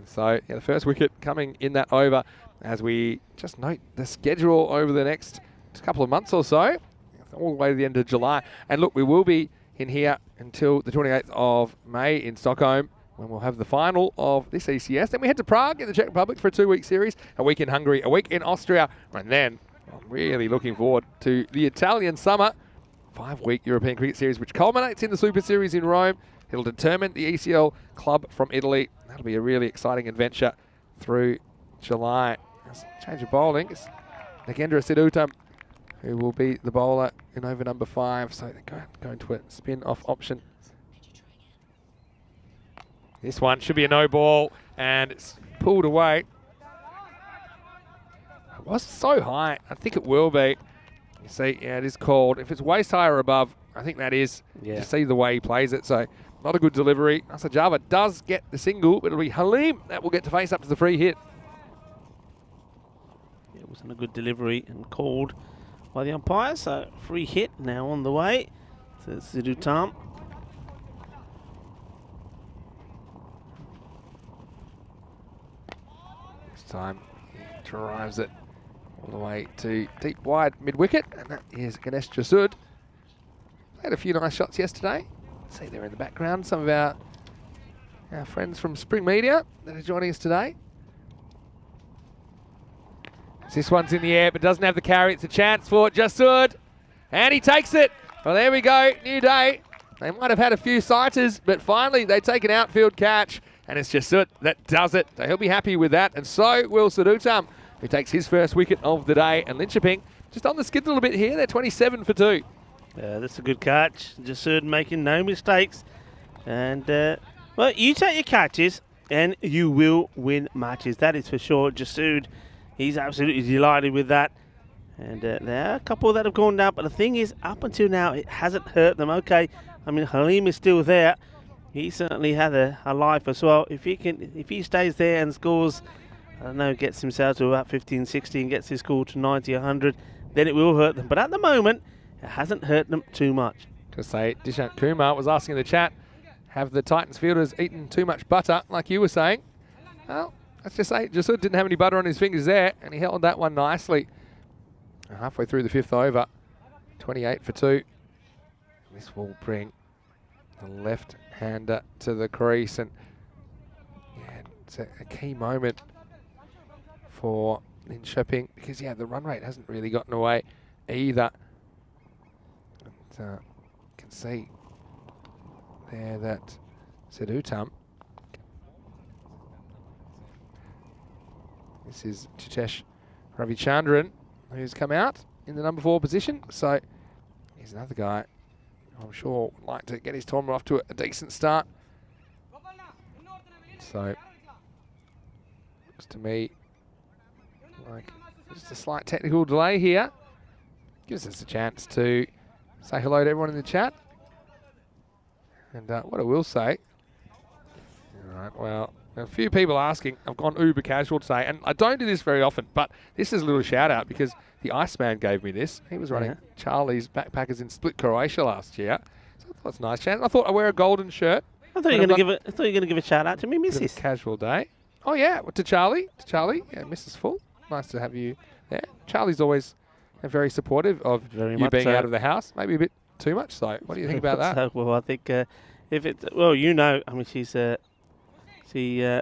[SPEAKER 3] So yeah, the first wicket coming in that over, as we just note the schedule over the next couple of months or so, all the way to the end of July. And look, we will be in here until the 28th of May in Stockholm, when we'll have the final of this ECS. Then we head to Prague in the Czech Republic for a 2-week series, a week in Hungary, a week in Austria, and then I'm really looking forward to the Italian summer 5-week European Cricket Series, which culminates in the Super Series in Rome. It'll determine the ECL club from Italy. That'll be a really exciting adventure through July. Change of bowling. It's Nagendra Sidhutam, who will be the bowler in over number 5. So they're going to a spin-off option. This one should be a no ball, and it's pulled away. It was so high. I think it will be. You see, yeah, it is called. If it's waist high or above, I think that is. Yeah. You see the way he plays it, so not a good delivery. Asa Java does get the single, but it'll be Halim that will get to face up to the free hit.
[SPEAKER 1] It wasn't a good delivery and called by the umpire, so free hit now on the way to Sidhutam.
[SPEAKER 3] Time he drives it all the way to deep wide mid-wicket, and that is Ganesh Jasud. Played a few nice shots yesterday. See there in the background some of our friends from Spring Media that are joining us today. This one's in the air, but doesn't have the carry. It's a chance for Jasud. And he takes it. Well, there we go. New day. They might have had a few sighters, but finally they take an outfield catch. And it's Jasud that does it. So he'll be happy with that. And so will Sudutam, who takes his first wicket of the day. And Linköping just on the skid a little bit here. They're 27 for 2.
[SPEAKER 1] That's a good catch. Jasud making no mistakes. And, well, you take your catches and you will win matches. That is for sure. Jasud, he's absolutely delighted with that. And there are a couple that have gone down. But the thing is, up until now, it hasn't hurt them. Okay, I mean, Halim is still there. He certainly had a life as well. If he stays there and scores, I don't know, gets himself to about 15, 16, gets his score to 90, 100, then it will hurt them. But at the moment, it hasn't hurt them too much.
[SPEAKER 3] To say, Dishant Kumar was asking in the chat, have the Titans fielders eaten too much butter, like you were saying? Well, let's just say Jasud didn't have any butter on his fingers there, and he held that one nicely. Halfway through the 5th over, 28 for 2. This will bring the left-hander to the crease, and yeah, it's a key moment for Linköping because the run rate hasn't really gotten away either. And, you can see there that Sudutam. This is Chitesh Ravichandran, who's come out in the number 4 position. So he's another guy I'm sure would like to get his tournament off to a decent start. So looks to me like just a slight technical delay here. Gives us a chance to say hello to everyone in the chat. And what I will say, all right, well, a few people asking, I've gone uber casual today, and I don't do this very often, but this is a little shout out because the Iceman gave me this. He was running Charlie's Backpackers in Split, Croatia last year. So I thought it's a nice chance. I thought I'd wear a golden shirt.
[SPEAKER 1] I thought you were going to give a shout out to me, Mrs.
[SPEAKER 3] Casual day. Oh yeah, to Charlie. Yeah, Mrs. Full. Nice to have you there. Charlie's always very supportive of you being out of the house. Maybe a bit too much so. What do you think about that?
[SPEAKER 1] So, well, I think if it's, well, you know, I mean, she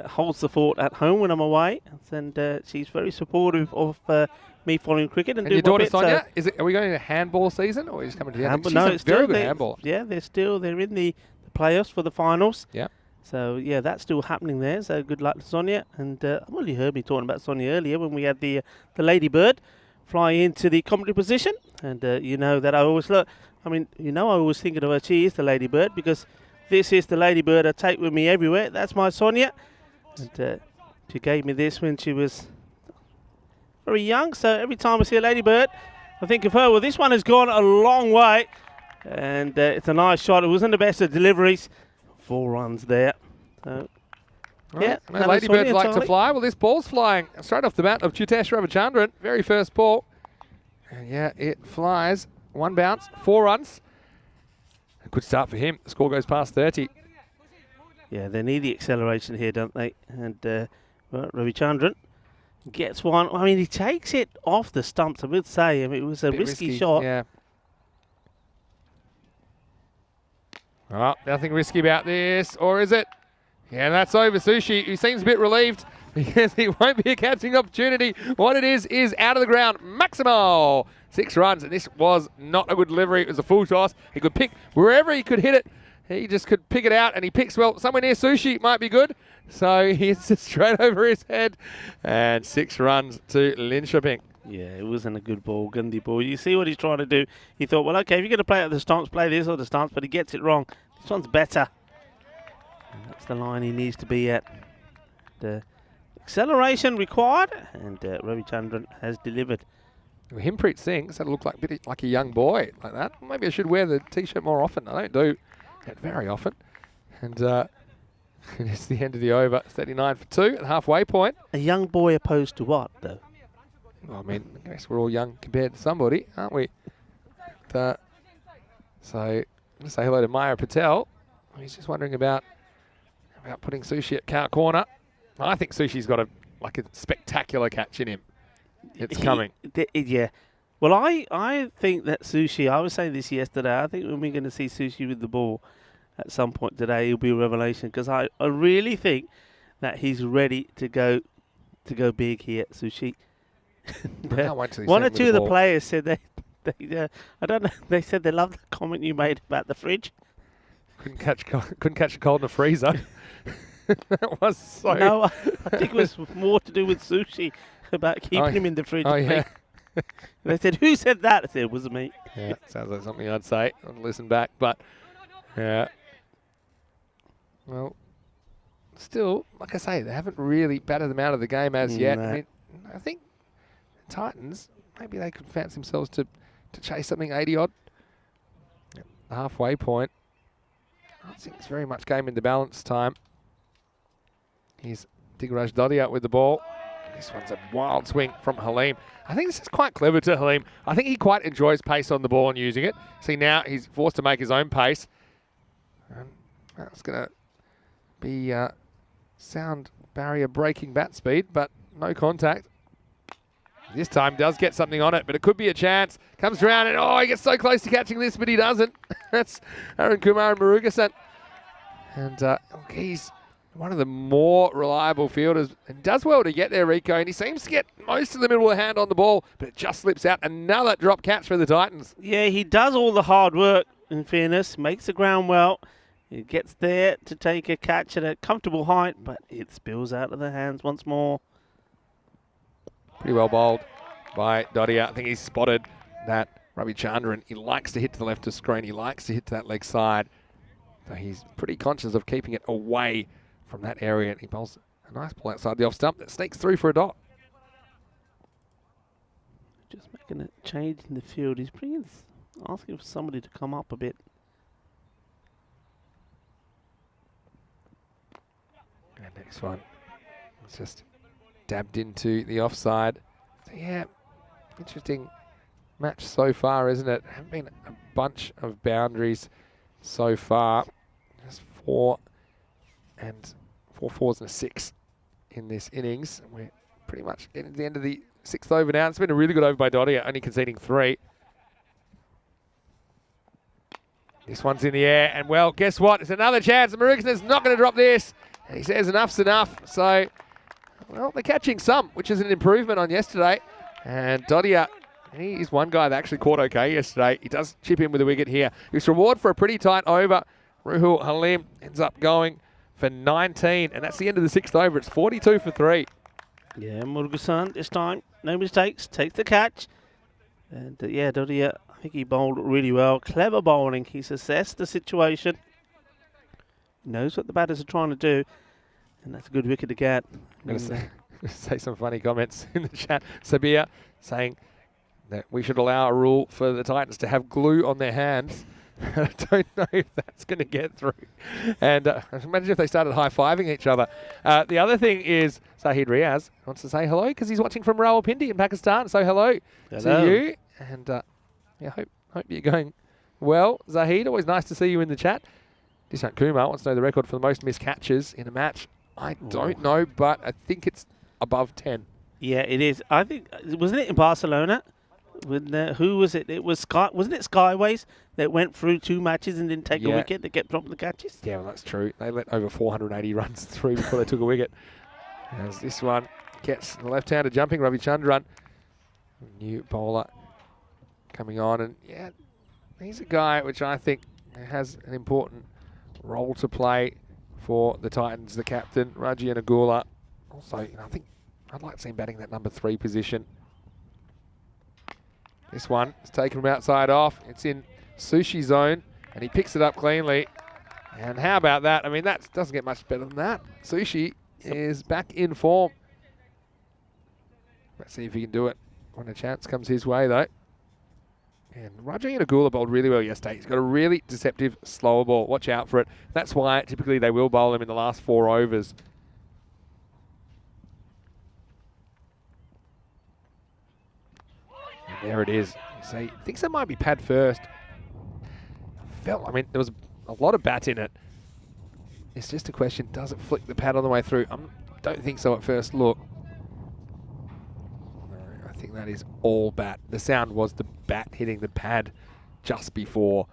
[SPEAKER 1] holds the fort at home when I'm away, and she's very supportive of me following cricket. And
[SPEAKER 3] your daughter Sonia, are we going into handball season, or are you just coming to the end?
[SPEAKER 1] No, it's
[SPEAKER 3] very good handball.
[SPEAKER 1] Yeah, they're in the playoffs for the finals.
[SPEAKER 3] Yeah.
[SPEAKER 1] So yeah, that's still happening there. So good luck to Sonia. And well, you heard me talking about Sonia earlier when we had the Ladybird fly into the commentary position, and you know that I always look. I mean, you know, I always thinking of her. She is the Ladybird because this is the Ladybird I take with me everywhere. That's my Sonia. And she gave me this when she was very young. So every time I see a Ladybird, I think of her. Well, this one has gone a long way. And it's a nice shot. It wasn't the best of deliveries. 4 runs there. So,
[SPEAKER 3] right. Yeah, Ladybirds like to fly. Well, this ball's flying straight off the bat of Chitesh Ravichandran. Very first ball. And yeah, it flies. 1 bounce, 4 runs. A good start for him. The score goes past 30.
[SPEAKER 1] Yeah, they need the acceleration here, don't they? And well, Ravichandran gets one. I mean, he takes it off the stumps, I would say. I mean, it was a risky shot.
[SPEAKER 3] Yeah. Oh, nothing risky about this, or is it? Yeah, that's over. Sushi, who seems a bit relieved because he won't be a catching opportunity. What it is out of the ground. Maximo, 6 runs, and this was not a good delivery. It was a full toss. He could pick wherever he could hit it. He just could pick it out, and he picks, well, somewhere near Sushi might be good. So he hits it straight over his head, and 6 runs to Linköping.
[SPEAKER 1] Yeah, it wasn't a good ball, Gundy ball. You see what he's trying to do. He thought, well, okay, if you're going to play at the stumps, play this or the stumps, but he gets it wrong. This one's better. And that's the line he needs to be at. The acceleration required, and Ravichandran has delivered.
[SPEAKER 3] Well, Himpreet Singh said it looked like a young boy like that. Maybe I should wear the T-shirt more often. I don't do it very often. And it's the end of the over. 39 for 2 at the halfway point.
[SPEAKER 1] A young boy opposed to what, though?
[SPEAKER 3] Well, I mean, I guess we're all young compared to somebody, aren't we? So, I'm going to say hello to Maya Patel. He's just wondering about putting Sushi at cow corner. I think Sushi's got a spectacular catch in him. It's coming.
[SPEAKER 1] Yeah. Well, I think that Sushi, I was saying this yesterday, I think when we're going to see Sushi with the ball at some point today, he'll be a revelation, because I really think that he's ready to go big here, Sushi.
[SPEAKER 3] I can't wait till he's
[SPEAKER 1] One or
[SPEAKER 3] seen with
[SPEAKER 1] two of the
[SPEAKER 3] ball.
[SPEAKER 1] players said I don't know. They said they loved the comment you made about the fridge.
[SPEAKER 3] Couldn't catch a cold in a freezer. That was so.
[SPEAKER 1] No, I think it was more to do with sushi about keeping him in the fridge.
[SPEAKER 3] Oh yeah.
[SPEAKER 1] They said, "Who said that?" I said, "It wasn't me."
[SPEAKER 3] Yeah, sounds like something I'd say. I'd listen back, but yeah. Well, still, like I say, they haven't really batted them out of the game as yet.
[SPEAKER 1] No.
[SPEAKER 3] I mean, I think the Titans, maybe they could fancy themselves to chase something 80 odd. The halfway point. I think it's very much game into balance time. Here's Digaraj Dodia with the ball. This one's a wild swing from Halim. I think this is quite clever to Halim. I think he quite enjoys pace on the ball and using it. See, now he's forced to make his own pace. And that's going to be sound barrier breaking bat speed, but no contact. This time does get something on it, but it could be a chance. Comes around and, he gets so close to catching this, but he doesn't. That's Arun Kumar and Murugasan. And he's one of the more reliable fielders and does well to get there, Rico. And he seems to get most of the middle of the hand on the ball, but it just slips out. Another drop catch for the Titans.
[SPEAKER 1] Yeah, he does all the hard work, in fairness. Makes the ground well. He gets there to take a catch at a comfortable height, but it spills out of the hands once more.
[SPEAKER 3] Pretty well bowled by Dodia. I think he's spotted that Ravi Chandran. He likes to hit to the left of screen. He likes to hit to that leg side. So he's pretty conscious of keeping it away from that area. And he bowls a nice ball outside the off stump that sneaks through for a dot.
[SPEAKER 1] Just making a change in the field. He's asking for somebody to come up a bit.
[SPEAKER 3] And next one. It's just dabbed into the offside. So yeah, interesting match so far, isn't it? Haven't been a bunch of boundaries so far. Just 4 fours and a 6 in this innings. We're pretty much getting to the end of the 6th over now. It's been a really good over by Dodia, only conceding 3. This one's in the air, and well, guess what? It's another chance. Murugasan's not going to drop this. And he says enough's enough. So, well, they're catching some, which is an improvement on yesterday. And Dodia, he is one guy that actually caught okay yesterday. He does chip in with a wicket here. His reward for a pretty tight over. Ruhul Halim ends up going for 19, and that's the end of the 6th over. It's 42 for 3.
[SPEAKER 1] Yeah, Murugasan this time, no mistakes, takes the catch. And yeah, Dodia, I think he bowled really well. Clever bowling. He's assessed the situation. Knows what the batters are trying to do. And that's a good wicket to get.
[SPEAKER 3] I'm going to say some funny comments in the chat. Sabir saying that we should allow a rule for the Titans to have glue on their hands. I don't know if that's going to get through. And imagine if they started high-fiving each other. The other thing is Zahid Riaz wants to say hello because he's watching from Rawalpindi in Pakistan. So hello to you. And yeah, hope you're going well. Zahid, always nice to see you in the chat. Dishant Kumar wants to know the record for the most missed catches in a match. I don't know, but I think it's above 10.
[SPEAKER 1] Yeah, it is. I think, wasn't it in Barcelona? When, who was it? It was wasn't it Skyways that went through 2 matches and didn't take a wicket to get dropping the catches?
[SPEAKER 3] Yeah, well, that's true. They let over 480 runs through before they took a wicket. As this one gets the left-hander jumping, Ravi Chandran, new bowler coming on. And yeah, he's a guy which I think has an important role to play for the Titans. The captain, Raji Anagula. Also, I think I'd like to see him batting that number 3 position. This one is taken from outside off. It's in Sushi zone, and he picks it up cleanly. And how about that? I mean, that doesn't get much better than that. Sushi is back in form. Let's see if he can do it when a chance comes his way, though. And Raji Anagula bowled really well yesterday. He's got a really deceptive slower ball. Watch out for it. That's why typically they will bowl him in the last 4 overs. And there it is. So he thinks that might be pad first. I mean, there was a lot of bat in it. It's just a question, does it flick the pad on the way through? I don't think so at first look. No, I think that is all bat. The sound was the bat hitting the pad just before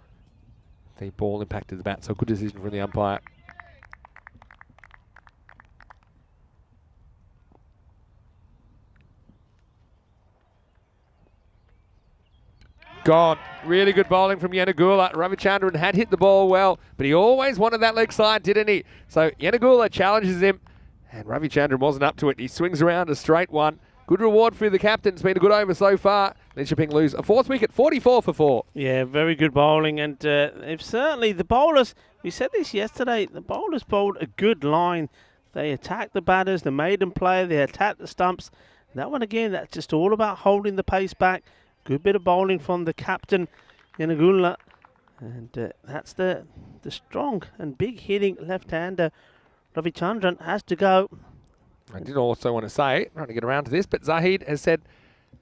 [SPEAKER 3] the ball impacted the bat. So good decision from the umpire. gone. Really good bowling from Yanagula. Ravichandran had hit the ball well, but he always wanted that leg side, didn't he? So Yanagula challenges him, and Ravichandran wasn't up to it. He swings around a straight one. Good reward for the captain. It's been a good over so far. Linköping lose a 4th wicket, 44 for 4.
[SPEAKER 1] Yeah, very good bowling, and they've certainly, the bowlers, we said this yesterday, the bowlers bowled a good line. They attacked the batters, they made them play, they attacked the stumps. That one again, that's just all about holding the pace back. Good bit of bowling from the captain, Yanagula. And that's the strong and big hitting left-hander. Ravichandran has to go.
[SPEAKER 3] I did also want to say, trying to get around to this, but Zahid has said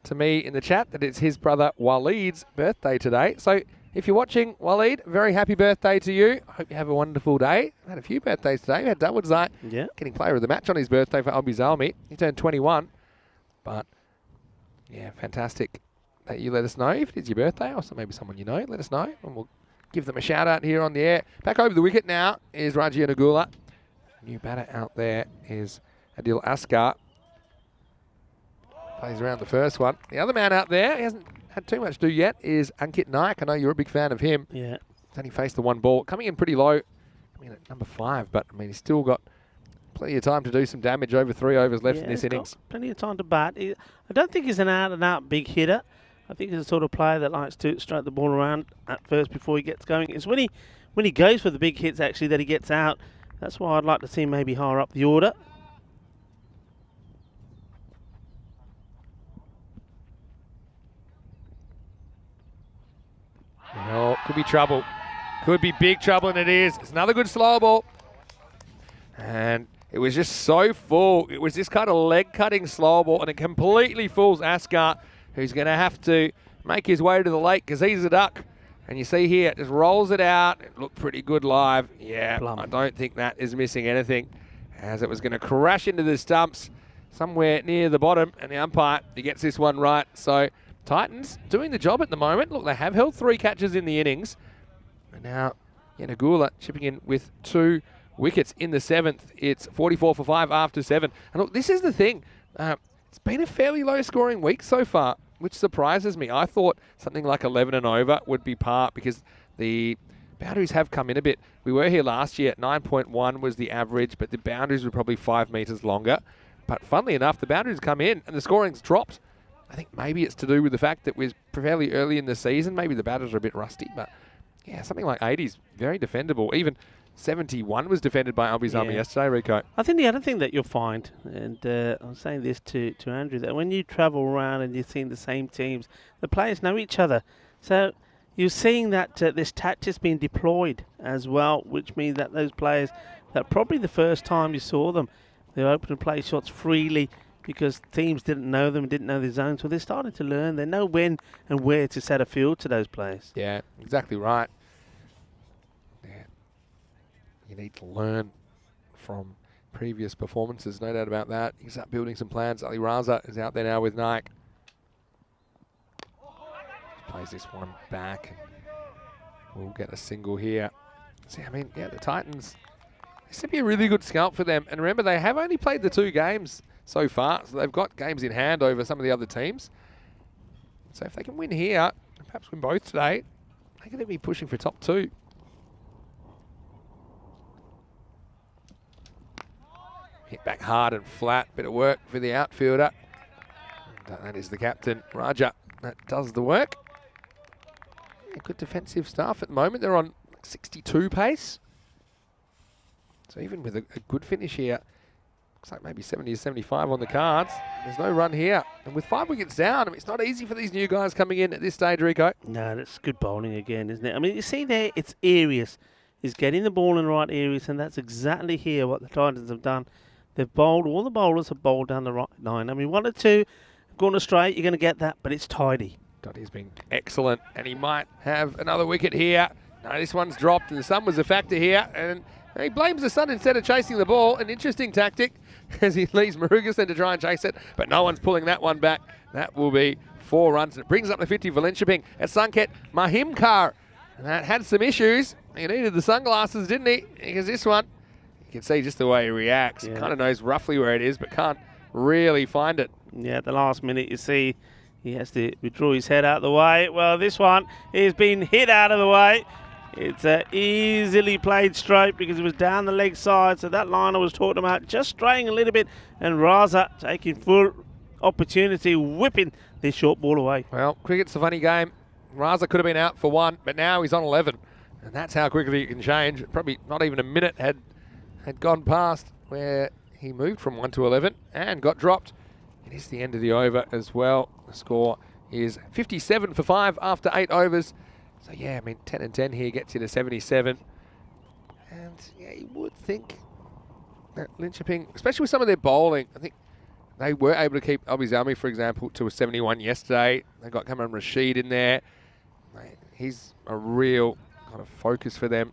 [SPEAKER 3] to me in the chat that it's his brother Waleed's birthday today. So if you're watching, Waleed, very happy birthday to you. I hope you have a wonderful day. I had a few birthdays today. We had Dawood Zahid getting player of the match on his birthday for Albi Zalmi. He turned 21. But, yeah, fantastic that you let us know if it's your birthday or maybe someone you know. Let us know and we'll give them a shout out here on the air. Back over the wicket now is Raji Yanagula. New batter out there is Adil Askar. Plays around the first one. The other man out there, he hasn't had too much to do yet, is Ankit Naik. I know you're a big fan of him.
[SPEAKER 1] Yeah.
[SPEAKER 3] He's only faced the one ball. Coming in pretty low. Coming in at number 5, but I mean, he's still got plenty of time to do some damage over 3 overs left in this innings.
[SPEAKER 1] Plenty of time to bat. I don't think he's an out-and-out big hitter. I think he's the sort of player that likes to strike the ball around at first before he gets going. It's when he goes for the big hits, actually, that he gets out. That's why I'd like to see him maybe higher up the order.
[SPEAKER 3] Oh, could be trouble. Could be big trouble, and it is. It's another good slow ball. And it was just so full. It was this kind of leg-cutting slow ball, and it completely fools Askar, who's going to have to make his way to the lake because he's a duck. And you see here, it just rolls it out. It looked pretty good live. Yeah,
[SPEAKER 1] Plum.
[SPEAKER 3] I don't think that is missing anything, as it was going to crash into the stumps somewhere near the bottom, and the umpire, he gets this one right. So Titans doing the job at the moment. Look, they have held 3 catches in the innings. And now Yanagula chipping in with 2 wickets in the 7th. It's 44 for 5 after 7. And look, this is the thing. It's been a fairly low-scoring week so far, which surprises me. I thought something like 11 and over would be par because the boundaries have come in a bit. We were here last year at 9.1 was the average, but the boundaries were probably 5 metres longer. But funnily enough, the boundaries come in and the scoring's dropped. I think maybe it's to do with the fact that we're fairly early in the season. Maybe the batters are a bit rusty, but yeah, something like 80 is very defendable. Even 71 was defended by Albi Zalmi yesterday, Rico.
[SPEAKER 1] I think the other thing that you'll find, and I'm saying this to Andrew, that when you travel around and you're seeing the same teams, the players know each other. So you're seeing that this tactics being deployed as well, which means that those players, that probably the first time you saw them, they open and play shots freely because teams didn't know them, didn't know the zones. So they're starting to learn. They know when and where to set a field to those players.
[SPEAKER 3] Yeah, exactly right. You need to learn from previous performances, no doubt about that. You start building some plans. Ali Raza is out there now with Naik. Plays this one back. And we'll get a single here. See, I mean, yeah, the Titans, this would be a really good scalp for them. And remember, they have only played the 2 games so far, so they've got games in hand over some of the other teams. So if they can win here, and perhaps win both today, they're going to be pushing for top 2. Hit back hard and flat. Bit of work for the outfielder. And that is the captain, Raja. That does the work. Yeah, good defensive stuff at the moment. They're on 62 pace. So even with a good finish here, looks like maybe 70 or 75 on the cards. There's no run here. And with 5 wickets down, I mean, it's not easy for these new guys coming in at this stage, Rico.
[SPEAKER 1] No, that's good bowling again, isn't it? I mean, you see there, it's areas. He's getting the ball in the right areas, and that's exactly here what the Titans have done. They've bowled, all the bowlers have bowled down the right line. I mean, 1 or 2 have gone astray, you're going to get that, but it's tidy.
[SPEAKER 3] Dottie's been excellent, and he might have another wicket here. No, this one's dropped, and the sun was a factor here, and he blames the sun instead of chasing the ball. An interesting tactic as he leaves Murugeson to try and chase it, but no one's pulling that one back. That will be 4 runs, and it brings up the 50 for Linköping at Sanket Mahimkar. And that had some issues. He needed the sunglasses, didn't he? Because this one, you can see just the way he reacts. Yeah. He kind of knows roughly where it is, but can't really find it.
[SPEAKER 1] Yeah, at the last minute, you see He has to withdraw his head out of the way. Well, this one is being hit out of the way. It's an easily played stroke because it was down the leg side. So that line I was talking about just straying a little bit, and Raza taking full opportunity, whipping this short ball away.
[SPEAKER 3] Well, cricket's a funny game. Raza could have been out for 1, but now he's on 11. And that's how quickly it can change. Probably not even a minute had gone past where he moved from 1 to 11 and got dropped. It is the end of the over as well. The score is 57 for 5 after 8 overs. So yeah, I mean, 10 and 10 here gets you to 77. And yeah, you would think that Linköping, especially with some of their bowling, I think they were able to keep Albizami, for example, to a 71 yesterday. They got Cameron Rashid in there. He's a real kind of focus for them.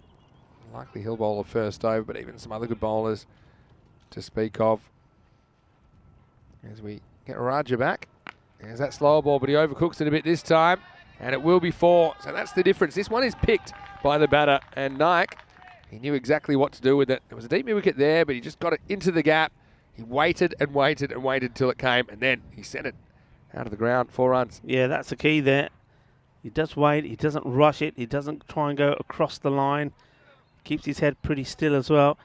[SPEAKER 3] Likely he'll bowl the first over, but even some other good bowlers to speak of. As we get Raja back. There's that slower ball, but he overcooks it a bit this time. And it will be 4. So that's the difference. This one is picked by the batter. And Naik, he knew exactly what to do with it. There was a deep mid-wicket there, but he just got it into the gap. He waited and waited and waited till it came. And then he sent it out of the ground. 4 runs.
[SPEAKER 1] Yeah, that's the key there. He does wait. He doesn't rush it. He doesn't try and go across the line. Keeps his head pretty still as well.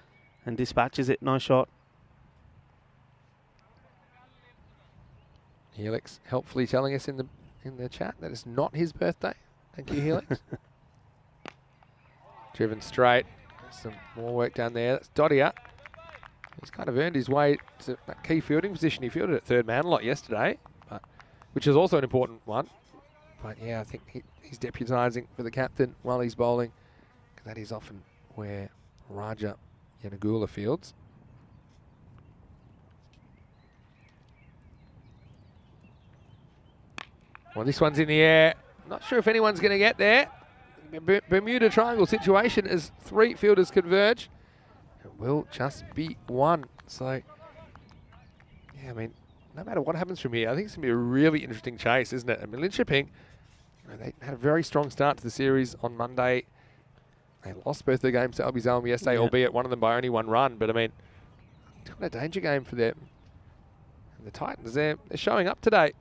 [SPEAKER 1] And dispatches it. Nice shot.
[SPEAKER 3] Helix helpfully telling us in the chat that it's not his birthday. Thank you, Helix. Driven straight. There's some more work down there. That's Dodia. He's kind of earned his way to that key fielding position. He fielded at third man a lot yesterday, which is also an important one. But yeah, I think he's deputising for the captain while he's bowling. That is often where Raja Yanagula fields. Well, this one's in the air. Not sure if anyone's going to get there. Bermuda Triangle situation as 3 fielders converge. It will just be 1. So, yeah, I mean, no matter what happens from here, I think it's going to be a really interesting chase, isn't it? I mean, Linköping, they had a very strong start to the series on Monday. They lost both their games to Albizalmi yesterday, albeit one of them by only 1 run. But, I mean, it's kind of a danger game for them. And the Titans, they're showing up today.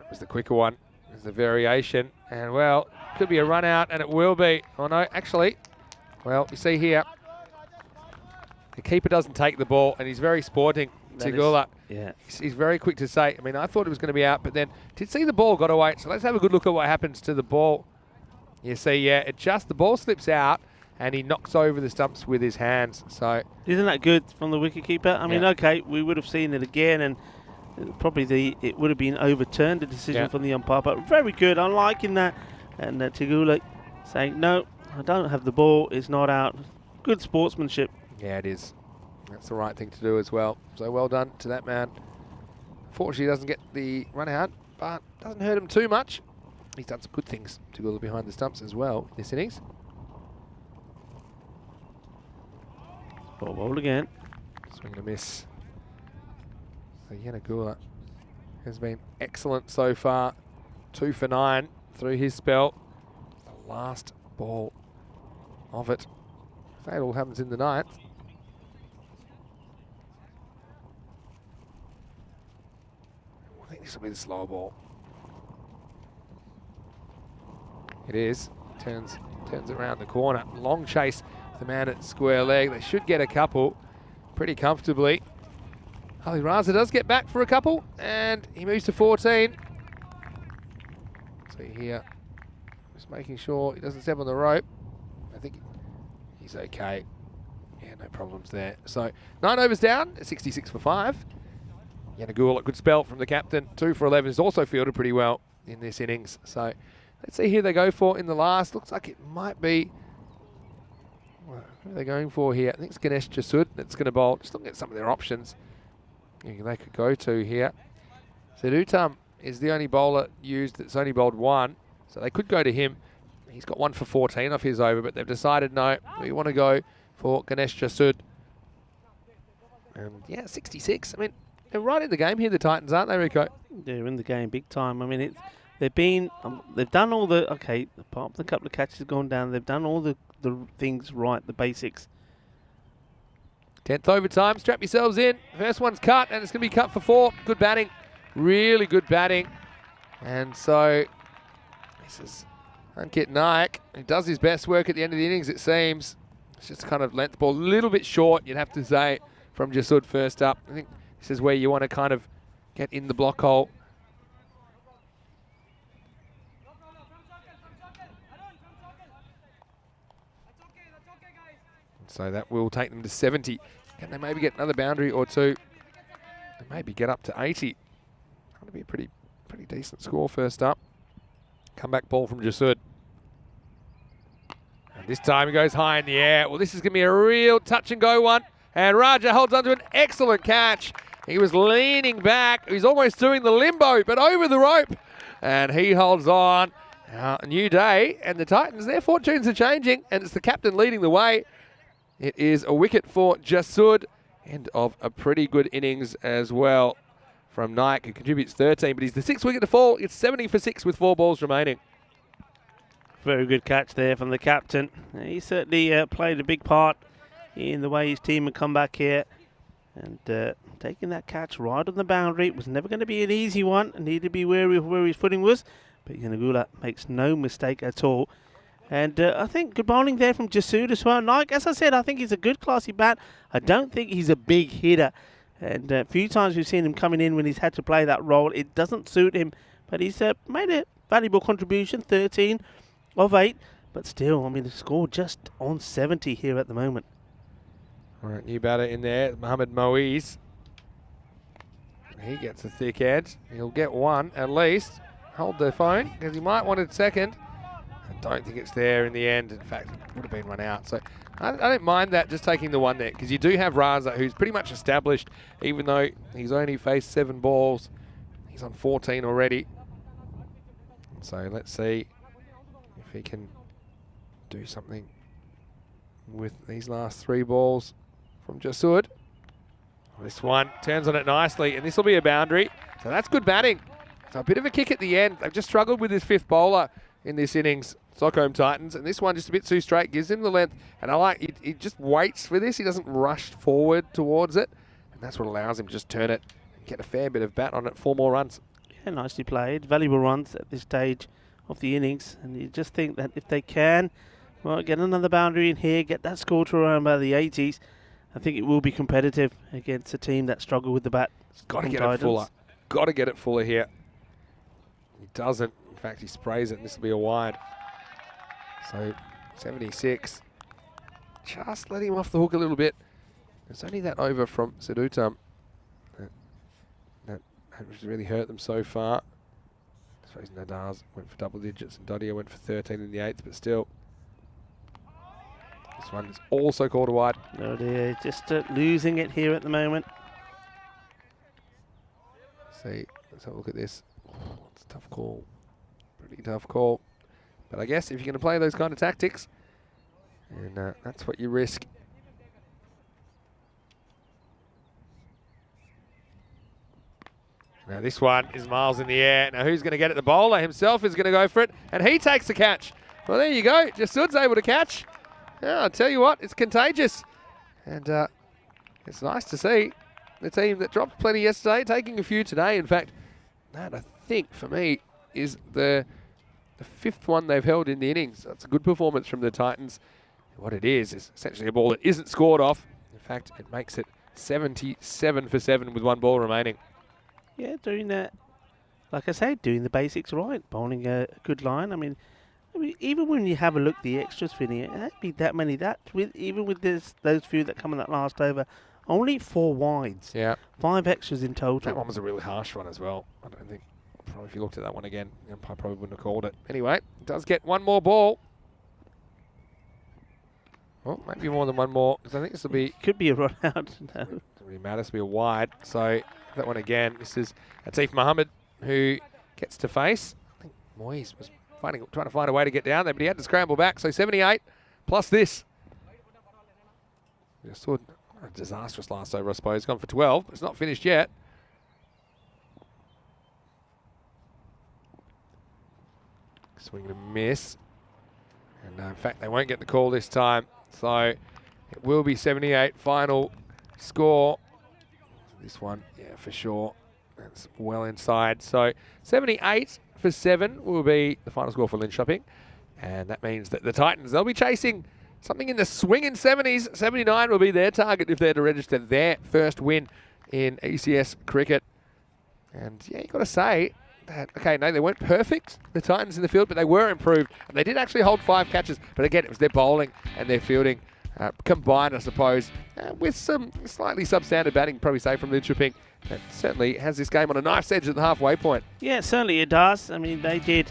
[SPEAKER 3] Was the quicker one. There's the variation. And, well, could be a run out, and it will be. Oh, no, actually. Well, you see here, the keeper doesn't take the ball, and he's very sporting, Tigula.
[SPEAKER 1] Yeah.
[SPEAKER 3] He's very quick to say. I mean, I thought it was going to be out, but then did see the ball got away. So let's have a good look at what happens to the ball. You see, yeah, the ball slips out, and he knocks over the stumps with his hands. So
[SPEAKER 1] isn't that good from the wicketkeeper? I mean, okay, we would have seen it again, and probably it would have been overturned, the decision from the umpire, but very good. I'm liking that. And Tigula saying, no, I don't have the ball, it's not out. Good sportsmanship.
[SPEAKER 3] Yeah, it is. That's the right thing to do as well. So well done to that man. Fortunately, he doesn't get the run out, but doesn't hurt him too much. He's done some good things, Tigula, behind the stumps as well in this innings.
[SPEAKER 1] Ball again.
[SPEAKER 3] Swing and a miss. So Yanagula has been excellent so far. 2 for 9 through his spell. The last ball of it. That all happens in the 9th. I think this will be the slower ball. It is. Turns around the corner. Long chase. The man at square leg. They should get a couple pretty comfortably. Ali Raza does get back for a couple, and he moves to 14. So here, just making sure he doesn't step on the rope. I think he's okay. Yeah, no problems there. So 9 overs down, 66 for 5. Yanagula, good spell from the captain. 2 for 11 is also fielded pretty well in this innings. So let's see who they go for in the last. Looks like it might be. Who are they going for here? I think it's Ganesh Jasud that's going to bowl. Just looking at some of their options they could go to here. So Utam is the only bowler used that's only bowled 1. So they could go to him. He's got 1 for 14 off his over, but they've decided no, we want to go for Ganesh Jasud. And yeah, 66. I mean, they're right in the game here, the Titans, aren't they, Rico?
[SPEAKER 1] They're in the game big time. I mean, they've done all the, apart from the couple of catches gone down, they've done all the things right, the basics.
[SPEAKER 3] 10th overtime. Strap yourselves in. First one's cut, and it's going to be cut for 4. Good batting. Really good batting. And so this is Ankit Naik. He does his best work at the end of the innings, it seems. It's just kind of length ball, a little bit short, you'd have to say, from Jasud first up. I think this is where you want to kind of get in the block hole. So that will take them to 70. Can they maybe get another boundary or two? They maybe get up to 80. That'll be a pretty decent score first up. Comeback ball from Jasud. And this time he goes high in the air. Well, this is going to be a real touch and go one. And Raja holds onto an excellent catch. He was leaning back. He's almost doing the limbo, but over the rope. And he holds on. A new day. And the Titans, their fortunes are changing. And it's the captain leading the way. It is a wicket for Jasud. End of a pretty good innings as well from Naik, who contributes 13. But he's the 6th wicket to fall. It's 70 for 6 with 4 balls remaining.
[SPEAKER 1] Very good catch there from the captain. He certainly played a big part in the way his team had come back here. And taking that catch right on the boundary. It was never going to be an easy one. And needed to be wary of where his footing was. But Yanagula makes no mistake at all. And I think good bowling there from Jasud as well. Naik, as I said, I think he's a good classy bat. I don't think he's a big hitter. And a few times we've seen him coming in when he's had to play that role. It doesn't suit him. But he's made a valuable contribution, 13 of 8. But still, I mean, the score just on 70 here at the moment.
[SPEAKER 3] All right, new batter in there, Mohammad Moees. He gets a thick edge. He'll get one at least. Hold the phone, because he might want a second. I don't think it's there in the end. In fact, it would have been run out. So I don't mind that, just taking the one there, because you do have Raza, who's pretty much established, even though he's only faced 7 balls. He's on 14 already. So let's see if he can do something with these last 3 balls from Jasud. This one turns on it nicely, and this will be a boundary. So that's good batting. So a bit of a kick at the end. They've just struggled with this 5th bowler in this innings, Stockholm Titans, and this one just a bit too straight, gives him the length, and I like he just waits for this. He doesn't rush forward towards it, and that's what allows him to just turn it and get a fair bit of bat on it. 4 more runs. Yeah,
[SPEAKER 1] nicely played. Valuable runs at this stage of the innings, and you just think that if they can, well, get another boundary in here, get that score to around by the 80s, I think it will be competitive against a team that struggle with the bat.
[SPEAKER 3] Got to get it fuller. Got to get it fuller here. He doesn't. In fact, he sprays it, and this will be a wide. So 76. Just let him off the hook a little bit. It's only that over from Sedutam that has really hurt them so far. I suppose Nadars went for double digits, and Dodia went for 13 in the 8th, but still. This one is also called a wide.
[SPEAKER 1] Oh dear, just losing it here at the moment.
[SPEAKER 3] Let's have a look at this. It's a tough call. Pretty tough call. But I guess if you're going to play those kind of tactics, and that's what you risk. Now this one is miles in the air. Now who's going to get it? The bowler himself is going to go for it, and he takes the catch. Well, there you go. Jasud's able to catch. Yeah, I'll tell you what, it's contagious. And it's nice to see the team that dropped plenty yesterday taking a few today. In fact, that I think for me is the 5th one they've held in the innings. That's a good performance from the Titans. What it is essentially a ball that isn't scored off. In fact, it makes it 77 for 7 with 1 ball remaining.
[SPEAKER 1] Yeah, doing that, like I said, doing the basics right. Bowling a good line. I mean, even when you have a look, the extras fitting it won't be that many. Even with those few that come in that last over, only 4 wides.
[SPEAKER 3] Yeah.
[SPEAKER 1] 5 extras in total.
[SPEAKER 3] That one was a really harsh one as well. I don't think, probably if you looked at that one again, the umpire probably wouldn't have called it. Anyway, it does get 1 more ball. Well, maybe more than 1 more, because I think this will be...
[SPEAKER 1] Could be a run out. No.
[SPEAKER 3] Doesn't really matter, this will be a wide. So that one again, this is Atif Mohammed, who gets to face. I think Moyes was trying to find a way to get down there, but he had to scramble back. So 78 plus this. Just saw a disastrous last over, I suppose. Gone for 12, but it's not finished yet. Swing and a miss. And in fact, they won't get the call this time. So it will be 78 final score. This one, yeah, for sure. That's well inside. So 78 for 7 will be the final score for Linköping. And that means that the Titans, they'll be chasing something in the swinging 70s. 79 will be their target if they're to register their first win in ECS cricket. And yeah, you got to say that, okay, no, they weren't perfect, the Titans in the field, but they were improved. And they did actually hold 5 catches. But again, it was their bowling and their fielding combined, I suppose, with some slightly substandard batting, probably say, from Linköping. That certainly has this game on a knife's edge at the halfway point.
[SPEAKER 1] Yeah, certainly it does. I mean, they did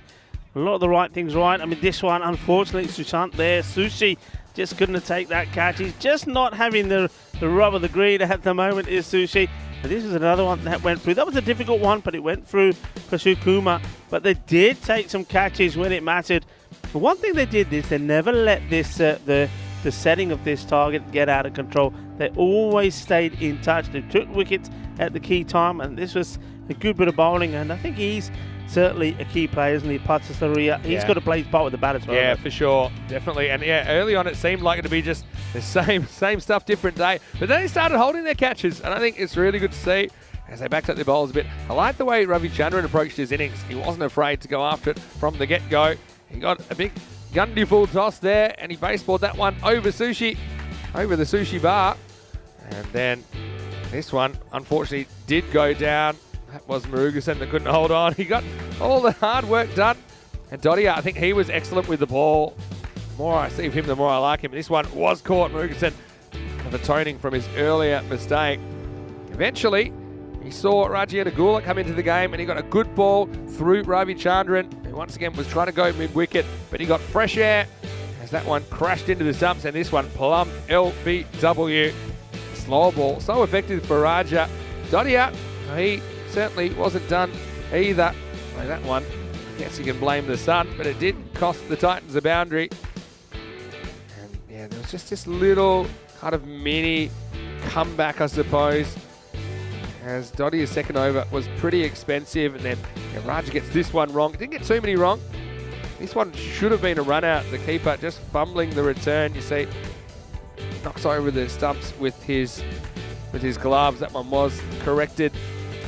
[SPEAKER 1] a lot of the right things right. I mean, this one, unfortunately, Sushant there, Sushi just couldn't take that catch. He's just not having the rub of the green at the moment, is Sushi. And this was another one that went through. That was a difficult one, but it went through for Shukuma. But they did take some catches when it mattered. But one thing they did is they never let this the setting of this target get out of control. They always stayed in touch. They took wickets at the key time, and this was a good bit of bowling. And I think he's certainly a key player, isn't he? Patsasaria. He's got to play his part with the bat as well.
[SPEAKER 3] Yeah, for sure, definitely. And yeah, early on it seemed like it to be just the same stuff, different day. But then he started holding their catches, and I think it's really good to see as they backed up their bowls a bit. I like the way Ravi Chandran approached his innings. He wasn't afraid to go after it from the get-go. He got a big Gundy full toss there, and he baseballed that one over the sushi bar. And then this one, unfortunately, did go down. That was Murugasen that couldn't hold on. He got all the hard work done. And Dodia, I think he was excellent with the ball. The more I see of him, the more I like him. And this one was caught, Murugasen, of a toning from his earlier mistake. Eventually, he saw Rajiana Gula come into the game, and he got a good ball through Ravi Chandran, who once again was trying to go mid-wicket, but he got fresh air as that one crashed into the stumps, and this one plumb LBW. Slow ball, so effective for Raja. Dodia, he certainly wasn't done either. Like that one, I guess you can blame the sun, but it did cost the Titans a boundary. And yeah, there was just this little kind of mini comeback, I suppose, as Dodia's second over was pretty expensive, and then Raja gets this one wrong. Didn't get too many wrong. This one should have been a run out. The keeper just fumbling the return. You see, knocks over the stumps with his gloves. That one was corrected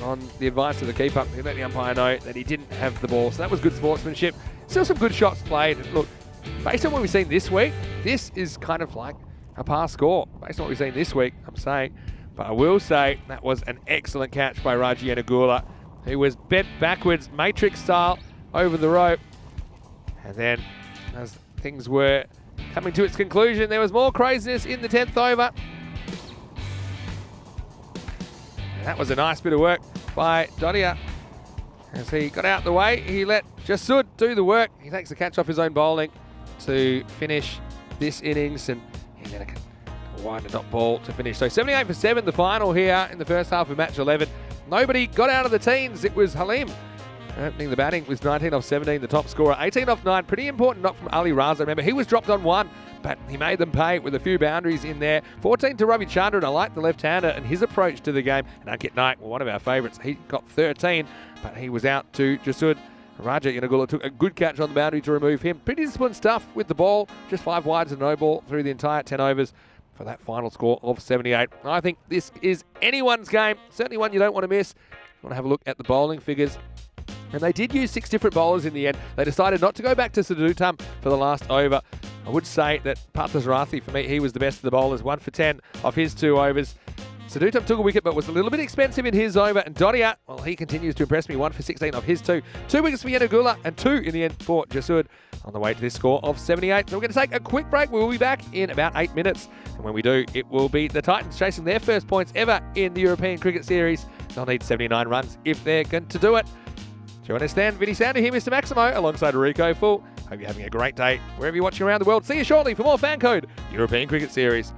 [SPEAKER 3] on the advice of the keeper. He let the umpire know that he didn't have the ball. So that was good sportsmanship. Still some good shots played. Look, based on what we've seen this week, this is kind of like a par score. Based on what we've seen this week, I'm saying. But I will say that was an excellent catch by Rajiana Gula, who was bent backwards, matrix style, over the rope. And then, as things were coming to its conclusion, there was more craziness in the 10th over. And that was a nice bit of work by Dodia. As he got out the way, he let Jasud do the work. He takes the catch off his own bowling to finish this innings, and he's going to wide and not ball to finish. So 78 for 7, the final here in the first half of match 11. Nobody got out of the teens. It was Halim opening the batting with 19 off 17, the top scorer. 18 off 9, pretty important knock from Ali Raza. Remember, he was dropped on 1, but he made them pay with a few boundaries in there. 14 to Ravi Chandran. I like the left-hander and his approach to the game. And Ankit Naik, one of our favourites, he got 13, but he was out to Jasud. Raja Yanagula took a good catch on the boundary to remove him. Pretty disciplined stuff with the ball. Just 5 wides and no ball through the entire 10 overs for that final score of 78. I think this is anyone's game. Certainly one you don't want to miss. You want to have a look at the bowling figures. And they did use 6 different bowlers in the end. They decided not to go back to Sadutam for the last over. I would say that Parthas Rathi, for me, he was the best of the bowlers. 1 for 10 of his 2 overs. Sadutam took a wicket, but was a little bit expensive in his over. And Dodia, well, he continues to impress me. 1 for 16 of his 2. 2 wickets for Yanagula and 2 in the end for Jasud on the way to this score of 78. So we're going to take a quick break. We'll be back in about 8 minutes. And when we do, it will be the Titans chasing their first points ever in the European Cricket Series. They'll need 79 runs if they're going to do it. Join us then. Vinny Sounder here, Mr. Maximo, alongside Rico Full. Hope you're having a great day wherever you're watching around the world. See you shortly for more FanCode European Cricket Series.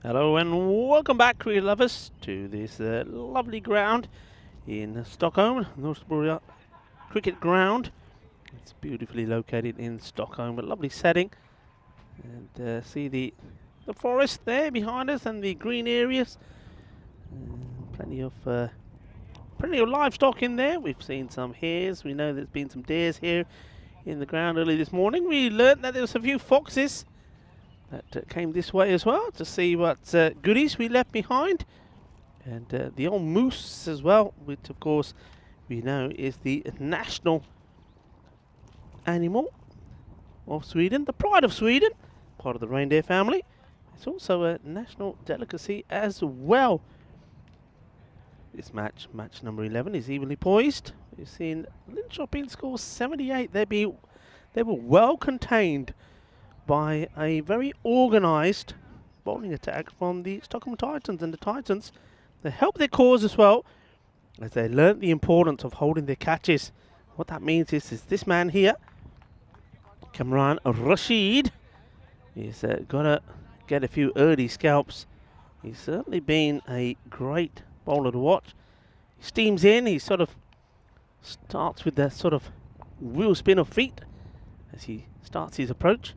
[SPEAKER 1] Hello and welcome back, cricket lovers, to this lovely ground in Stockholm, Northborough Cricket Ground. It's beautifully located in Stockholm, a lovely setting. And see the forest there behind us and the green areas. Plenty of livestock in there. We've seen some hares. We know there's been some deers here in the ground early this morning. We learnt that there was a few foxes that came this way as well to see what goodies we left behind, and the old moose as well, which of course we know is the national animal of Sweden, the pride of Sweden, part of the reindeer family. It's also a national delicacy as well. This match number 11, is evenly poised. We've seen Linköping score 78. They were well contained by a very organised bowling attack from the Stockholm Titans, and the Titans, they helped their cause as well as they learnt the importance of holding their catches. What that means is this man here, Kamran Rashid, he's got to get a few early scalps. He's certainly been a great bowler to watch. He steams in, he sort of starts with the sort of wheel spin of feet as he starts his approach.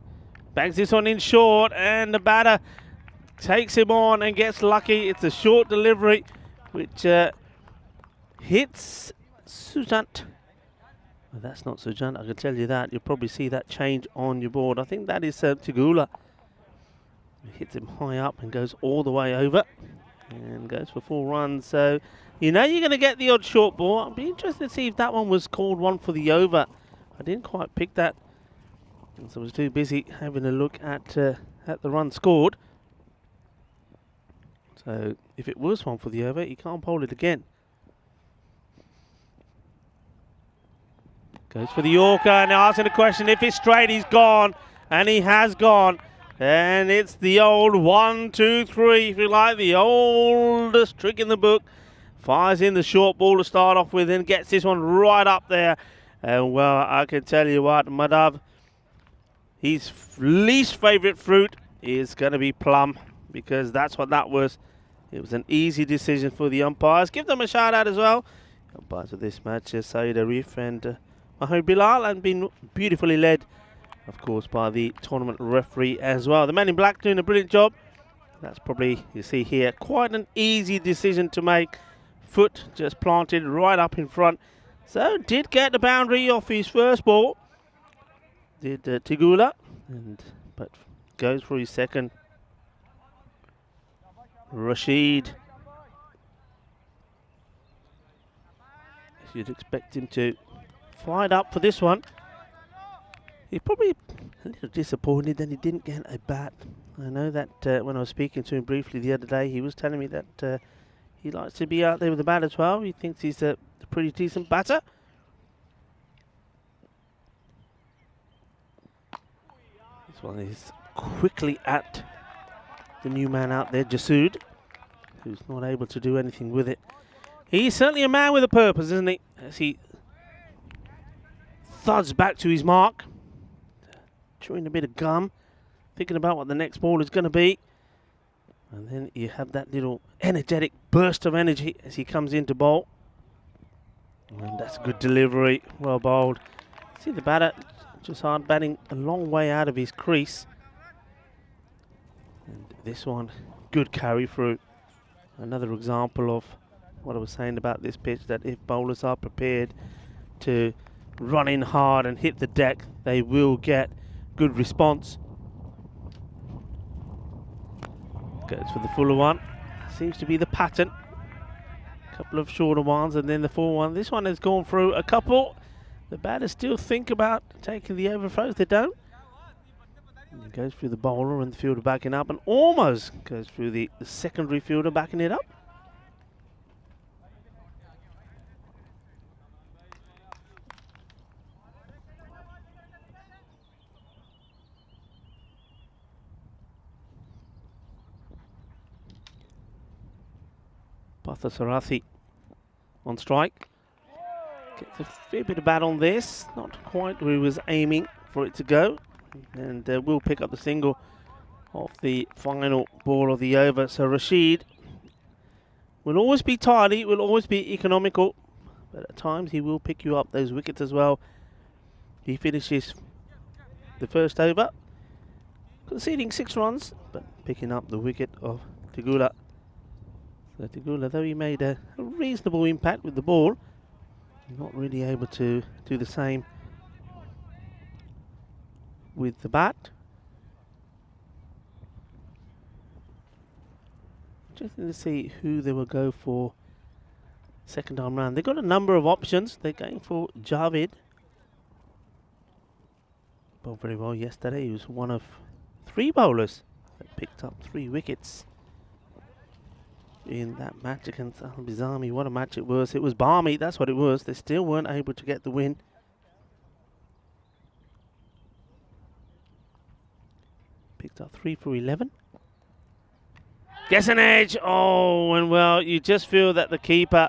[SPEAKER 1] Bangs this one in short, and the batter takes him on and gets lucky. It's a short delivery which hits Sujant. Well, that's not Sujant, I can tell you that. You'll probably see that change on your board. I think that is Tigula. He hits him high up and goes all the way over and goes for 4 runs. So you know you're going to get the odd short ball. I'd be interested to see if that one was called one for the over. I didn't quite pick that, so I was too busy having a look at the run scored. So if it was one for the over, he can't bowl it again. Goes for the Yorker, and asking the question, if it's straight, he's gone. And he has gone. And it's the old 1, 2, 3, if you like, the oldest trick in the book. Fires in the short ball to start off with and gets this one right up there. And well, I can tell you what, Madhav, his least favourite fruit is going to be plum, because that's what that was. It was an easy decision for the umpires. Give them a shout out as well. Umpires of this match, Saeed Arif and Mahmoud Bilal, and been beautifully led, of course, by the tournament referee as well. The man in black doing a brilliant job. That's probably, you see here, quite an easy decision to make. Foot just planted right up in front. So did get the boundary off his first ball. Did Tigula, but goes for his second. Rashid. You'd expect him to fired up for this one. He's probably a little disappointed that he didn't get a bat. I know that when I was speaking to him briefly the other day, he was telling me that he likes to be out there with the bat as well. He thinks he's a pretty decent batter. This one is quickly at the new man out there, Jasood, who's not able to do anything with it. He's certainly a man with a purpose, isn't he? As he thuds back to his mark, chewing a bit of gum, thinking about what the next ball is going to be. And then you have that little energetic burst of energy as he comes into bowl. And that's a good delivery, well bowled. See the batter just hard batting a long way out of his crease. And this one, good carry through. Another example of what I was saying about this pitch, that if bowlers are prepared to run in hard and hit the deck, they will get good response. Goes for the fuller one. Seems to be the pattern. Couple of shorter ones and then the full one. This one has gone through a couple. The batters still think about taking the overthrows. They don't. And it goes through the bowler and the fielder backing up, and almost goes through the secondary fielder backing it up. Partha Sarathi on strike. Gets a fair bit of bat on this. Not quite where he was aiming for it to go. And will pick up the single of the final ball of the over. So Rashid will always be tidy, will always be economical, but at times he will pick you up those wickets as well. He finishes the first over, conceding 6 runs, but picking up the wicket of Tigula. So Tigula, though he made a reasonable impact with the ball, not really able to do the same with the bat. Interesting to see who they will go for second time round. They've got a number of options. They're going for Javed. Bowled very well yesterday. He was one of 3 bowlers that picked up 3 wickets in that match against Al-Bizami. What a match it was. It was balmy, that's what it was. They still weren't able to get the win. Picked up 3 for 11. Gets an edge. Oh, and well, you just feel that the keeper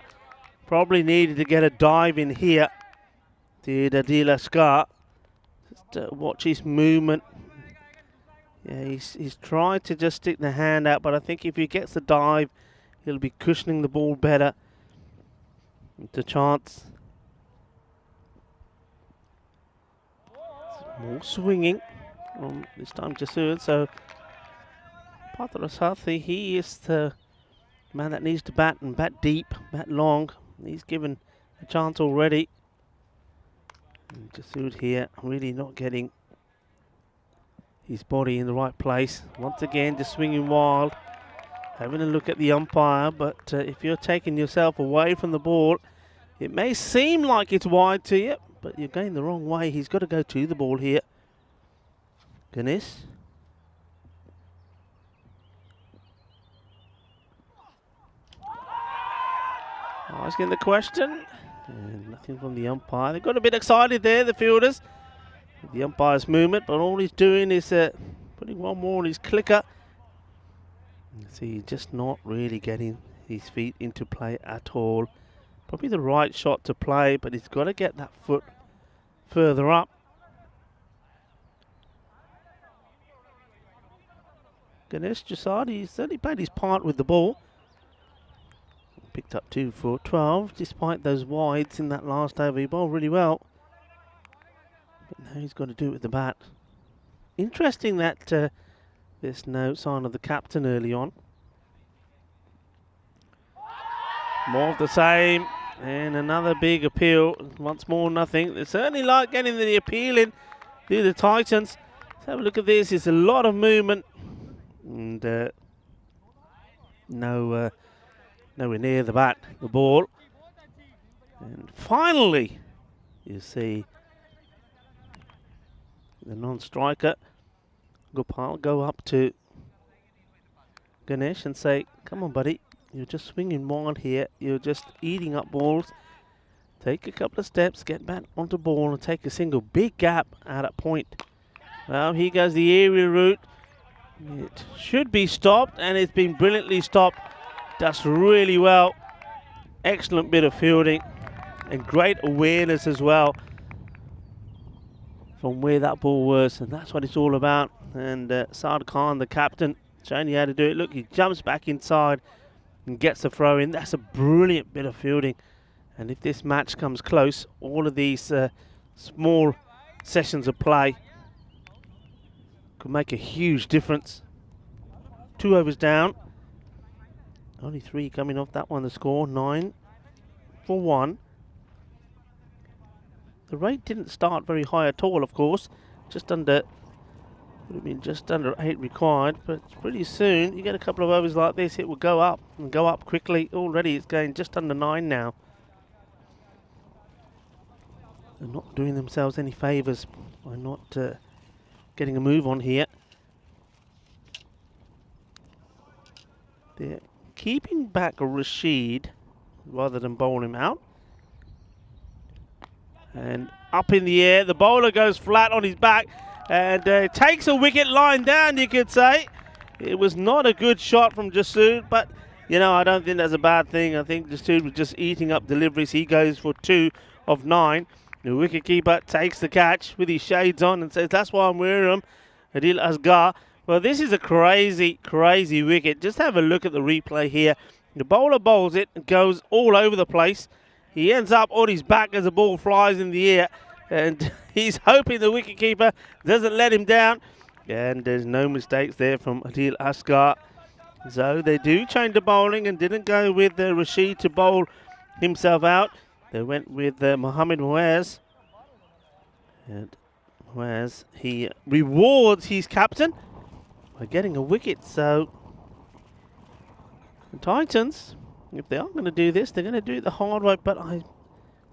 [SPEAKER 1] probably needed to get a dive in here. Did Adil Asghar. Just watch his movement. Yeah, he's tried to just stick the hand out, but I think if he gets the dive, he'll be cushioning the ball better. The chance. More swinging. This time Jasur. So Patras Hathi, he is the man that needs to bat and bat deep, bat long. He's given a chance already. Jasur here, really not getting his body in the right place. Once again, just swinging wild. Having a look at the umpire, but if you're taking yourself away from the ball, it may seem like it's wide to you, but you're going the wrong way. He's got to go to the ball here. Ganesh. Asking the question. And nothing from the umpire. They got a bit excited there, the fielders, with the umpire's movement, but all he's doing is putting one more on his clicker. See, just not really getting his feet into play at all. Probably the right shot to play, but he's got to get that foot further up. Ganesh Jasadi, he's certainly played his part with the ball. Picked up 2 for 12, despite those wides in that last over. He bowled really well. But now he's got to do it with the bat. Interesting that there's no sign of the captain early on. More of the same, and another big appeal. Once more, nothing. They certainly like getting the appeal in to the Titans. Let's have a look at this. It's a lot of movement, and nowhere near the bat, the ball. And finally, you see the non-striker Gopal go up to Ganesh and say, come on buddy, you're just swinging wild here, you're just eating up balls. Take a couple of steps, get back onto ball and take a single. Big gap out at point. Well, here goes the aerial route. It should be stopped, and it's been brilliantly stopped. Does really well. Excellent bit of fielding and great awareness as well from where that ball was, and that's what it's all about. And Saad Khan, the captain, showing you how to do it. Look, he jumps back inside and gets the throw in. That's a brilliant bit of fielding. And if this match comes close, all of these small sessions of play could make a huge difference. 2 overs down. Only 3 coming off that one. The score 9 for 1. The rate didn't start very high at all, of course. Just under, would have been just under 8 required. But pretty soon, you get a couple of overs like this, it will go up and go up quickly. Already, it's going just under 9 now. They're not doing themselves any favours by not getting a move on here. They're keeping back Rashid rather than bowl him out. And up in the air, the bowler goes flat on his back and takes a wicket line down, you could say. It was not a good shot from Jasur, but you know, I don't think that's a bad thing. I think Jasur was just eating up deliveries. He goes for 2 of 9. The wicketkeeper takes the catch with his shades on and says, that's why I'm wearing them. Adil Asghar Well, this is a crazy, crazy wicket. Just have a look at the replay here. The bowler bowls it and goes all over the place. He ends up on his back as the ball flies in the air. And he's hoping the wicketkeeper doesn't let him down. And there's no mistakes there from Adil Asghar. So they do change the bowling and didn't go with Rashid to bowl himself out. They went with Mohammad Muaz. And Muaz, he rewards his captain by getting a wicket. So the Titans, if they are going to do this, they're going to do it the hard way. But I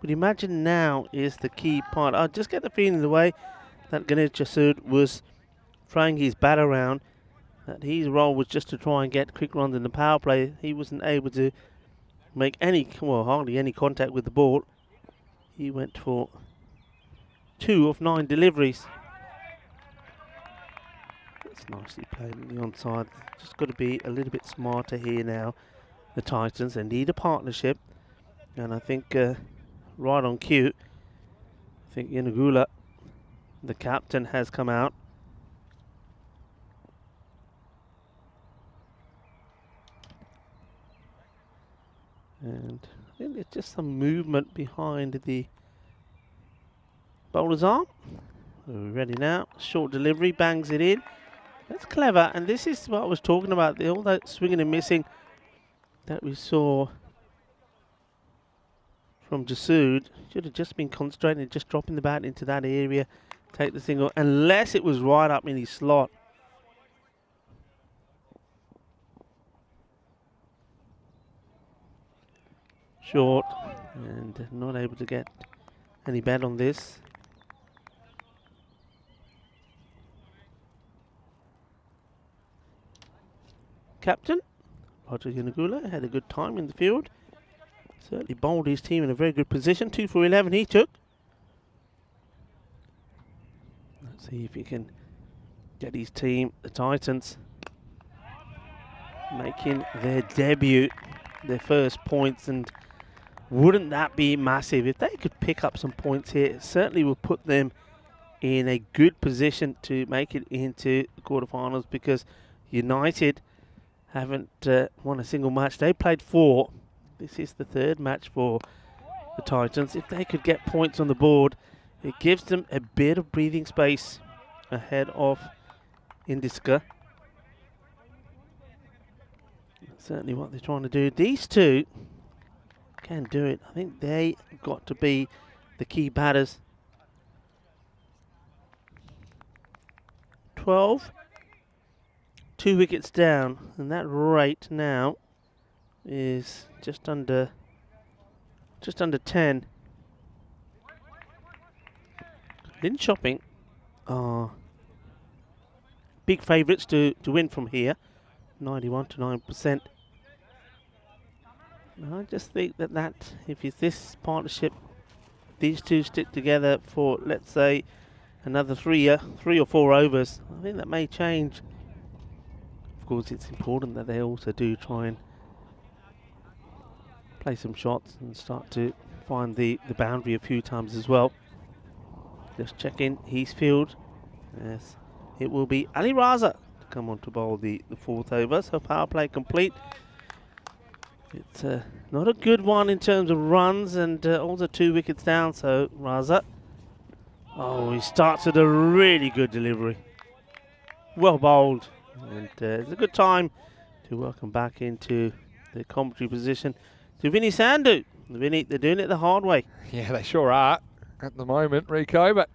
[SPEAKER 1] would imagine now is the key part. I just get the feeling the way that Ganesh Jasud was throwing his bat around, that his role was just to try and get quick runs in the power play. He wasn't able to make any, well, hardly any contact with the ball. He went for 2 of 9 deliveries. That's nicely played on the onside. Just got to be a little bit smarter here now. The Titans, they need a partnership. And I think right on cue, I think Yanagula, the captain, has come out. And I think there's just some movement behind the bowler's arm. We're ready now. Short delivery, bangs it in. That's clever, and this is what I was talking about. All that swinging and missing that we saw from Jasud. Should have just been concentrating, just dropping the bat into that area, take the single, unless it was right up in his slot. Short, and not able to get any bat on this. Captain Roger Yanagula had a good time in the field. Certainly bowled his team in a very good position. 2 for 11 he took. Let's see if he can get his team, the Titans, making their debut, their first points, and wouldn't that be massive? If they could pick up some points here, it certainly will put them in a good position to make it into the quarterfinals, because United haven't won a single match. They played 4. This is the 3rd match for the Titans. If they could get points on the board, it gives them a bit of breathing space ahead of Indiska. That's certainly what they're trying to do. These two can do it. I think they got to be the key batters. 12. 2 wickets down, and that rate now is just under 10. Lynn Shopping are big favourites to win from here, 91 to 9%. I just think that if it's this partnership, these two stick together for, let's say, another 3 or 4 overs, I think that may change. Of course, it's important that they also do try and play some shots and start to find the boundary a few times as well. Just check in his field. Yes, it will be Ali Raza to come on to bowl the 4th over. So power play complete. It's not a good one in terms of runs, and also 2 wickets down. So Raza, oh, he starts with a really good delivery. Well bowled. And it's a good time to welcome back into the commentary position to Vinny Sandhu. Vinny, they're doing it the hard way.
[SPEAKER 3] Yeah, they sure are at the moment, Rico. But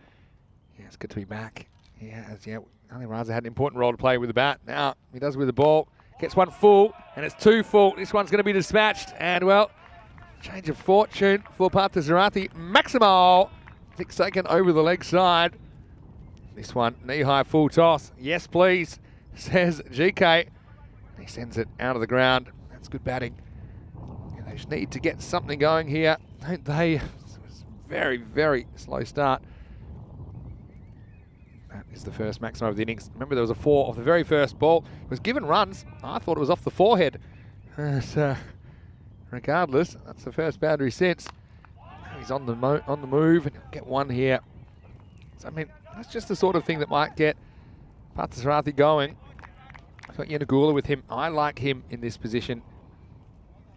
[SPEAKER 3] yeah, it's good to be back. Ali Raza had an important role to play with the bat. Now he does with the ball. Gets one full, and it's 2 full. This one's going to be dispatched. And, well, change of fortune for Partha Zarathi. Maximo, 6 taken over the leg side. This one, knee-high full toss. Yes, please, says GK. He sends it out of the ground. That's good batting. And they just need to get something going here, don't they? It was very, very slow start. That is the first maximum of the innings. Remember, there was a 4 off the very first ball. It was given runs. I thought it was off the forehead. Regardless, that's the first boundary since. Now he's on the move, and he'll get one here. So, I mean, that's just the sort of thing that might get Partha Zarathi going. I've got Yanagula with him. I like him in this position.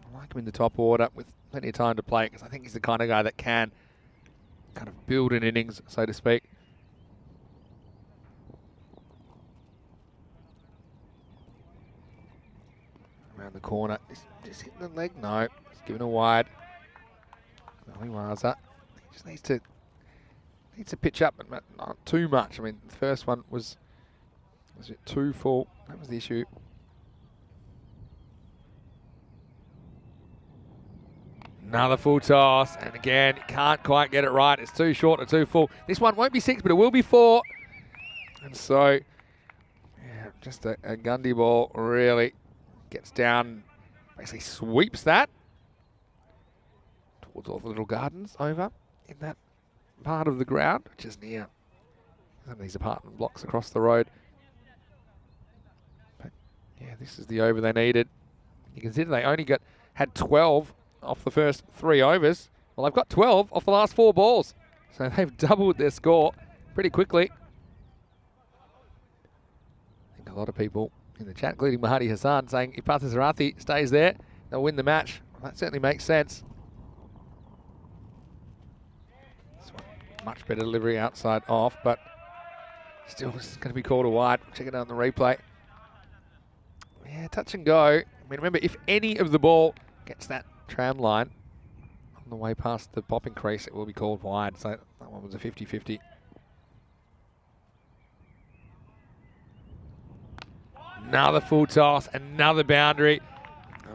[SPEAKER 3] I like him in the top order with plenty of time to play because I think he's the kind of guy that can kind of build an innings, so to speak. Around the corner. Just hitting the leg. No. He's giving a wide. Ali Raza. He just needs to pitch up, but not too much. I mean, the first one was it too full? That was the issue. Another full toss, and again, can't quite get it right. It's too short or too full. This one won't be 6, but it will be 4. And so, yeah, just a Gundy ball really gets down, basically sweeps that towards all the little gardens over in that part of the ground, which is near some of these apartment blocks across the road. But yeah, this is the over they needed. You consider they only had 12 off the first 3 overs. Well, they've got 12 off the last 4 balls. So they've doubled their score pretty quickly. I think a lot of people in the chat, including Mahadi Hassan, saying if Partha Sarathy stays there, they'll win the match. Well, that certainly makes sense. This one, much better delivery outside off, but still this is going to be called a wide. Check it out on the replay. Yeah, touch and go. I mean, remember, if any of the ball gets that tram line on the way past the popping crease, it will be called wide. So that one was a 50-50. Another full toss, another boundary.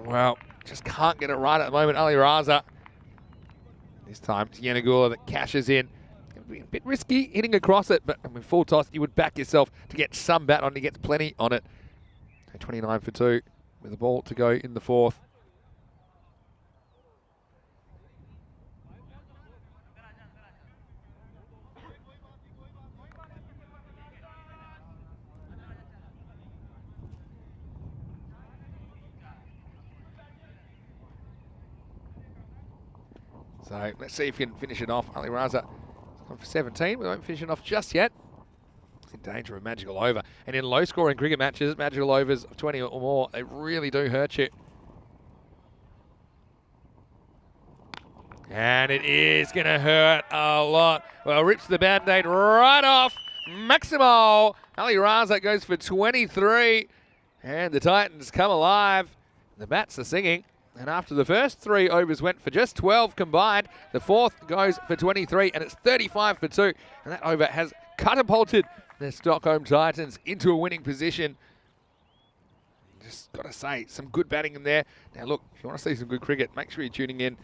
[SPEAKER 3] Well, just can't get it right at the moment. Ali Raza. This time it's Yanagula that cashes in. It'll be a bit risky hitting across it, but I mean, full toss, you would back yourself to get some bat on it. He gets plenty on it. 29 for 2 with the ball to go in the 4th. So let's see if we can finish it off. Ali Raza has gone for 17. We won't finish it off just yet. He's in danger of magical over. And in low-scoring cricket matches, magical overs of 20 or more, they really do hurt you. And it is going to hurt a lot. Well, rips the Band-Aid right off. Maximo. Ali Raza goes for 23. And the Titans come alive. The bats are singing. And after the first 3 overs went for just 12 combined, the 4th goes for 23, and it's 35 for 2. And that over has catapulted the Stockholm Titans into a winning position. Just got to say, some good batting in there. Now look, if you want to see some good cricket, make sure you're tuning in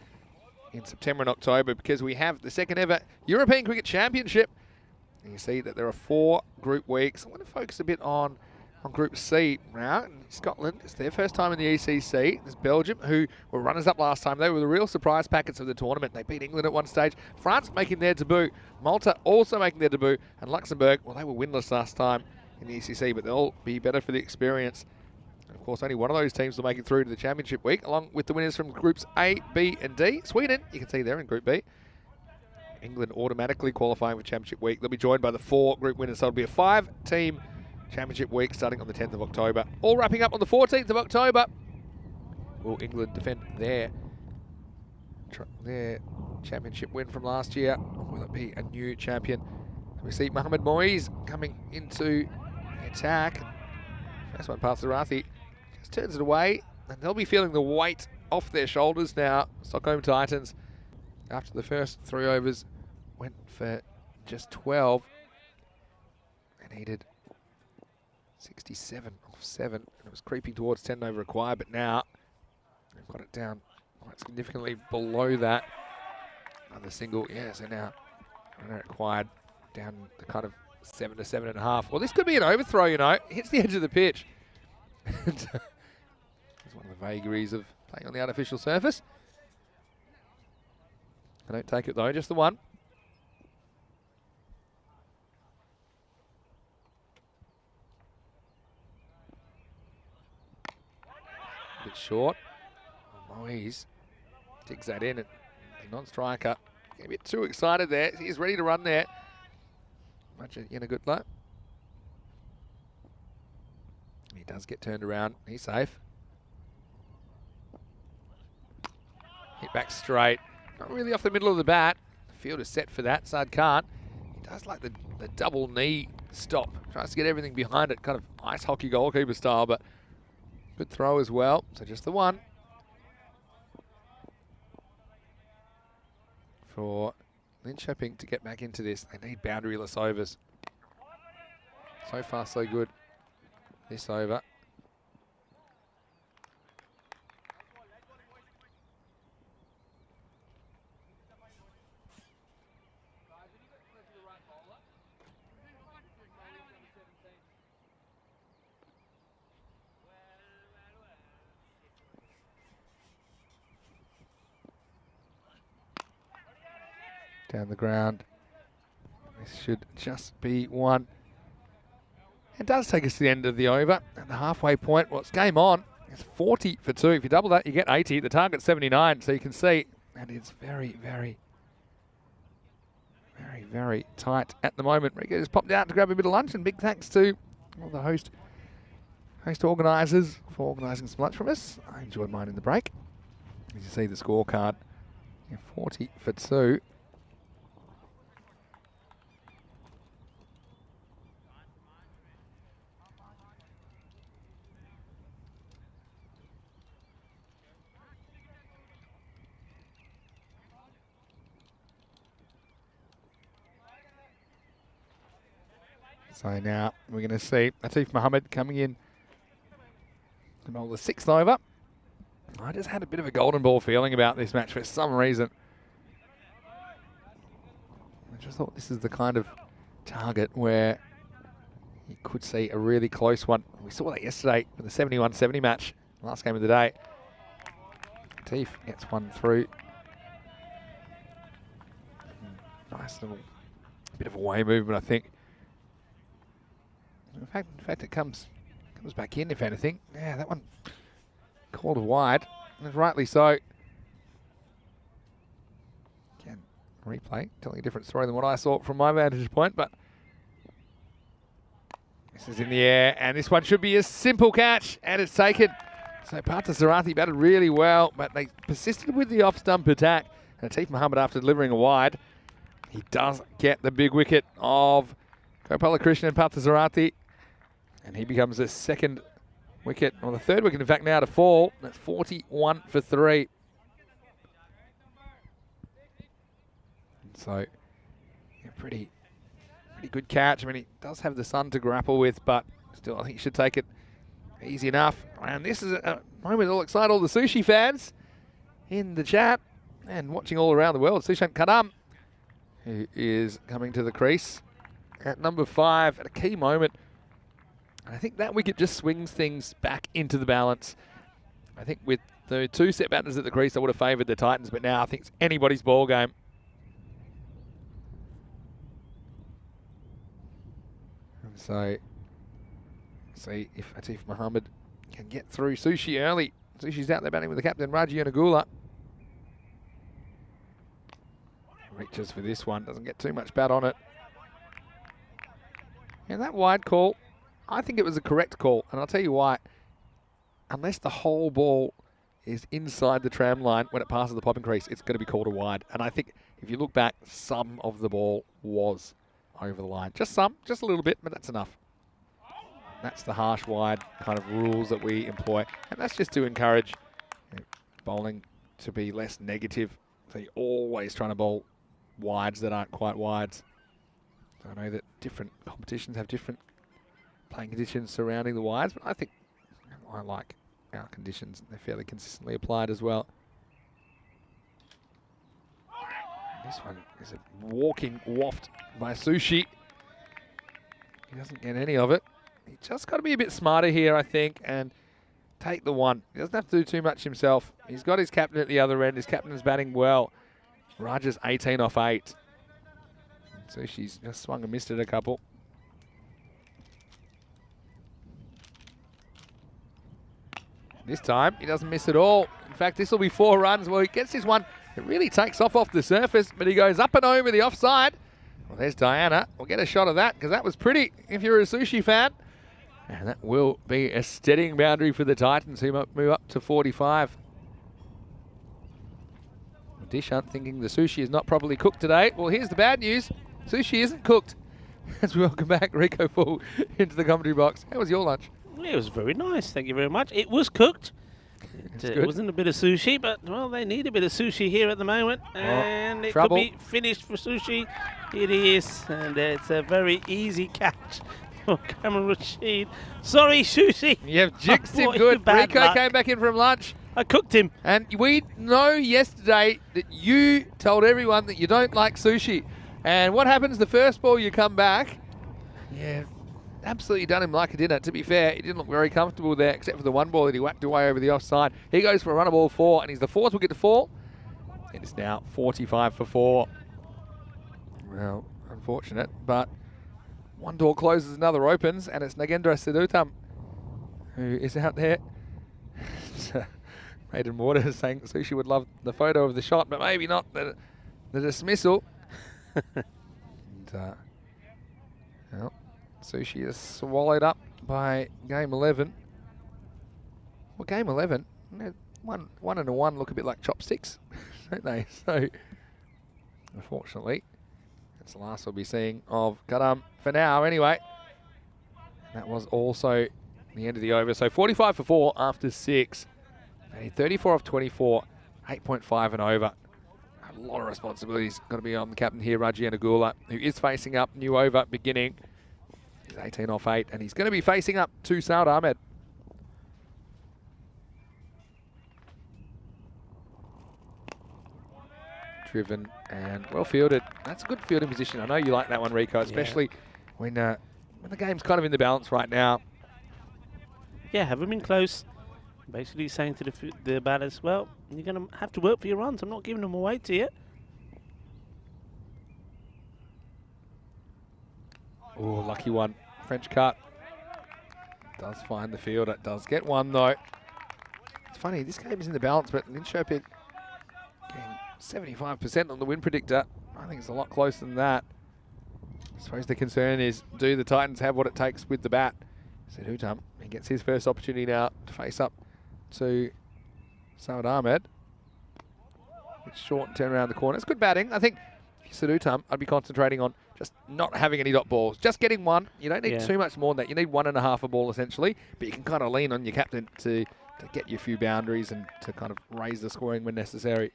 [SPEAKER 3] September and October, because we have the 2nd ever European Cricket Championship. And you see that there are 4 group weeks. I want to focus a bit on Group C now. Scotland, it's their first time in the ECC. There's Belgium, who were runners-up last time. They were the real surprise packets of the tournament. They beat England at one stage. France making their debut. Malta also making their debut. And Luxembourg, well, they were winless last time in the ECC, but they'll be better for the experience. And of course, only one of those teams will make it through to the championship week, along with the winners from Groups A, B, and D. Sweden, you can see they're in Group B. England automatically qualifying for championship week. They'll be joined by the 4 group winners, so it'll be a 5-team championship week starting on the 10th of October. All wrapping up on the 14th of October. Will England defend their championship win from last year? Or will it be a new champion? We see Mohamed Moise coming into the attack. First one past Sarathy. Just turns it away. And they'll be feeling the weight off their shoulders now. Stockholm Titans, after the first 3 overs, went for just 12. And needed 67 off 7, and it was creeping towards 10 over required, but now they've got it down quite significantly below that. Another single, yeah, so now required down the kind of 7 to 7.5. Well, this could be an overthrow, you know. It hits the edge of the pitch. It's one of the vagaries of playing on the artificial surface. I don't take it though, just the one. A bit short. Moise digs that in, and the non-striker getting a bit too excited there. He's ready to run there. Much in a good luck. He does get turned around. He's safe. Hit back straight. Not really off the middle of the bat. The field is set for that. Sard can't. He does like the double knee stop. Tries to get everything behind it, kind of ice hockey goalkeeper style, but good throw as well. So just the one. For Linköping to get back into this, they need boundaryless overs. So far, so good. This over. Down the ground. This should just be one. It does take us to the end of the over. At the halfway point, well, it's game on. It's 40 for 2. If you double that, you get 80. The target's 79, so you can see. And it's very, very, very, very tight at the moment. Rico just popped out to grab a bit of lunch, and big thanks to all the host organisers for organising some lunch from us. I enjoyed mine in the break. As you see the scorecard, 40 for 2. So now we're going to see Atif Mohammed coming in to bowl the 6th over. I just had a bit of a golden ball feeling about this match for some reason. I just thought this is the kind of target where you could see a really close one. We saw that yesterday with the 71-70 match, last game of the day. Atif gets one through. Nice little bit of away movement, I think. In fact, it comes back in, if anything. Yeah, that one called wide, and rightly so. Again, replay, telling a different story than what I saw from my vantage point, but this is in the air, and this one should be a simple catch, and it's taken. So Partha Sarathi batted really well, but they persisted with the off-stump attack. And Atif Mohammed, after delivering a wide, he does get the big wicket of Gopala Krishnan and Partha Sarathi. And he becomes the 2nd wicket, or the 3rd wicket, in fact, now to fall. That's 41 for 3. And so, yeah, pretty good catch. I mean, he does have the sun to grapple with, but still, I think he should take it easy enough. And this is a moment that will excite all the sushi fans in the chat and watching all around the world. Sushant Kadam, who is coming to the crease at number 5 at a key moment. I think that wicket just swings things back into the balance. I think with the 2 set batters at the crease, I would have favoured the Titans, but now I think it's anybody's ball game. And so, see if Atif Mohammed can get through Sushi early. Sushi's out there batting with the captain, Raji Yanagula. Reaches for this one, doesn't get too much bat on it. And that wide call, I think it was a correct call, and I'll tell you why. Unless the whole ball is inside the tram line when it passes the popping crease, it's going to be called a wide. And I think if you look back, some of the ball was over the line. Just some, just a little bit, but that's enough. That's the harsh wide kind of rules that we employ. And that's just to encourage bowling to be less negative. So you're always trying to bowl wides that aren't quite wides. I know that different competitions have different playing conditions surrounding the wides, but I think I like our conditions. They're fairly consistently applied as well. This one is a walking waft by Sushi. He doesn't get any of it. He just got to be a bit smarter here, I think, and take the one. He doesn't have to do too much himself. He's got his captain at the other end. His captain is batting well. Raja's 18 off 8. Sushi's just swung and missed it a couple. This time, he doesn't miss at all. In fact, this will be 4 runs. Well, he gets this one. It really takes off the surface, but he goes up and over the offside. Well, there's Diana. We'll get a shot of that because that was pretty if you're a Sushi fan. And that will be a steadying boundary for the Titans, who might move up to 45. Dishant thinking the sushi is not properly cooked today. Well, here's the bad news. Sushi isn't cooked. As we welcome back Rico Full into the commentary box. How was your lunch?
[SPEAKER 1] It was very nice, thank you very much. It was cooked. It wasn't a bit of sushi, but, well, they need a bit of sushi here at the moment. And it
[SPEAKER 3] trouble.
[SPEAKER 1] could be finished for sushi. It is, and it's a very easy catch for Cameron Rashid. Sorry, sushi.
[SPEAKER 3] You've jinxed him
[SPEAKER 1] brought you
[SPEAKER 3] good.
[SPEAKER 1] bad
[SPEAKER 3] Rico
[SPEAKER 1] luck.
[SPEAKER 3] came back in from lunch.
[SPEAKER 1] I cooked him.
[SPEAKER 3] And we know yesterday that you told everyone that you don't like sushi. And what happens the first ball you come back? Yeah, absolutely done him like a dinner. To be fair, he didn't look very comfortable there, except for the one ball that he whacked away over the offside. He goes for a run of ball 4, and he's the fourth wicket to fall. It is now 45 for 4. Well, unfortunate, but one door closes, another opens, and it's Nagendra Sidutam who is out there. Maiden Waters saying Sushi would love the photo of the shot, but maybe not the dismissal. And, well, Sushi is swallowed up by game 11. Well, game 11, one and a 1 look a bit like chopsticks, don't they? So, unfortunately, that's the last we'll be seeing of Karam for now anyway. That was also the end of the over. So 45 for 4 after 6. 34 off 24, 8.5 and over. A lot of responsibilities got to be on the captain here, Raji Anagula, who is facing up new over beginning. He's 18 off 8, and he's going to be facing up to Saud Ahmed. Driven and well fielded. That's a good fielding position. I know you like that one, Rico, especially when the game's kind of in the balance right now.
[SPEAKER 1] Yeah, haven't been close. Basically saying to the batters, well, you're going to have to work for your runs. I'm not giving them away to you.
[SPEAKER 3] Oh, lucky one. French cut. Does find the fielder. Does get one, though. It's funny, this game is in the balance, but Linköping getting 75% on the win predictor. I think it's a lot closer than that. I suppose the concern is, do the Titans have what it takes with the bat? Sidutam, he gets his first opportunity now to face up to Saud Ahmed. It's short and turn around the corner. It's good batting. I think Sidutam, I'd be concentrating on just not having any dot balls. Just getting one. You don't need too much more than that. You need 1.5 a ball essentially, but you can kind of lean on your captain to get you a few boundaries and to kind of raise the scoring when necessary.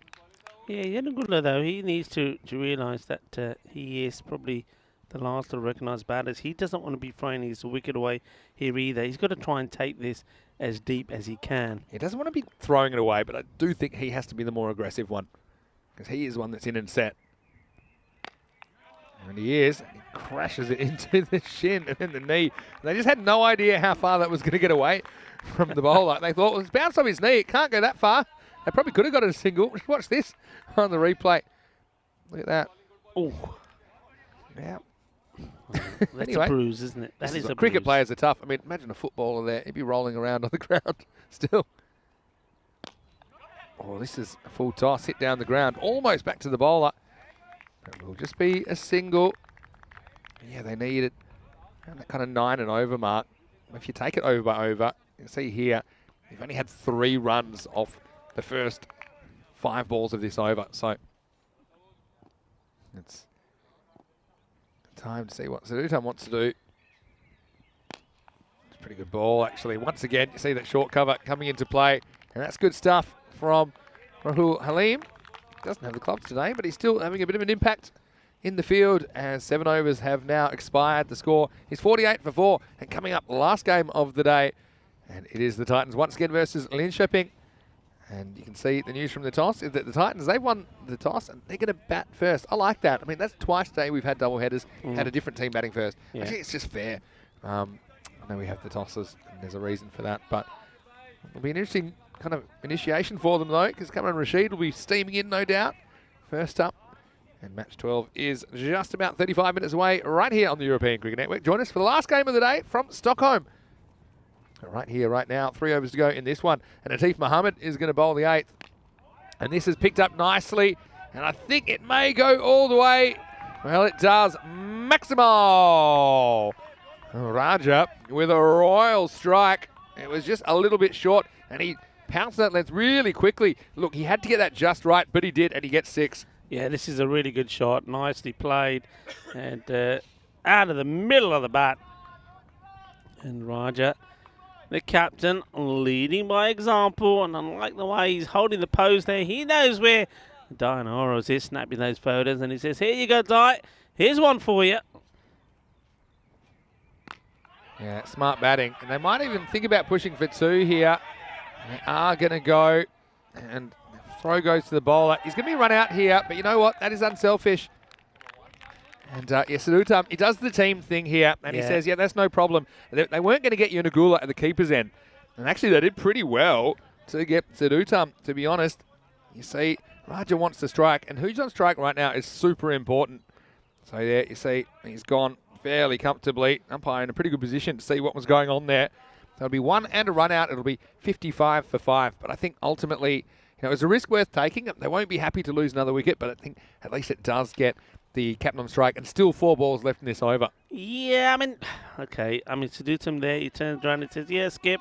[SPEAKER 1] Yeah, Yanagula, though, he needs to realise that he is probably the last to recognise batters. He doesn't want to be throwing his wicket away here either. He's got to try and take this as deep as he can.
[SPEAKER 3] He doesn't want to be throwing it away, but I do think he has to be the more aggressive one because he is one that's in and set. And he is. And he crashes it into the shin and then the knee. And they just had no idea how far that was going to get away from the bowler. They thought, well, it's bounced off his knee. It can't go that far. They probably could have got it a single. Watch this on the replay. Look at that.
[SPEAKER 1] Oh.
[SPEAKER 3] Yeah.
[SPEAKER 1] That's
[SPEAKER 3] anyway,
[SPEAKER 1] a bruise, isn't it? That is a
[SPEAKER 3] cricket
[SPEAKER 1] bruise.
[SPEAKER 3] players are tough. I mean, imagine a footballer there. He'd be rolling around on the ground still. Oh, this is a full toss. Hit down the ground. Almost back to the bowler. It will just be a single. Yeah, they need it around that kind of 9 and over mark. If you take it over by over, you can see here, they've only had 3 runs off the first 5 balls of this over. So it's time to see what Sidutam wants to do. It's a pretty good ball, actually. Once again, you see that short cover coming into play. And that's good stuff from Rahul Halim. Doesn't have the clubs today, but he's still having a bit of an impact in the field as 7 overs have now expired. The score is 48 for 4. And coming up, the last game of the day. And it is the Titans once again versus Linköping. And you can see the news from the toss is that the Titans, they've won the toss and they're going to bat first. I like that. I mean, that's twice today we've had double headers, had a different team batting first. I think it's just fair. I know we have the tosses and there's a reason for that, but it'll be an interesting kind of initiation for them though, because Cameron Rashid will be steaming in, no doubt. First up, and match 12 is just about 35 minutes away right here on the European Cricket Network. Join us for the last game of the day from Stockholm. Right here, right now, 3 overs to go in this one. And Atif Mohammed is going to bowl the 8th. And this is picked up nicely. And I think it may go all the way. Well, it does. Maximo! Raja with a royal strike. It was just a little bit short, and he pounced that length really quickly. Look, he had to get that just right, but he did, and he gets 6.
[SPEAKER 1] Yeah, this is a really good shot. Nicely played. And out of the middle of the bat. And Raja, the captain, leading by example. And unlike the way he's holding the pose there, he knows where Dianoros is snapping those photos. And he says, here you go, Di. Here's one for you.
[SPEAKER 3] Yeah, smart batting. And they might even think about pushing for 2 here. They are going to go, and throw goes to the bowler. He's going to be run out here, but you know what? That is unselfish. And yes, Sadutam, he does the team thing here, and he says, yeah, that's no problem. They weren't going to get Unagula at the keeper's end. And actually, they did pretty well to get Sadutam, to be honest. You see, Raja wants to strike, and who's on strike right now is super important. So there, you see, he's gone fairly comfortably. Umpire in a pretty good position to see what was going on there. There'll be 1 and a run out. It'll be 55 for 5. But I think ultimately, you know, it's a risk worth taking. They won't be happy to lose another wicket, but I think at least it does get the captain on strike, and still 4 balls left in this over.
[SPEAKER 1] Yeah, I mean, okay. I mean, Sadutam there, he turns around and says, yeah, Skip,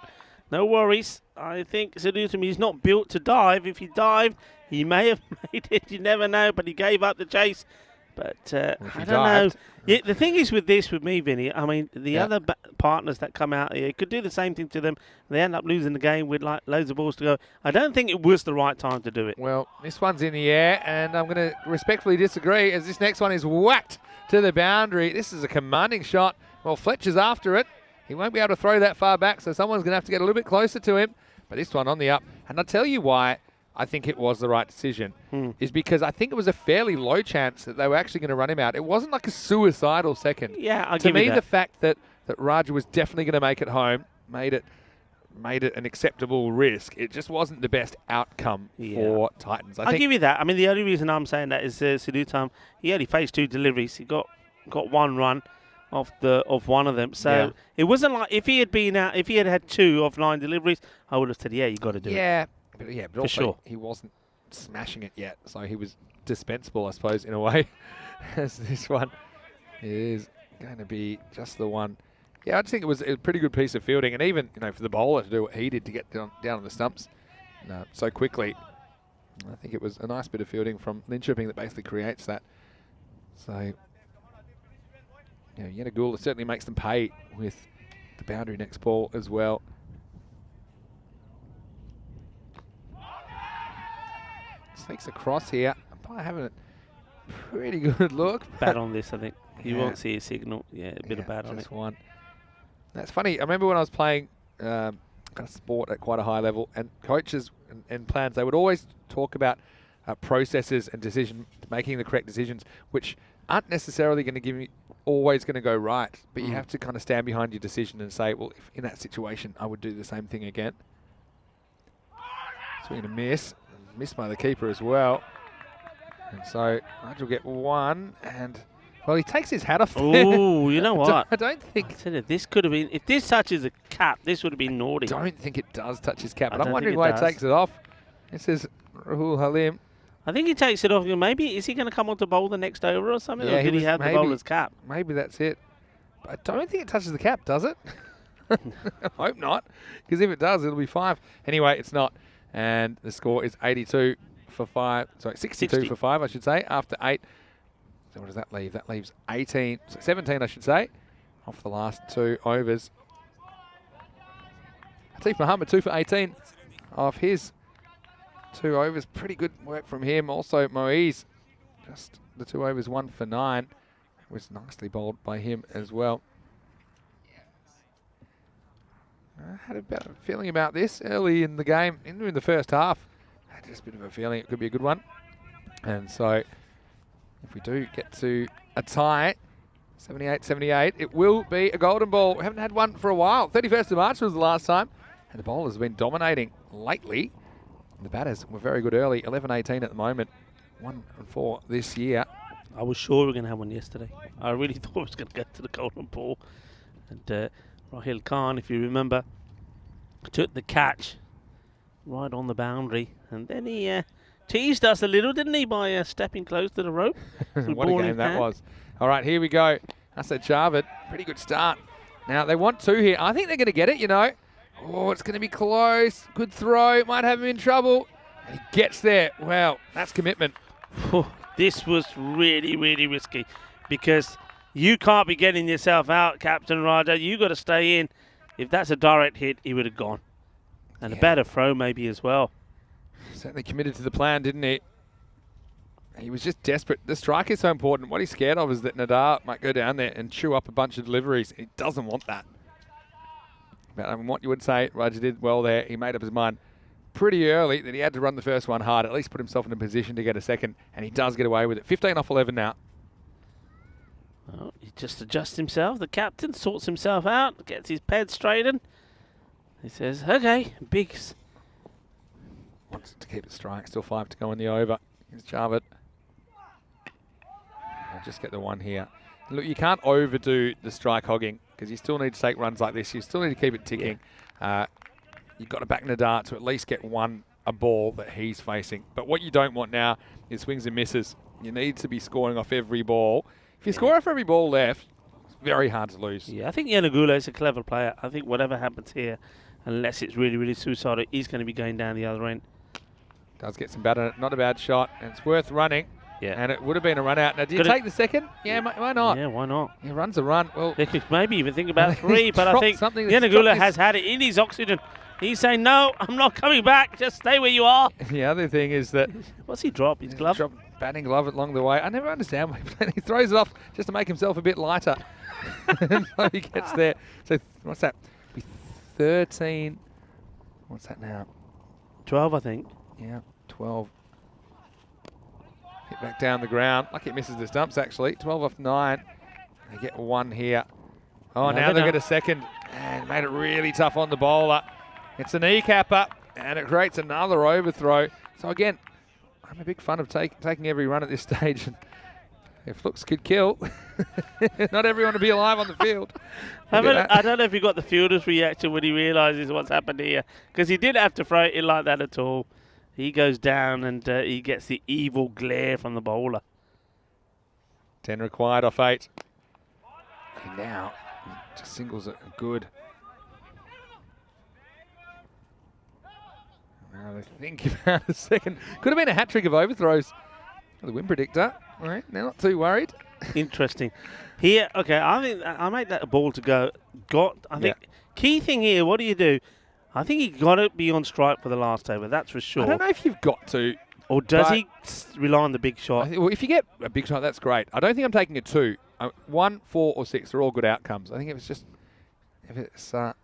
[SPEAKER 1] no worries. I think Sadutam, he's not built to dive. If he dived, he may have made it. You never know, but he gave up the chase. But I don't know. Yeah, the thing is with this, with me, Vinny, I mean, the other partners that come out here could do the same thing to them. They end up losing the game with like loads of balls to go. I don't think it was the right time to do it.
[SPEAKER 3] Well, this one's in the air, and I'm going to respectfully disagree as this next one is whacked to the boundary. This is a commanding shot. Well, Fletcher's after it. He won't be able to throw that far back, so someone's going to have to get a little bit closer to him. But this one on the up. And I'll tell you why I think it was the right decision, is because I think it was a fairly low chance that they were actually going to run him out. It wasn't like a suicidal second.
[SPEAKER 1] Yeah, I'll
[SPEAKER 3] to
[SPEAKER 1] give you
[SPEAKER 3] me,
[SPEAKER 1] that.
[SPEAKER 3] the fact that Raja was definitely going to make it home made it an acceptable risk. It just wasn't the best outcome for Titans.
[SPEAKER 1] I'll give you that. I mean, the only reason I'm saying that is Sadutam, he only faced 2 deliveries. He got 1 run of one of them. So it wasn't like if he had been out, if he had had 2 of 9 deliveries, I would have said, yeah, you got to do it.
[SPEAKER 3] But also
[SPEAKER 1] sure.
[SPEAKER 3] He wasn't smashing it yet, so he was dispensable, I suppose, in a way. As this one is going to be just the one. Yeah, I just think it was a pretty good piece of fielding, and even for the bowler to do what he did to get down on the stumps so quickly. I think it was a nice bit of fielding from Linköping that basically creates that. So, Yanagula certainly makes them pay with the boundary next ball as well. Takes across here. I'm probably having a pretty good look.
[SPEAKER 1] Bat on this, I think. You won't see a signal. Yeah, a bit of bat on it.
[SPEAKER 3] One. That's funny. I remember when I was playing kind of sport at quite a high level, and coaches and plans, they would always talk about processes and making the correct decisions, which aren't necessarily going to give you always going to go right. But you have to kind of stand behind your decision and say, well, if in that situation, I would do the same thing again. Swing and a miss. Missed by the keeper as well. And so Nigel get 1, and well, he takes his hat off.
[SPEAKER 1] Oh, you know what?
[SPEAKER 3] I don't think
[SPEAKER 1] this could have been. If this touches a cap, this would have been naughty.
[SPEAKER 3] I don't think it does touch his cap, but I'm wondering why he takes it off. It says Rahul Halim.
[SPEAKER 1] I think he takes it off. Maybe is he going to come on to bowl the next over or something?
[SPEAKER 3] Yeah,
[SPEAKER 1] or did he have the bowler's cap?
[SPEAKER 3] Maybe that's it. But I don't think it touches the cap, does it? I hope not, because if it does, it'll be 5. Anyway, it's not. And the score is 82 for 5. Sorry, 62 for 5, I should say, after 8. So what does that leave? That leaves 17, I should say, off the last 2 overs. Atif Muhammad, 2 for 18 off his 2 overs. Pretty good work from him. Also, Moise, just the 2 overs, 1 for 9. It was nicely bowled by him as well. I had a feeling about this early in the game, in the first half. I had just a bit of a feeling it could be a good one. And so, if we do get to a tie, 78-78, it will be a golden ball. We haven't had one for a while. 31st of March was the last time. And the bowlers have been dominating lately. And the batters were very good early, 11-18 at the moment. 1-4 this year.
[SPEAKER 1] I was sure we were going to have one yesterday. I really thought it was going to get to the golden ball. And Rahil Khan, if you remember, took the catch right on the boundary, and then he teased us a little, didn't he, by stepping close to the rope?
[SPEAKER 3] What a game that was. All right, here we go. Asad Sharvad, pretty good start Now, they want 2 here. I think they're going to get it, you know. Oh, it's going to be close. Good throw. Might have him in trouble. And he gets there. Wow, that's commitment.
[SPEAKER 1] This was really, really risky because you can't be getting yourself out, Captain Raja. You got to stay in. If that's a direct hit, he would have gone. And a better throw maybe as well.
[SPEAKER 3] Certainly committed to the plan, didn't he? He was just desperate. The strike is so important. What he's scared of is that Nadar might go down there and chew up a bunch of deliveries. He doesn't want that. But I mean, what you would say, Raja did well there. He made up his mind pretty early that he had to run the first one hard, at least put himself in a position to get a second, and he does get away with it. 15 off 11 now.
[SPEAKER 1] Well, he just adjusts himself. The captain sorts himself out, gets his ped straightened. He says, okay, Biggs.
[SPEAKER 3] Wants to keep it strike. Still 5 to go in the over. Here's Jarvid. I'll just get the one here. Look, you can't overdo the strike hogging because you still need to take runs like this. You still need to keep it ticking. You've got to back Nadar to at least get a ball that he's facing. But what you don't want now is swings and misses. You need to be scoring off every ball. If you score off every ball left, it's very hard to lose.
[SPEAKER 1] Yeah, I think Yanagula is a clever player. I think whatever happens here, unless it's really, really suicidal, he's going to be going down the other end.
[SPEAKER 3] Does get some batter, not a bad shot, and it's worth running.
[SPEAKER 1] Yeah.
[SPEAKER 3] And it would have been a run out. Now, do you take the second? Yeah, why not?
[SPEAKER 1] Yeah, why not?
[SPEAKER 3] He runs a run. Well,
[SPEAKER 1] They could maybe even think about 3, but I think Yanagula has had it in his oxygen. He's saying, no, I'm not coming back. Just stay where you are.
[SPEAKER 3] The other thing is that...
[SPEAKER 1] What's he drop? His glove?
[SPEAKER 3] Drop batting glove along the way. I never understand why he throws it off just to make himself a bit lighter. So he gets there. So what's that? 13. What's that now?
[SPEAKER 1] 12, I think.
[SPEAKER 3] Yeah, 12. Hit back down the ground. Lucky it misses the stumps, actually. 12 off 9. They get 1 here. Oh, now they get a second. And made it really tough on the bowler. It's a kneecapper, and it creates another overthrow. So again, I'm a big fan of taking every run at this stage. And if looks could kill, not everyone will be alive on the field.
[SPEAKER 1] I don't know if you got the fielder's reaction when he realises what's happened here, because he didn't have to throw it in like that at all. He goes down and he gets the evil glare from the bowler.
[SPEAKER 3] 10 required off 8. And now, just singles are good. Now they think about a second. Could have been a hat-trick of overthrows. The win predictor. All right, now not too worried.
[SPEAKER 1] Interesting. Here, okay, I think I made that a ball to go. I think key thing here, what do you do? I think he got to be on strike for the last over, that's for sure.
[SPEAKER 3] I don't know if you've got to.
[SPEAKER 1] Or does he rely on the big shot?
[SPEAKER 3] Well, if you get a big shot, that's great. I don't think I'm taking a 2. 1, 4, or 6 are all good outcomes. I think if it's a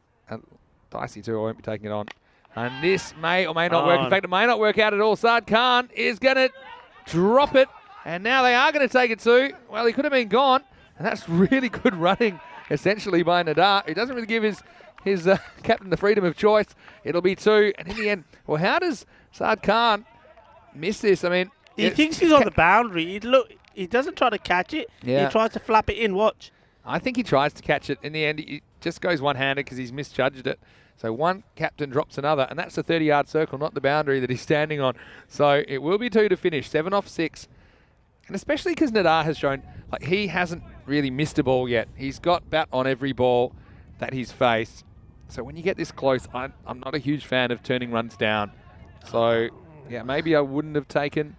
[SPEAKER 3] dicey 2, I won't be taking it on. And this may or may not work. In fact, it may not work out at all. Saad Khan is going to drop it. And now they are going to take it 2. Well, he could have been gone. And that's really good running, essentially, by Nadar. He doesn't really give his captain the freedom of choice. It'll be 2. And in the end, well, how does Saad Khan miss this? I mean,
[SPEAKER 1] he thinks he's on the boundary. He doesn't try to catch it.
[SPEAKER 3] Yeah.
[SPEAKER 1] He tries to flap it in. Watch.
[SPEAKER 3] I think he tries to catch it. In the end, he just goes one-handed because he's misjudged it. So one captain drops another, and that's the 30-yard circle, not the boundary that he's standing on. So it will be 2 to finish, 7 off 6. And especially because Nadar has shown, like, he hasn't really missed a ball yet. He's got bat on every ball that he's faced. So when you get this close, I'm not a huge fan of turning runs down. So, yeah, maybe I wouldn't have taken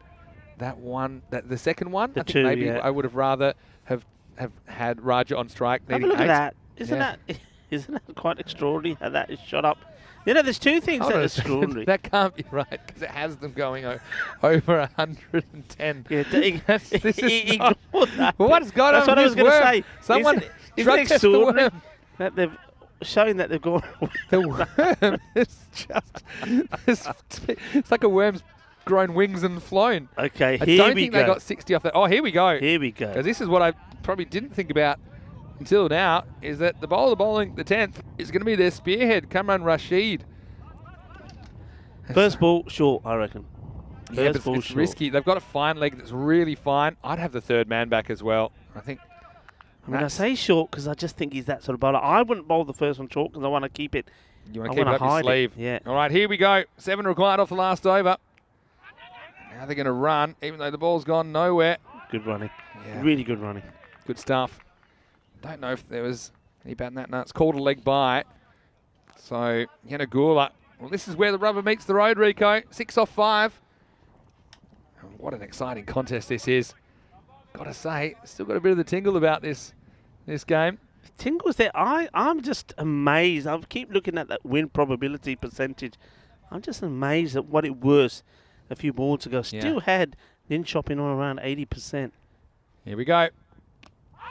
[SPEAKER 3] that one, the second one. I think maybe I would have rather have had Raja on strike.
[SPEAKER 1] Have a look at that. Isn't that quite extraordinary how that is shot up? You know, there's 2 things that are extraordinary.
[SPEAKER 3] That can't be right because it has them going over 110.
[SPEAKER 1] Yeah,
[SPEAKER 3] this is
[SPEAKER 1] not, that.
[SPEAKER 3] Well, what's got
[SPEAKER 1] That's what I was going to say.
[SPEAKER 3] Someone
[SPEAKER 1] isn't it extraordinary that they've shown that they've gone?
[SPEAKER 3] The worm is just it's like a worm's grown wings and flown.
[SPEAKER 1] Okay,
[SPEAKER 3] I don't think they got 60 off that. Oh, here we go.
[SPEAKER 1] Here we go.
[SPEAKER 3] Because this is what I probably didn't think about until now, is that the bowler bowling the 10th is going to be their spearhead, Kamran Rashid.
[SPEAKER 1] First ball short, I reckon.
[SPEAKER 3] Yeah, but it's risky. They've got a fine leg that's really fine. I'd have the 3rd man back as well. I say short because I just think he's that sort of bowler. I wouldn't bowl the first one short because I want to keep it. You want to keep it up your sleeve.
[SPEAKER 1] Yeah.
[SPEAKER 3] All right, here we go. 7 required off the last over. Now they're going to run, even though the ball's gone nowhere.
[SPEAKER 1] Good running. Yeah. Really good running.
[SPEAKER 3] Good stuff. Don't know if there was Any batting that? No, it's called a leg by. So, Yanagula. Well, this is where the rubber meets the road, Rico. 6 off 5. What an exciting contest this is. Got to say, still got a bit of the tingle about this game.
[SPEAKER 1] Tingles there. I'm just amazed. I keep looking at that win probability percentage. I'm just amazed at what it was a few balls ago. Still had Lin chopping on around 80%.
[SPEAKER 3] Here we go.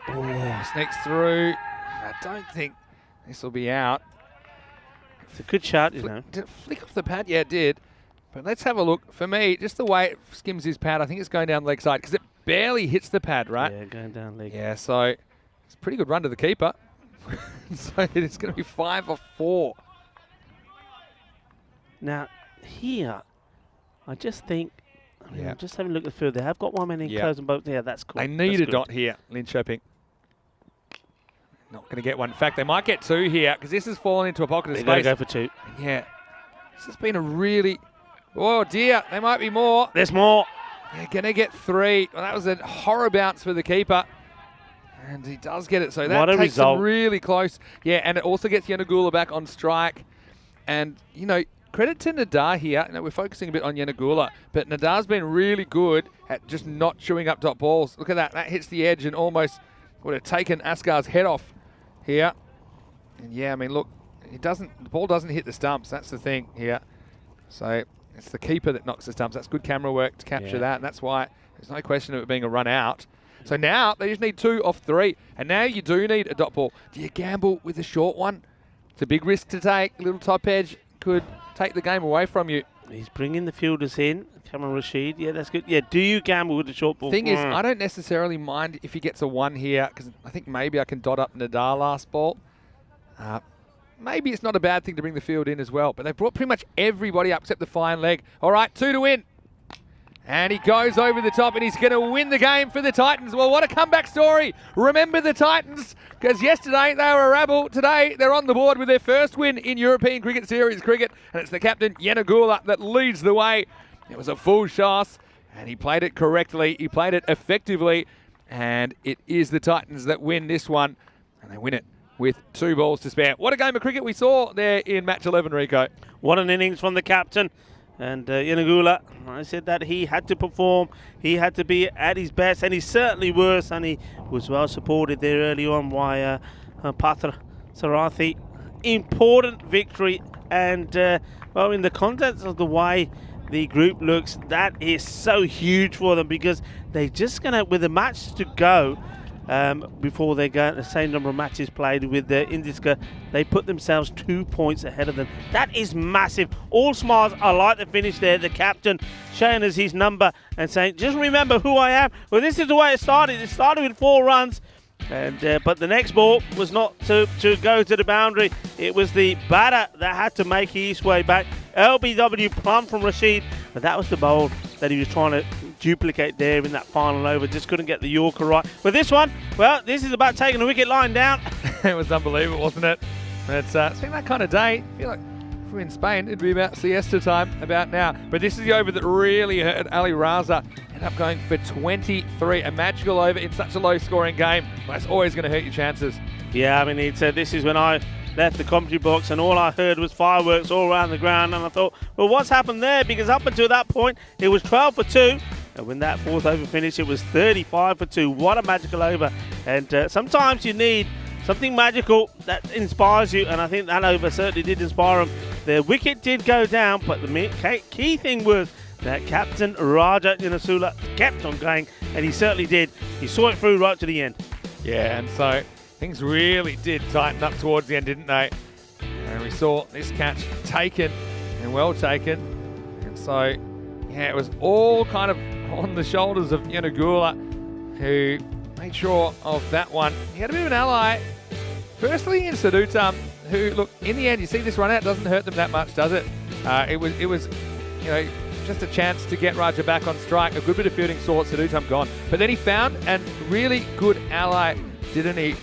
[SPEAKER 3] Oh, sneaks through. I don't think this will be out.
[SPEAKER 1] It's a good shot, you know.
[SPEAKER 3] Did it flick off the pad? Yeah, it did. But let's have a look. For me, just the way it skims his pad, I think it's going down the leg side because it barely hits the pad, right?
[SPEAKER 1] Yeah, going down leg.
[SPEAKER 3] Yeah, so it's a pretty good run to the keeper. So it's going to be 5 off 4.
[SPEAKER 1] Now, here, I just think, I'm just having a look at the field. They have got one man in close and both there. That's cool.
[SPEAKER 3] They need
[SPEAKER 1] That's
[SPEAKER 3] a
[SPEAKER 1] good.
[SPEAKER 3] dot here, Linköping. Not going to get one. In fact, they might get 2 here because this has fallen into a pocket of
[SPEAKER 1] They're
[SPEAKER 3] space.
[SPEAKER 1] going to go for 2.
[SPEAKER 3] Yeah. This has been a really... Oh, dear. There might be more.
[SPEAKER 1] There's more.
[SPEAKER 3] They're going to get 3. Well, that was a horror bounce for the keeper. And he does get it. So that
[SPEAKER 1] What a
[SPEAKER 3] takes
[SPEAKER 1] result.
[SPEAKER 3] them really close. Yeah, and it also gets Yanagula back on strike. And, credit to Nadar here. We're focusing a bit on Yanagula, but Nadar's been really good at just not chewing up dot balls. Look at that. That hits the edge and almost would have taken Askar's head off here. And yeah, I mean, look, the ball doesn't hit the stumps. That's the thing here. So it's the keeper that knocks the stumps. That's good camera work to capture that, and that's why there's no question of it being a run out. So now they just need 2 off 3, and now you do need a dot ball. Do you gamble with a short one? It's a big risk to take. A little top edge could take the game away from you.
[SPEAKER 1] He's bringing the fielders in. Cameron Rashid. Yeah, that's good. Yeah, do you gamble with the short ball?
[SPEAKER 3] Thing is, I don't necessarily mind if he gets a 1 here, because I think maybe I can dot up Nadar last ball. Maybe it's not a bad thing to bring the field in as well, but they've brought pretty much everybody up except the fine leg. All right, 2 to win. And he goes over the top, and he's going to win the game for the Titans. Well, what a comeback story. Remember the Titans, because yesterday they were a rabble. Today they're on the board with their first win in European Cricket Series cricket, and it's the captain, Yanagula, that leads the way. It was a full shot, and he played it correctly. He played it effectively, and it is the Titans that win this one, and they win it with 2 balls to spare. What a game of cricket we saw there in match 11, Rico.
[SPEAKER 1] What an innings from the captain. And Yanagula, I said that he had to perform, he had to be at his best, and he certainly was, and he was well supported there early on by Patra Sarathi. Important victory, and well, in the context of the way the group looks, that is so huge for them, because they're just going to, with the match to go, before they go the same number of matches played with the Indiska, they put themselves 2 points ahead of them. That is massive. All smiles. I like the finish there. The captain showing us his number and saying, just remember who I am. Well, this is the way it started. It started with 4 runs. And but the next ball was not to go to the boundary. It was the batter that had to make his way back. LBW plum from Rashid, but that was the bowl that he was trying to duplicate there in that final over. Just couldn't get the Yorker right. But this one, well, this is about taking the wicket line down.
[SPEAKER 3] It was unbelievable, wasn't it? It's been that kind of day. I feel like if we're in Spain, it'd be about siesta time about now. But this is the over that really hurt Ali Raza. Ended up going for 23. A magical over in such a low-scoring game. That's always going to hurt your chances.
[SPEAKER 1] Yeah, I mean, he said this is when I left the commentary box and all I heard was fireworks all around the ground, and I thought, well, what's happened there? Because up until that point, it was 12 for 2. And when that 4th over finished, it was 35 for 2. What a magical over. And sometimes you need something magical that inspires you, and I think that over certainly did inspire him. The wicket did go down, but the key thing was that Captain Raja Yanasula kept on going, and he certainly did. He saw it through right to the end.
[SPEAKER 3] Yeah, and so things really did tighten up towards the end, didn't they? And we saw this catch taken, and well taken. And so, yeah, it was all kind of on the shoulders of Yanagula, who made sure of that one. He had a bit of an ally. Firstly, in Sadutam, who, look, in the end, you see this run out doesn't hurt them that much, does it? It was, just a chance to get Raja back on strike. A good bit of fielding saw Sadutam gone. But then he found a really good ally, didn't he?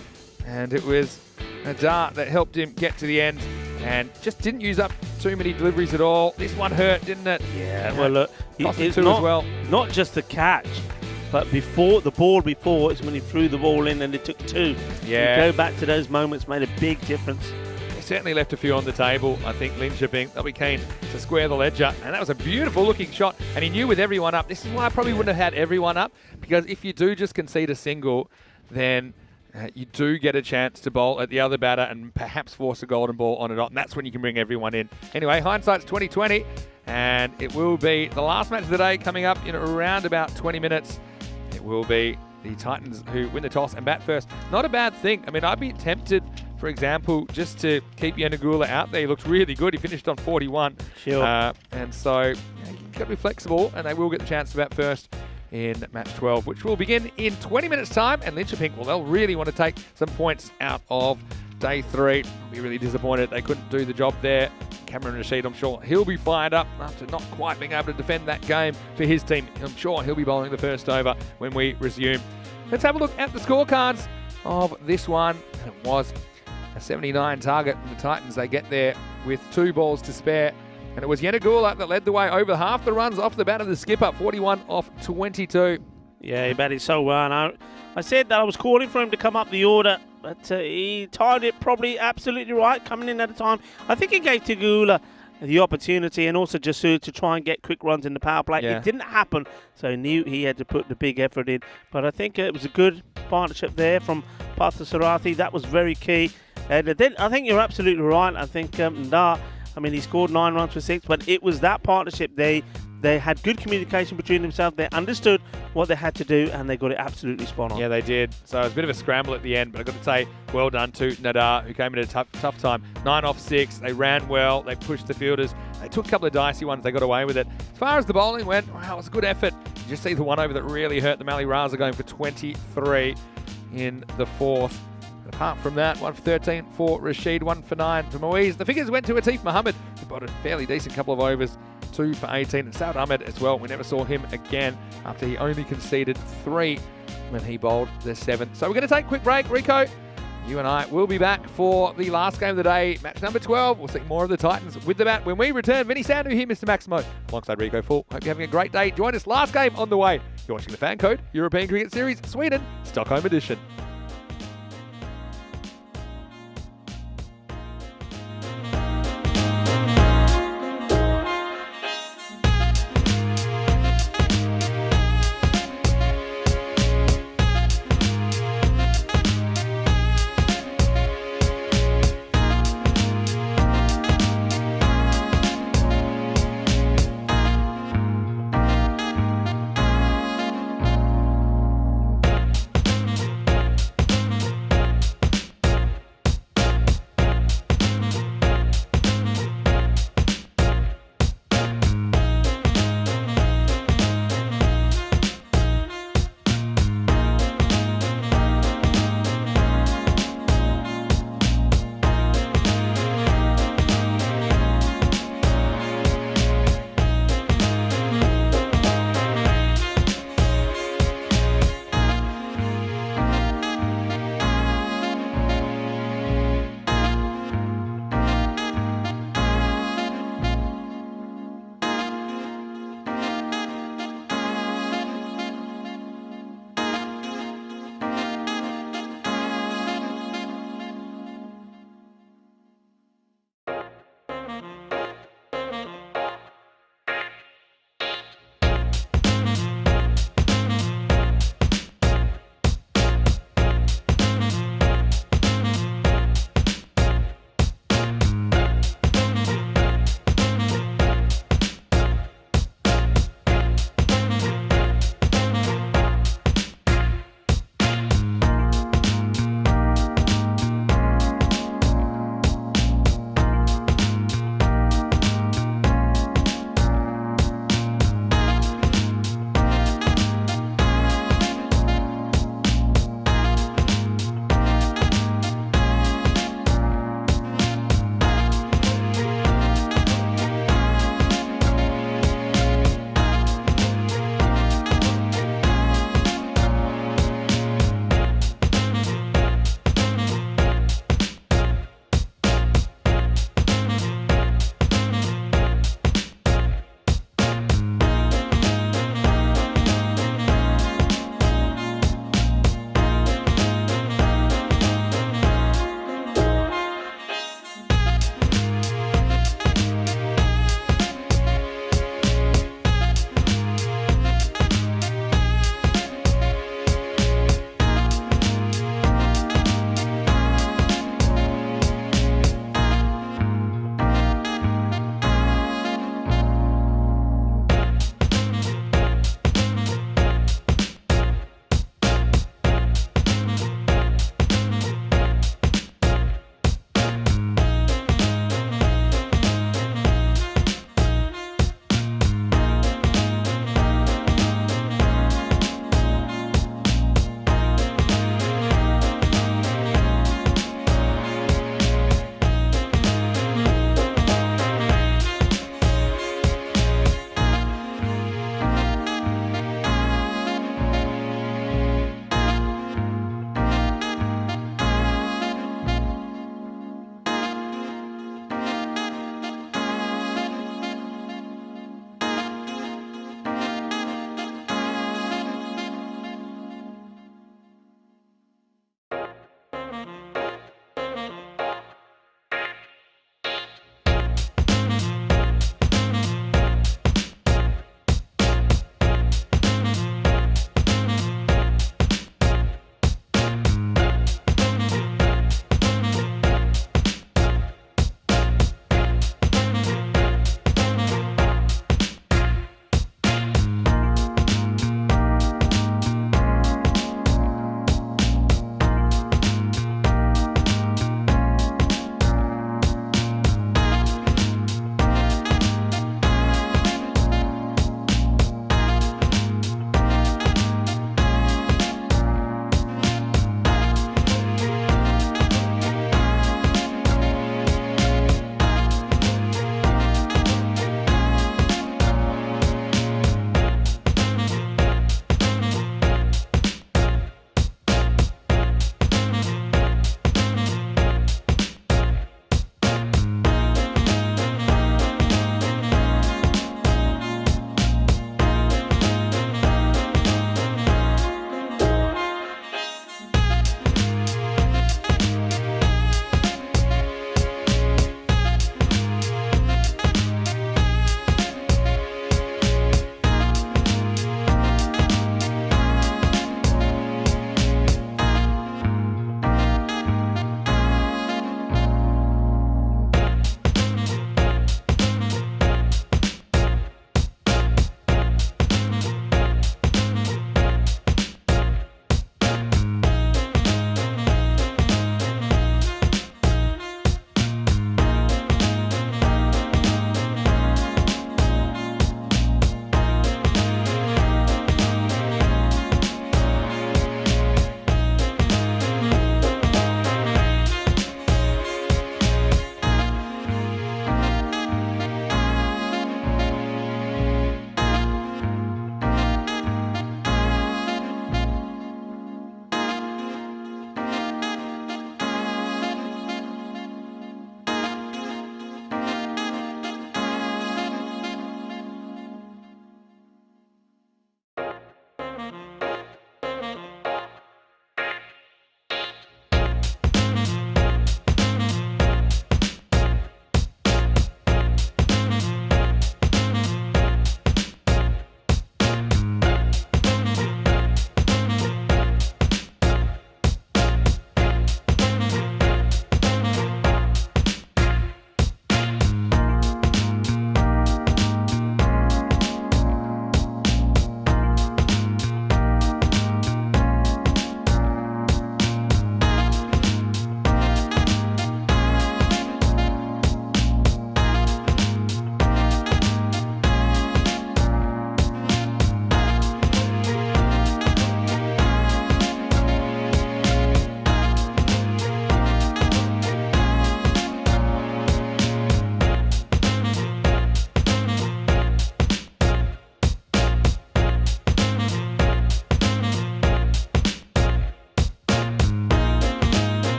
[SPEAKER 3] And it was Nadar that helped him get to the end and just didn't use up too many deliveries at all. This one hurt, didn't it?
[SPEAKER 1] Yeah, well, look,
[SPEAKER 3] it's
[SPEAKER 1] it's
[SPEAKER 3] as
[SPEAKER 1] not,
[SPEAKER 3] well.
[SPEAKER 1] not just the catch. But before the ball before is when he threw the ball in and it took 2.
[SPEAKER 3] Yeah.
[SPEAKER 1] You go back to those moments, made a big difference.
[SPEAKER 3] He certainly left a few on the table. I think Linköping, they'll be keen to square the ledger. And that was a beautiful looking shot. And he knew with everyone up. This is why I probably wouldn't have had everyone up, because if you do just concede a single, then you do get a chance to bowl at the other batter and perhaps force a golden ball on it. And that's when you can bring everyone in. Anyway, hindsight's 2020, and it will be the last match of the day coming up in around about 20 minutes. It will be the Titans who win the toss and bat first. Not a bad thing. I mean, I'd be tempted, for example, just to keep Yanagula out there. He looked really good. He finished on 41.
[SPEAKER 1] Sure.
[SPEAKER 3] And so you've got to be flexible, and they will get the chance to bat first in match 12, which will begin in 20 minutes' time. And Linköping, well, they'll really want to take some points out of day 3. Be really disappointed they couldn't do the job there. Cameron Rashid, I'm sure he'll be fired up after not quite being able to defend that game for his team. I'm sure he'll be bowling the first over when we resume. Let's have a look at the scorecards of this one. And it was a 79 target. And the Titans, they get there with 2 balls to spare. And it was Yanagula that led the way over half the runs off the bat of the skipper, 41 off 22.
[SPEAKER 1] Yeah, he batted so well. And I said that I was calling for him to come up the order, but he timed it probably absolutely right, coming in at a time. I think he gave Tigula the opportunity and also Jasu to try and get quick runs in the power play.
[SPEAKER 3] Yeah.
[SPEAKER 1] It didn't happen, so he knew he had to put the big effort in. But I think it was a good partnership there from Partha Sarathi. That was very key. And then I think you're absolutely right. I think Ndar, I mean, he scored 9 runs for 6, but it was that partnership. They had good communication between themselves. They understood what they had to do, and they got it absolutely spot on.
[SPEAKER 3] Yeah, they did. So it was a bit of a scramble at the end, but I've got to say, well done to Nadar, who came in at a tough time. 9 off 6. They ran well. They pushed the fielders. They took a couple of dicey ones. They got away with it. As far as the bowling went, wow, it was a good effort. You just see the one over that really hurt the Mali Raza, going for 23 in the 4th. Apart from that, 1 for 13 for Rashid, 1 for 9 for Moise. The figures went to Atif Mohammed, who bowled a fairly decent couple of overs, 2 for 18. And Saud Ahmed as well. We never saw him again after he only conceded 3 when he bowled the 7th. So we're going to take a quick break. Rico, you and I will be back for the last game of the day, match number 12. We'll see more of the Titans with the bat when we return. Vinny Sandu here, Mr. Maximo, alongside Rico Full. Hope you're having a great day. Join us, last game on the way. You're watching the FanCode European Cricket Series, Sweden, Stockholm edition.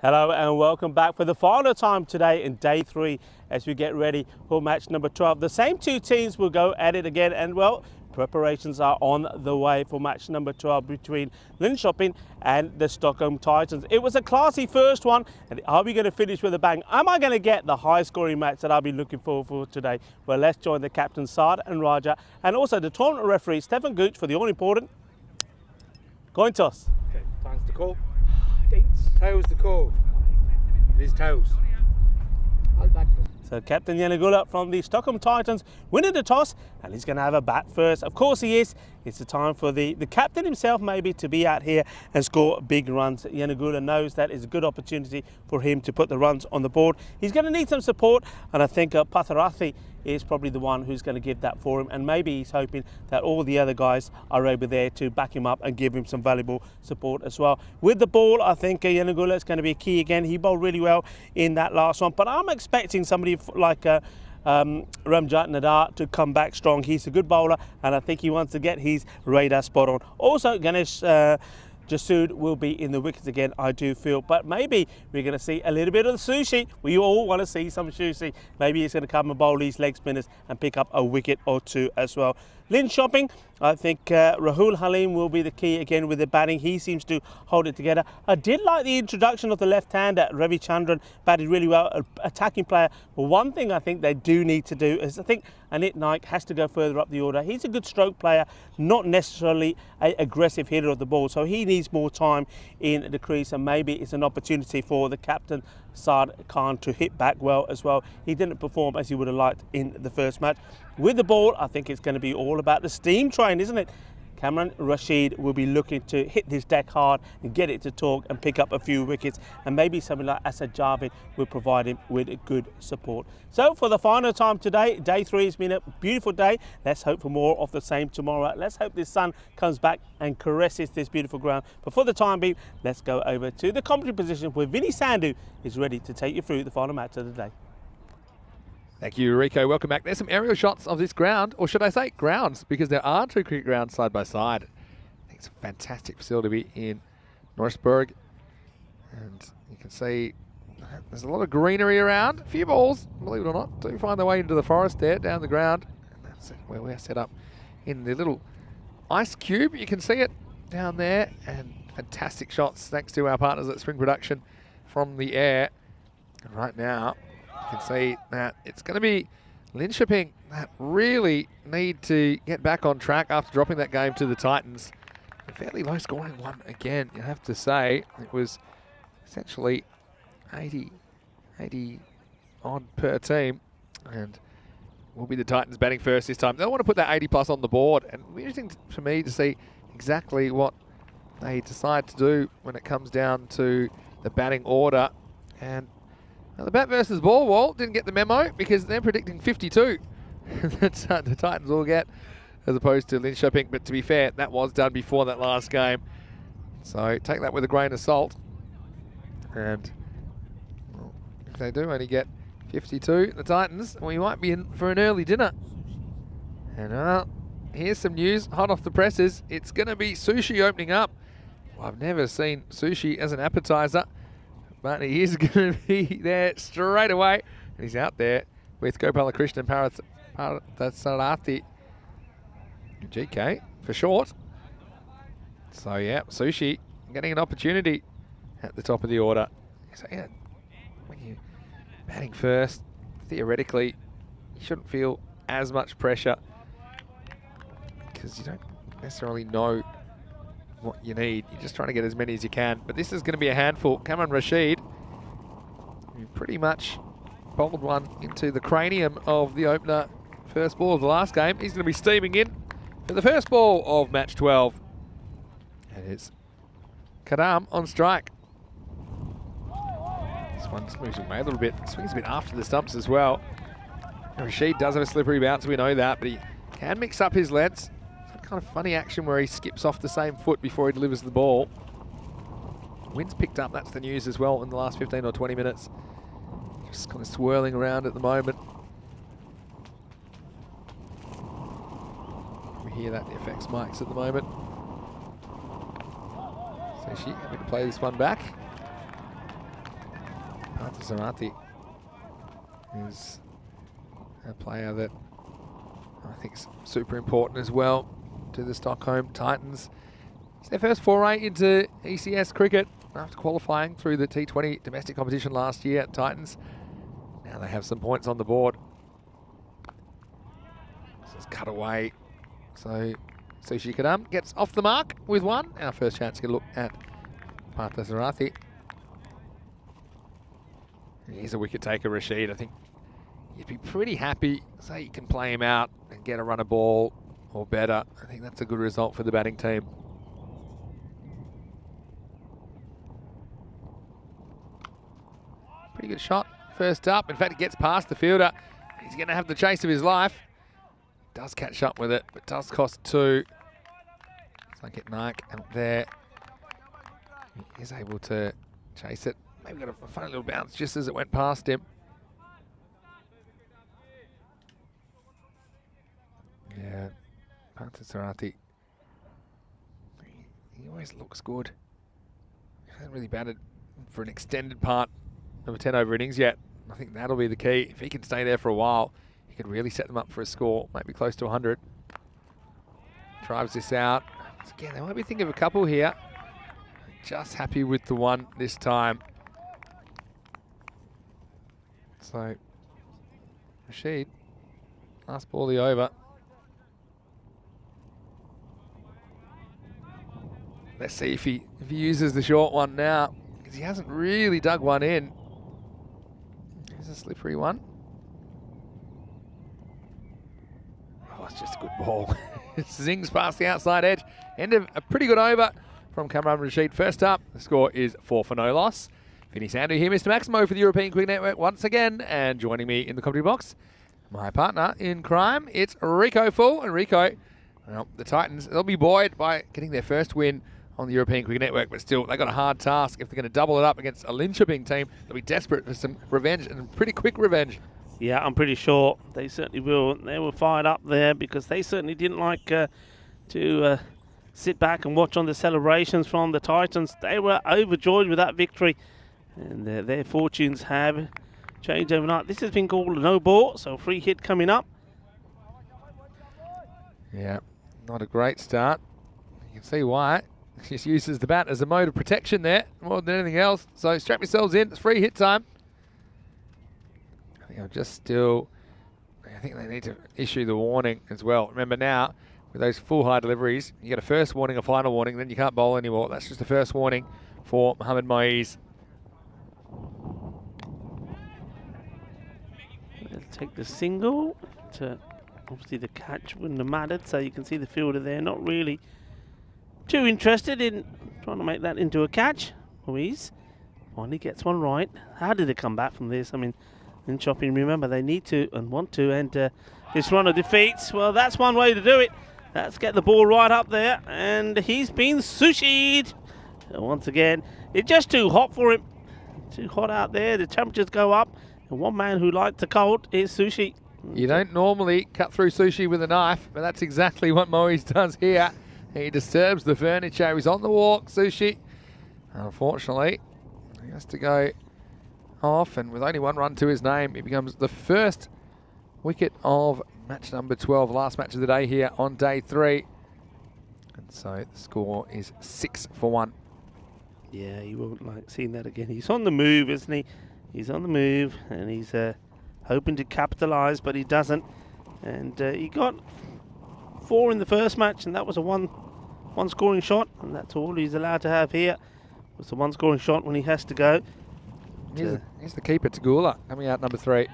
[SPEAKER 1] Hello and welcome back for the final time today in day 3 as we get ready for match number 12. The same two teams will go at it again, and well, preparations are on the way for match number 12 between Linköping and the Stockholm Titans. It was a classy first one, and are we going to finish with a bang? Am I going to get the high scoring match that I'll be looking forward for today? Well, let's join the captain Saad and Raja and also the tournament referee Stefan Gooch for the all important coin toss.
[SPEAKER 2] Okay, time's the call. Tails the call. It is tails.
[SPEAKER 1] So Captain Yanagula from the Stockholm Titans winning the toss, and he's going to have a bat first. Of course he is. It's the time for the captain himself maybe to be out here and score big runs. Yanagula knows that is a good opportunity for him to put the runs on the board. He's going to need some support, and I think Patharathi is probably the one who's going to give that for him, and maybe he's hoping that all the other guys are over there to back him up and give him some valuable support as well. With the ball, I think Yanagula is going to be key again. He bowled really well in that last one, but I'm expecting somebody like Ramjat Nadar to come back strong. He's a good bowler, and I think he wants to get his radar spot on. Also, Ganesh Jasood will be in the wickets again, I do feel, but maybe we're going to see a little bit of the sushi. We all want to see some sushi. Maybe he's going to come and bowl these leg spinners and pick up a wicket or two as well. Linköping, I think Rahul Halim will be the key again with the batting. He seems to hold it together. I did like the introduction of the left-hander. Ravi Chandran batted really well, attacking player. But one thing I think they do need to do is I think Anit Naik has to go further up the order. He's a good stroke player, not necessarily an aggressive hitter of the ball. So he needs more time in the crease, and maybe it's an opportunity for the captain, Saad Khan, to hit back well as well. He didn't perform as he would have liked in the first match. With the ball, I think it's going to be all about the steam train, isn't it? Cameron Rashid will be looking to hit this deck hard and get it to talk and pick up a few wickets, and maybe something like Asad Javed will provide him with good support. So for the final time today, day 3 has been a beautiful day. Let's hope for more of the same tomorrow. Let's hope this sun comes back and caresses this beautiful ground. But for the time being, let's go over to the commentary position where Vinny Sandhu is ready to take you through the final match of the day.
[SPEAKER 3] Thank you, Rico. Welcome back. There's some aerial shots of this ground, or should I say grounds, because there are two cricket grounds side by side. I think it's a fantastic facility in Norrisburg. And you can see there's a lot of greenery around. A few balls, believe it or not, do find their way into the forest there, down the ground. And that's where we're set up in the little ice cube. You can see it down there, and fantastic shots thanks to our partners at Spring Production from the air. And right now, you can see that it's going to be Linköping that really need to get back on track after dropping that game to the Titans. A fairly low scoring one again, you have to say. It was essentially 80 odd per team, and will be the Titans batting first this time. They'll want to put that 80 plus on the board, and it'll be interesting for me to see exactly what they decide to do when it comes down to the batting order. And now the bat versus ball wall didn't get the memo because they're predicting 52 that the Titans will get, as opposed to Linköping. But to be fair, that was done before that last game. So take that with a grain of salt. And well, if they do only get 52, the Titans, we might be in for an early dinner. And here's some news hot off the presses. It's going to be sushi opening up. Well, I've never seen sushi as an appetizer, but he is going to be there straight away. And he's out there with Gopalakrishnan Parathasarathy, GK for short. So yeah, sushi getting an opportunity at the top of the order. So yeah, when you're batting first, theoretically, you shouldn't feel as much pressure because you don't necessarily know what you need. You're just trying to get as many as you can. But this is going to be a handful. Cameron Rashid, who pretty much bowled one into the cranium of the opener first ball of the last game. He's going to be steaming in for the first ball of match 12. And it's Kadam on strike. This one just moves away a little bit. Swings a bit after the stumps as well. And Rashid does have a slippery bounce, we know that, but he can mix up his lengths. Kind of funny action where he skips off the same foot before he delivers the ball. Wind's picked up, that's the news as well in the last 15 or 20 minutes. Just kind of swirling around at the moment. We hear that in the effects mics at the moment. So she having to play this one back. Sarati is a player that I think is super important as well to the Stockholm Titans. It's their first foray into ECS cricket after qualifying through the T20 domestic competition last year at Titans. Now they have some points on the board. This is cut away. So Sushi Kadam gets off the mark with one. Our first chance to get a look at Partha Sarathi. He's a wicket taker, Rashid. I think you'd be pretty happy, say you can play him out and get a run of ball or better. I think that's a good result for the batting team. Pretty good shot first up. In fact, it gets past the fielder. He's going to have the chase of his life. Does catch up with it, but does cost two. Sanket Naik out there. He is able to chase it. Maybe got a funny little bounce just as it went past him. Yeah, Partha Sarathi. He always looks good. He hasn't really batted for an extended part of a 10-over innings yet. I think that'll be the key. If he can stay there for a while, he could really set them up for a score, maybe close to 100. Drives this out. Again, they might be thinking of a couple here. Just happy with the one this time. So, Rashid, last ball of the over. Let's see if he uses the short one now, because he hasn't really dug one in. Here's a slippery one. Oh, it's just a good ball. Zings past the outside edge. End of a pretty good over from Kamran Rashid. First up, the score is 4 for no loss. Vinny Sandu here, Mr. Maximo for the European Cricket Network once again. And joining me in the commentary box, my partner in crime, it's Rico Full. And Rico, well, the Titans, they'll be buoyed by getting their first win on the European Cricket Network, but still, they've got a hard task. If they're going to double it up against a Linköping team, they'll be desperate for some revenge, and pretty quick revenge.
[SPEAKER 1] Yeah, I'm pretty sure they certainly will. They were fired up there because they certainly didn't like to sit back and watch on the celebrations from the Titans. They were overjoyed with that victory, and their fortunes have changed overnight. This has been called a no ball, so free hit coming up.
[SPEAKER 3] Yeah, not a great start. You can see why. Just uses the bat as a mode of protection there, more than anything else. So strap yourselves in. It's free hit time. I think I think they need to issue the warning as well. Remember now, with those full high deliveries, you get a first warning, a final warning, then you can't bowl anymore. That's just the first warning for Mohammad Moiz.
[SPEAKER 1] They'll take the single. Obviously the catch wouldn't have mattered, so you can see the fielder there not really too interested in trying to make that into a catch. Moiz finally gets one right. How did it come back from this? I mean, in chopping, remember, they need to and want to end this run of defeats. Well, that's one way to do it. Let's get the ball right up there, and he's been sushied. Once again, it's just too hot for him. Too hot out there. The temperatures go up, and one man who likes the cold is Sushi.
[SPEAKER 3] You don't normally cut through Sushi with a knife, but that's exactly what Moiz does here. He disturbs the furniture. He's on the walk, Sushi. Unfortunately, he has to go off, and with only one run to his name, he becomes the first wicket of match number 12, last match of the day here on day 3. And so the score is 6 for 1.
[SPEAKER 1] Yeah, you won't like seeing that again. He's on the move, isn't he? He's on the move, and he's hoping to capitalise, but he doesn't. And he got 4 in the first match, and that was a one scoring shot, and that's all he's allowed to have here. Was the one scoring shot when he has to go.
[SPEAKER 3] Here's the keeper, Tagula, coming out number 3.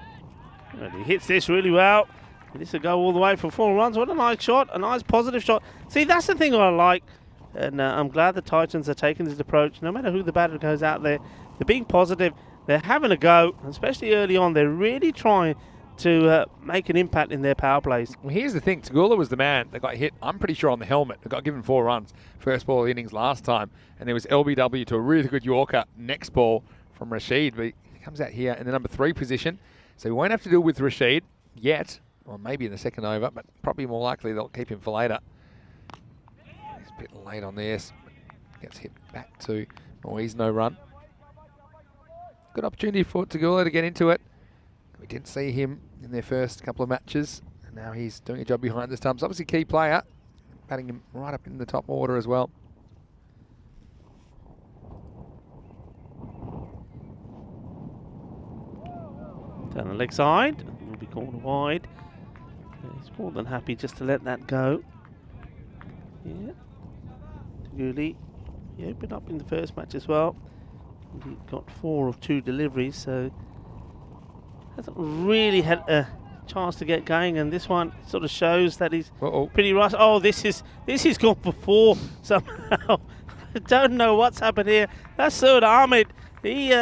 [SPEAKER 1] And he hits this really well. This will go all the way for 4 runs. What a nice shot, a nice positive shot. See, that's the thing I like, and I'm glad the Titans are taking this approach. No matter who the batter goes out there, they're being positive. They're having a go, especially early on. They're really trying to make an impact in their power plays.
[SPEAKER 3] Well, here's the thing. Tagula was the man that got hit, I'm pretty sure, on the helmet. They got given 4 runs, first ball of the innings last time. And there was LBW to a really good Yorker next ball from Rashid. But he comes out here in the number 3 position. So we won't have to deal with Rashid yet. Or maybe in the second over, but probably more likely they'll keep him for later. He's a bit late on this. Gets hit back to Moiz, no run. good opportunity for Tagula to get into it. We didn't see him in their first couple of matches, and now he's doing a job behind the stumps. Obviously, key player, batting him right up in the top order as well.
[SPEAKER 1] Down the leg side, will be called wide. He's more than happy just to let that go. Yeah. Taguli, he opened up in the first match as well. And he got 4 of 2 deliveries, so hasn't really had a chance to get going. And this one sort of shows that he's pretty rushed. Oh, this is gone for 4 somehow. I don't know what's happened here. That's Sir Ahmed. He's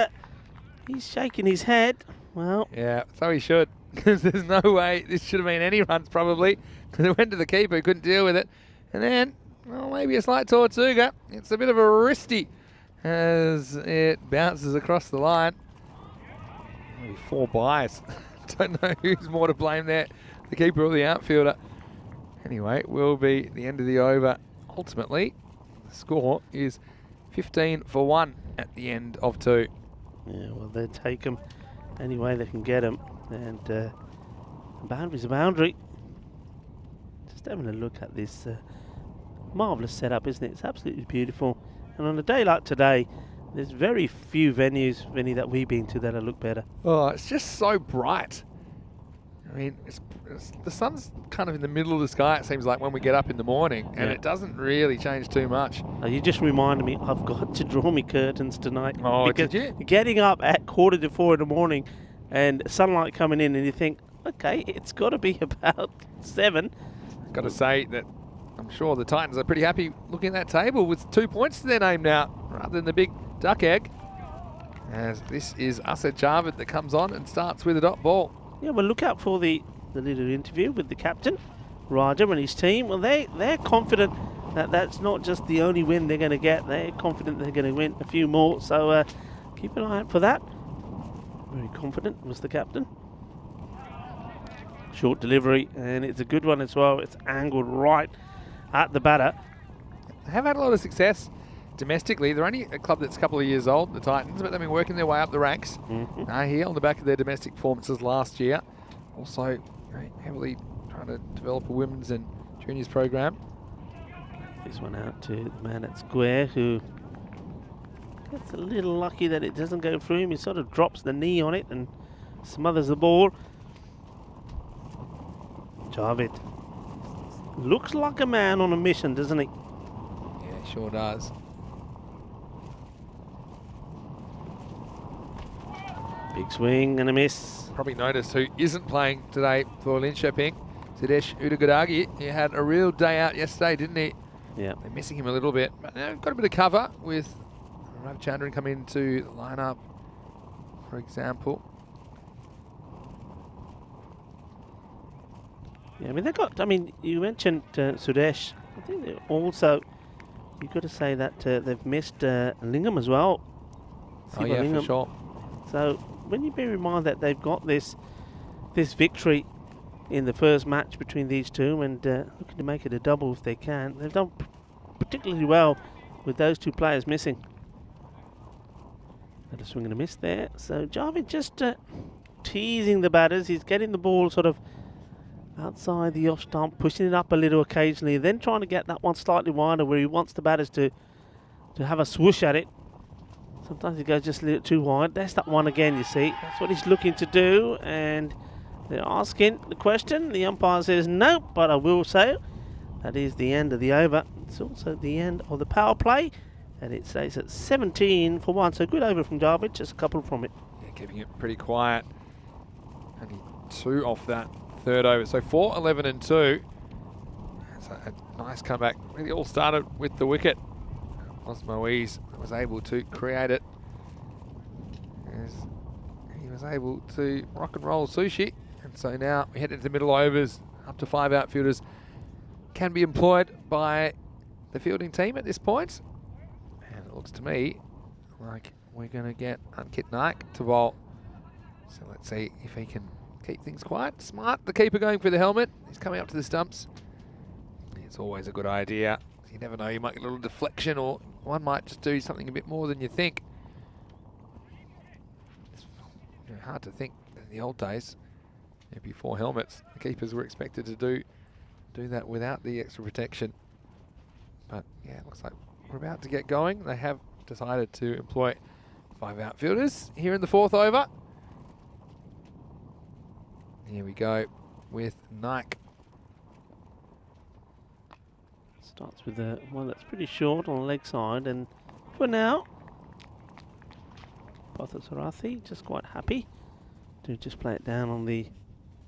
[SPEAKER 1] shaking his head. Well,
[SPEAKER 3] yeah, so he should, because there's no way this should have been any runs probably, because it went to the keeper who couldn't deal with it. And then, well, maybe a slight Tortuga. It's a bit of a wristy as it bounces across the line. Maybe 4 byes. Don't know who's more to blame there, the keeper or the outfielder. Anyway, it will be the end of the over. Ultimately, the score is 15 for 1 at the end of 2.
[SPEAKER 1] Yeah, well, they take them any way they can get them, and a boundary's a boundary. Just having a look at this marvellous setup, isn't it? It's absolutely beautiful. And on a day like today, there's very few venues, Vinny, that we've been to that look better.
[SPEAKER 3] Oh, it's just so bright. I mean, the sun's kind of in the middle of the sky, it seems like, when we get up in the morning, and it doesn't really change too much.
[SPEAKER 1] You just reminded me, I've got to draw me curtains tonight.
[SPEAKER 3] Oh,
[SPEAKER 1] because
[SPEAKER 3] did you?
[SPEAKER 1] Getting up at 3:45 in the morning and sunlight coming in, and you think, okay, it's got to be about 7.
[SPEAKER 3] Got to say that I'm sure the Titans are pretty happy looking at that table with 2 points to their name now, rather than the big duck egg. As this is Asad Javed that comes on and starts with a dot ball.
[SPEAKER 1] Yeah, well, look out for the little interview with the captain, Raja, and his team. Well, they're confident that that's not just the only win they're going to get. They're confident they're going to win a few more. So keep an eye out for that. Very confident was the captain. Short delivery, and it's a good one as well. It's angled right at the batter.
[SPEAKER 3] They have had a lot of success domestically. They're only a club that's a couple of years old, the Titans, but they've been working their way up the ranks. Here on the back of their domestic performances last year. Also heavily trying to develop a women's and juniors program.
[SPEAKER 1] This one out to the man at square, who gets a little lucky that it doesn't go through him. He sort of drops the knee on it and smothers the ball. Javed looks like a man on a mission, doesn't he?
[SPEAKER 3] Yeah, sure does.
[SPEAKER 1] Big swing and a miss.
[SPEAKER 3] Probably noticed who isn't playing today for Linköping. Sidesh Udagadagi. He had a real day out yesterday, didn't he?
[SPEAKER 1] Yeah.
[SPEAKER 3] They're missing him a little bit. But now got a bit of cover with Ravichandran coming into the lineup, for example.
[SPEAKER 1] Yeah, I mean, you mentioned Sudesh. I think they also, you've got to say that they've missed Lingam as well.
[SPEAKER 3] Oh, yeah,
[SPEAKER 1] Lingam.
[SPEAKER 3] for sure.
[SPEAKER 1] So when you bear in mind that they've got this victory in the first match between these two, and looking to make it a double if they can, they've done particularly well with those 2 players missing. Had a swing and a miss there. So Javed just teasing the batters. He's getting the ball sort of outside the off stump, pushing it up a little occasionally, then trying to get that one slightly wider where he wants the batters to have a swoosh at it. Sometimes he goes just a little too wide. There's that one again, you see. That's what he's looking to do, and they're asking the question. The umpire says no, but I will say that is the end of the over. It's also the end of the power play, and it stays at 17 for 1. So good over from Javed, just a couple from it.
[SPEAKER 3] Yeah, keeping it pretty quiet. Only 2 off that third over. So 4, 11 and 2. That's a nice comeback. Really all started with the wicket. Osmoes was able to create it. As he was able to rock and roll Sushi. And so now we head into the middle overs. Up to 5 outfielders can be employed by the fielding team at this point. And it looks to me like we're going to get Ankit Naik to bowl. So let's see if he can keep things quiet. Smart, the keeper going for the helmet. He's coming up to the stumps. It's always a good idea. You never know, you might get a little deflection, or one might just do something a bit more than you think. Hard to think in the old days, before helmets, the keepers were expected to do that without the extra protection. But yeah, it looks like we're about to get going. They have decided to employ 5 outfielders here in the 4th over. Here we go with Nike.
[SPEAKER 1] Starts with the one that's pretty short on the leg side, and for now, Sarathi just quite happy to just play it down on the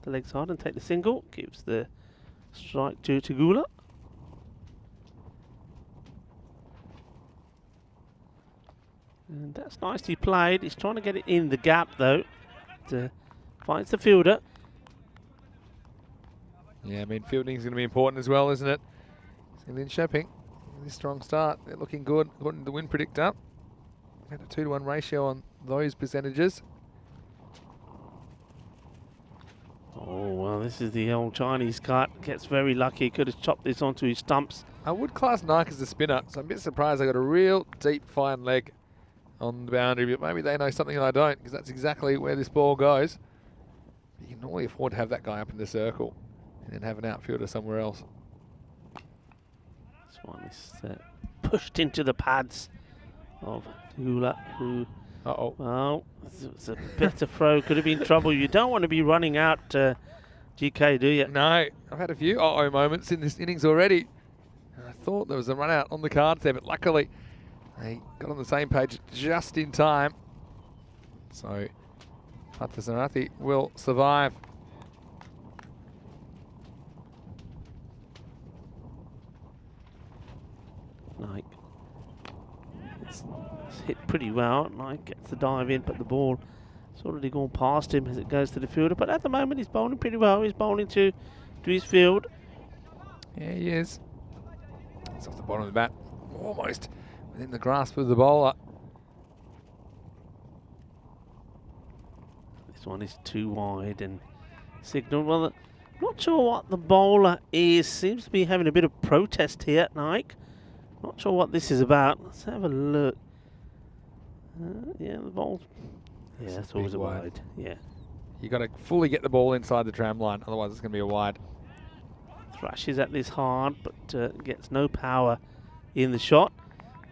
[SPEAKER 1] leg side and take the single. Gives the strike to Tagula. And that's nicely played. He's trying to get it in the gap though. Finds the fielder.
[SPEAKER 3] Yeah, I mean, fielding is going to be important as well, isn't it? Lynn Shepping, this strong start, they're looking good according to the win predictor. Had a 2-to-1 ratio on those percentages.
[SPEAKER 1] Oh, well, this is the old Chinese cut. Gets very lucky. Could have chopped this onto his stumps.
[SPEAKER 3] I would class Nike as a spinner, so I'm a bit surprised they got a real deep, fine leg on the boundary, but maybe they know something I don't, because that's exactly where this ball goes. You can only afford to have that guy up in the circle and then have an outfielder somewhere else.
[SPEAKER 1] This one is pushed into the pads of Tagula, who... Well, it's a better throw. Could have been trouble. You don't want to be running out GK, do you?
[SPEAKER 3] No, I've had a few moments in this innings already. I thought there was a run out on the cards there, but luckily they got on the same page just in time. So Sarathi will survive.
[SPEAKER 1] Nike. It's hit pretty well. Nike gets the dive in, but the ball has already gone past him as it goes to the fielder. But at the moment, he's bowling pretty well. He's bowling to his field.
[SPEAKER 3] Yeah, he is. It's off the bottom of the bat, almost within the grasp of the bowler.
[SPEAKER 1] This one is too wide and signalled. Well, not sure what the bowler is. Seems to be having a bit of protest here, Nike. Not sure what this is about. Let's have a look. Yeah, the ball. Yeah, that's always a wide. Yeah.
[SPEAKER 3] You got to fully get the ball inside the tram line, otherwise it's going to be a wide.
[SPEAKER 1] Thrashes at this hard, but gets no power in the shot.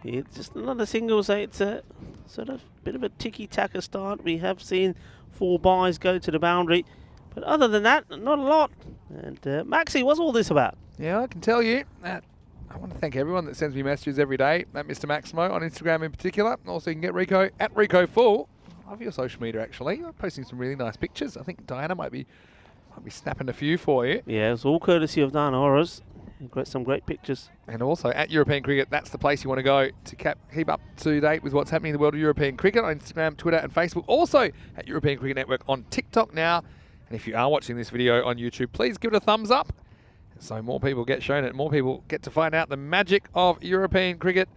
[SPEAKER 1] It's just another single, so it's a sort of bit of a ticky-taka start. We have seen 4 byes go to the boundary, but other than that, not a lot. And Maxi, what's all this about?
[SPEAKER 3] Yeah, I can tell you that. I want to thank everyone that sends me messages every day, at Mr. Maximo on Instagram in particular. Also, you can get Rico at RicoFull. I love your social media, actually. I'm posting some really nice pictures. I think Diana might be snapping a few for you.
[SPEAKER 1] Yeah, it's all courtesy of Diana Horace. Got some great pictures.
[SPEAKER 3] And also, at European Cricket, that's the place you want to go to keep up to date with what's happening in the world of European cricket on Instagram, Twitter, and Facebook. Also, at European Cricket Network on TikTok now. And if you are watching this video on YouTube, please give it a thumbs up, so more people get shown it, more people get to find out the magic of European cricket.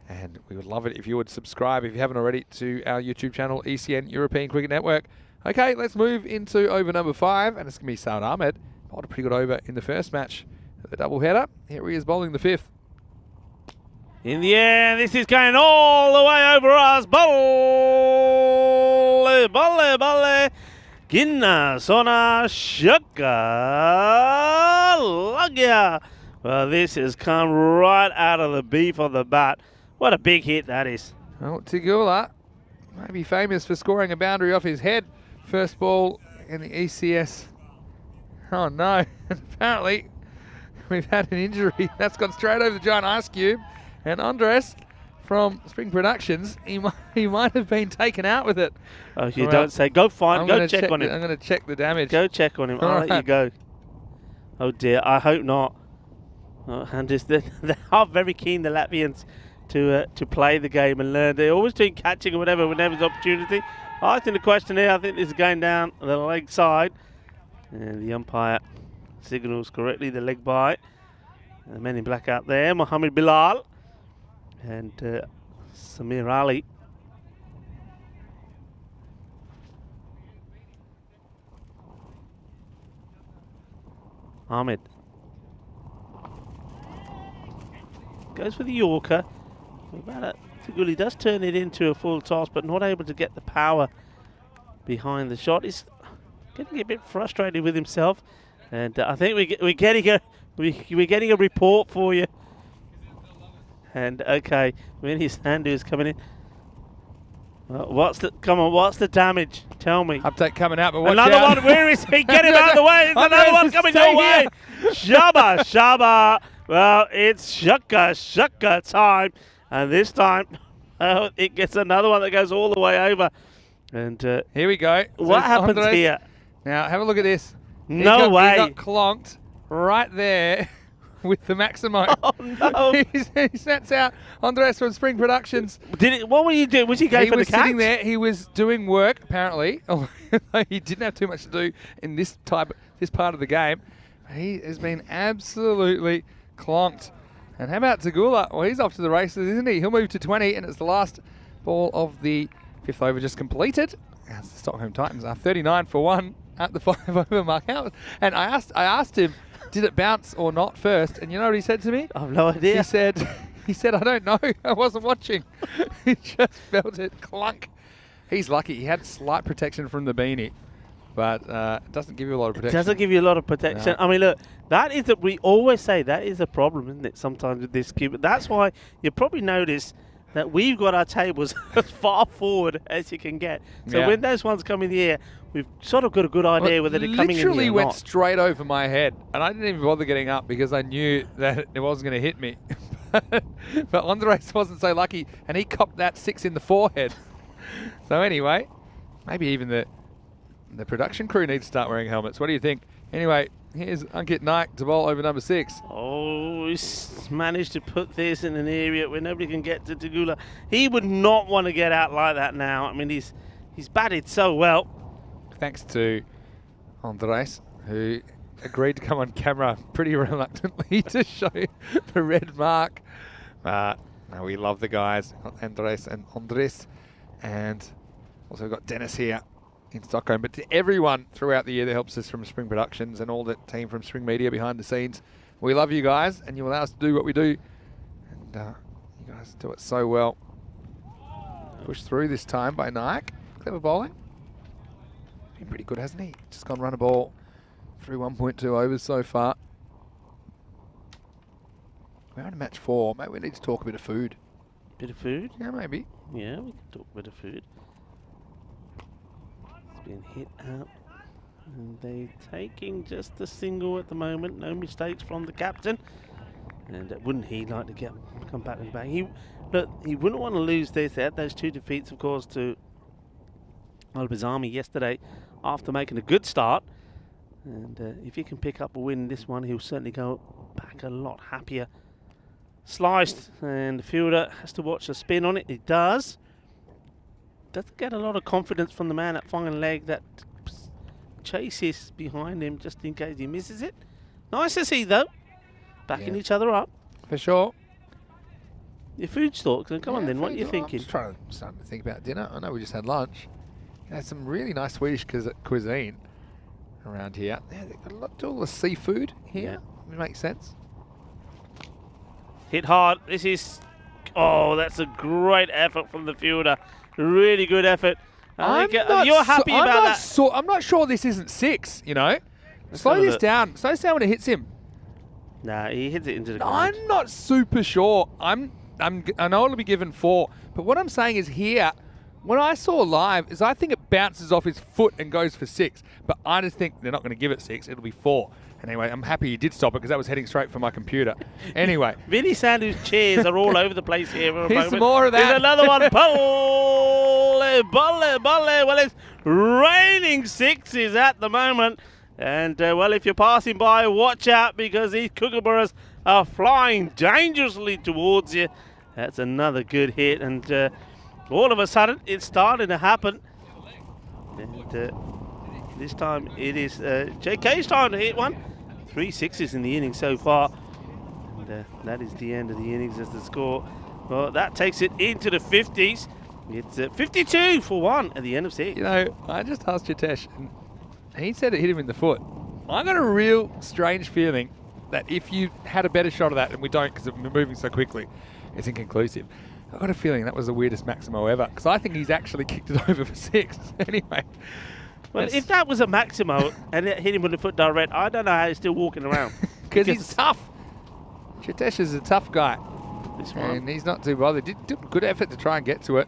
[SPEAKER 3] And we would love it if you would subscribe, if you haven't already, to our YouTube channel, ECN European Cricket Network. Okay, let's move into over number 5, and it's going to be Saad Ahmed. Bowled a pretty good over in the first match, the doubleheader. Here he is bowling the 5th.
[SPEAKER 1] In the air, this is going all the way over us. Bolle, bolle, bolle. Ginna, Sona, Shaka, Lagya. Well, this has come right out of the beef of the bat. What a big hit that is.
[SPEAKER 3] Well, Tagula may be famous for scoring a boundary off his head. First ball in the ECS. Oh no, apparently we've had an injury. That's gone straight over the giant ice cube. And Andres from Spring Productions, he might have been taken out with it.
[SPEAKER 1] Oh, you don't say. Go find, go check on him.
[SPEAKER 3] I'm going to check the damage.
[SPEAKER 1] Go check on him. I'll let you go. Oh dear, I hope not. Oh, and just they are very keen, the Latvians, to play the game and learn. They're always doing catching or whatever whenever there's opportunity. I think the question here, I think this is going down the leg side. And the umpire signals correctly the leg by. And the men in black out there, Mohammed Bilal and Samir Ali. Ahmed goes for the Yorker. Taguli does turn it into a full toss, but not able to get the power behind the shot. He's getting a bit frustrated with himself, and I think we're getting a report for you. And okay, Vinny Sanders coming in. What's the damage? Tell me.
[SPEAKER 3] Update coming out, but watch
[SPEAKER 1] another
[SPEAKER 3] out.
[SPEAKER 1] one. Where is he? Get him out of the way. There's another one coming your way. Shabba. Well, it's shaka time, and this time it gets another one that goes all the way over. And
[SPEAKER 3] here we go.
[SPEAKER 1] What happens
[SPEAKER 3] Andres
[SPEAKER 1] here?
[SPEAKER 3] Now have a look at this.
[SPEAKER 1] No way.
[SPEAKER 3] He got clonked right there with the Maximo.
[SPEAKER 1] Oh no!
[SPEAKER 3] He sets out Andres from Spring Productions.
[SPEAKER 1] What were you doing? Was he going for the catch?
[SPEAKER 3] He was sitting there. He was doing work apparently. He didn't have too much to do in this part of the game. He has been absolutely clonked. And how about Zagula? Well, he's off to the races, isn't he? He'll move to 20, and it's the last ball of the 5th over just completed. As the Stockholm Titans are 39 for 1 at the 5 over mark out. And I asked him, did it bounce or not first? And you know what he said to me?
[SPEAKER 1] I have no idea.
[SPEAKER 3] He said, I don't know. I wasn't watching. He just felt it clunk. He's lucky. He had slight protection from the beanie, but it doesn't give you a lot of protection.
[SPEAKER 1] It doesn't give you a lot of protection. No. I mean, look, we always say that is a problem, isn't it, sometimes with this cube. That's why you probably notice that we've got our tables as far forward as you can get. So when those ones come in the air, we've sort of got a good idea whether they're coming in here or not.
[SPEAKER 3] Literally went straight over my head, and I didn't even bother getting up because I knew that it wasn't going to hit me. But Andres wasn't so lucky, and he copped that 6 in the forehead. So anyway, maybe even the production crew need to start wearing helmets. What do you think? Anyway, here's Ankit Naik to bowl over number 6.
[SPEAKER 1] Oh, he's managed to put this in an area where nobody can get to Tagula. He would not want to get out like that now. I mean, he's batted so well.
[SPEAKER 3] Thanks to Andres, who agreed to come on camera pretty reluctantly to show the red mark. No, we love the guys, Andres. And also got Dennis here in Stockholm. But to everyone throughout the year that helps us from Spring Productions and all the team from Spring Media behind the scenes, we love you guys, and you allow us to do what we do. And you guys do it so well. Pushed through this time by Naik. Clever bowling. Been pretty good, hasn't he? Just gone run a ball through 1.2 overs so far. We're on match 4. Maybe we need to talk a bit of food.
[SPEAKER 1] Bit of food?
[SPEAKER 3] Yeah, maybe.
[SPEAKER 1] Yeah, we can talk a bit of food. It's been hit out. And they're taking just a single at the moment. No mistakes from the captain. And wouldn't he like to come back in the back? He wouldn't want to lose this. They had those 2 defeats, of course, to Albazami yesterday after making a good start. And if he can pick up a win in this one, he'll certainly go back a lot happier. Sliced, and the fielder has to watch the spin on it. He does. Doesn't get a lot of confidence from the man at final leg that chases behind him just in case he misses it. Nice to see, though. Backing each other up.
[SPEAKER 3] For sure.
[SPEAKER 1] Your food stalks, and come on then, what are you thinking?
[SPEAKER 3] I'm starting to think about dinner. I know we just had lunch. There's some really nice Swedish cuisine around here. Yeah, they've got a lot to all the seafood here. Yeah. It makes sense.
[SPEAKER 1] Hit hard. This is... Oh, that's a great effort from the fielder. Really good effort. You're happy about that?
[SPEAKER 3] I'm not sure this isn't 6, you know. Slow this down. Slow this down when it hits him.
[SPEAKER 1] Nah, he hits it into the ground.
[SPEAKER 3] I'm not super sure. I know it'll be given 4. But what I'm saying is here, what I saw live is I think it bounces off his foot and goes for 6. But I just think they're not going to give it 6. It'll be 4. Anyway, I'm happy you did stop it because that was heading straight for my computer. Anyway.
[SPEAKER 1] Vinny Sanders' chairs are all over the place here for a
[SPEAKER 3] Here's
[SPEAKER 1] moment.
[SPEAKER 3] some more of that.
[SPEAKER 1] There's another one. Bolle. Well, it's raining 6s at the moment. And, well, if you're passing by, watch out because these kookaburras are flying dangerously towards you. That's another good hit. And all of a sudden, it's starting to happen. And this time it is JK's time to hit one. 3 6s in the inning so far. And that is the end of the innings as the score. Well, that takes it into the 50s. It's 52 for 1 at the end of 6.
[SPEAKER 3] You know, I just asked Jitesh, and he said it hit him in the foot. I got a real strange feeling that if you had a better shot of that, and we don't because we're moving so quickly, it's inconclusive. I've got a feeling that was the weirdest Maximo ever, because I think he's actually kicked it over for 6. Anyway.
[SPEAKER 1] Well, if that was a Maximo and it hit him with the foot direct, I don't know how he's still walking around.
[SPEAKER 3] Because he's tough. Chitesh is a tough guy.
[SPEAKER 1] This one.
[SPEAKER 3] And he's not too bothered. Did a good effort to try and get to it.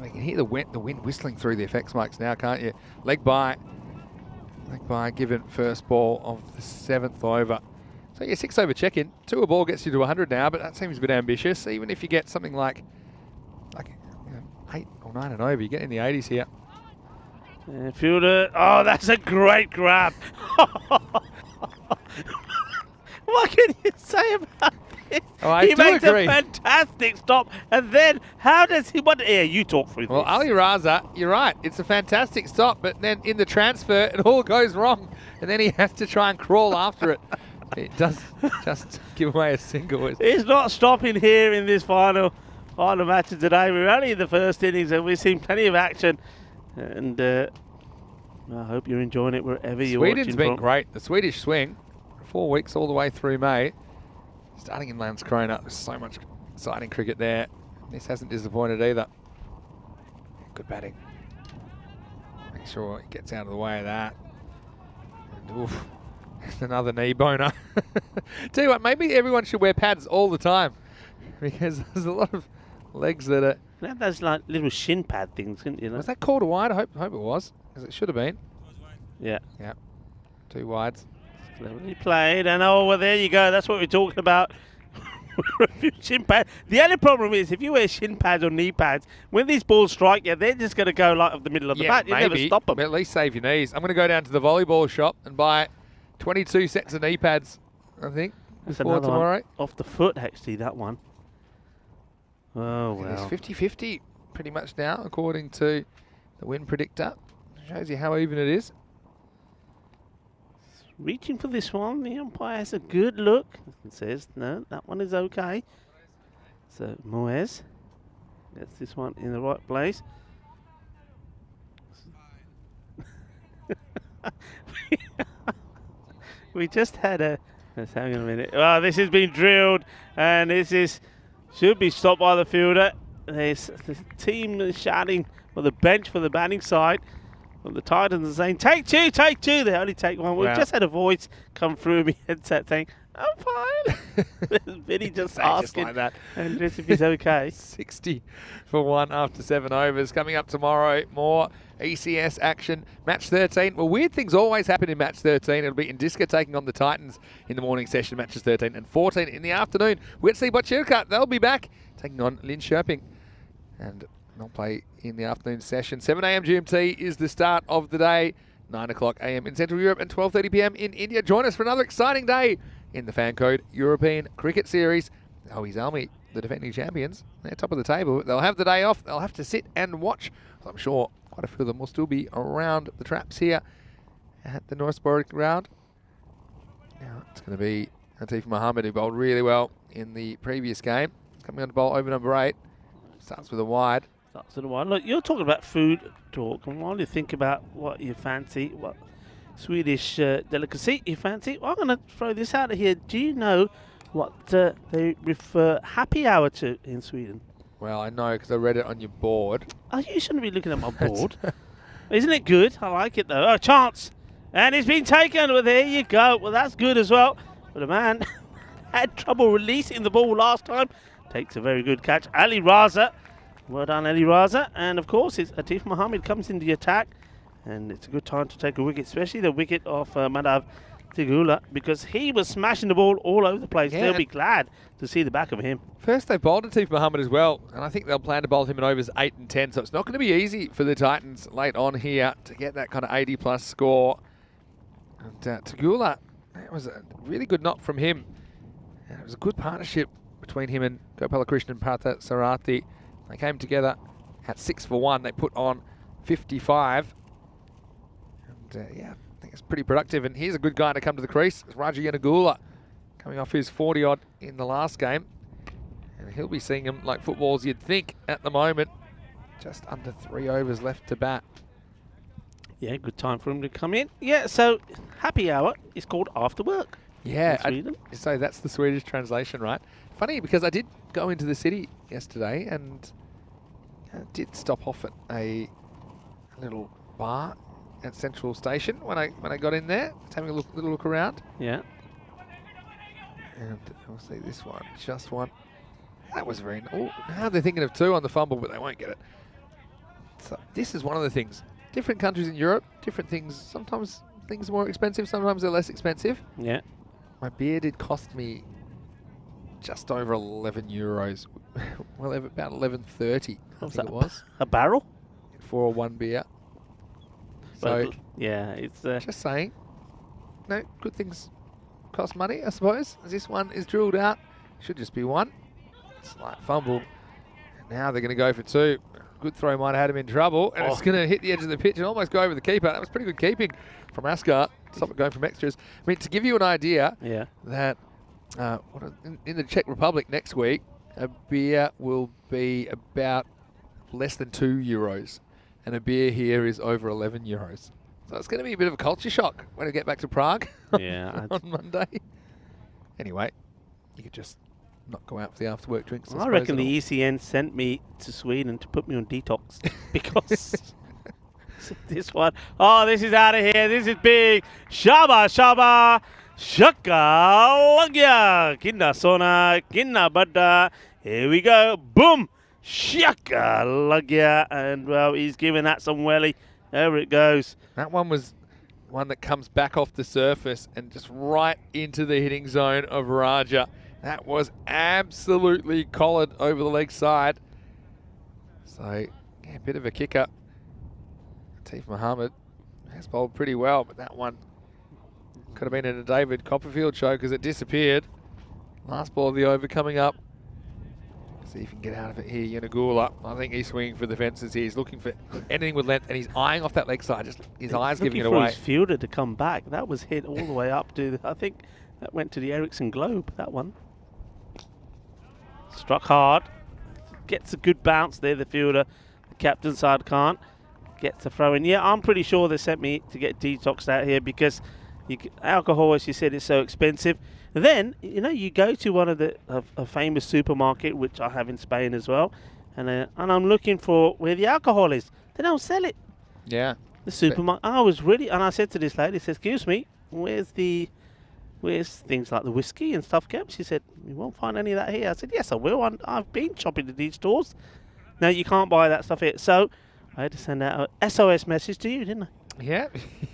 [SPEAKER 3] You can hear the wind whistling through the effects mics now, can't you? Leg by, given first ball of the 7th over. So yeah, 6 over check-in. 2 a ball gets you to 100 now, but that seems a bit ambitious. Even if you get something like 8 or 9 and over, you get in the 80s here.
[SPEAKER 1] Fielder. Oh, that's a great grab. What can you say about this?
[SPEAKER 3] Oh, I
[SPEAKER 1] he
[SPEAKER 3] do
[SPEAKER 1] makes
[SPEAKER 3] agree.
[SPEAKER 1] a fantastic stop, and then how does he? What? Yeah, you talk through
[SPEAKER 3] Well,
[SPEAKER 1] this.
[SPEAKER 3] Ali Raza, you're right. It's a fantastic stop, but then in the transfer, it all goes wrong, and then he has to try and crawl after it. It does just give away a single.
[SPEAKER 1] He's not stopping here in this final match of today. We're only in the first innings, and we've seen plenty of action. And I hope you're enjoying it wherever you're watching
[SPEAKER 3] Sweden's been
[SPEAKER 1] from.
[SPEAKER 3] great. The Swedish swing, 4 weeks all the way through May. Starting in Landskrona, there's so much exciting cricket there. This hasn't disappointed either. Good batting. Make sure he gets out of the way of that. And oof, another knee boner. Tell you what, maybe everyone should wear pads all the time, because there's a lot of legs that are...
[SPEAKER 1] You have those like little shin pad things, couldn't you?
[SPEAKER 3] Was that called a wide? I hope it was, because it should have been.
[SPEAKER 1] Yeah.
[SPEAKER 3] Yeah. 2 wides.
[SPEAKER 1] Cleverly played, and oh, well, there you go. That's what we're talking about. Shin pad. The only problem is if you wear shin pads or knee pads, when these balls strike you, they're just going to go like off the middle of the bat. You never stop them.
[SPEAKER 3] But at least save your knees. I'm going to go down to the volleyball shop and buy 22 sets of knee pads, I think,
[SPEAKER 1] That's
[SPEAKER 3] before
[SPEAKER 1] another
[SPEAKER 3] tomorrow.
[SPEAKER 1] one off the foot, actually, that one. Oh,
[SPEAKER 3] It is
[SPEAKER 1] well.
[SPEAKER 3] 50-50 pretty much now, according to the win predictor. Shows you how even it is.
[SPEAKER 1] Reaching for this one. The umpire has a good look and says, no, that one is okay. So Moez gets this one in the right place. We just had a... Let's hang on a minute. Oh, this has been drilled, and should be stopped by the fielder. There's the team is shouting for the bench for the batting side. Well, the Titans are saying, take two. They only take one. We've just had a voice come through my headset saying, I'm fine. Vinny just asking
[SPEAKER 3] like that.
[SPEAKER 1] and just if he's okay.
[SPEAKER 3] 60 for 1 after 7 overs. Coming up tomorrow, more ECS action. Match 13. Well, weird things always happen in match 13. It'll be Indiska taking on the Titans in the morning session, matches 13 and 14 in the afternoon. We'll see Botchirka. They'll be back taking on Linköping. And they'll play in the afternoon session. 7 a.m. GMT is the start of the day. 9 o'clock a.m. in Central Europe and 12:30 p.m. in India. Join us for another exciting day in the FanCode European Cricket Series. Always Almi, the defending champions, they're top of the table. They'll have the day off. They'll have to sit and watch. So I'm sure quite a few of them will still be around the traps here at the Northborough ground. Now it's going to be Atif Mohammed, who bowled really well in the previous game. Coming on to bowl over number 8. Starts with a wide.
[SPEAKER 1] That's the one. Look, you're talking about food talk, and while you think about what you fancy, what Swedish delicacy you fancy, well, I'm going to throw this out of here. Do you know what they refer happy hour to in Sweden?
[SPEAKER 3] Well, I know because I read it on your board.
[SPEAKER 1] Oh, you shouldn't be looking at my board. Isn't it good? I like it, though. Oh, chance. And it's been taken. Well, there you go. Well, that's good as well. But the man had trouble releasing the ball last time. Takes a very good catch. Ali Raza. Well done, Ali Raza. And, of course, it's Atif Mohammed comes in the attack. And it's a good time to take a wicket, especially the wicket of Madhav Tigula, because he was smashing the ball all over the place.
[SPEAKER 3] Yeah.
[SPEAKER 1] They'll be glad to see the back of him.
[SPEAKER 3] First, they bowled Atif Mohammed as well, and I think they'll plan to bowl him in overs 8 and 10, so it's not going to be easy for the Titans late on here to get that kind of 80-plus score. And Tigula, that was a really good knock from him. And it was a good partnership between him and Gopalakrishnan Partha Sarathi. They came together at 6 for 1. They put on 55. And yeah, I think it's pretty productive. And here's a good guy to come to the crease. It's Raja Yanagula, coming off his 40-odd in the last game. And he'll be seeing him like footballs you'd think at the moment. Just under 3 overs left to bat.
[SPEAKER 1] Yeah, good time for him to come in. Yeah, so happy hour is called after work.
[SPEAKER 3] Yeah,
[SPEAKER 1] in Sweden.
[SPEAKER 3] so that's the Swedish translation, right? funny because I did go into the city yesterday and I did stop off at a little bar at Central Station when I got in there, just having a little look around.
[SPEAKER 1] Yeah.
[SPEAKER 3] And I'll see this one, just one. That was very. Oh, now they're thinking of 2 on the fumble, but they won't get it. So this is one of the things. Different countries in Europe, different things. Sometimes things are more expensive, sometimes they're less expensive.
[SPEAKER 1] Yeah.
[SPEAKER 3] My beer did cost me just over 11 euros. Well, about 11.30, I think it was.
[SPEAKER 1] A barrel?
[SPEAKER 3] For one beer. So,
[SPEAKER 1] But, yeah, it's...
[SPEAKER 3] just saying. No, good things cost money, I suppose. As this one is drilled out. Should just be 1. Slight fumble. And now they're going to go for 2. Good throw might have had him in trouble. And it's going to hit the edge of the pitch and almost go over the keeper. That was pretty good keeping from Ascar. Stop it going from extras. I mean, to give you an idea, that in the Czech Republic next week, a beer will be about less than 2 euros. And a beer here is over 11 euros. So it's going to be a bit of a culture shock when I get back to Prague on Monday. Anyway, you could just not go out for the after-work drinks.
[SPEAKER 1] I reckon the ECN sent me to Sweden to put me on detox because this one, this is out of here. This is big. Shaba, shaba, shaka, lagya, kinna sona, kinna bada. Here we go. Boom. Shaka, lagya. And, well, he's giving that some welly. There it goes.
[SPEAKER 3] That one was one that comes back off the surface and just right into the hitting zone of Raja. That was absolutely collared over the leg side. So, yeah, a bit of a kicker. Atif Mohammed has bowled pretty well, but that one could have been in a David Copperfield show because it disappeared. Last ball of the over coming up. See if he can get out of it here. Yanagula, I think he's swinging for the fences here. He's looking for anything with length, and he's eyeing off that leg side. Just his eyes giving it away.
[SPEAKER 1] His fielder to come back. That was hit all the way up to, I think that went to the Ericsson Globe, that one. Struck hard. Gets a good bounce there, the fielder. The captain side can't. Gets a throw in. Yeah, I'm pretty sure they sent me to get detoxed out here because alcohol, as you said, is so expensive. Then, you go to one of a famous supermarket, which I have in Spain as well, and I'm looking for where the alcohol is. They don't sell it.
[SPEAKER 3] Yeah.
[SPEAKER 1] The supermarket. I said to this lady, excuse me, where's things like the whiskey and stuff kept? She said, you won't find any of that here. I said, yes, I will. I've been shopping at these stores. No, you can't buy that stuff here. So I had to send out a SOS message to you, didn't I?
[SPEAKER 3] Yeah,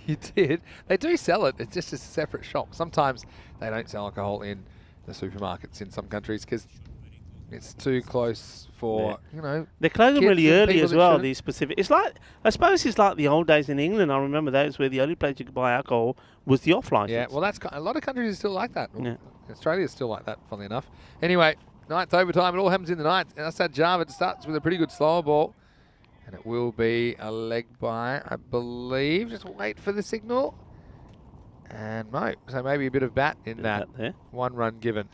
[SPEAKER 3] you did. They do sell it. It's just a separate shop. Sometimes they don't sell alcohol in the supermarkets in some countries because it's too close for,
[SPEAKER 1] They close them really early as well, these specific. I suppose it's like the old days in England. I remember those where the only place you could buy alcohol was the off license.
[SPEAKER 3] Yeah, well, a lot of countries are still like that. Yeah. Australia is still like that, funnily enough. Anyway, 9th overtime. It all happens in the 9th. And Assad Javed starts with a pretty good slower ball. And it will be a leg by, I believe. Just wait for the signal. And no, so maybe a bit of bat in that.
[SPEAKER 1] There.
[SPEAKER 3] 1 run given.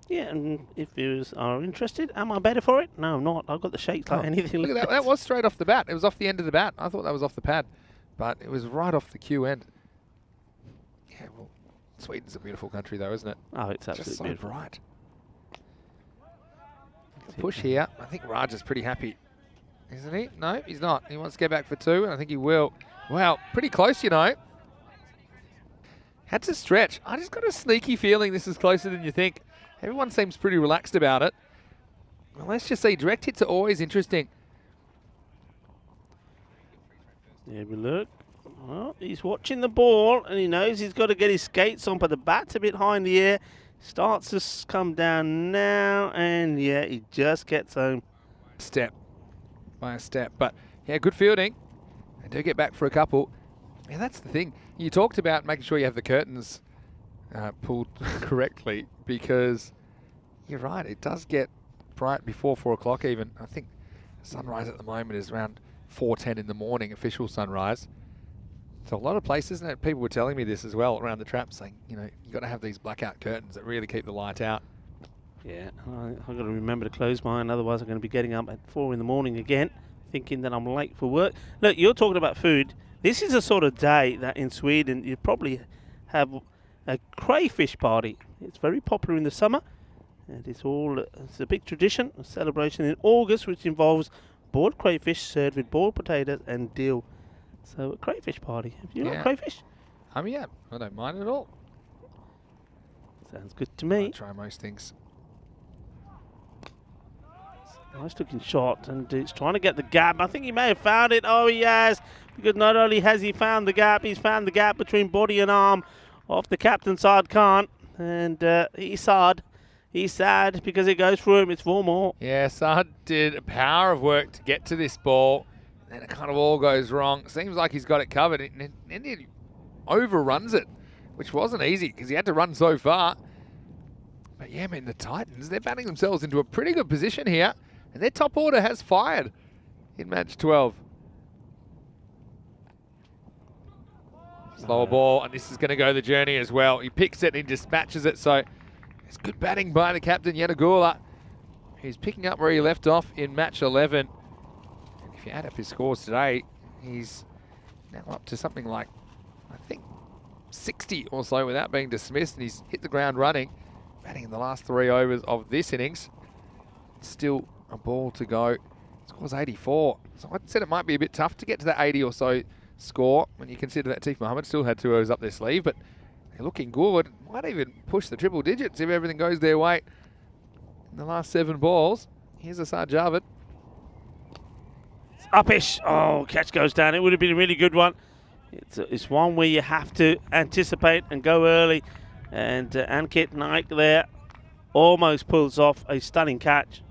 [SPEAKER 1] Yeah, and if viewers are interested, am I better for it? No, I'm not. I've got the shakes like anything.
[SPEAKER 3] Look at that. That was straight off the bat. It was off the end of the bat. I thought that was off the pad. But it was right off the cue end. Yeah, well, Sweden's a beautiful country though, isn't it?
[SPEAKER 1] Oh, it's absolutely
[SPEAKER 3] just so
[SPEAKER 1] beautiful.
[SPEAKER 3] Bright. Push here. I think Raj is pretty happy. Isn't he? No, he's not. He wants to get back for 2, and I think he will. Wow, pretty close, Had to stretch. I just got a sneaky feeling this is closer than you think. Everyone seems pretty relaxed about it. Well, let's just see. Direct hits are always interesting.
[SPEAKER 1] There we look. Well, he's watching the ball, and he knows he's got to get his skates on, but the bat's a bit high in the air. Starts to come down now, and yeah, he just gets home.
[SPEAKER 3] Step by a step. But, yeah, good fielding. They do get back for a couple. Yeah, that's the thing. You talked about making sure you have the curtains pulled correctly because you're right. It does get bright before 4 o'clock even. I think sunrise at the moment is around 4:10 in the morning, official sunrise. So a lot of places, and people were telling me this as well around the trap, saying, you got to have these blackout curtains that really keep the light out.
[SPEAKER 1] Yeah, I've got to remember to close mine, otherwise I'm going to be getting up at 4 in the morning again, thinking that I'm late for work. Look, you're talking about food. This is a sort of day that in Sweden you probably have a crayfish party. It's very popular in the summer. And it's a big tradition, a celebration in August, which involves boiled crayfish served with boiled potatoes and dill. So a crayfish party. Have you like crayfish?
[SPEAKER 3] Yeah, I don't mind at all.
[SPEAKER 1] Sounds good to me.
[SPEAKER 3] I try most things.
[SPEAKER 1] Nice looking shot, and he's trying to get the gap. I think he may have found it. Oh, he has, because not only has he found the gap, he's found the gap between body and arm off the captain Saad Khan. And he's sad. He's sad because it goes through him. It's 4 more.
[SPEAKER 3] Yeah, Saad did a power of work to get to this ball. Then it kind of all goes wrong. Seems like he's got it covered. And then he overruns it, which wasn't easy because he had to run so far. But yeah, I mean, the Titans, they're batting themselves into a pretty good position here. And their top order has fired in match 12. Slower ball, and this is going to go the journey as well. He picks it and he dispatches it. So it's good batting by the captain, Yanagula. He's picking up where he left off in match 11. And if you add up his scores today, he's now up to something like, I think, 60 or so without being dismissed. And he's hit the ground running, batting in the last 3 overs of this innings. Still a ball to go. Scores 84. So I said it might be a bit tough to get to that 80 or so score when you consider that Teef Mohammed still had 2 overs up their sleeve, but they're looking good. Might even push the triple digits if everything goes their way in the last 7 balls. Here's Asad Javed.
[SPEAKER 1] It's uppish. Oh, catch goes down. It would have been a really good one. It's one where you have to anticipate and go early. And Ankit Naik there almost pulls off a stunning catch.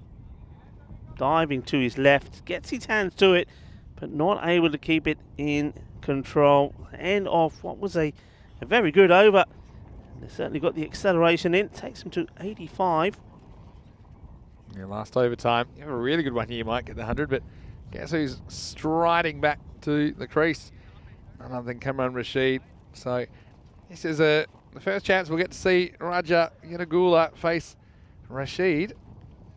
[SPEAKER 1] Diving to his left, gets his hands to it, but not able to keep it in control. End of what was a very good over. And they certainly got the acceleration in. Takes them to 85.
[SPEAKER 3] Yeah, last overtime. You have a really good one here, you might get the 100, but guess who's striding back to the crease? None other than Kamran Rashid. So this is the first chance we'll get to see Raja Yanagula face Rashid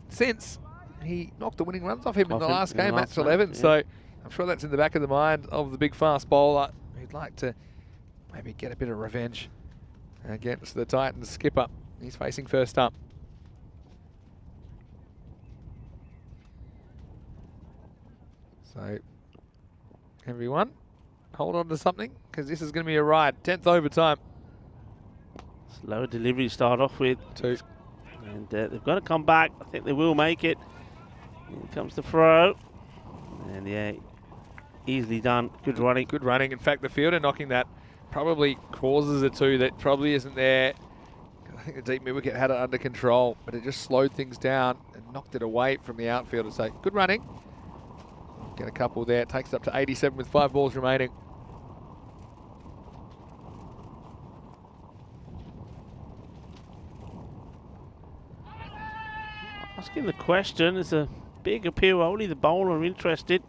[SPEAKER 3] since he knocked the winning runs off him in the last game, match 11. Yeah. So I'm sure that's in the back of the mind of the big fast bowler who'd like to maybe get a bit of revenge against the Titans skipper. He's facing first up. So everyone, hold on to something because this is going to be a ride. 10th overtime.
[SPEAKER 1] Slow delivery to start off with.
[SPEAKER 3] 2.
[SPEAKER 1] And they've got to come back. I think they will make it. Here comes the throw. And yeah, easily done. Good running.
[SPEAKER 3] Good running. In fact, the fielder knocking that probably causes a 2 that probably isn't there. I think the deep mid wicket had it under control, but it just slowed things down and knocked it away from the outfielder. So good running. Get a couple there. It takes it up to 87 with 5 balls remaining.
[SPEAKER 1] Asking the question, it's a big appeal, only the bowler are interested,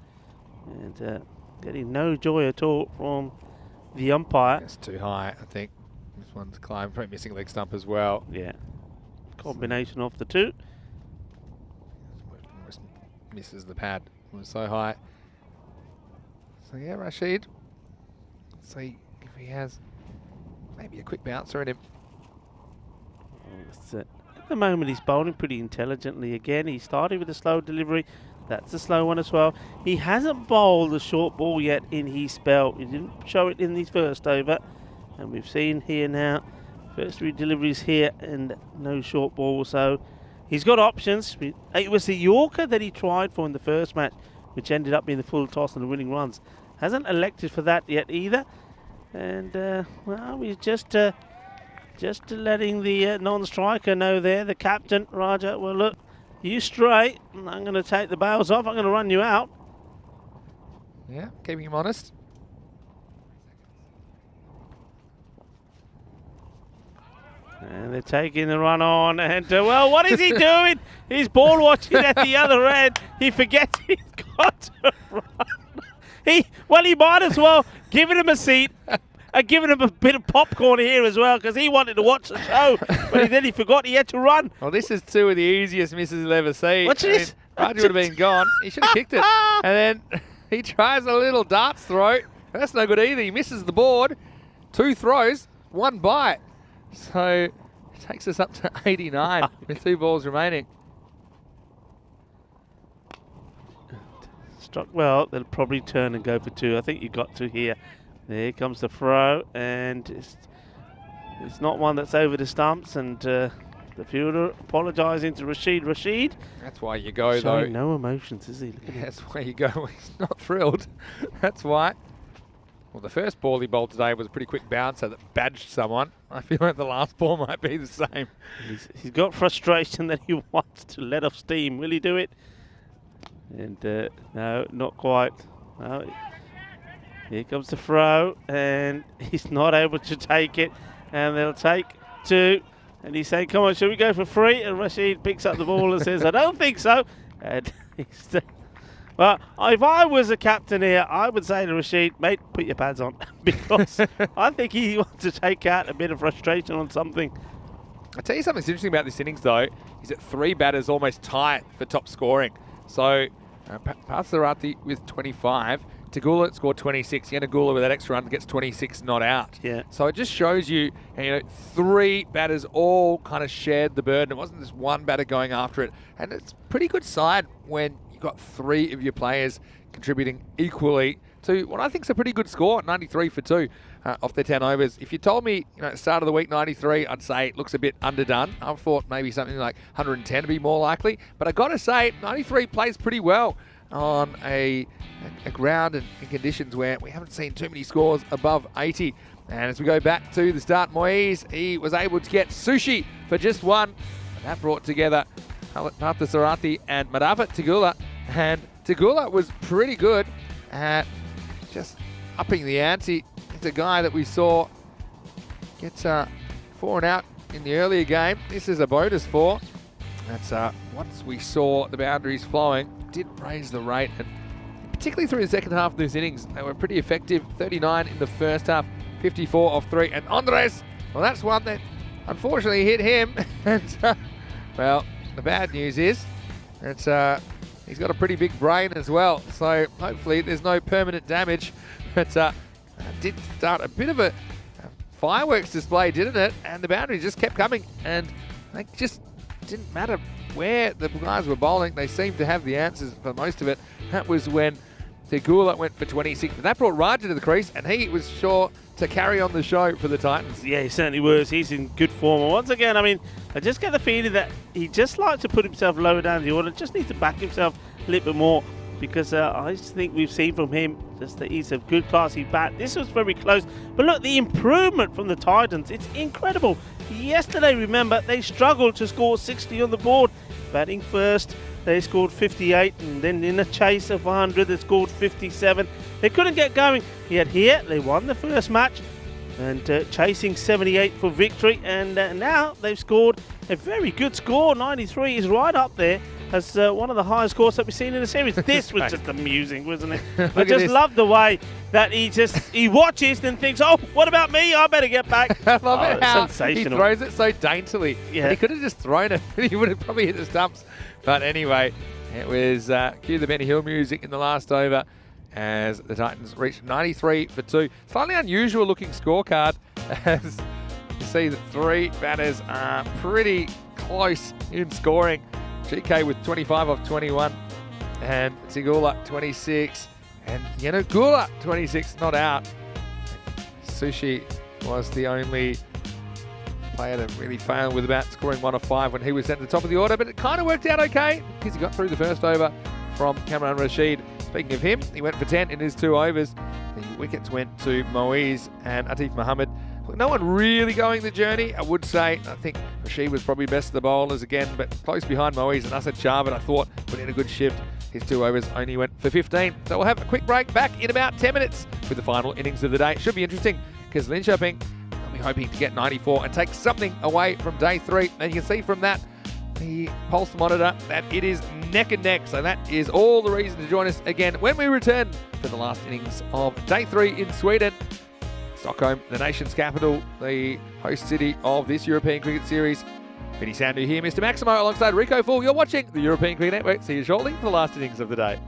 [SPEAKER 1] and getting no joy at all from the umpire.
[SPEAKER 3] It's too high, I think. This one's climbed, probably missing leg stump as well.
[SPEAKER 1] Yeah, combination of the 2.
[SPEAKER 3] Almost misses the pad, it was so high. So yeah, Rashid, let's see if he has maybe a quick bouncer in him.
[SPEAKER 1] That's it. At the moment he's bowling pretty intelligently again. He started with a slow delivery. That's a slow one as well. He hasn't bowled a short ball yet in his spell. He didn't show it in his first over. And we've seen here now, first 3 deliveries here and no short ball. So he's got options. It was the Yorker that he tried for in the first match, which ended up being the full toss and the winning runs. Hasn't elected for that yet either. And, well, he's just letting the non-striker know there, the captain, Raja, well, look, you straight, I'm going to take the bails off, I'm going to run you out.
[SPEAKER 3] Yeah, keeping him honest.
[SPEAKER 1] And they're taking the run on, and, well, what is he doing? He's ball watching at the other end. He forgets he's got to run. He might as well give him a seat. Giving him a bit of popcorn here as well because he wanted to watch the show, but then he forgot he had to run.
[SPEAKER 3] Well, this is 2 of the easiest misses he'll ever see.
[SPEAKER 1] Watch this.
[SPEAKER 3] Raja would have been gone. He should have kicked it. And then he tries a little darts throw. That's no good either. He misses the board. 2 throws, 1 bite. So Takes us up to 89 with 2 balls remaining.
[SPEAKER 1] Struck well, they'll probably turn and go for 2. I think you got to here. There comes the throw, and it's not one that's over the stumps, and the fielder apologising to Rashid. Rashid,
[SPEAKER 3] That's why you go,
[SPEAKER 1] showing
[SPEAKER 3] though.
[SPEAKER 1] no emotions, is he? Look at him.
[SPEAKER 3] That's why you go. He's not thrilled. That's why. Well, the first ball he bowled today was a pretty quick bouncer that badged someone. I feel like the last ball might be the same.
[SPEAKER 1] He's got frustration that he wants to let off steam. Will he do it? And no, not quite. No. Here comes the throw, and he's not able to take it. And they'll take 2. And he's saying, come on, shall we go for 3? And Rashid picks up the ball and says, I don't think so. And he's well, if I was a captain here, I would say to Rashid, mate, put your pads on. Because I think he wants to take out a bit of frustration on something.
[SPEAKER 3] I'll tell you something that's interesting about this innings, though, is that 3 batters almost tied for top scoring. So, Pasarati with 25, Tagula scored 26. Yanagula with that extra run gets 26 not out.
[SPEAKER 1] Yeah.
[SPEAKER 3] So it just shows you, 3 batters all kind of shared the burden. It wasn't just one batter going after it. And it's a pretty good side when you've got 3 of your players contributing equally to what I think is a pretty good score, 93 for 2 off their 10 overs. If you told me, at the start of the week, 93, I'd say it looks a bit underdone. I thought maybe something like 110 to be more likely. But I got to say, 93 plays pretty well on a ground and in conditions where we haven't seen too many scores above 80. And as we go back to the start, Moise, he was able to get Sushi for just 1. And that brought together Parthasarathi and Madhavat Tagula. And Tagula was pretty good at just upping the ante. It's a guy that we saw get 4 and out in the earlier game. This is a bonus 4. That's once we saw the boundaries flowing, did raise the rate, and particularly through the second half of this innings, they were pretty effective. 39 in the first half, 54 off 3. And Andres, well, that's one that unfortunately hit him. And well, the bad news is that he's got a pretty big brain as well. So hopefully there's no permanent damage. But did start a bit of a fireworks display, didn't it? And the boundary just kept coming, and they just didn't matter where the guys were bowling. They seemed to have the answers for most of it. That was when Tagula went for 26. But that brought Raja to the crease, and he was sure to carry on the show for the Titans.
[SPEAKER 1] Yeah, he certainly was. He's in good form. And once again, I just get the feeling that he just likes to put himself lower down the order, just needs to back himself a little bit more, because I just think we've seen from him just that he's a good classy bat. This was very close. But look, the improvement from the Titans, it's incredible. Yesterday, remember, they struggled to score 60 on the board. Batting first, they scored 58, and then in a chase of 100, they scored 57. They couldn't get going. Yet here, they won the first match, and chasing 78 for victory. And now they've scored a very good score. 93 is right up there as one of the highest scores that we've seen in the series. This was just amusing, wasn't it? I just love the way that he watches and thinks, oh, what about me? I better get back.
[SPEAKER 3] I love it how
[SPEAKER 1] sensational.
[SPEAKER 3] He throws it so daintily.
[SPEAKER 1] Yeah.
[SPEAKER 3] And he could have just thrown it. He would have probably hit the stumps. But anyway, it was cue the Benny Hill music in the last over as the Titans reached 93 for 2. Slightly unusual looking scorecard, as you see that 3 batters are pretty close in scoring. GK with 25 off 21, and Tigula 26, and Yanagula 26 not out. Sushi was the only player to really fail with about scoring 1 of 5 when he was at the top of the order, but it kind of worked out okay because he got through the first over from Kamran Rashid. Speaking of him, he went for 10 in his 2 overs. The wickets went to Moise and Atif Mohammed. No one really going the journey, I would say. I think Rashid was probably best of the bowlers again, but close behind Moise and Asad Shah, but I thought put in a good shift. His 2 overs only went for 15. So we'll have a quick break back in about 10 minutes with the final innings of the day. Should be interesting because Linköping will be hoping to get 94 and take something away from day 3. And you can see from that, the pulse monitor, that it is neck and neck. So that is all the reason to join us again when we return for the last innings of day 3 in Sweden. Stockholm, the nation's capital, the host city of this European Cricket Series. Vinny Sandhu here, Mr. Maximo, alongside Rico Full. You're watching the European Cricket Network. See you shortly for the last innings of the day.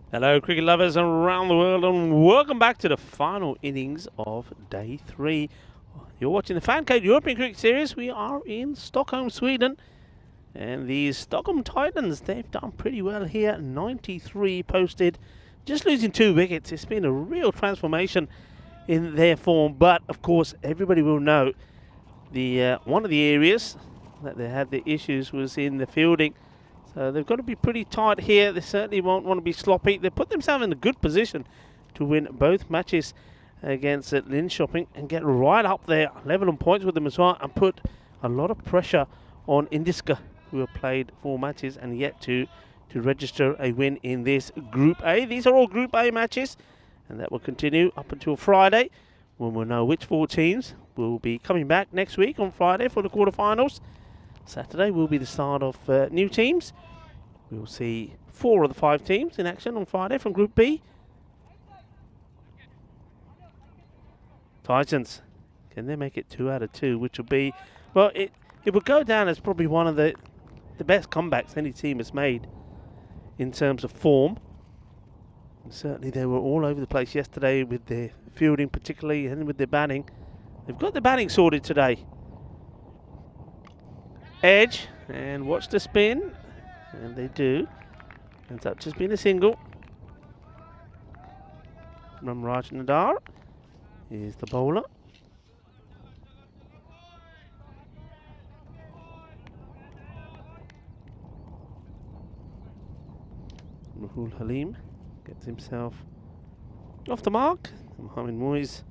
[SPEAKER 1] Hello, cricket lovers around the world, and welcome back to the final innings of day 3. You're watching the FanCode European Cricket Series. We are in Stockholm, Sweden, and the Stockholm Titans, they've done pretty well here. 93 posted, just losing 2 wickets. It's been a real transformation in their form, but of course, everybody will know the one of the areas that they had the issues was in the fielding. So they've got to be pretty tight here. They certainly won't want to be sloppy. They put themselves in a good position to win both matches against Linköping and get right up there, level on points with them as well, and put a lot of pressure on Indiska, who have played 4 matches and yet to register a win in this Group A. These are all Group A matches, and that will continue up until Friday, when we'll know which 4 teams will be coming back next week on Friday for the quarterfinals. Saturday will be the start of new teams. We'll see 4 of the 5 teams in action on Friday from Group B. Titans, can they make it 2 out of 2, which will be, well, it will go down as probably one of the best comebacks any team has made in terms of form. And certainly they were all over the place yesterday with their fielding particularly, and with their batting. They've got the batting sorted today. Edge, and watch the spin, and they do. Ends up just being a single. Ramraj Nadar is the bowler. Rahul Halim gets himself off the mark. Mohamed Moise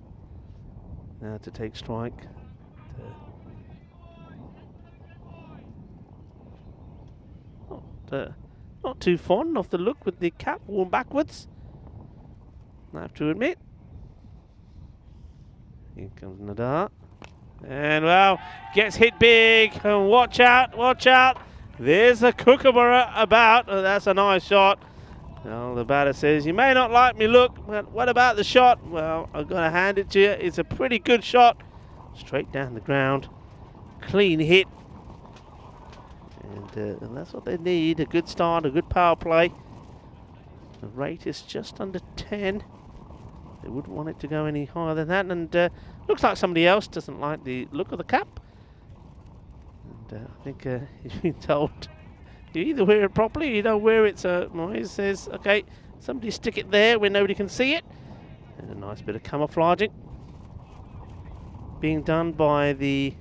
[SPEAKER 1] now to take strike. Not too fond of the look with the cap worn backwards, I have to admit. Here comes Nadar, and well, gets hit big. And watch out, watch out. There's a kookaburra about. Oh, that's a nice shot. Well, the batter says, you may not like me look, but what about the shot? Well, I'm going to hand it to you. It's a pretty good shot. Straight down the ground. Clean hit. And that's what they need, a good start, a good power play. The rate is just under 10. They wouldn't want it to go any higher than that, and looks like somebody else doesn't like the look of the cap. And I think he's been told, you either wear it properly or you don't wear it. So Moise says, okay, somebody stick it there where nobody can see it. And a nice bit of camouflaging being done by the...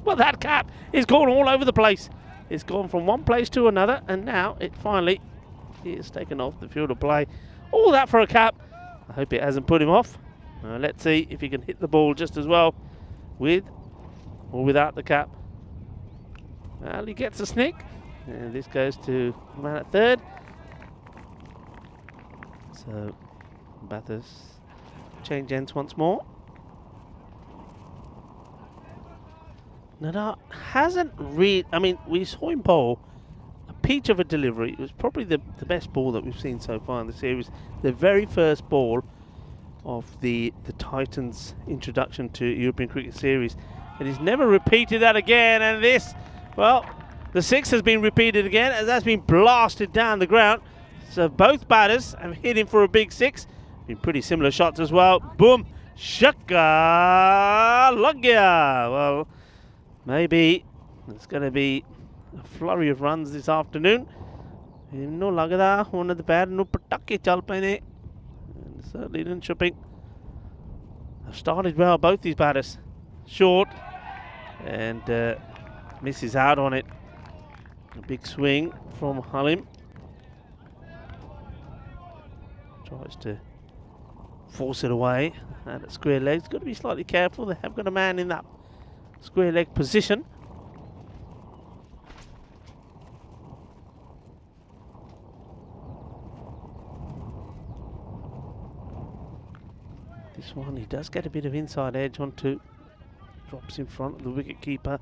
[SPEAKER 1] Well, that cap is gone all over the place. It's gone from one place to another, and now it finally is taken off the field of play. All that for a cap. I hope it hasn't put him off. Let's see if he can hit the ball just as well with or without the cap. Well, he gets a snick, and this goes to the man at third. So batters change ends once more. Nadar hasn't really, I mean, we saw him bowl a peach of a delivery. It was probably the best ball that we've seen so far in the series. The very first ball of the Titans' introduction to European Cricket Series. And he's never repeated that again. And this, well, the 6 has been repeated again as that's been blasted down the ground. So both batters have hit him for a big 6. Been pretty similar shots as well. Boom, shaka, lagya. Well, maybe it's going to be a flurry of runs this afternoon. No lagada, one of the bad, no patake chal paine. Certainly Linköping have started well, both these batters. Short, and misses out on it. A big swing from Halim. Tries to force it away at square legs. Got to be slightly careful. They have got a man in that square leg position. This one, he does get a bit of inside edge onto, drops in front of the wicket keeper,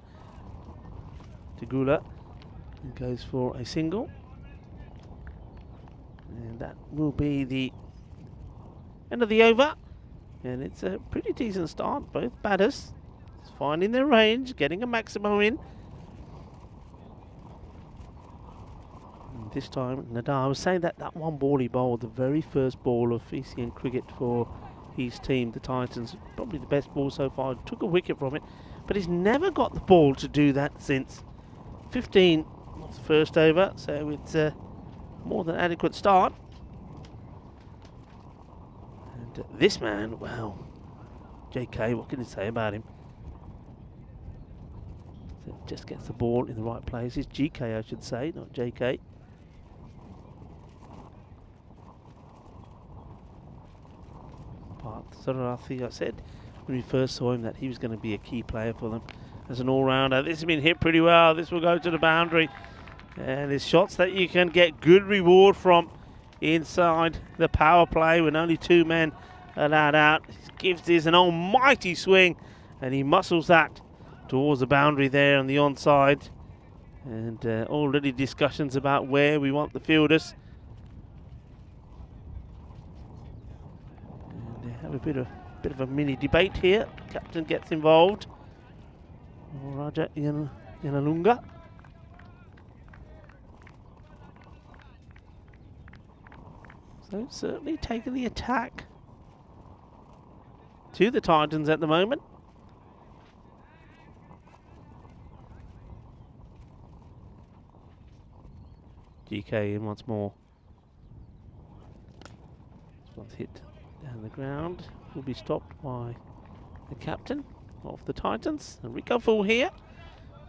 [SPEAKER 1] Tigula, and goes for a single. And that will be the end of the over. And it's a pretty decent start. Both batters finding their range, getting a maximum in. this time. Nadal, I was saying that that one ball he bowled, the very first ball of ECN cricket for his team, the Titans, probably the best ball so far. Took a wicket from it, but he's never got the ball to do that since. 15 off the first over, so it's a more than adequate start. And this man, well, JK, what can you say about him? So just gets the ball in the right places. GK, I should say, not JK. But Sarathi, I said when we first saw him that he was going to be a key player for them as an all-rounder. This has been hit pretty well. This will go to the boundary. And there's shots that you can get good reward from inside the power play when only 2 men allowed out. He gives this an almighty swing and he muscles that towards the boundary there on the onside. And already discussions about where we want the fielders. And they have a bit of a mini debate here. Captain gets involved. Raja Yanalunga. So certainly taking the attack to the Titans at the moment. GK in once more. This one's hit down the ground. Will be stopped by the captain of the Titans, Rico Full here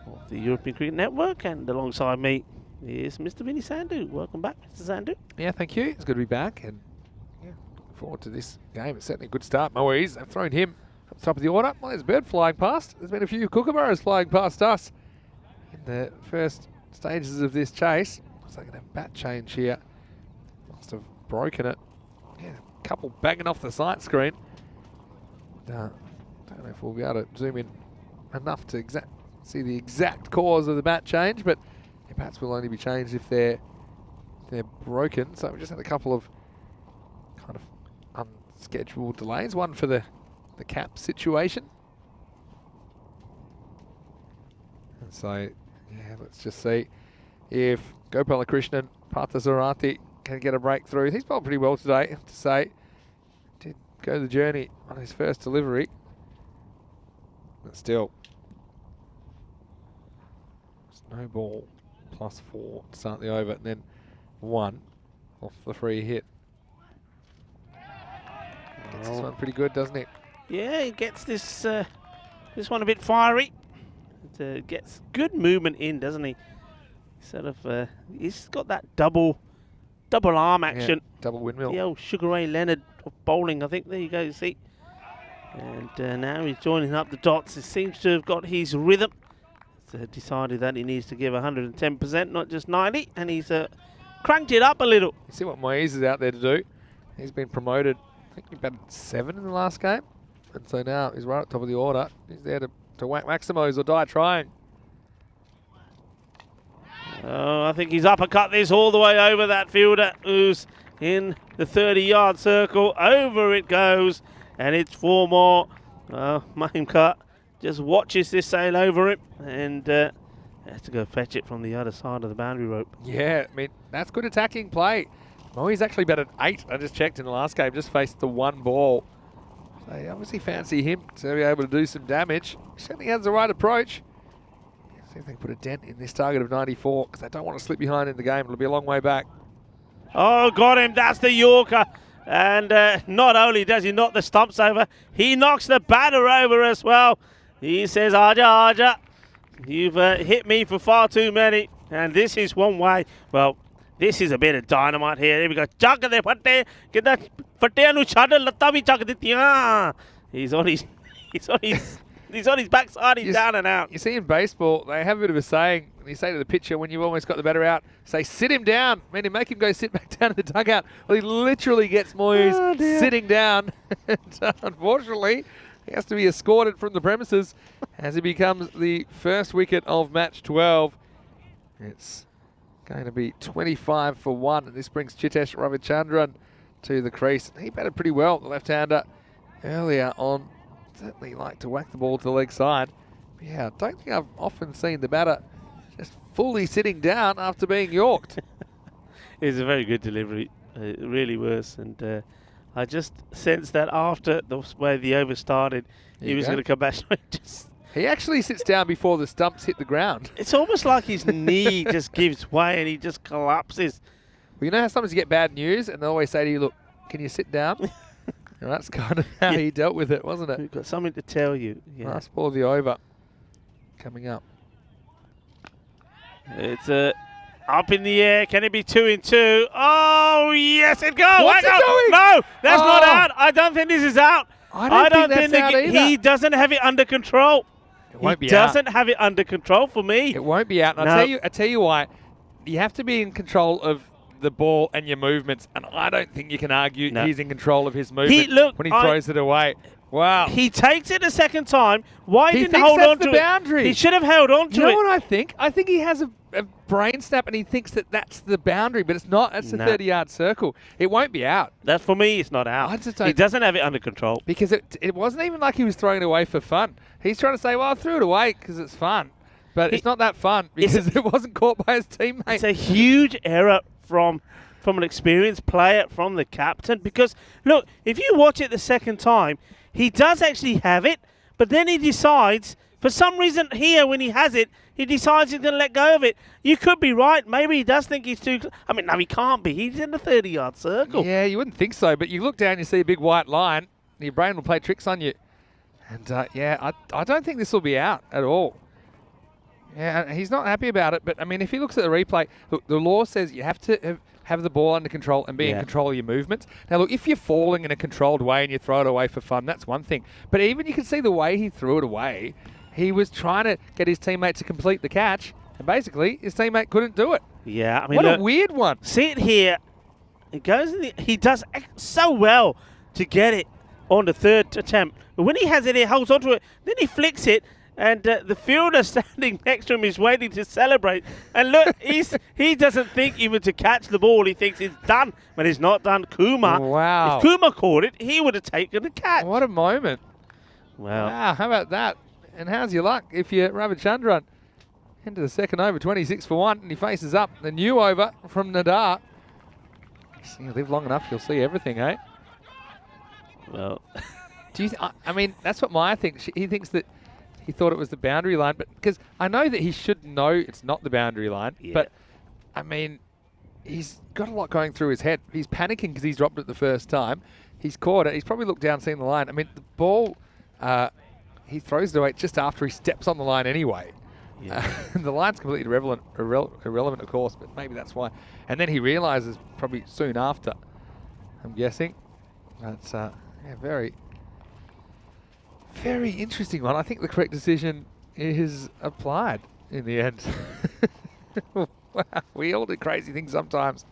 [SPEAKER 1] of the European Cricket Network, and alongside me is Mr. Vinny Sandhu. Welcome back, Mr. Sandhu.
[SPEAKER 3] Yeah, thank you. It's good to be back, and yeah, looking forward to this game. It's certainly a good start. Moise, I've thrown him at the top of the order. Well, there's a bird flying past. There's been a few kookaburras flying past us in the first stages of this chase. Looks like a bat change here. Must have broken it. Yeah, a couple banging off the sight screen. Don't know if we'll be able to zoom in enough to see the exact cause of the bat change, but the bats will only be changed if they're broken. So we just had a couple of kind of unscheduled delays. One for the cap situation. And so, yeah, let's just see if Gopalakrishnan Parthasarathi can get a breakthrough. He's bowled pretty well today, I have to say. Did go the journey on his first delivery. But still, no ball, +4 to start the over, and then 1 off the free hit. Gets this one pretty good, doesn't it?
[SPEAKER 1] Yeah, he gets this this one a bit fiery. It gets good movement in, doesn't he? Sort of, he's got that double arm action.
[SPEAKER 3] Yeah, double windmill.
[SPEAKER 1] The old Sugar Ray Leonard of bowling, I think. There you go, you see. And now he's joining up the dots. He seems to have got his rhythm. He's decided that he needs to give 110%, not just 90, and he's cranked it up a little.
[SPEAKER 3] You see what Moise is out there to do. He's been promoted. I think he batted 7 in the last game, and so now he's right at the top of the order. He's there to whack Maximos or die trying.
[SPEAKER 1] Oh, I think he's uppercut this all the way over that fielder who's in the 30-yard circle. Over it goes, and it's 4 more. Mahimka just watches this sail over him and has to go fetch it from the other side of the boundary rope.
[SPEAKER 3] Yeah, I mean, that's good attacking play. Moe's actually batted 8, I just checked in the last game, just faced the 1 ball. So they obviously fancy him to be able to do some damage. He certainly has the right approach. See if they can put a dent in this target of 94, because they don't want to slip behind in the game. It'll be a long way back.
[SPEAKER 1] Oh, got him. That's the Yorker. And not only does he knock the stumps over, he knocks the batter over as well. He says, Aja, Aja, you've hit me for far too many. And this is one way. Well, this is a bit of dynamite here. Here we go. Chuck the fatte. Get that fatte nu chad latta bhi chuck dittiyan. He's on his backside. He's down and out.
[SPEAKER 3] You see in baseball, they have a bit of a saying. You say to the pitcher when you've almost got the batter out, say, sit him down. Meaning make him go sit back down in the dugout. Well, he literally gets Moyes sitting down. And, unfortunately, he has to be escorted from the premises as he becomes the first wicket of match 12. It's going to be 25 for 1. And this brings Chitesh Ravichandran to the crease. He batted pretty well, the left-hander, earlier on. Certainly like to whack the ball to the leg side. But yeah, I don't think I've often seen the batter just fully sitting down after being yorked.
[SPEAKER 1] It was a very good delivery. It really was. And I just sensed that after the way the over started, he was going to come back.
[SPEAKER 3] He actually sits down before the stumps hit the ground.
[SPEAKER 1] It's almost like his knee just gives way and he just collapses.
[SPEAKER 3] Well, you know how sometimes you get bad news and they always say to you, look, can you sit down? And that's kind of how he dealt with it, wasn't it?
[SPEAKER 1] We've got something to tell you. Yeah.
[SPEAKER 3] Last ball of the over coming up.
[SPEAKER 1] It's up in the air. Can it be 2 in 2? Oh, yes, it goes.
[SPEAKER 3] What's it doing?
[SPEAKER 1] No, that's not out. I don't think this is out.
[SPEAKER 3] I don't think that's out either.
[SPEAKER 1] He doesn't have it under control.
[SPEAKER 3] It won't be out.
[SPEAKER 1] He doesn't have it under control for me.
[SPEAKER 3] It won't be out. And I'll tell you why. You have to be in control of the ball and your movements, and I don't think you can argue he's in control of his movement when he throws it away. Wow.
[SPEAKER 1] He takes it a second time. Why
[SPEAKER 3] he
[SPEAKER 1] didn't hold on to
[SPEAKER 3] the boundary.
[SPEAKER 1] He should have held on to it.
[SPEAKER 3] You know what I think? I think he has a brain snap and he thinks that that's the boundary, but it's not. It's a 30-yard circle. It won't be out.
[SPEAKER 1] That's for me. It's not out. He doesn't have it under control.
[SPEAKER 3] Because it wasn't even like he was throwing it away for fun. He's trying to say, well, I threw it away because it's fun. But it's not that fun because it wasn't caught by his teammate.
[SPEAKER 1] It's a huge error from an experienced player, from the captain. Because, look, if you watch it the second time, he does actually have it, but then he decides, for some reason here when he has it, he decides he's going to let go of it. You could be right. Maybe he does think he's too... I mean, no, he can't be. He's in the 30-yard circle.
[SPEAKER 3] Yeah, you wouldn't think so, but you look down, you see a big white line, and your brain will play tricks on you. And, yeah, I don't think this will be out at all. Yeah, he's not happy about it, but, I mean, if he looks at the replay, look, the law says you have to have the ball under control and be in control of your movements. Now, look, if you're falling in a controlled way and you throw it away for fun, that's one thing. But even you can see the way he threw it away, he was trying to get his teammate to complete the catch, and basically his teammate couldn't do it.
[SPEAKER 1] Yeah, I mean,
[SPEAKER 3] what a weird one.
[SPEAKER 1] See it here. It goes in he does so well to get it on the third attempt. But when he has it, he holds onto it. Then he flicks it. And the fielder standing next to him is waiting to celebrate. And look, he doesn't think even to catch the ball. He thinks it's done, but it's not done. Kuma,
[SPEAKER 3] wow.
[SPEAKER 1] If Kuma caught it, he would have taken the catch.
[SPEAKER 3] What a moment.
[SPEAKER 1] Wow,
[SPEAKER 3] how about that? And how's your luck if you're Ravichandran into the second over, 26 for 1, and he faces up the new over from Nadar. You live long enough, you'll see everything, eh?
[SPEAKER 1] Well,
[SPEAKER 3] do you? I mean, that's what Maya thinks. He thinks that he thought it was the boundary line, but because I know that he should know it's not the boundary line. Yeah. But I mean, he's got a lot going through his head. He's panicking because he's dropped it the first time. He's caught it. He's probably looked down, seen the line. I mean, the ball, he throws it away just after he steps on the line anyway. Yeah. The line's completely irrelevant, of course, but maybe that's why. And then he realizes probably soon after, I'm guessing. That's yeah, very interesting one. I think the correct decision is applied in the end. Wow, we all do crazy things sometimes.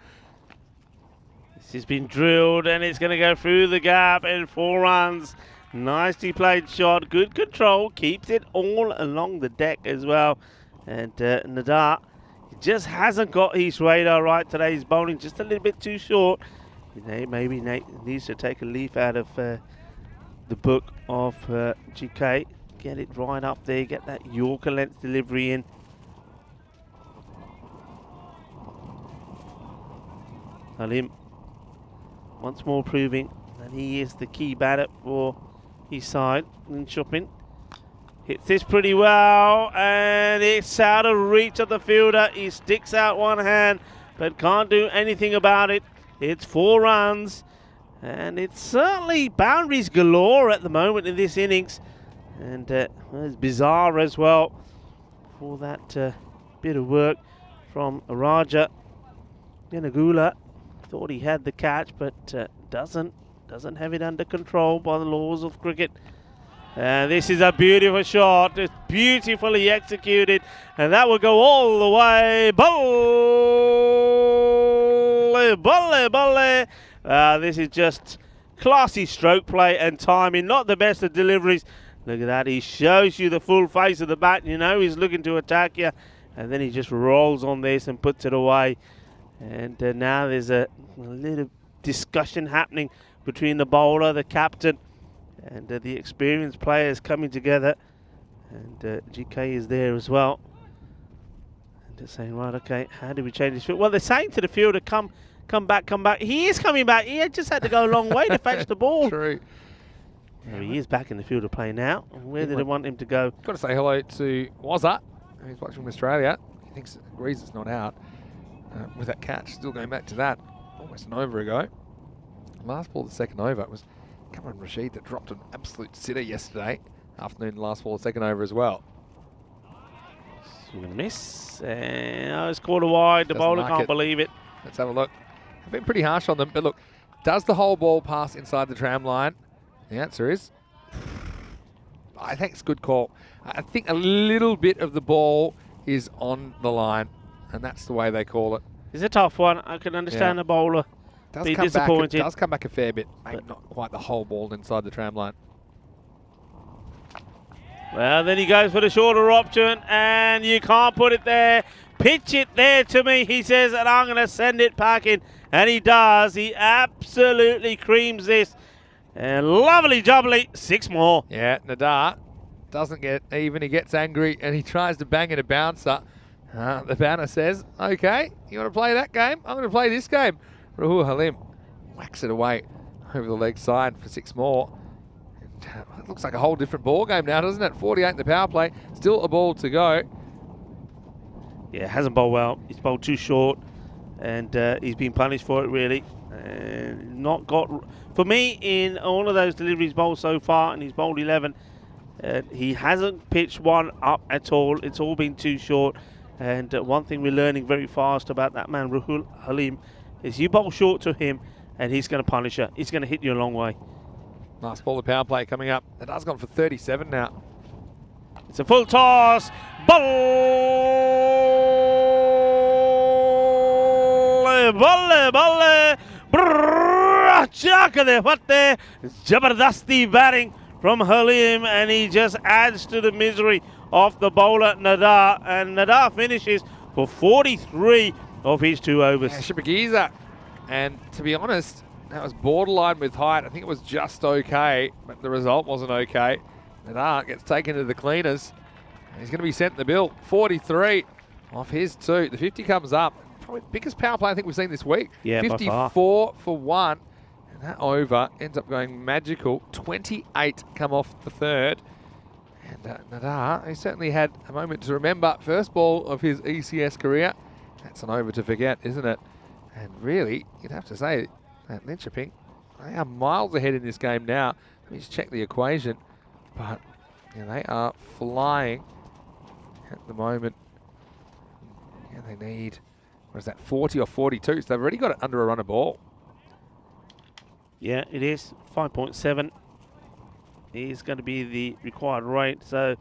[SPEAKER 1] This has been drilled and it's going to go through the gap and 4 runs. Nicely played shot, good control, keeps it all along the deck as well. And Nadar just hasn't got his radar right today. He's bowling just a little bit too short. Maybe Nate needs to take a leaf out of the book of GK. Get it right up there, get that Yorker length delivery in. Halim once more proving that he is the key batter for his side. And Chopin hits this pretty well, and it's out of reach of the fielder. He sticks out one hand, but can't do anything about it. It's 4 runs, and it's certainly boundaries galore at the moment in this innings. And it's bizarre as well for that bit of work from Raja Yanagula. Thought he had the catch, but doesn't have it under control by the laws of cricket. This is a beautiful shot. It's beautifully executed, and that will go all the way. Balle, balle, balle. This is just classy stroke play and timing. Not the best of deliveries. Look at that. He shows you the full face of the bat. You know he's looking to attack you, and then he just rolls on this and puts it away. And now there's a little discussion happening between the bowler, the captain, and the experienced players coming together. And GK is there as well. Just saying, right, okay, how do we change this field? Well, they're saying to the fielder, come back. He is coming back. He just had to go a long way to fetch the ball.
[SPEAKER 3] True.
[SPEAKER 1] Well, he is back in the field of play now. Where did they want him to go?
[SPEAKER 3] Got to say hello to Wazza, who's watching from Australia. He agrees it's not out with that catch. Still going back to that almost an over ago. Last ball of the second over, it was Cameron Rashid that dropped an absolute sitter yesterday afternoon. Last ball of the second over as well.
[SPEAKER 1] Swing and a miss. And it's caught wide. The bowler can't believe it.
[SPEAKER 3] Let's have a look. I've been pretty harsh on them, but look, does the whole ball pass inside the tram line? The answer is, I think it's a good call. I think a little bit of the ball is on the line, and that's the way they call it.
[SPEAKER 1] It's a tough one. I can understand the bowler be disappointed.
[SPEAKER 3] It does come back a fair bit, maybe not quite the whole ball inside the tram line.
[SPEAKER 1] Well, then he goes for the shorter option, and you can't put it there. Pitch it there to me, he says, and I'm going to send it packing. And he does. He absolutely creams this. And lovely jubbly, 6 more.
[SPEAKER 3] Yeah, Nadar doesn't get even. He gets angry, and he tries to bang at a bouncer. The bouncer says, okay, you want to play that game? I'm going to play this game. Rahul Halim whacks it away over the leg side for 6 more. It looks like a whole different ball game now, doesn't it? 48 in the power play, still a ball to go.
[SPEAKER 1] Yeah, hasn't bowled well. He's bowled too short, and he's been punished for it, really. And not got, for me, in all of those deliveries bowled so far, and he's bowled 11, he hasn't pitched one up at all. It's all been too short. And one thing we're learning very fast about that man, Rahul Halim, is you bowl short to him, and he's going to punish you. He's going to hit you a long way.
[SPEAKER 3] Last ball of power play coming up. It has gone for 37 now.
[SPEAKER 1] It's a full toss. Ball! Chaka de fatte. Jabardasti batting from Halim, and he just adds to the misery of the bowler Nadar. And Nadar finishes for 43 of his 2 overs.
[SPEAKER 3] Yeah, Shibagiza. And to be honest, that was borderline with height. I think it was just okay, but the result wasn't okay. Nadar gets taken to the cleaners. He's going to be sent in the bill. 43 off his 2. The 50 comes up. Probably the biggest power play I think we've seen this week.
[SPEAKER 1] Yeah,
[SPEAKER 3] 54 for 1. And that over ends up going magical. 28 come off the 3rd. And Nadar, he certainly had a moment to remember. First ball of his ECS career. That's an over to forget, isn't it? And really, you'd have to say that Linköping, they are miles ahead in this game now. Let me just check the equation. But yeah, they are flying at the moment. Yeah, they need, what is that, 40 or 42? So they've already got it under a run of ball.
[SPEAKER 1] Yeah, it is. 5.7 is going to be the required rate. So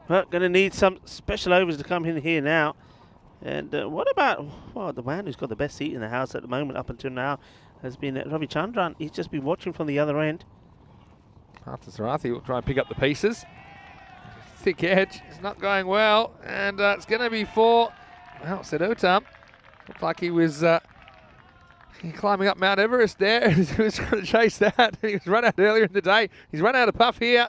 [SPEAKER 1] we're going to need some special overs to come in here now. And what about, well, the man who's got the best seat in the house at the moment up until now has been Ravi Chandran. He's just been watching from the other end.
[SPEAKER 3] After Sarathi will try and pick up the pieces. Thick edge. It's not going well. And it's going to be for, well, Sedotam. Looked like he was climbing up Mount Everest there. He was trying to chase that. He was run out earlier in the day. He's run out of puff here.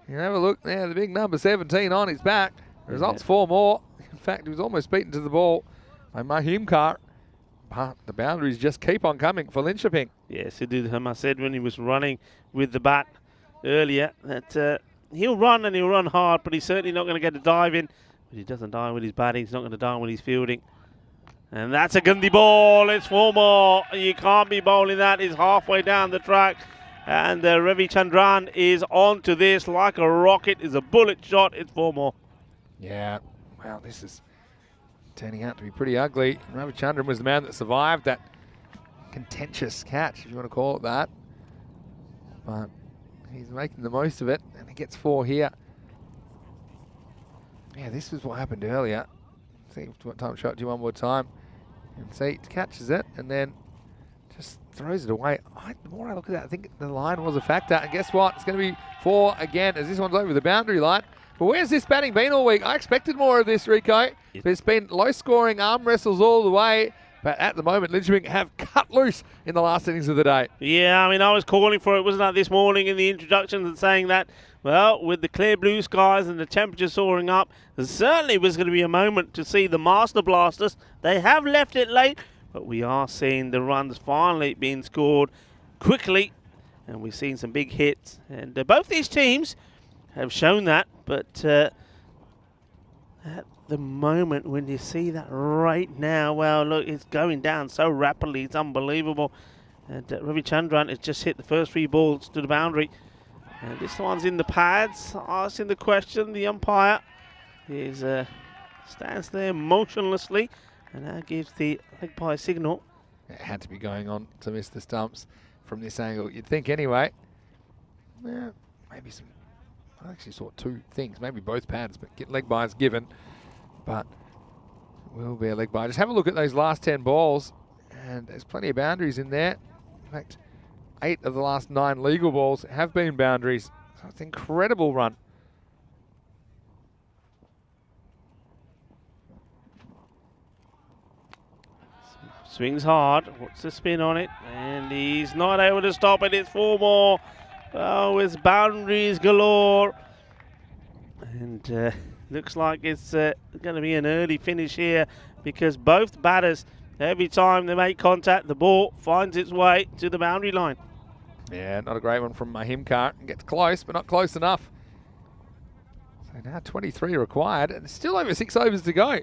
[SPEAKER 3] You have a look there. The big number 17 on his back. The result's 4 more. In fact, he was almost beaten to the ball by Mahimkar. But the boundaries just keep on coming for Linköping.
[SPEAKER 1] Yes, I said when he was running with the bat earlier that he'll run and he'll run hard, but he's certainly not going to get a dive in. But he doesn't dive with his batting. He's not going to dive when he's fielding. And that's a Gandhi ball. It's 4 more. You can't be bowling that. It's halfway down the track. And Ravi Chandran is on to this like a rocket. It's a bullet shot. It's 4 more.
[SPEAKER 3] Yeah. Wow, this is turning out to be pretty ugly. Ravi Chandran was the man that survived that contentious catch, if you want to call it that. But he's making the most of it, and he gets 4 here. Yeah, this was what happened earlier. See what time shot do you one more time. And see, catches it, and then just throws it away. The more I look at that, I think the line was a factor. And guess what? It's going to be 4 again, as this one's over the boundary line. But where's this batting been all week? I expected more of this, Rico. It's been low-scoring arm wrestles all the way. But at the moment, Linköping have cut loose in the last innings of the day.
[SPEAKER 1] Yeah, I mean, I was calling for it, wasn't I, this morning in the introductions and saying that, Well, with the clear blue skies and the temperature soaring up, there certainly was going to be a moment to see the Master Blasters. They have left it late, but we are seeing the runs finally being scored quickly, and we've seen some big hits. And both these teams have shown that, but at the moment when you see that right now, well, look, it's going down so rapidly, it's unbelievable. And Ravi Chandran has just hit the first 3 balls to the boundary. And this one's in the pads, asking the question. The umpire is stands there motionlessly, and now gives the leg by signal.
[SPEAKER 3] It had to be going on to miss the stumps from this angle, you'd think anyway. Yeah, maybe some. I actually saw 2 things, maybe both pads, but get leg bys given. But it will be a leg by. Just have a look at those last 10 balls, and there's plenty of boundaries in there. In fact, 8 of the last 9 legal balls have been boundaries. So it's an incredible run.
[SPEAKER 1] Swings hard. What's the spin on it? And he's not able to stop it. It's 4 more. Oh, it's boundaries galore. And looks like it's going to be an early finish here, because both batters, every time they make contact, the ball finds its way to the boundary line.
[SPEAKER 3] Yeah, not a great one from Himkar. Gets close, but not close enough. So now 23 required, and still over 6 overs to go.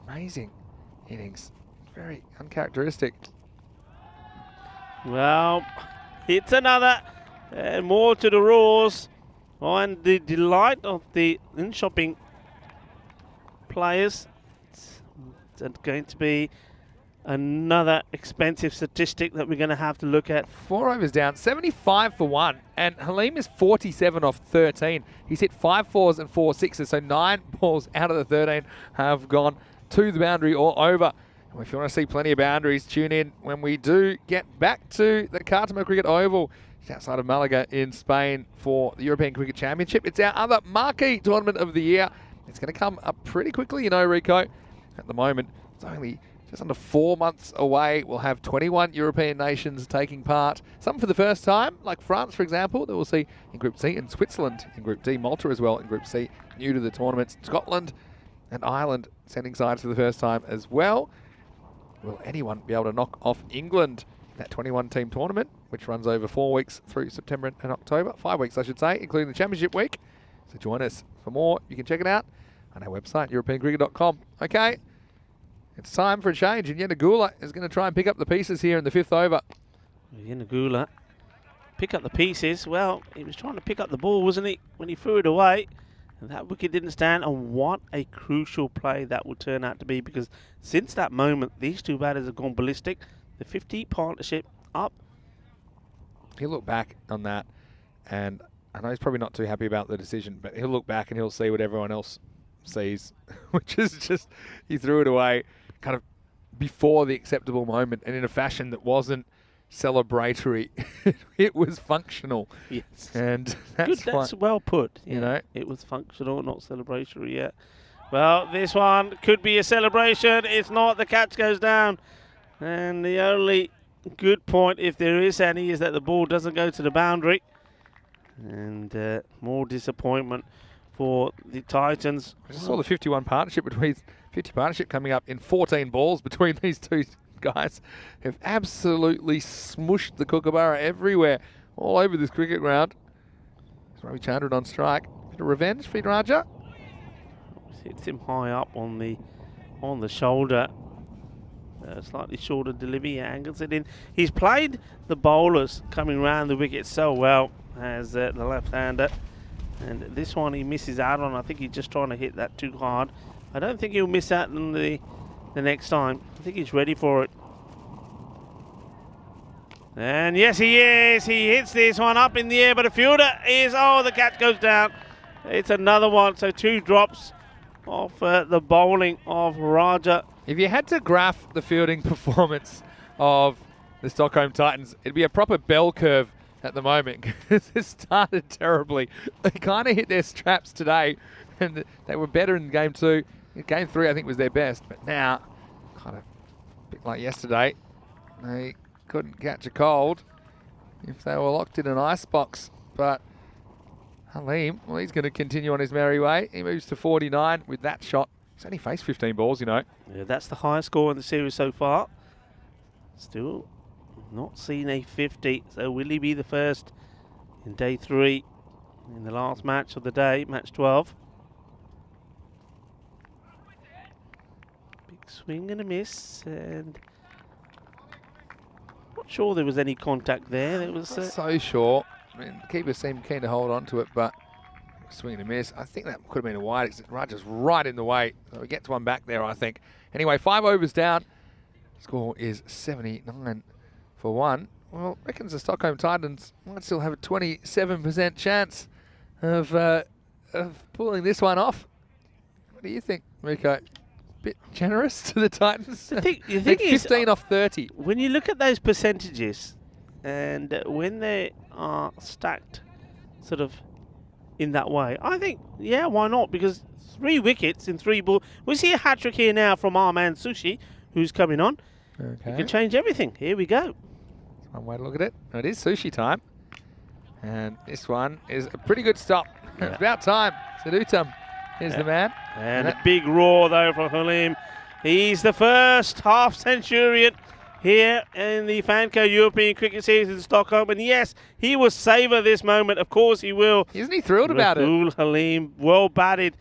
[SPEAKER 3] Amazing innings. Very uncharacteristic.
[SPEAKER 1] Well, it's another, and more to the Roars. And the delight of the in-shopping players. It's going to be another expensive statistic that we're going to have to look at.
[SPEAKER 3] 4 overs down, 75 for 1, and Halim is 47 off 13. He's hit 5 fours and 4 sixes, so 9 balls out of the 13 have gone to the boundary or over. And if you want to see plenty of boundaries, tune in when we do get back to the Cartama Cricket Oval, just outside of Malaga in Spain, for the European Cricket Championship. It's our other marquee tournament of the year. It's going to come up pretty quickly, you know, Rico. At the moment, it's only just under 4 months away. We'll have 21 European nations taking part. Some for the first time, like France, for example, that we'll see in Group C, and Switzerland in Group D, Malta as well in Group C, new to the tournaments. Scotland and Ireland sending sides for the first time as well. Will anyone be able to knock off England in that 21-team tournament, which runs over 4 weeks through September and October? 5 weeks, I should say, including the Championship week. So join us for more. You can check it out on our website, europeancricket.com. Okay. It's time for a change, and Yenagula is going to try and pick up the pieces here in the 5th over.
[SPEAKER 1] Yenagula pick up the pieces. Well, he was trying to pick up the ball, wasn't he, when he threw it away? And that wicket didn't stand, and what a crucial play that will turn out to be, because since that moment, these 2 batters have gone ballistic. The 50 partnership up.
[SPEAKER 3] He'll look back on that, and I know he's probably not too happy about the decision, but he'll look back and he'll see what everyone else sees, which is just he threw it away kind of before the acceptable moment, and in a fashion that wasn't celebratory. It was functional.
[SPEAKER 1] Yes.
[SPEAKER 3] And
[SPEAKER 1] that's well put.
[SPEAKER 3] You know,
[SPEAKER 1] it was functional, not celebratory yet. Well, this one could be a celebration. It's not. The catch goes down. And the only good point, if there is any, is that the ball doesn't go to the boundary. And more disappointment for the Titans.
[SPEAKER 3] I just saw the 50 partnership coming up in 14 balls between these 2 guys. Have absolutely smushed the Kookaburra everywhere, all over this cricket ground. Ravi Chandran on strike. Bit of revenge for Raja.
[SPEAKER 1] Hits him high up on the shoulder. Slightly shorter delivery, angles it in. He's played the bowlers coming round the wicket so well as the left-hander. And this one he misses out on. I think he's just trying to hit that too hard. I don't think he'll miss out on the next time. I think he's ready for it. And yes, he is. He hits this one up in the air, but the fielder is, the catch goes down. It's another one. So 2 drops off the bowling of Raja.
[SPEAKER 3] If you had to graph the fielding performance of the Stockholm Titans, it'd be a proper bell curve at the moment, because it started terribly. They kind of hit their straps today, and they were better in Game 2. In Game 3, I think, was their best, but now, kind of a bit like yesterday, they couldn't catch a cold if they were locked in an icebox. But Halim, well, he's going to continue on his merry way. He moves to 49 with that shot. He's only faced 15 balls, you know.
[SPEAKER 1] Yeah, that's the highest score in the series so far. Still not seen a 50. So will he be the first in day 3 in the last match of the day, match 12? Big swing and a miss, and not sure there was any contact there. There was
[SPEAKER 3] Not so sure. I mean, the keeper seemed keen to hold on to it, but swing and a miss. I think that could have been a wide. It's just right in the way. So he gets one back there, I think. Anyway, 5 overs down. Score is 79 for 1. Well, reckons the Stockholm Titans might still have a 27% chance of pulling this one off. What do you think, Rico? Bit generous to the Titans?
[SPEAKER 1] The thing is,
[SPEAKER 3] 15 off 30.
[SPEAKER 1] when you look at those percentages, and when they are stacked sort of in that way, I think, yeah, why not? Because 3 wickets in 3 balls. We see a hat-trick here now from our man Sushi, who's coming on.
[SPEAKER 3] Okay.
[SPEAKER 1] He can change everything. Here we go.
[SPEAKER 3] That's one way to look at it. It is Sushi time. And this one is a pretty good stop.
[SPEAKER 1] Yeah.
[SPEAKER 3] It's about time. Sadutam is the man.
[SPEAKER 1] And a big roar, though, from Halim. He's the first half-centurion here in the FanCode European Cricket Series in Stockholm. And yes, he will savour this moment. Of course he will.
[SPEAKER 3] Isn't he thrilled about it?
[SPEAKER 1] Rahul Halim, well batted.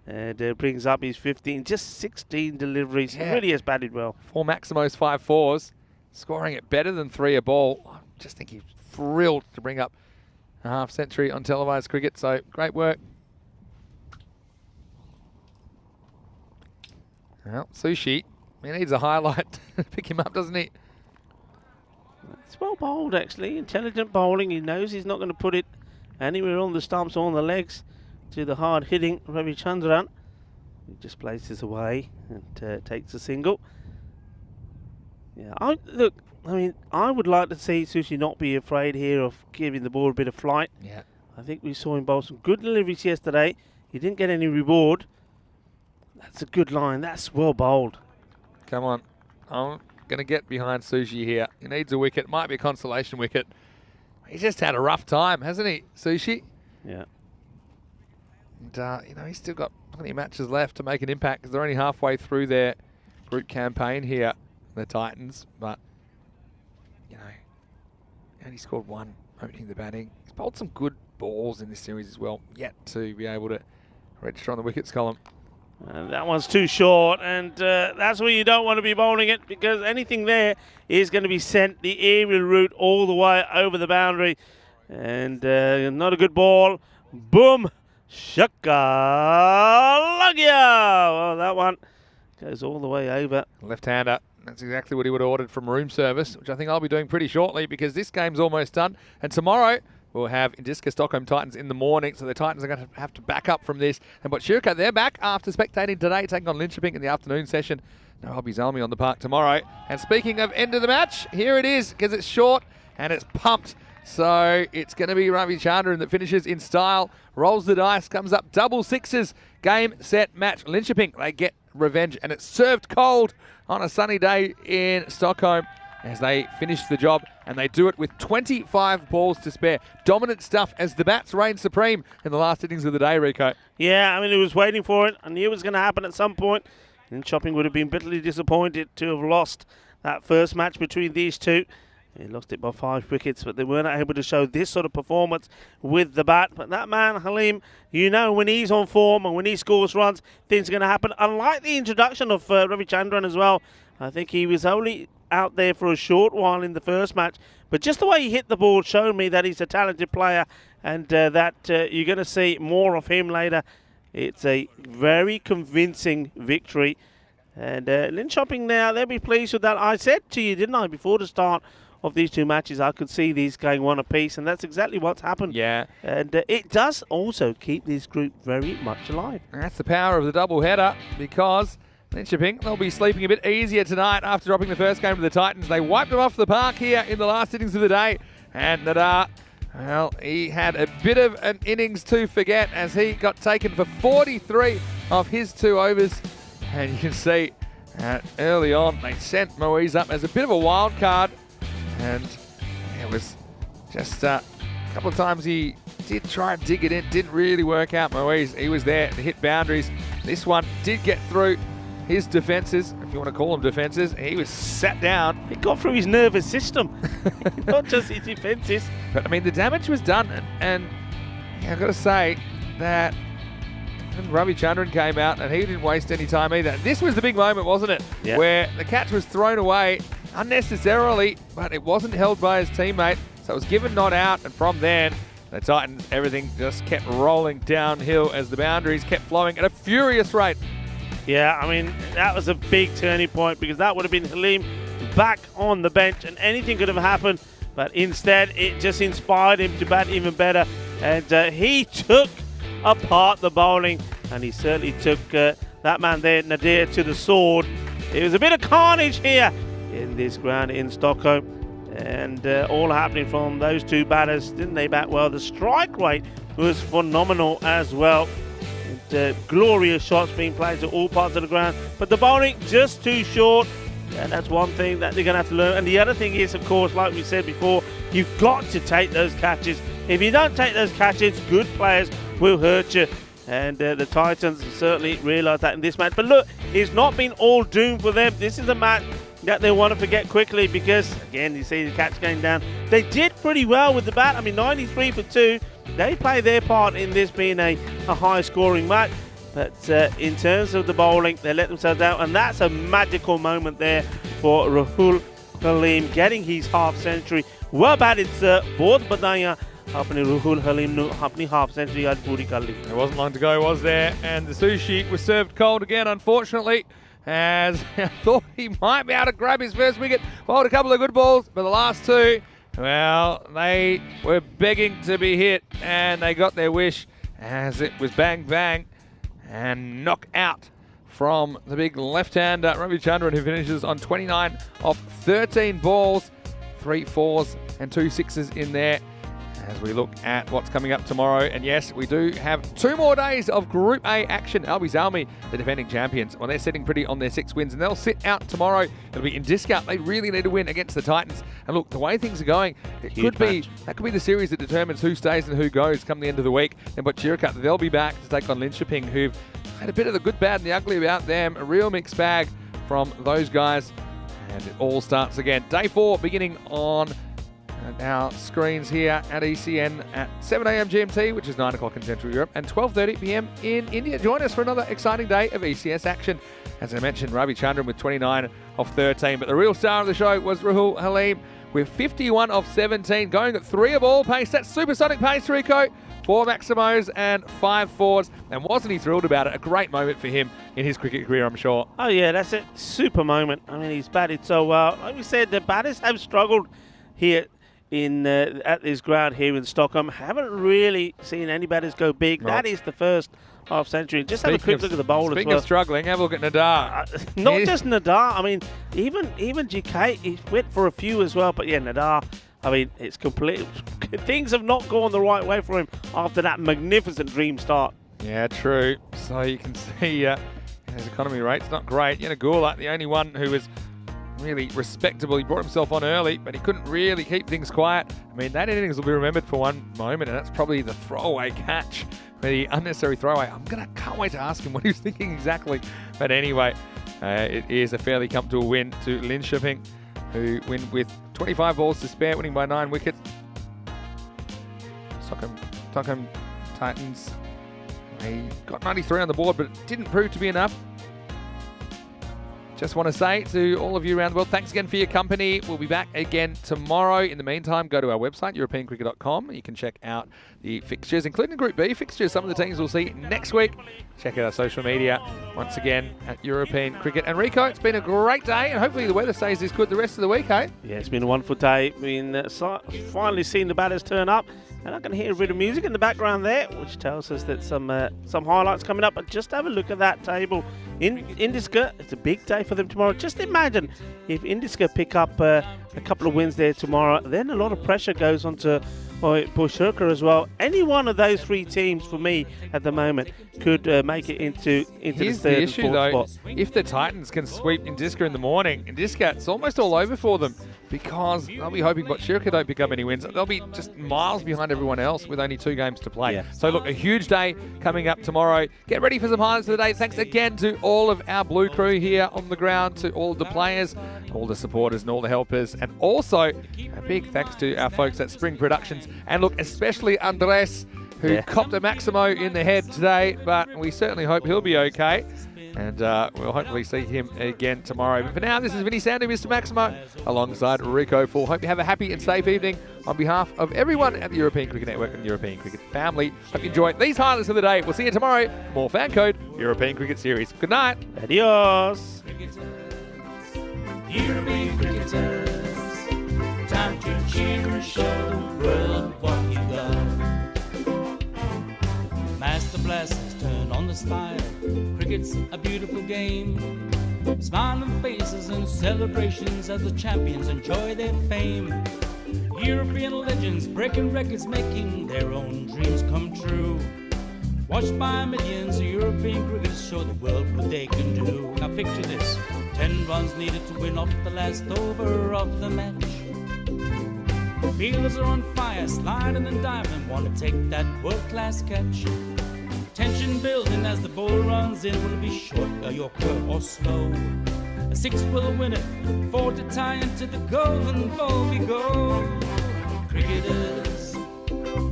[SPEAKER 1] And brings up his 15, just 16 deliveries.
[SPEAKER 3] Yeah.
[SPEAKER 1] He really has batted well.
[SPEAKER 3] 4 Maximos, 5 4s. Scoring it better than 3 a ball. I just think he's thrilled to bring up a half century on televised cricket. So great work. Well, Sushi, he needs a highlight to pick him up, doesn't he?
[SPEAKER 1] It's well bowled, actually. Intelligent bowling. He knows he's not going to put it anywhere on the stumps or on the legs to the hard-hitting Ravi Chandran. He just places away and takes a single. Yeah, I would like to see Sushi not be afraid here of giving the ball a bit of flight.
[SPEAKER 3] Yeah.
[SPEAKER 1] I think we saw him bowl some good deliveries yesterday. He didn't get any reward. That's a good line. That's well bowled.
[SPEAKER 3] Come on. I'm going to get behind Sushi here. He needs a wicket. Might be a consolation wicket. He's just had a rough time, hasn't he, Sushi?
[SPEAKER 1] Yeah.
[SPEAKER 3] And, he's still got plenty of matches left to make an impact because they're only halfway through their group campaign here, the Titans. But, he only scored 1 opening the batting. He's bowled some good balls in this series as well, yet to be able to register on the wickets column.
[SPEAKER 1] And that one's too short, and that's where you don't want to be bowling it, because anything there is going to be sent the aerial route all the way over the boundary. And not a good ball. Boom! Shaka Lagya! Well, that one goes all the way over.
[SPEAKER 3] Left-hander. That's exactly what he would have ordered from room service, which I think I'll be doing pretty shortly because this game's almost done. And tomorrow we'll have Indiska Stockholm Titans in the morning, so the Titans are going to have to back up from this. And Botshuka, they're back after spectating today, taking on Linköping in the afternoon session. No Hobby Zalmi on the park tomorrow. And speaking of end of the match, here it is, because it's short and it's pumped. So it's going to be Ravi Chandran that finishes in style, rolls the dice, comes up double sixes, game, set, match. Linköping, they get revenge, and it's served cold on a sunny day in Stockholm as they finish the job, and they do it with 25 balls to spare. Dominant stuff as the bats reign supreme in the last innings of the day, Rico.
[SPEAKER 1] Yeah, I mean, he was waiting for it. I knew it was going to happen at some point. And Chopping would have been bitterly disappointed to have lost that first match between these two. He lost it by 5 wickets, but they weren't able to show this sort of performance with the bat. But that man, Halim, when he's on form and when he scores runs, things are going to happen. Unlike the introduction of Ravi Chandran as well, I think he was only out there for a short while in the first match. But just the way he hit the ball showed me that he's a talented player, and that you're going to see more of him later. It's a very convincing victory. And Linköping now, they'll be pleased with that. I said to you, didn't I, before the start of these two matches, I could see these going 1 apiece, and that's exactly what's happened.
[SPEAKER 3] Yeah.
[SPEAKER 1] And it does also keep this group very much alive.
[SPEAKER 3] And that's the power of the double header, because Linköping, they'll be sleeping a bit easier tonight after dropping the first game to the Titans. They wiped them off the park here in the last innings of the day. And Nadar, well, he had a bit of an innings to forget as he got taken for 43 of his 2 overs. And you can see early on they sent Moise up as a bit of a wild card. And it was just a couple of times he did try and dig it in. Didn't really work out. Moise, he was there to hit boundaries. This one did get through his defences, if you want to call them defences. He was sat down.
[SPEAKER 1] It got through his nervous system, not just his defences.
[SPEAKER 3] But, I mean, the damage was done. And yeah, I've got to say that Ravi Chandran came out and he didn't waste any time either. This was the big moment, wasn't it?
[SPEAKER 1] Yeah.
[SPEAKER 3] Where the catch was thrown away unnecessarily, but it wasn't held by his teammate. So it was given not out. And from then, the Titans, everything just kept rolling downhill as the boundaries kept flowing at a furious rate.
[SPEAKER 1] Yeah, I mean, that was a big turning point because that would have been Halim back on the bench and anything could have happened. But instead, it just inspired him to bat even better. And he took apart the bowling, and he certainly took that man there, Nadir, to the sword. It was a bit of carnage here in this ground in Stockholm, and all happening from those two batters. Didn't they bat well? The strike rate was phenomenal as well. And, glorious shots being played to all parts of the ground, but the bowling just too short. And that's one thing that they're going to have to learn. And the other thing is, of course, like we said before, you've got to take those catches. If you don't take those catches, good players will hurt you. And the Titans certainly realised that in this match. But look, it's not been all doom for them. This is a match that they want to forget quickly because, again, you see the catch going down. They did pretty well with the bat. I mean, 93 for 2. They play their part in this being a high-scoring match. But in terms of the bowling, they let themselves down. And that's a magical moment there for Rahul Halim getting his half-century. Well batted, sir. Both badaiyan apne Rahul Halim nu apni half-century aaj puri kar li.
[SPEAKER 3] There wasn't long to go, was there? And the sushi was served cold again, unfortunately, as I thought he might be able to grab his first wicket. Bowled a couple of good balls, but the last two, well, they were begging to be hit, and they got their wish as it was bang, bang, and knock out from the big left-hander, Ravi Chandran, who finishes on 29 of 13 balls, 3 4s and 2 6s in there. As we look at what's coming up tomorrow. And yes, we do have 2 more days of Group A action. Albi Zalmi, the defending champions, well, they're sitting pretty on their 6 wins, and they'll sit out tomorrow. It'll be in Discount. They really need to win against the Titans. And look, the way things are going, that could be the series that determines who stays and who goes come the end of the week. And but Chirikat, they'll be back to take on Linköping, who've had a bit of the good, bad, and the ugly about them. A real mixed bag from those guys. And it all starts again. Day 4 beginning on our screens here at ECN at 7 a.m. GMT, which is 9 o'clock in Central Europe, and 12:30 p.m. in India. Join us for another exciting day of ECS action. As I mentioned, Ravi Chandran with 29 of 13, but the real star of the show was Rahul Halim with 51 of 17, going at 3 of all pace. That's supersonic pace, Rico. 4 Maximos and 5 4s, and wasn't he thrilled about it? A great moment for him in his cricket career, I'm sure.
[SPEAKER 1] Oh yeah, that's a super moment. I mean, he's batted so well. Like we said, the batters have struggled here in at this ground here in Stockholm. Haven't really seen any batters go big.
[SPEAKER 3] Right.
[SPEAKER 1] That is the first half-century. Just have a quick look at the bowlers.
[SPEAKER 3] Speaking of struggling, have a look at Nadar.
[SPEAKER 1] Not just Nadar. I mean, even GK, he went for a few as well. But yeah, Nadar, I mean, it's complete. Things have not gone the right way for him after that magnificent dream start.
[SPEAKER 3] Yeah, true. So you can see his economy rate's not great. Yanagula, the only one who was really respectable. He brought himself on early, but he couldn't really keep things quiet. I mean, that innings will be remembered for one moment, and that's probably the throwaway catch, the unnecessary throwaway. Can't wait to ask him what he was thinking exactly. But anyway, it is a fairly comfortable win to Linköping, who win with 25 balls to spare, winning by 9 wickets. Stockholm Titans, they got 93 on the board, but it didn't prove to be enough. Just want to say to all of you around the world, thanks again for your company. We'll be back again tomorrow. In the meantime, go to our website, europeancricket.com. You can check out the fixtures, including Group B fixtures. Some of the teams we'll see next week. Check out our social media once again at European Cricket. And Rico, it's been a great day, and hopefully the weather stays this good the rest of the week, eh?
[SPEAKER 1] Yeah, it's been a wonderful day. I mean, finally seen the batters turn up. And I can hear a bit of music in the background there, which tells us that some highlights coming up. But just have a look at that table. In Indiska, it's a big day for them tomorrow. Just imagine if Indiska pick up a couple of wins there tomorrow, then a lot of pressure goes onto Pushurka as well. Any one of those 3 teams for me at the moment could make it into the 3rd and 4th spot.
[SPEAKER 3] If the Titans can sweep Indiska in the morning, Indiska, it's almost all over for them. because they'll be hoping Botswana don't pick up any wins. They'll be just miles behind everyone else with only 2 games to play.
[SPEAKER 1] Yeah.
[SPEAKER 3] So look, a huge day coming up tomorrow. Get ready for some highlights of the day. Thanks again to all of our Blue crew here on the ground, to all of the players, all the supporters and all the helpers, and also a big thanks to our folks at Spring Productions. And look, especially Andres, who copped a Maximo in the head today, but we certainly hope he'll be okay. And we'll hopefully see him again tomorrow. But for now, this is Vinny Sandu, Mr. Maximo, alongside Rico Full. Hope you have a happy and safe evening on behalf of everyone at the European Cricket Network and the European Cricket family. Hope you enjoy these highlights of the day. We'll see you tomorrow for more FanCode European Cricket Series. Good night.
[SPEAKER 1] Adios.
[SPEAKER 5] European cricketers, time to cheer and show the world what you got. Master blasters turn on the style. Cricket's a beautiful game. Smiling faces and celebrations as the champions enjoy their fame. European legends breaking records, making their own dreams come true. Watched by millions, European cricketers show the world what they can do. Now picture this, 10 runs needed to win off the last over of the match. Fielders are on fire, sliding and diving, want to take that world-class catch. Tension building as the ball runs in, will it be short, a yorker or slow? A 6 will win it, 4 to tie into the golden ball we go. Cricketers,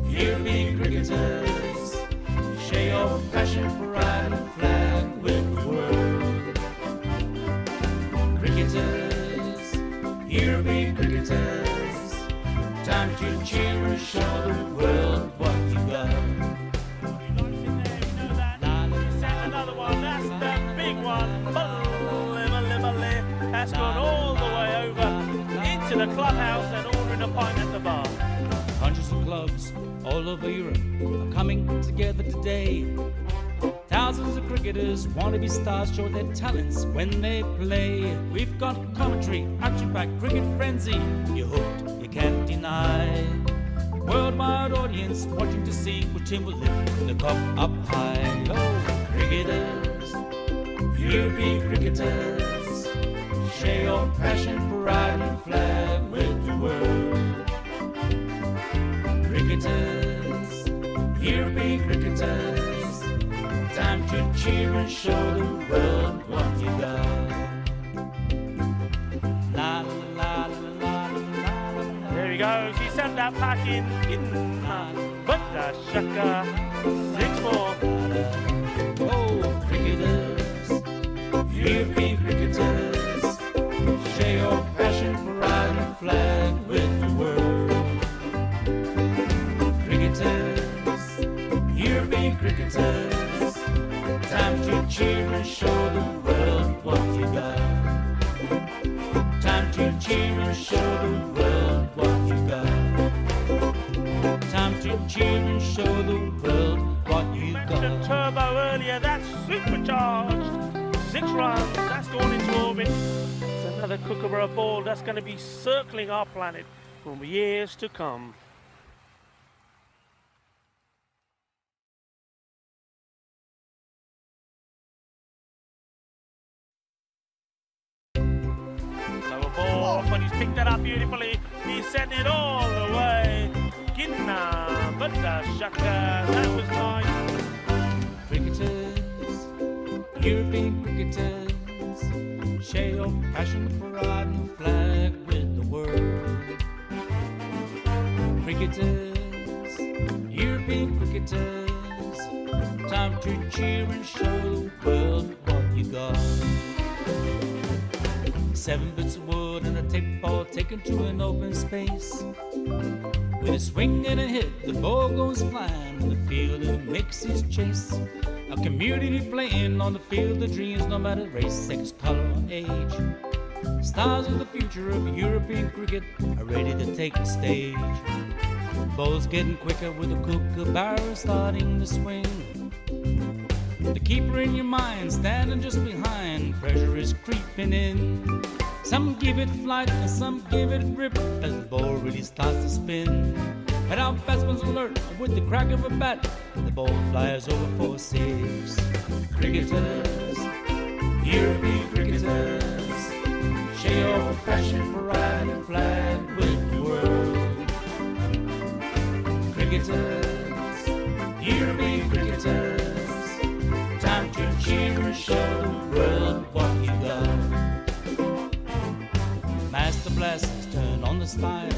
[SPEAKER 5] European cricketers, share your passion for riding a flag with the world. Cricketers, European cricketers, time to cheer and show the world what you got.
[SPEAKER 1] Another one, that's the big one. That's gone all the way over into the clubhouse and ordering a pint at the bar.
[SPEAKER 5] Hundreds of clubs all over Europe are coming together today. Thousands of cricketers want to be stars, show their talents when they play. We've got commentary, action-packed cricket frenzy. You're hooked, you can't deny. Worldwide audience watching to see which team will lift the cup up high. Oh, cricketers, European cricketers, share your passion for riding the flag with the world. Cricketers, European cricketers, time to cheer and show the world what you got. La la la la la la.
[SPEAKER 1] There we go. She sent that pack in but the shaka 6-4.
[SPEAKER 5] Oh, cricketers, European cricketers, share your passion for riding the flag with the world. Cricketers, European cricketers, time to cheer and show the world what you got. Time to cheer and show the world what you got. Time to cheer and show the world what you
[SPEAKER 1] Mentioned
[SPEAKER 5] got.
[SPEAKER 1] turbo earlier, that's supercharged. 6 runs, that's gone into orbit. It's another Kookaburra ball that's going to be circling our planet for years to come. Lower ball, but he's picked that up beautifully. He sent it all the way. Ginna, but the shaka, that was nice.
[SPEAKER 5] Cricketers, European cricketers, share your passion for riding the flag with the world. Cricketers, European cricketers, time to cheer and show the world what you got. 7 bits of wood and a tape ball taken to an open space. With a swing and a hit, the ball goes flying in the field and makes his chase. A community playing on the field of dreams, no matter race, sex, color, or age. Stars of the future of European cricket are ready to take the stage. Ball's getting quicker with the Kookaburra starting to swing. The keeper in your mind standing just behind, pressure is creeping in. Some give it flight and some give it grip as the ball really starts to spin. But our batsman's alert with the crack of a bat, the ball flies over for 6. Cricketers, European cricketers, share your passion for riding flag. blasters turn on the style.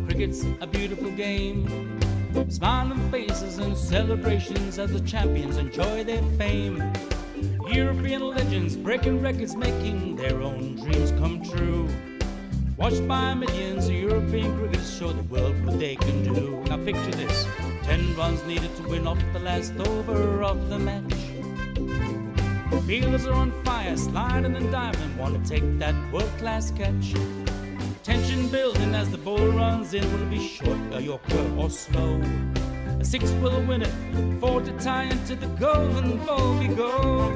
[SPEAKER 5] Cricket's a beautiful game. Smiling faces and celebrations as the champions enjoy their fame. European legends breaking records, making their own dreams come true. Watched by millions, European cricketers show the world what they can do. Now picture this, 10 runs needed to win off the last over of the match. Fielders are on fire, sliding and diving, want to take that world-class catch. Tension building as the ball runs in, will it be short, a yorker or slow? A 6 will win it, 4 to tie into the golden ball we go.